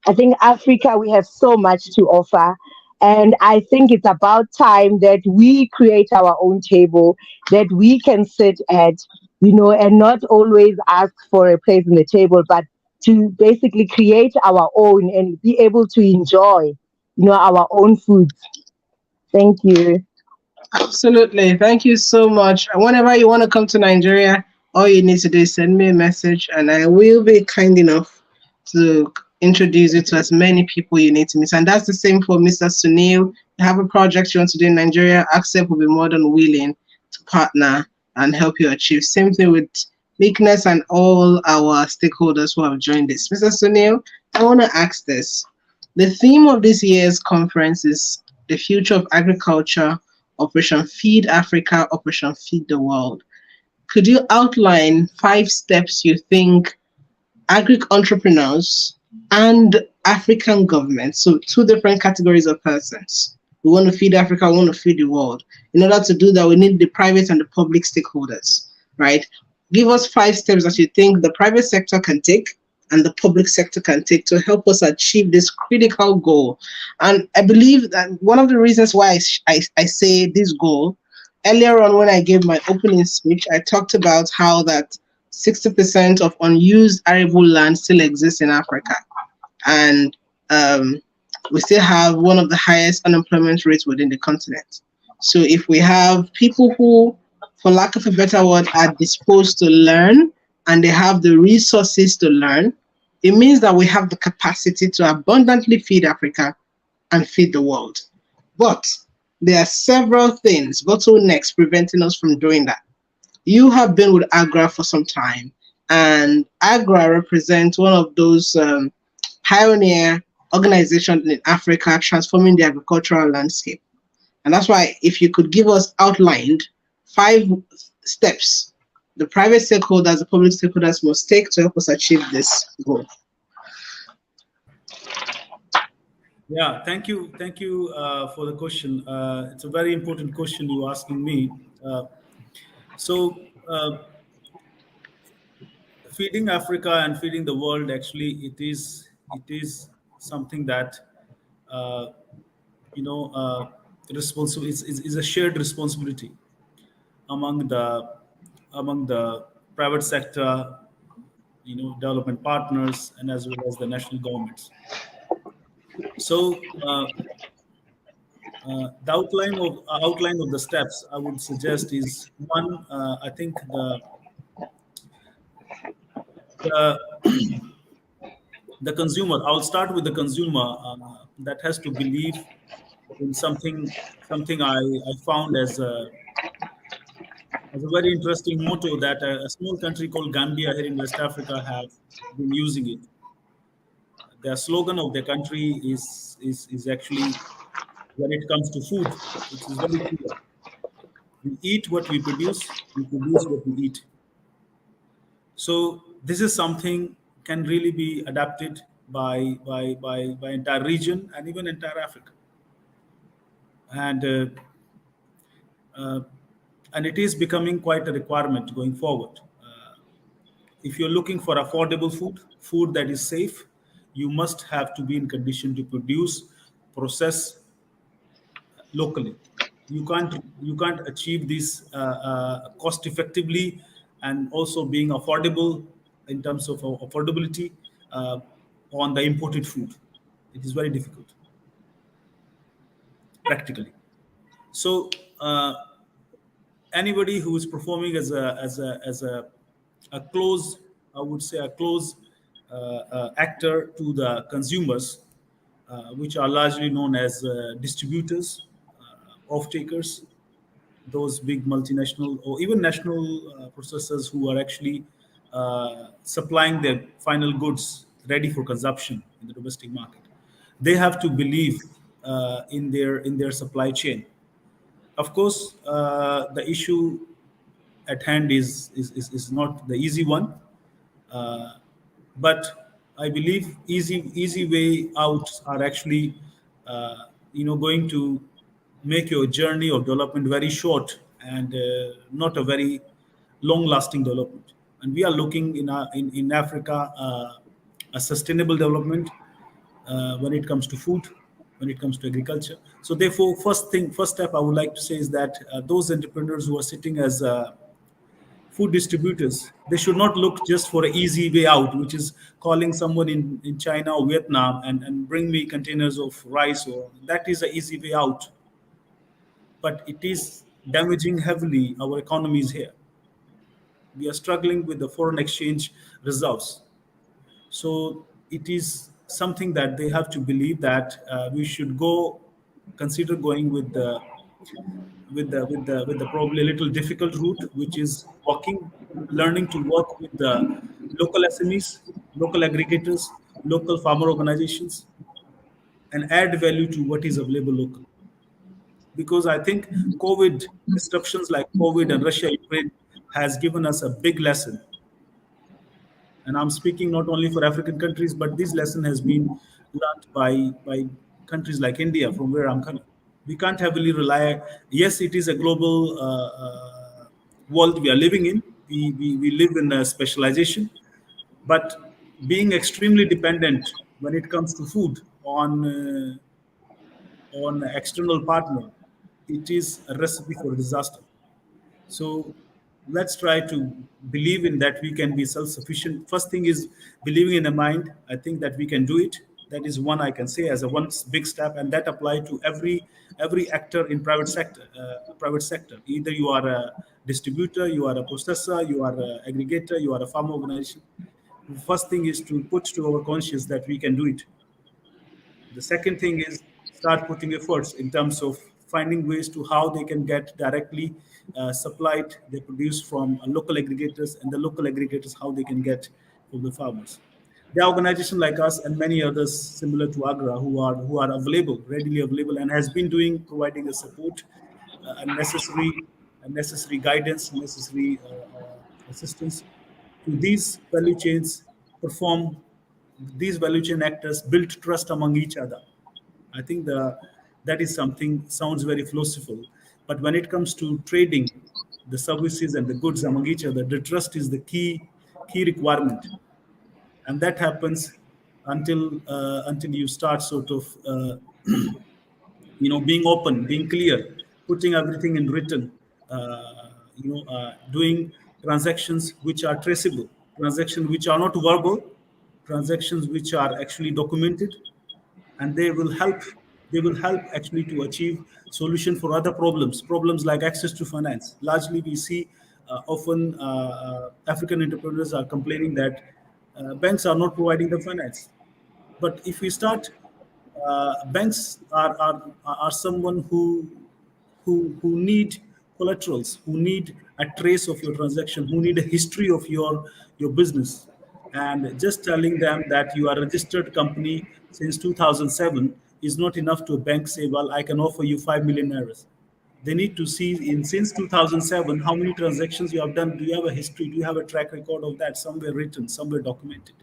Speaker 10: I think Africa, we have so much to offer. And I think it's about time that we create our own table that we can sit at, and not always ask for a place on the table, but to basically create our own and be able to enjoy, our own foods. Thank you.
Speaker 2: Absolutely. Thank you so much. And whenever you want to come to Nigeria, all you need to do is send me a message and I will be kind enough to introduce you to as many people you need to meet. And that's the same for Mr. Sunil. You have a project you want to do in Nigeria, AGSEF will be more than willing to partner and help you achieve. Same thing with Meekness and all our stakeholders who have joined this. Mr. Sunil, I want to ask this. The theme of this year's conference is the future of agriculture, Operation Feed Africa, Operation Feed the World. Could you outline 5 steps you think agri-entrepreneurs and African governments, so 2 different categories of persons, we want to feed Africa, we want to feed the world. In order to do that, we need the private and the public stakeholders, right? Give us 5 steps that you think the private sector can take and the public sector can take to help us achieve this critical goal. And I believe that one of the reasons why I say this goal, earlier on when I gave my opening speech, I talked about how that 60% of unused arable land still exists in Africa. And we still have one of the highest unemployment rates within the continent. So if we have people who, for lack of a better word, are disposed to learn and they have the resources to learn, it means that we have the capacity to abundantly feed Africa and feed the world. But there are several things, bottlenecks, preventing us from doing that. You have been with AGRA for some time, and AGRA represents one of those pioneer organizations in Africa transforming the agricultural landscape. And that's why, if you could give us outlined 5 steps the private stakeholders, the public stakeholders must take to help us achieve this goal.
Speaker 9: Yeah, thank you for the question. It's a very important question you're asking me. So, feeding Africa and feeding the world, actually, it is something that uh, you know responsible is a shared responsibility among the private sector, development partners, and as well as the national governments. So the outline of the steps I would suggest is one. I think the the consumer. I'll start with the consumer that has to believe in something I found as a very interesting motto that a small country called Gambia here in West Africa have been using it. The slogan of the country is actually, when it comes to food, it is very clear. We eat what we produce what we eat. So this is something can really be adapted by entire region and even entire Africa. And uh, and it is becoming quite a requirement going forward. If you're looking for affordable food that is safe, you must have to be in condition to produce, process locally. You can't achieve this cost effectively and also being affordable in terms of affordability uh, on the imported food. It is very difficult practically. So anybody who is performing as a close, I would say a close actor to the consumers, which are largely known as distributors, off takers, those big multinational or even national processors who are actually supplying their final goods ready for consumption in the domestic market. They have to believe in their supply chain. Of course, the issue at hand is not the easy one, uh, but I believe easy way out are actually going to make your journey of development very short and not a very long lasting development. And we are looking in Africa a sustainable development when it comes to food, when it comes to agriculture. So therefore, first step I would like to say is that those entrepreneurs who are sitting as food distributors, they should not look just for an easy way out, which is calling someone in China or Vietnam and bring me containers of rice, or that is an easy way out. But it is damaging heavily our economies here. We are struggling with the foreign exchange reserves. So it is something that they have to believe that we should consider going with the probably a little difficult route, which is learning to work with the local SMEs, local aggregators, local farmer organizations, and add value to what is available local. Because I think COVID disruptions like COVID and Russia Ukraine has given us a big lesson. And I'm speaking not only for African countries, but this lesson has been learned by countries like India, from where I'm coming. We can't heavily rely. Yes, it is a global world we are living in. We live in a specialization, but being extremely dependent when it comes to food on external partner, it is a recipe for disaster. So let's try to believe in that we can be self-sufficient. First thing is believing in the mind. I think that we can do it. That is one I can say as a one big step, and that apply to every actor in private sector. Private sector. Either you are a distributor, you are a processor, you are an aggregator, you are a farm organization. First thing is to put to our conscience that we can do it. The second thing is start putting efforts in terms of finding ways to how they can get directly supplied, they produce from local aggregators, and the local aggregators how they can get from the farmers. There are organizations like us and many others similar to Agra who are available, readily available, and has been doing providing a support, and necessary guidance, necessary assistance to these value chains perform. These value chain actors build trust among each other. I think that is something sounds very philosophical, but when it comes to trading the services and the goods among each other, the trust is the key requirement, and that happens until you start sort of being open, being clear, putting everything in written, doing transactions which are traceable, transactions which are not verbal, transactions which are actually documented, and they will help actually to achieve solution for other problems like access to finance. Largely we see often African entrepreneurs are complaining that banks are not providing the finance. But if we start, banks are someone who need collaterals, who need a trace of your transaction, who need a history of your business. And just telling them that you are a registered company since 2007 is not enough to a bank say, well, I can offer you 5 million euros. They need to see in since 2007 how many transactions you have done. Do you have a history? Do you have a track record of that somewhere written, somewhere documented?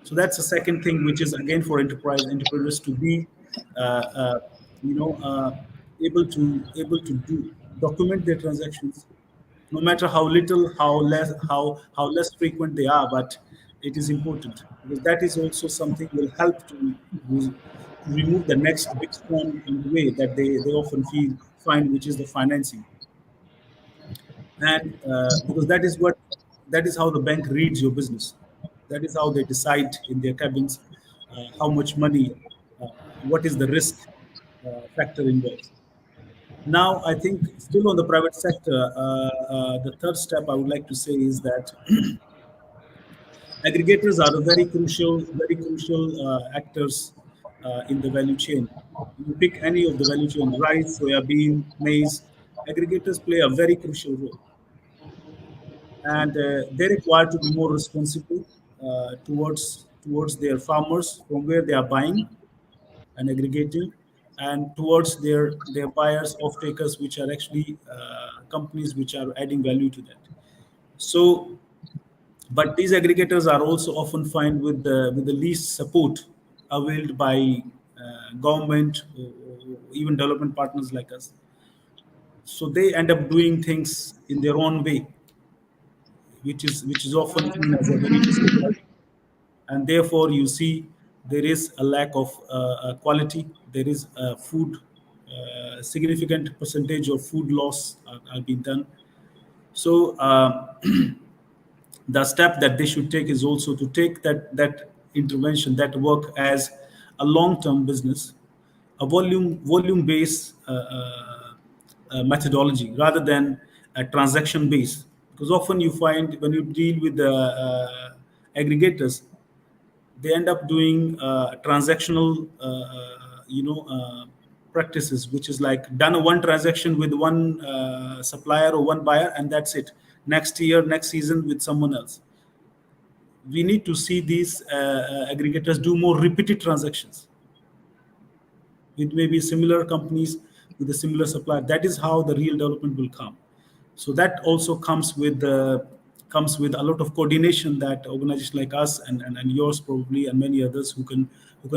Speaker 9: So that's the second thing, which is again for entrepreneurs to be, uh, uh, you know, able to do document their transactions, no matter how little, how less frequent they are, but it is important because that is also something will help to remove the next big storm in the way that they often find, which is the financing. And because that is how the bank reads your business. That is how they decide in their cabins how much money, uh, what is the risk factor involved. Now I think still on the private sector, the third step I would like to say is that aggregators are a very crucial actors in the value chain. You pick any of the value chain: rice, soybean, maize. Aggregators play a very crucial role, and they require to be more responsible towards their farmers from where they are buying and aggregating, and towards their buyers, off takers, which are actually companies which are adding value to that. So, but these aggregators are also often find with the least support availed by government, or even development partners like us. So they end up doing things in their own way, which is often seen as a very disadvantage. And therefore you see there is a lack of quality. There is food, significant percentage of food loss are being done. So the step that they should take is also to take that intervention, that work, as a long term business, a volume based methodology rather than a transaction based. Because often you find when you deal with the aggregators, they end up doing transactional practices, which is like done one transaction with one supplier or one buyer, and that's it. Next year, next season with someone else. We need to see these aggregators do more repeated transactions with maybe similar companies with a similar supplier. That is how the real development will come. So that also comes with a lot of coordination that organizations like us and yours probably and many others who can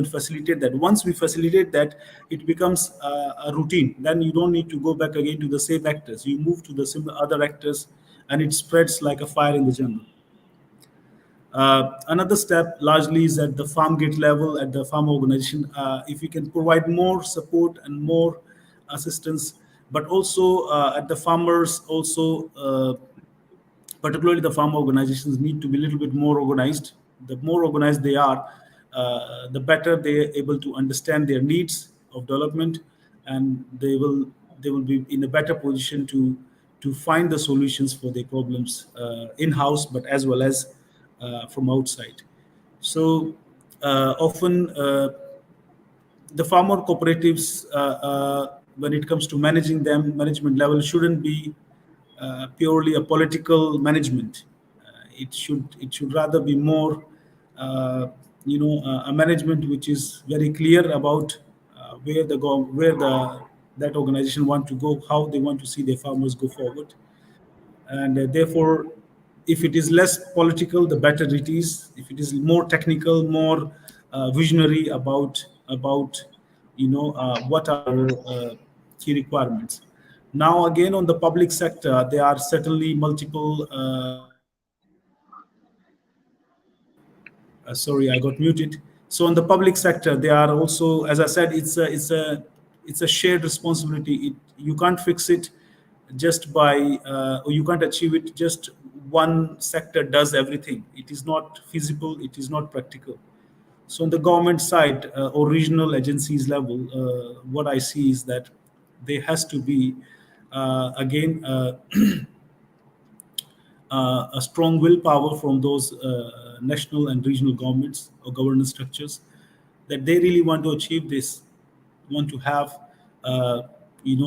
Speaker 9: facilitate that. Once we facilitate that, it becomes a routine. Then you don't need to go back again to the same actors. You move to the similar other actors, and it spreads like a fire in the jungle. Another step largely is at the farm gate level, at the farm organization. If we can provide more support and more assistance, but also at the farmers, also particularly the farm organizations need to be a little bit more organized. The more organized they are, the better they are able to understand their needs of development, and they will be in a better position to find the solutions for their problems in house, but as well as from outside. So often the farmer cooperatives, when it comes to managing them, management level shouldn't be purely a political management. It should rather be more, a management which is very clear about where the that organization want to go, how they want to see their farmers go forward. And therefore, if it is less political, the better it is. If it is more technical, more visionary about what are our key requirements. Now again, on the public sector, there are certainly multiple sorry, I got muted. So on the public sector, there are also, as I said, it's a shared responsibility. You can't fix it just by, or you can't achieve it just one sector does everything. It is not feasible. It is not practical. So on the government side or regional agencies level, what I see is that there has to be again a strong willpower from those national and regional governments or governance structures, that they really want to achieve this, want to have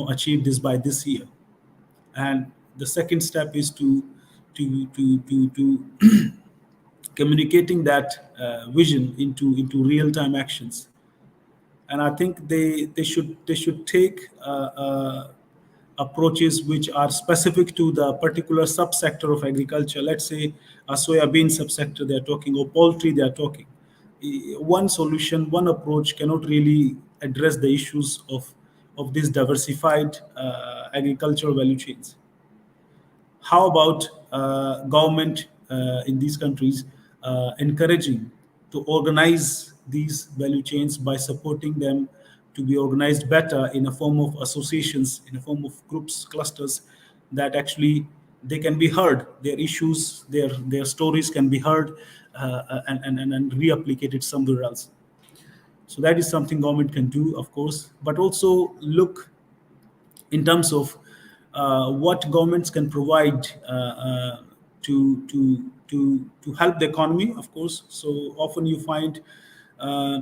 Speaker 9: achieve this by this year. And the second step is to communicating that vision into real time actions. And I think they should take approaches which are specific to the particular subsector of agriculture. Let's say a soybean subsector they are talking, or poultry they are talking. One solution, one approach cannot really address the issues of these diversified agricultural value chains. How about government in these countries encouraging to organize these value chains by supporting them to be organized better in a form of associations, in a form of groups, clusters, that actually they can be heard, their issues, their stories can be heard and reapplicated somewhere else. So that is something government can do, of course, but also look in terms of what governments can provide to help the economy, of course. So often you find uh,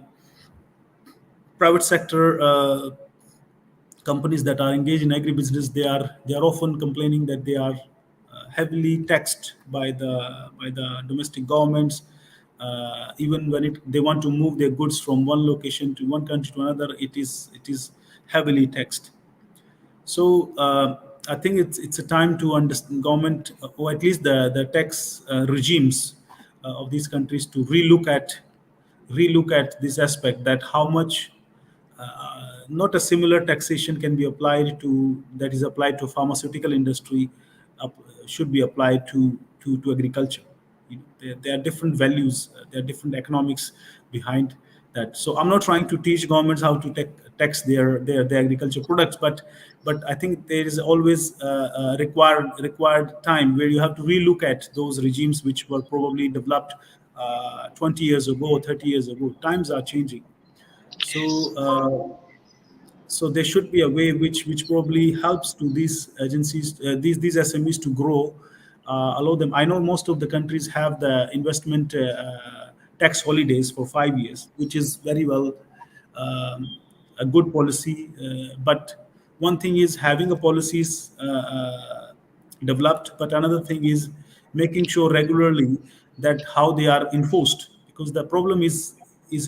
Speaker 9: private sector companies that are engaged in agribusiness, they are often complaining that they are heavily taxed by the domestic governments. Even when they want to move their goods from one location to one country to another, it is heavily taxed. So I think it's a time to understand government, or at least the tax regimes of these countries, to relook at this aspect, that how much not a similar taxation can be applied to that is applied to pharmaceutical industry up, should be applied to agriculture. There are different values, there are different economics behind that. So I'm not trying to teach governments how to tax their agriculture products, but I think there is always required time where you have to relook at those regimes which were probably developed 20 years ago, 30 years ago. Times are changing. So so there should be a way which probably helps to these agencies, these SMEs to grow, allow them. I know most of the countries have the investment tax holidays for 5 years, which is very well a good policy. But one thing is having a policies developed, but another thing is making sure regularly that how they are enforced, because the problem is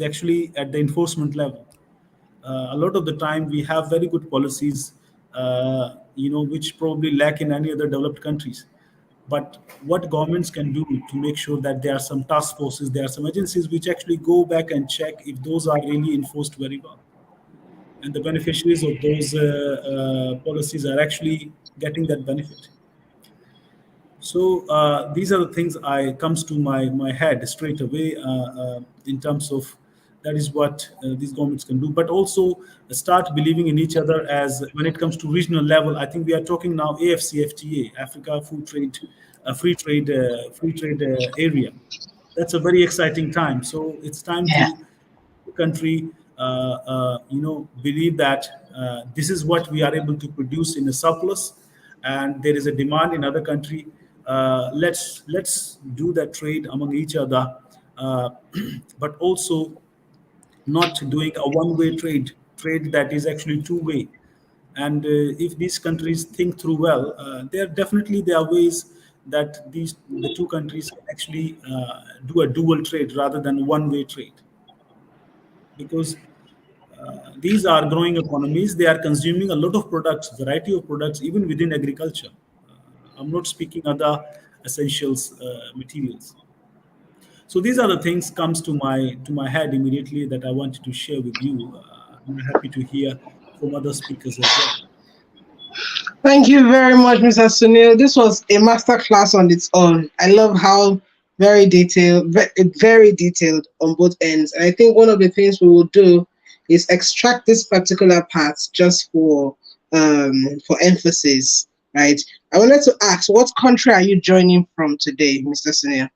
Speaker 9: actually at the enforcement level. A lot of the time we have very good policies, which probably lack in any other developed countries. But what governments can do to make sure that there are some task forces, there are some agencies which actually go back and check if those are really enforced very well, and the beneficiaries of those policies are actually getting that benefit. So these are the things I comes to my head straight away, in terms of that is what these governments can do, but also start believing in each other. As when it comes to regional level, I think we are talking now AFCFTA, Africa Food Trade, free trade area. That's a very exciting time. So it's time
Speaker 2: Yeah.
Speaker 9: to country believe that this is what we are able to produce in a surplus, and there is a demand in other country. Let's do that trade among each other, uh, but also not doing a one-way trade that is actually two-way. And if these countries think through well, there are ways that the two countries can actually do a dual trade rather than one-way trade, because these are growing economies. They are consuming a lot of products, variety of products, even within agriculture. I'm not speaking other essentials materials. So these are the things comes to my head immediately that I wanted to share with you. I'm happy to hear from other speakers as well.
Speaker 2: Thank you very much, Mr. Sunil. This was a masterclass on its own. I love how very detailed on both ends. And I think one of the things we will do is extract this particular part just for emphasis, right? I wanted to ask, what country are you joining from today, Mr. Sunil?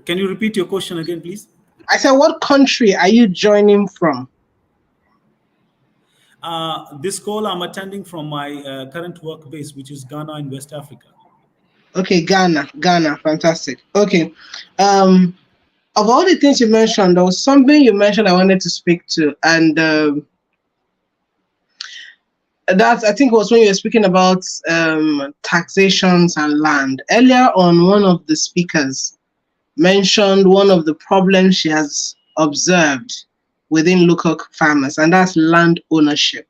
Speaker 9: Can you repeat your question again, please?
Speaker 2: I said, what country are you joining from?
Speaker 9: This call I'm attending from my current work base, which is Ghana in West Africa.
Speaker 2: Okay, Ghana, fantastic. Okay, of all the things you mentioned, there was something you mentioned I wanted to speak to, and that I think was when you were speaking about taxations and land. Earlier on, one of the speakers mentioned one of the problems she has observed within local farmers, and that's land ownership.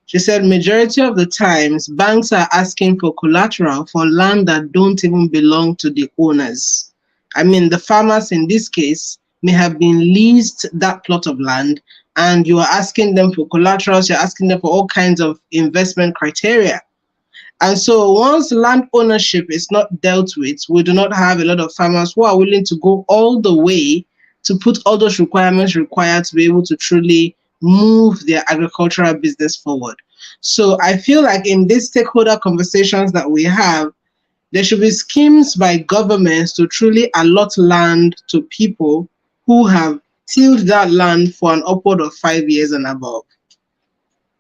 Speaker 2: She said majority of the times banks are asking for collateral for land that don't even belong to the owners. I mean, the farmers in this case may have been leased that plot of land, and you are asking them for collaterals, you're asking them for all kinds of investment criteria. And so once land ownership is not dealt with, we do not have a lot of farmers who are willing to go all the way to put all those requirements required to be able to truly move their agricultural business forward. So I feel like in these stakeholder conversations that we have, there should be schemes by governments to truly allot land to people who have tilled that land for an upward of 5 years and above.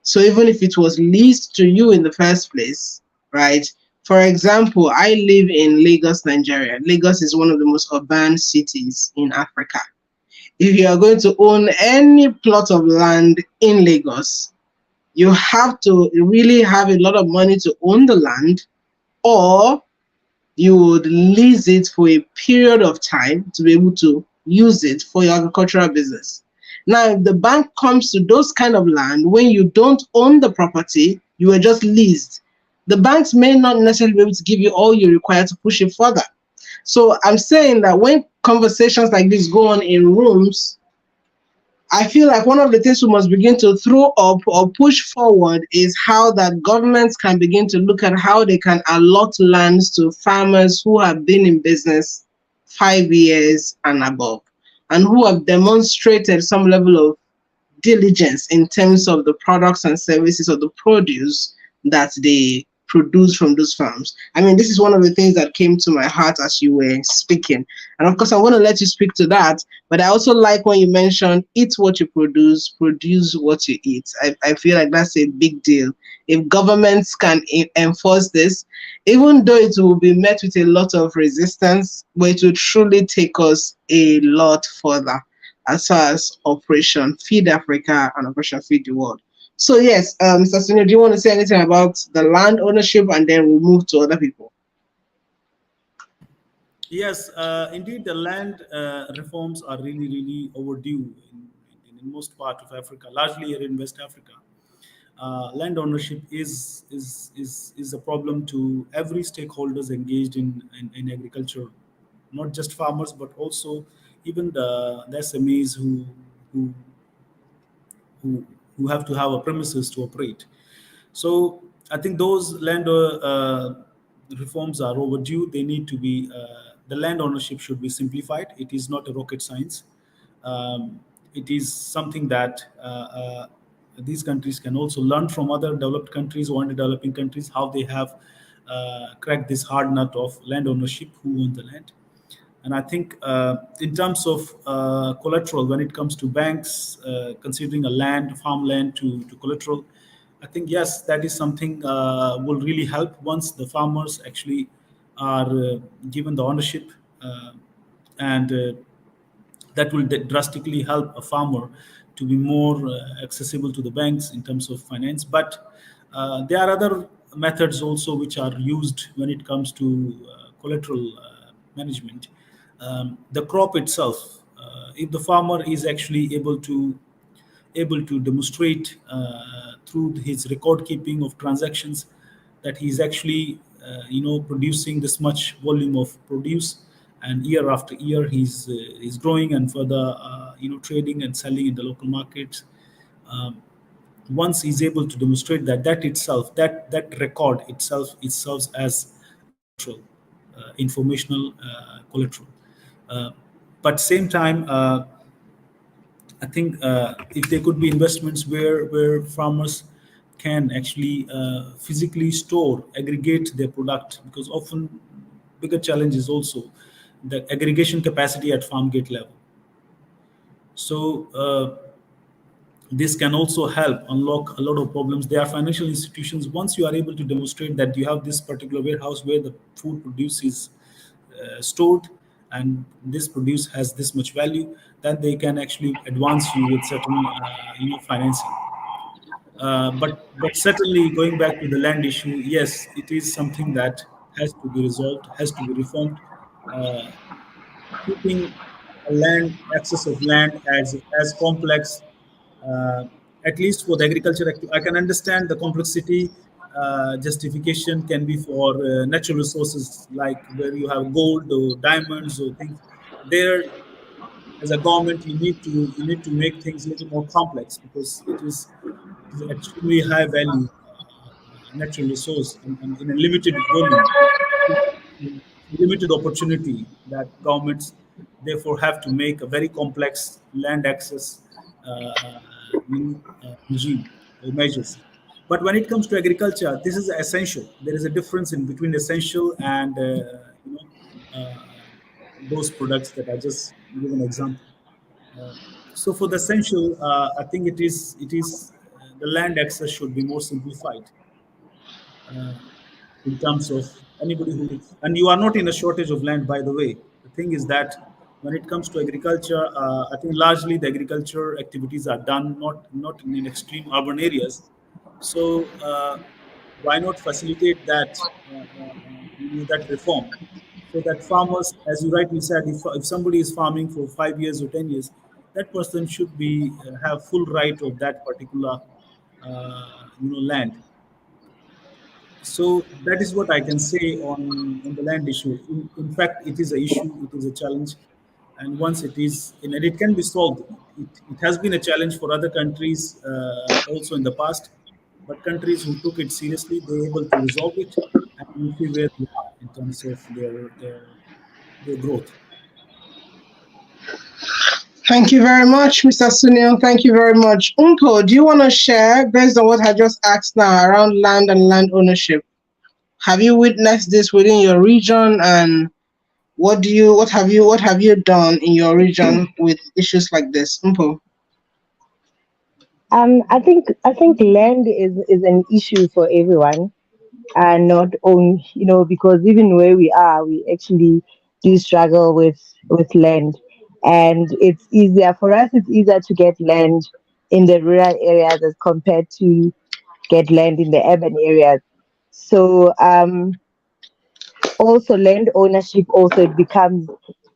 Speaker 2: So even if it was leased to you in the first place, right? For example, I live in Lagos, Nigeria. Lagos is one of the most urban cities in Africa. If you are going to own any plot of land in Lagos, you have to really have a lot of money to own the land, or you would lease it for a period of time to be able to use it for your agricultural business. Now, if the bank comes to those kind of land, when you don't own the property, you were just leased, the banks may not necessarily be able to give you all you require to push it further. So I'm saying that when conversations like this go on in rooms, I feel like one of the things we must begin to throw up or push forward is how that governments can begin to look at how they can allot lands to farmers who have been in business 5 years and above, and who have demonstrated some level of diligence in terms of the products and services or the produce that they produce from those farms. I mean, this is one of the things that came to my heart as you were speaking. And of course, I want to let you speak to that. But I also like when you mentioned eat what you produce what you eat. I feel like that's a big deal. If governments can enforce this, even though it will be met with a lot of resistance, but it will truly take us a lot further as far as Operation Feed Africa and Operation Feed the World. So yes, Mr. Senior, do you want to say anything about the land ownership, and then we'll move to other people?
Speaker 9: Yes, indeed, the land reforms are really, really overdue in most part of Africa, largely here in West Africa. Land ownership is a problem to every stakeholders engaged in agriculture, not just farmers, but also even the SMEs who who who have to have a premises to operate. So I think those land reforms are overdue. They need to be the land ownership should be simplified. It is not a rocket science. It is something that these countries can also learn from other developed countries or underdeveloping countries how they have cracked this hard nut of land ownership, who own the land. And I think in terms of collateral, when it comes to banks, considering a land, farmland to collateral, I think yes, that is something will really help once the farmers actually are given the ownership, and that will drastically help a farmer to be more accessible to the banks in terms of finance. But there are other methods also which are used when it comes to collateral management. The crop itself, if the farmer is actually able to demonstrate through his record keeping of transactions that he's actually producing this much volume of produce, and year after year he's growing and further trading and selling in the local markets. um, Once he's able to demonstrate that itself, that record itself, it serves as collateral, informational collateral. uh, but same time, I think if there could be investments where farmers can actually physically store, aggregate their product, because often bigger challenge is also the aggregation capacity at farm gate level. So this can also help unlock a lot of problems. There are financial institutions. Once you are able to demonstrate that you have this particular warehouse where the food produce is stored, and this produce has this much value, then they can actually advance you with certain financing. But certainly, going back to the land issue, yes, it is something that has to be resolved, has to be reformed. Uh, Keeping a land access of land as complex, uh, at least for the agriculture I can understand the complexity. Justification can be for natural resources, like where you have gold or diamonds or things. There, as a government, you need to make things a little more complex, because it is extremely high value natural resource, and in a limited volume, limited opportunity, that governments therefore have to make a very complex land access regime or measures. But when it comes to agriculture, this is essential. There is a difference in between essential and you know uh, those products that I just give an example. Uh, so for the essential, I think it is the land access should be more simplified, uh, in terms of anybody who, and you are not in a shortage of land, by the way. The thing is that when it comes to agriculture, I think largely the agriculture activities are done not in extreme urban areas. So why not facilitate that reform, so that farmers, as you rightly said, if somebody is farming for 5 years or 10 years, that person should be have full right of that particular land. So that is what I can say on the land issue. In fact, it is a issue, it is a challenge, and once it is, and it can be solved. It has been a challenge for other countries also in the past, but countries who took it seriously, they were able to resolve it, and you see where they are in terms of their growth.
Speaker 2: Thank you very much, Mr. Sunil. Thank you very much. Umpo, do you want to share, based on what I just asked now, around land and land ownership? Have you witnessed this within your region, and what have you done in your region with issues like this? Umpo.
Speaker 10: I think land is an issue for everyone, and not only, because even where we are, we actually do struggle with land, and it's easier for us. It's easier to get land in the rural areas as compared to get land in the urban areas. So also land ownership also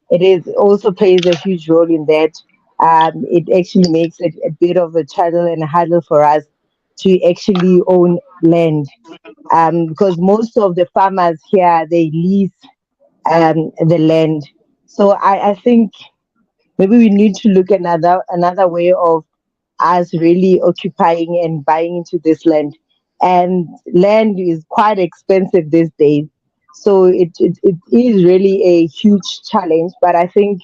Speaker 10: it is also plays a huge role in that. It actually makes it a bit of a channel and a hurdle for us to actually own land, because most of the farmers here, they lease the land. So I think maybe we need to look another way of us really occupying and buying into this land. And land is quite expensive these days. So it is really a huge challenge. But I think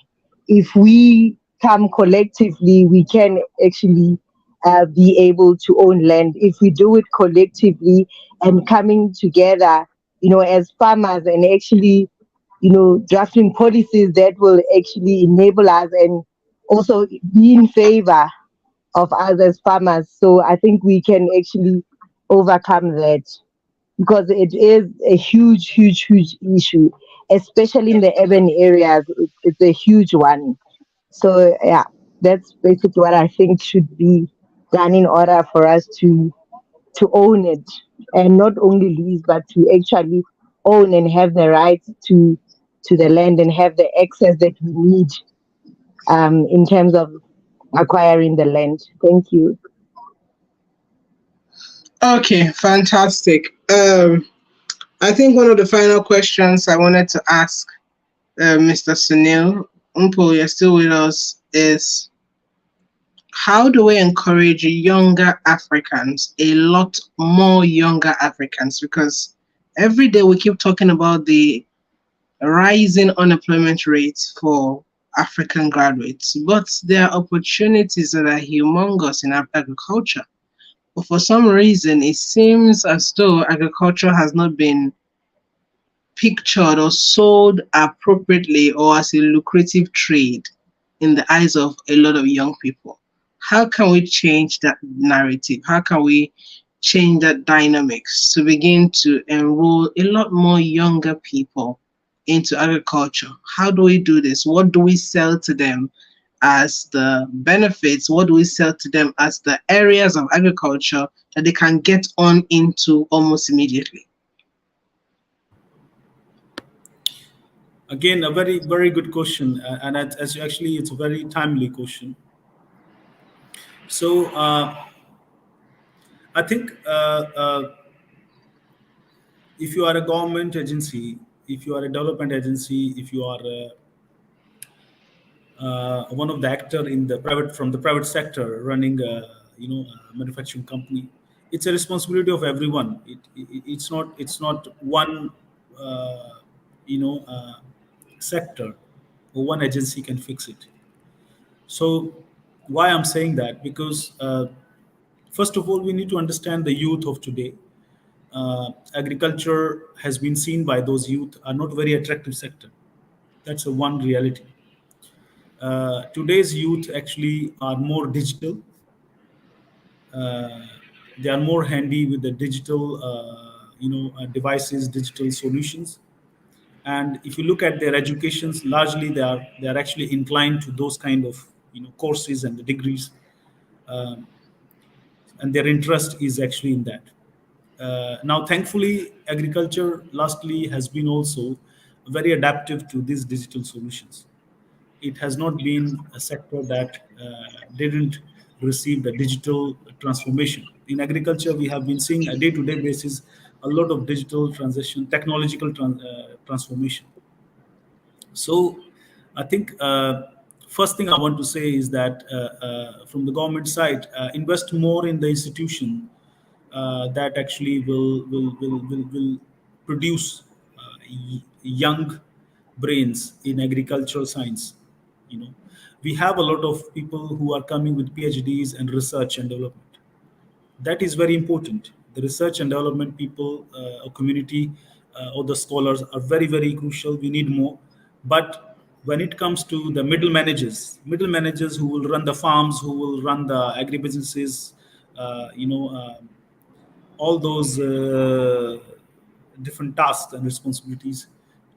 Speaker 10: if we come collectively, we can actually be able to own land. If we do it collectively and coming together, as farmers, and actually, drafting policies that will actually enable us and also be in favor of us as farmers. So I think we can actually overcome that, because it is a huge, huge, huge issue, especially in the urban areas. It's a huge one. So yeah, that's basically what I think should be done in order for us to own it, and not only lease, but to actually own and have the rights to the land and have the access that we need in terms of acquiring the land. Thank you.
Speaker 2: Okay, fantastic. I think one of the final questions I wanted to ask Mr. Sunil, Umpo, you're still with us, is how do we encourage younger Africans, a lot more younger Africans? Because every day we keep talking about the rising unemployment rates for African graduates, but there are opportunities that are humongous in agriculture. But for some reason, it seems as though agriculture has not been pictured or sold appropriately or as a lucrative trade in the eyes of a lot of young people. How can we change that narrative? How can we change that dynamics to begin to enroll a lot more younger people into agriculture? How do we do this? What do we sell to them as the benefits? What do we sell to them as the areas of agriculture that they can get on into almost immediately?
Speaker 9: Again, a very, very good question, and as actually, it's a very timely question. So I think if you are a government agency, if you are a development agency, if you are one of the actor in the private from the private sector running a manufacturing company, it's a responsibility of everyone. It's not one uh, you know uh, sector or one agency can fix it. So why I'm saying that, because first of all, we need to understand the youth of today. Agriculture has been seen by those youth are not very attractive sector. That's a one reality. Today's youth actually are more digital. Uh, they are more handy with the digital, devices, digital solutions. And if you look at their educations, largely they are actually inclined to those kind of courses and the degrees, um, and their interest is actually in that. Now, thankfully, agriculture lastly has been also very adaptive to these digital solutions. It has not been a sector that didn't receive the digital transformation. In agriculture, we have been seeing a day-to-day basis a lot of digital transition, technological transformation. So I think first thing I want to say is that from the government side, invest more in the institution that actually will produce young brains in agricultural science. You know, we have a lot of people who are coming with PhDs and research and development. That is very important. The research and development people or community or the scholars are very, very crucial. We need more. But when it comes to the middle managers who will run the farms, who will run the agribusinesses, uh, you know, uh, all those different tasks and responsibilities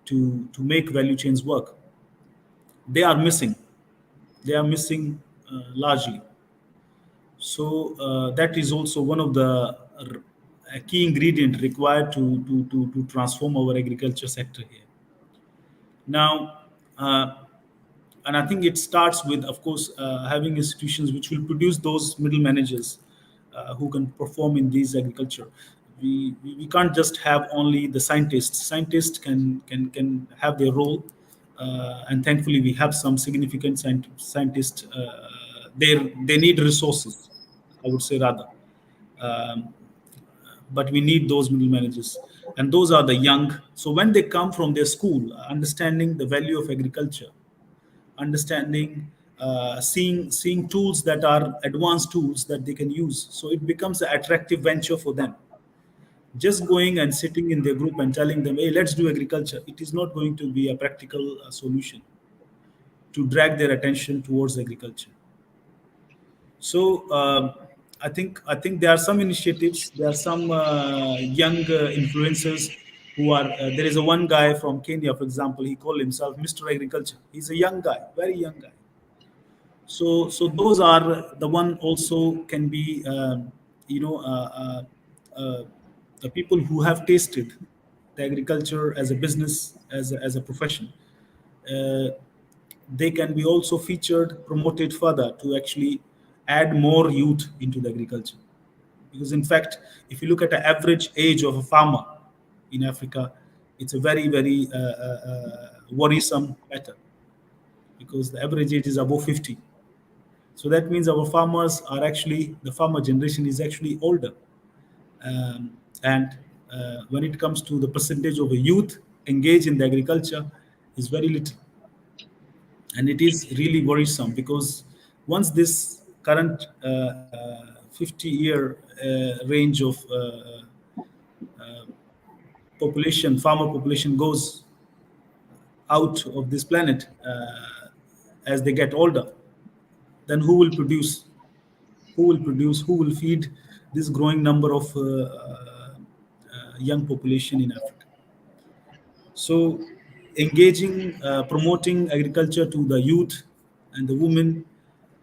Speaker 9: to make value chains work, they are missing. They are missing largely. So that is also one of the a key ingredient required to transform our agriculture sector here. Now, and I think it starts with, of course, having institutions which will produce those middle managers who can perform in these agriculture. We can't just have only the scientists. Scientists can have their role, and thankfully we have some significant scientists. They need resources, I would say rather. Um, but we need those middle managers, and those are the young. So when they come from their school, understanding the value of agriculture, understanding, seeing tools that are advanced tools that they can use, so it becomes an attractive venture for them. Just going and sitting in their group and telling them, hey, let's do agriculture, it is not going to be a practical solution to drag their attention towards agriculture. So I think there are some initiatives. There are some young influencers who are. There is a one guy from Kenya, for example. He called himself Mr. Agriculture. He's a young guy, very young guy. So those are the one also can be you know the people who have tasted the agriculture as a business, as a profession. Uh, they can be also featured, promoted further to actually add more youth into the agriculture. Because in fact, if you look at the average age of a farmer in Africa, it's a very, very worrisome matter, because the average age is above 50. So that means our farmers are actually, the farmer generation is actually older. And when it comes to the percentage of a youth engaged in the agriculture, is very little. And it is really worrisome, because once this current 50-year range of population, farmer population, goes out of this planet as they get older, then who will produce? Who will produce? Who will feed this growing number of young population in Africa? So, engaging, promoting agriculture to the youth and the women,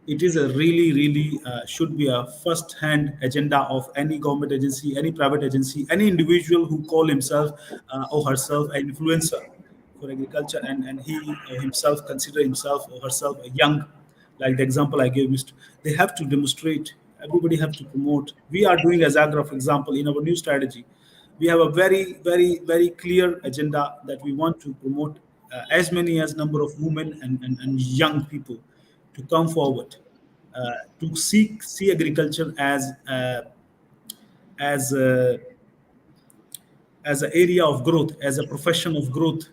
Speaker 9: it is a really, really should be a first-hand agenda of any government agency, any private agency, any individual who call himself or herself an influencer for agriculture, and he or himself consider himself or herself a young, like the example I gave, Mr. They have to demonstrate. Everybody have to promote. We are doing as AGRA, for example, in our new strategy. We have a very, very, very clear agenda that we want to promote as many as number of women and young people to come forward to see agriculture as a, as an area of growth, as a profession of growth,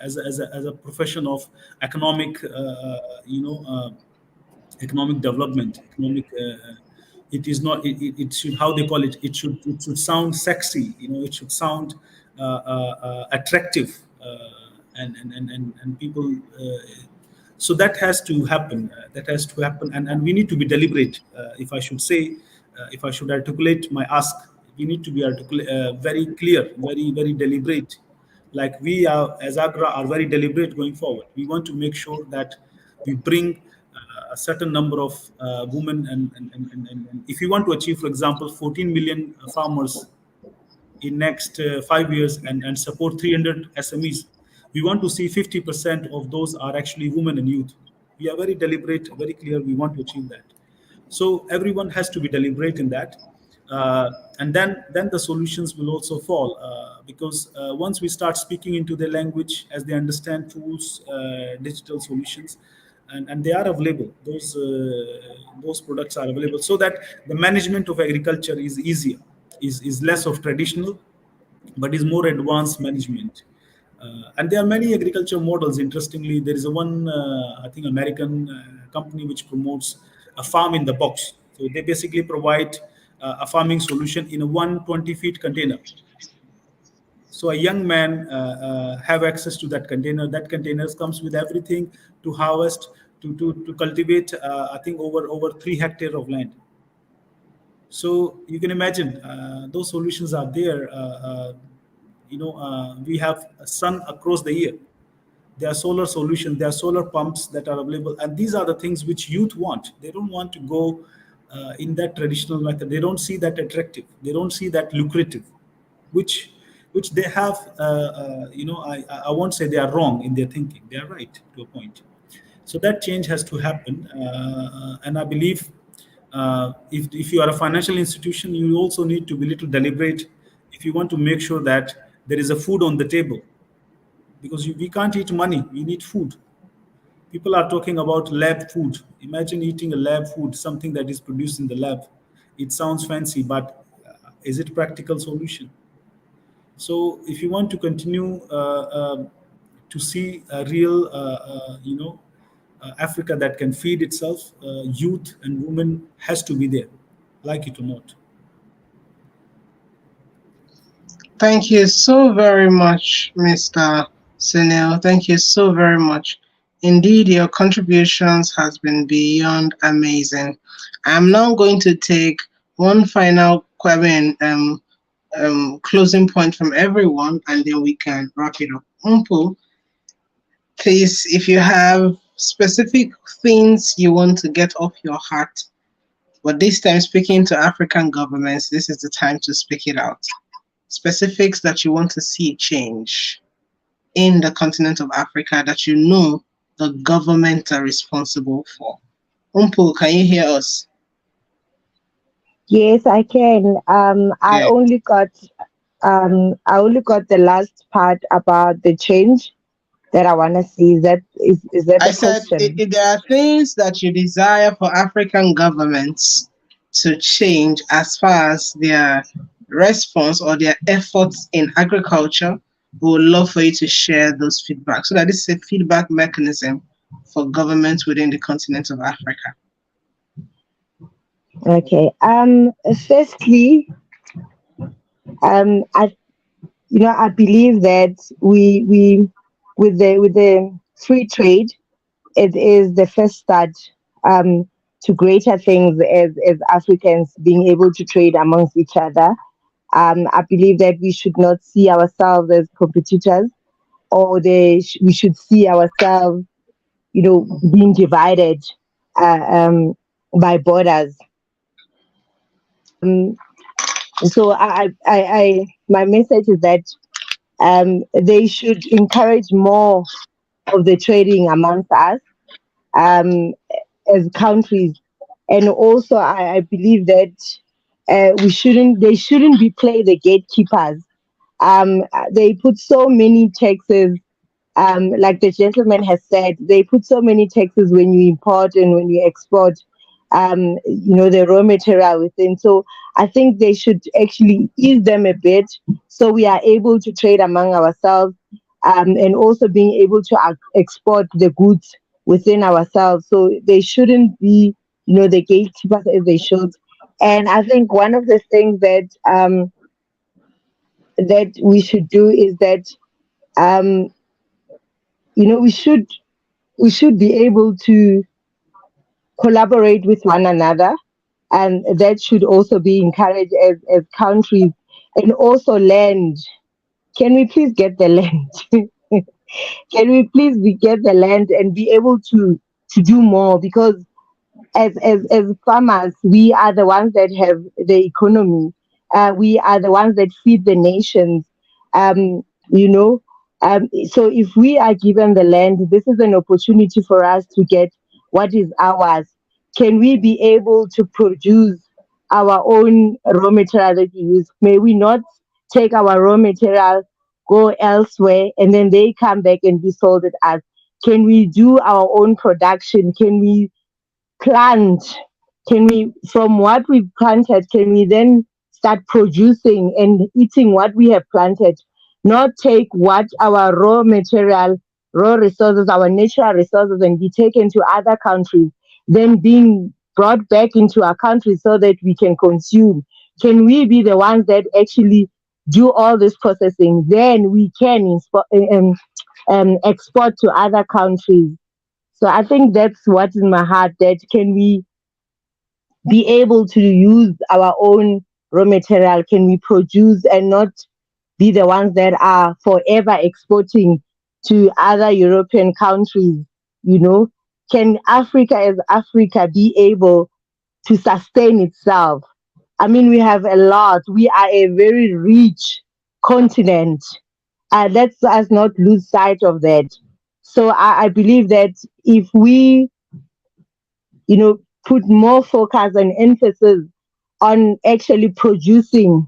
Speaker 9: as a profession of economic, economic development, economic. It is not. It should, how they call it. It should sound sexy. It should sound attractive, and people. So that has to happen. That has to happen, and we need to be deliberate. If I should say, if I should articulate my ask, we need to be very clear, very, very deliberate. Like we are, as Agra, are very deliberate going forward. We want to make sure that we bring a certain number of women, and if you want to achieve, for example, 14 million farmers in next 5 years, and support 300 SMEs, we want to see 50% of those are actually women and youth. We are very deliberate, very clear. We want to achieve that. So everyone has to be deliberate in that. and then the solutions will also fall, because once we start speaking into their language as they understand tools, digital solutions, and they are available, those products are available, so that the management of agriculture is easier, is less of traditional, but is more advanced management. And there are many agriculture models. Interestingly, there is a one, I think, American company which promotes a farm in the box. So they basically provide a farming solution in a 120 feet container. So a young man have access to that container. That container comes with everything to harvest, to cultivate. I think over 3 hectares of land. So you can imagine those solutions are there. We have sun across the year. There are solar solutions, there are solar pumps that are available, and these are the things which youth want. They don't want to go in that traditional method. They don't see that attractive. They don't see that lucrative, which they have. I won't say they are wrong in their thinking. They are right to a point. So that change has to happen, and I believe if you are a financial institution, you also need to be a little deliberate if you want to make sure that there is a food on the table, because we can't eat money, we need food. People are talking about lab food. Imagine eating a lab food, something that is produced in the lab. It sounds fancy, but is it practical solution? So if you want to continue to see a real Africa that can feed itself, youth and women has to be there, like it or not.
Speaker 2: Thank you so very much, Mr. Sunil. Thank you so very much. Indeed, your contributions has been beyond amazing. I'm now going to take one final closing point from everyone, and then we can wrap it up. Umpu, please, if you have specific things you want to get off your heart, but this time speaking to African governments, this is the time to speak it out. Specifics that you want to see change in the continent of Africa that you know the government are responsible for. Umpu, can you hear us?
Speaker 10: Yes, I can.
Speaker 2: Yeah.
Speaker 10: I only got the last part about the change that I want to see. Is that
Speaker 2: I
Speaker 10: the
Speaker 2: said
Speaker 10: question?
Speaker 2: there are things that you desire for African governments to change as far as their response or their efforts in agriculture. We would love for you to share those feedback so that this is a feedback mechanism for governments within the continent of Africa.
Speaker 10: Okay. Firstly, I I believe that we with the free trade, it is the first start to greater things as Africans being able to trade amongst each other. I believe that we should not see ourselves as competitors, or we should see ourselves, being divided uh, um, by borders. Um, so my message is that they should encourage more of the trading amongst us, um, as countries, and also I believe that they shouldn't be play the gatekeepers. They put so many taxes, like the gentleman has said, they put so many taxes when you import and when you export, the raw material within. So I think they should actually ease them a bit so we are able to trade among ourselves, and also being able to export the goods within ourselves. So they shouldn't be, the gatekeepers as they should. And I think one of the things that we should do is that, um, we should be able to collaborate with one another, and that should also be encouraged as countries. And also land, can we please get the land? Can we please get the land and be able to do more? Because as farmers, we are the ones that have the economy. We are the ones that feed the nations. Um, you know, so if we are given the land, this is an opportunity for us to get what is ours. Can we be able to produce our own raw material that we use? May we not take our raw material, go elsewhere, and then they come back and be sold at us? Can we do our own production? Can we plant? Can we, from what we've planted, can we then start producing and eating what we have planted? Not take what our raw material, raw resources, our natural resources, and be taken to other countries, then being brought back into our country so that we can consume. Can we be the ones that actually do all this processing? Then we can export to other countries. So I think that's what's in my heart, that can we be able to use our own raw material? Can we produce and not be the ones that are forever exporting to other European countries? You know, can Africa as Africa be able to sustain itself? I mean, we have a lot. We are a very rich continent. Let's us not lose sight of that. So I believe that if we, put more focus and emphasis on actually producing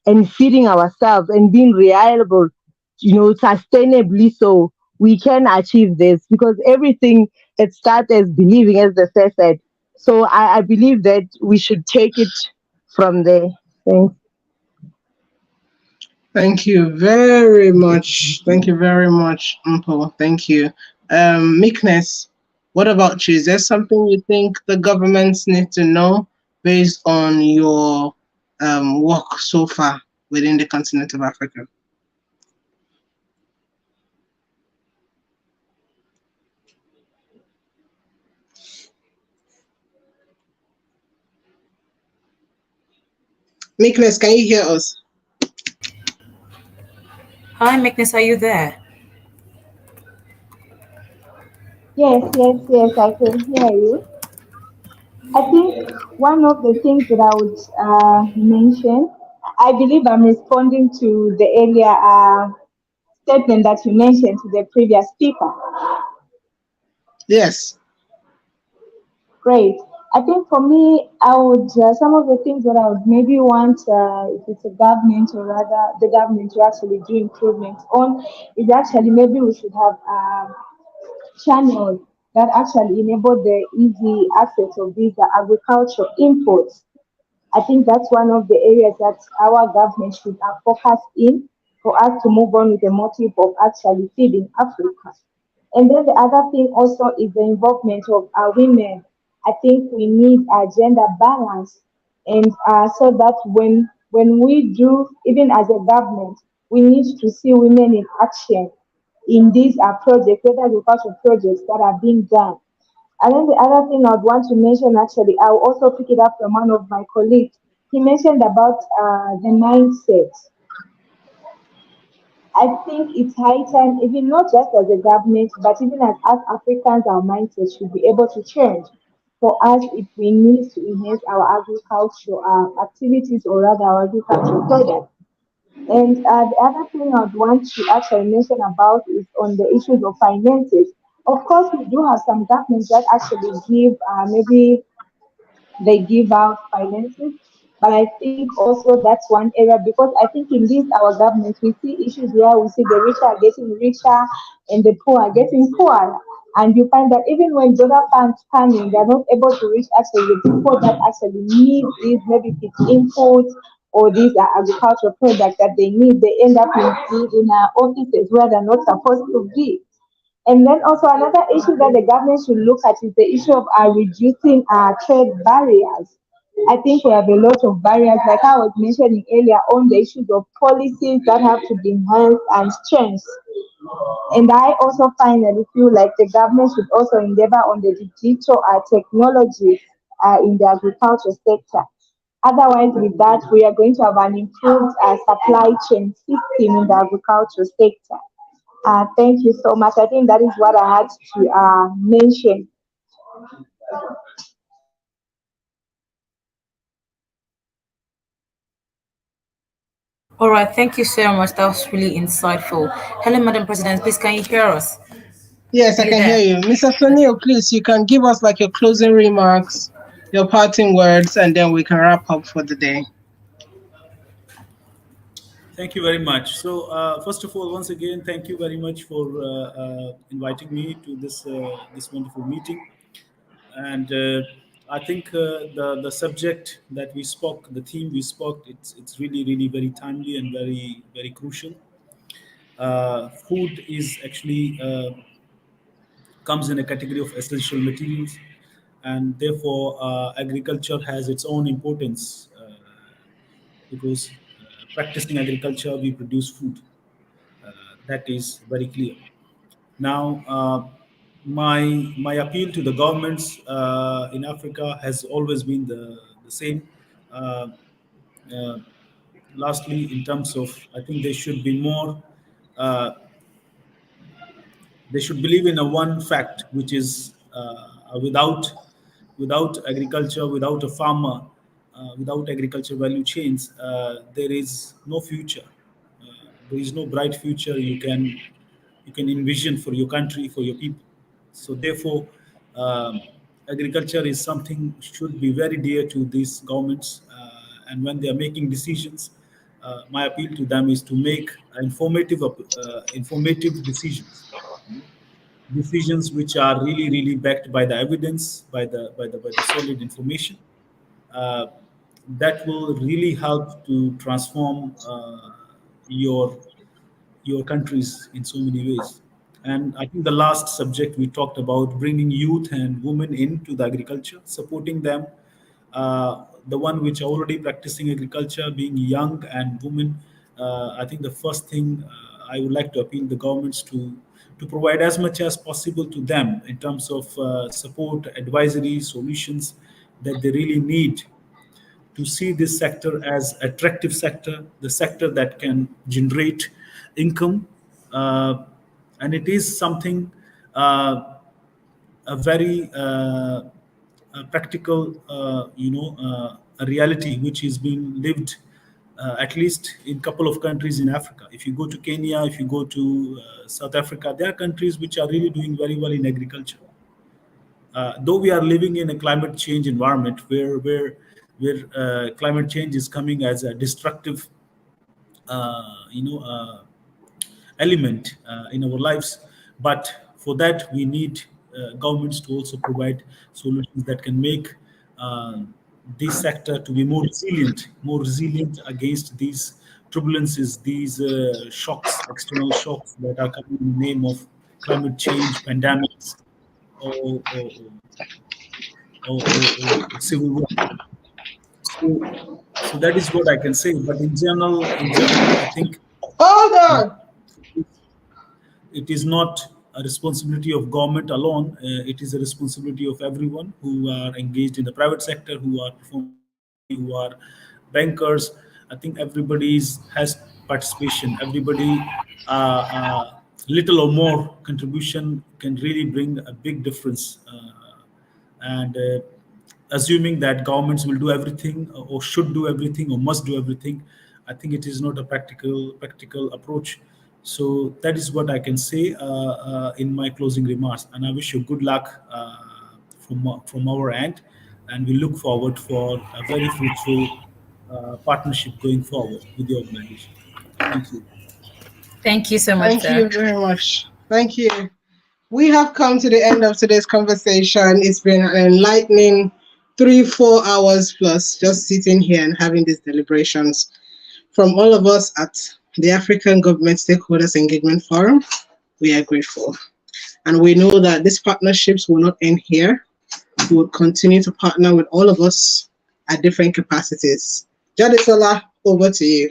Speaker 10: and feeding ourselves and being reliable, sustainably, so we can achieve this, because everything, it starts as believing, as the sir said. So I believe that we should take it from there. Thanks.
Speaker 2: Thank you very much. Thank you very much, Mpo. Thank you. Meekness, what about you? Is there something you think the governments need to know based on your work so far within the continent of Africa? Meekness, can you hear us?
Speaker 1: Hi, Magnus, are you there?
Speaker 8: Yes, yes, yes, I can hear you. I think one of the things that I would mention, I believe I'm responding to the earlier statement that you mentioned to the previous speaker.
Speaker 2: Yes.
Speaker 8: Great. I think for me, I would, some of the things that I would maybe want, if it's a government or rather the government to actually do improvements on, is actually maybe we should have channels that actually enable the easy access of these agricultural inputs. I think that's one of the areas that our government should focus in for us to move on with the motive of actually feeding Africa. And then the other thing also is the involvement of our women. I think we need a gender balance, and so that when we do, even as a government, we need to see women in action in these projects, whether agricultural projects that are being done. And then the other thing I'd want to mention, actually, I'll also pick it up from one of my colleagues. He mentioned about the mindset. I think it's high time, even not just as a government, but even as us Africans, our mindset should be able to change. For us, if we need to enhance our agricultural activities or rather our agricultural products. And the other thing I'd want to actually mention about is on the issues of finances. Of course, we do have some governments that actually give maybe they give out finances. But I think also that's one area, because I think in this our government we see issues where we see the rich are getting richer and the poor are getting poorer. And you find that even when donor funds come in, they're not able to reach actually the people that actually need these, maybe it's inputs or these are agricultural products that they need. They end up in offices where they're not supposed to be. And then also another issue that the government should look at is the issue of reducing trade barriers. I think we have a lot of barriers, like I was mentioning earlier, on the issues of policies that have to be enhanced and changed. And I also finally feel like the government should also endeavor on the digital technologies in the agriculture sector. Otherwise, with that, we are going to have an improved supply chain system in the agriculture sector. Thank you so much. I think that is what I had to mention.
Speaker 1: All right, thank you so much. That was really insightful. Hello, Madam President. Please, can you hear us?
Speaker 2: Yes,
Speaker 1: Are
Speaker 2: I
Speaker 1: you
Speaker 2: can hear
Speaker 1: there?
Speaker 2: you. Mr. Sonio, please, you can give us like your closing remarks your parting words, and then we can wrap up for the day.
Speaker 9: Thank you very much. So, first of all, once again, thank you very much for inviting me to this wonderful meeting. And I think the subject that we spoke, the theme we spoke, it's really really very timely and very crucial. Food is actually comes in a category of essential materials, and therefore agriculture has its own importance because practicing agriculture we produce food. That is very clear. Now, my appeal to the governments in Africa has always been the same. Uh, uh, Lastly, in terms of, I think they should be more. Uh, they should believe in a one fact, which is without agriculture, without a farmer, without agriculture value chains, there is no future. There is no bright future you can envision for your country, for your people. So therefore, um, agriculture is something should be very dear to these governments, and when they are making decisions, my appeal to them is to make informative decisions, decisions which are really really backed by the evidence, by the solid information, uh, that will really help to transform your countries in so many ways. And I think the last subject we talked about, bringing youth and women into the agriculture, supporting them, the one which are already practicing agriculture, being young and women. I think the first thing I would like to appeal the governments to provide as much as possible to them in terms of support, advisory, solutions that they really need to see this sector as attractive sector, the sector that can generate income, uh, and it is something uh, a very a practical, a reality which is being lived at least in couple of countries in Africa. If you go to Kenya, if you go to South Africa, there are countries which are really doing very well in agriculture. Though we are living in a climate change environment where climate change is coming as a destructive uh, you know uh, element in our lives, but for that we need governments to also provide solutions that can make uh, this sector to be more resilient against these turbulences, these shocks, external shocks that are coming in the name of climate change, pandemics, or civil war. So, so that is what I can say. But in general, I think
Speaker 2: Hold
Speaker 9: uh,
Speaker 2: on.
Speaker 9: it is not a responsibility of government alone. It is a responsibility of everyone who are engaged in the private sector, who are performing agriculture, who are bankers. I think everybody's has participation. Everybody, little or more contribution can really bring a big difference. And assuming that governments will do everything or should do everything or must do everything, I think it is not a practical approach. So that is what I can say in my closing remarks, and I wish you good luck from our end, and we look forward for a very fruitful partnership going forward with the organization. Thank you.
Speaker 1: Thank you so much,
Speaker 2: Thank
Speaker 1: sir.
Speaker 2: you very much. Thank you. We have come to the end of today's conversation. It's been an enlightening 3-4 hours plus just sitting here and having these deliberations. From all of us at the African Government Stakeholders Engagement Forum, we are grateful. And we know that these partnerships will not end here. We will continue to partner with all of us at different capacities. Jadisola, over to you.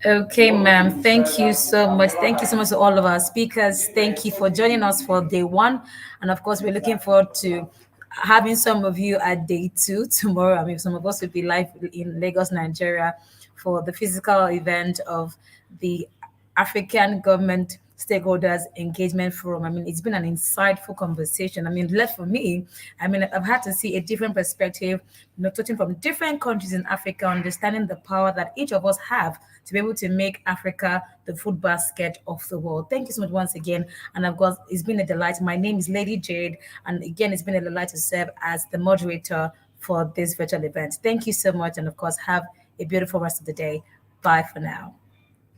Speaker 1: Okay, ma'am. Thank you so much. Thank you so much to all of our speakers. Thank you for joining us for day one. And of course, we're looking forward to having some of you at day two tomorrow. I mean, some of us will be live in Lagos, Nigeria for the physical event of the African Government stakeholders engagement forum. I mean, it's been an insightful conversation. I mean, left for me, I mean, I've had to see a different perspective, touching from different countries in Africa, understanding the power that each of us have to be able to make Africa the food basket of the world. Thank you so much once again. And of course, it's been a delight. My name is Lady Jade. And again, it's been a delight to serve as the moderator for this virtual event. Thank you so much. And of course, have a beautiful rest of the day. Bye for now.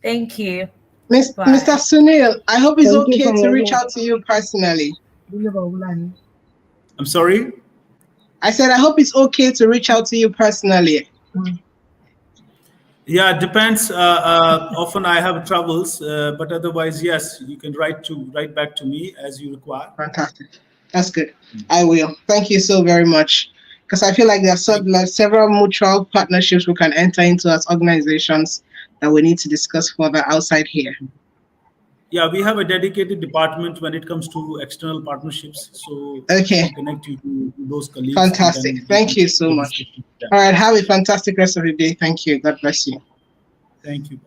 Speaker 1: Thank you. Bye.
Speaker 2: Mr. Sunil, I hope it's
Speaker 10: Thank you
Speaker 2: okay
Speaker 10: for
Speaker 2: to
Speaker 10: your
Speaker 2: reach
Speaker 10: help.
Speaker 2: out to you personally.
Speaker 9: I'm sorry?
Speaker 2: I said, I hope it's okay to reach out to you personally.
Speaker 9: Yeah, it depends. Often I have troubles, but otherwise, yes, you can write back to me as you require.
Speaker 2: Fantastic. That's good. I will. Thank you so very much. Because I feel like there are several mutual partnerships we can enter into as organizations that we need to discuss further outside here.
Speaker 9: Yeah, we have a dedicated department when it comes to external partnerships. So
Speaker 2: Okay.
Speaker 9: I'll connect you to those colleagues.
Speaker 2: Fantastic. Thank you so much. All right. Have a fantastic rest of the day. Thank you. God bless you.
Speaker 9: Thank you.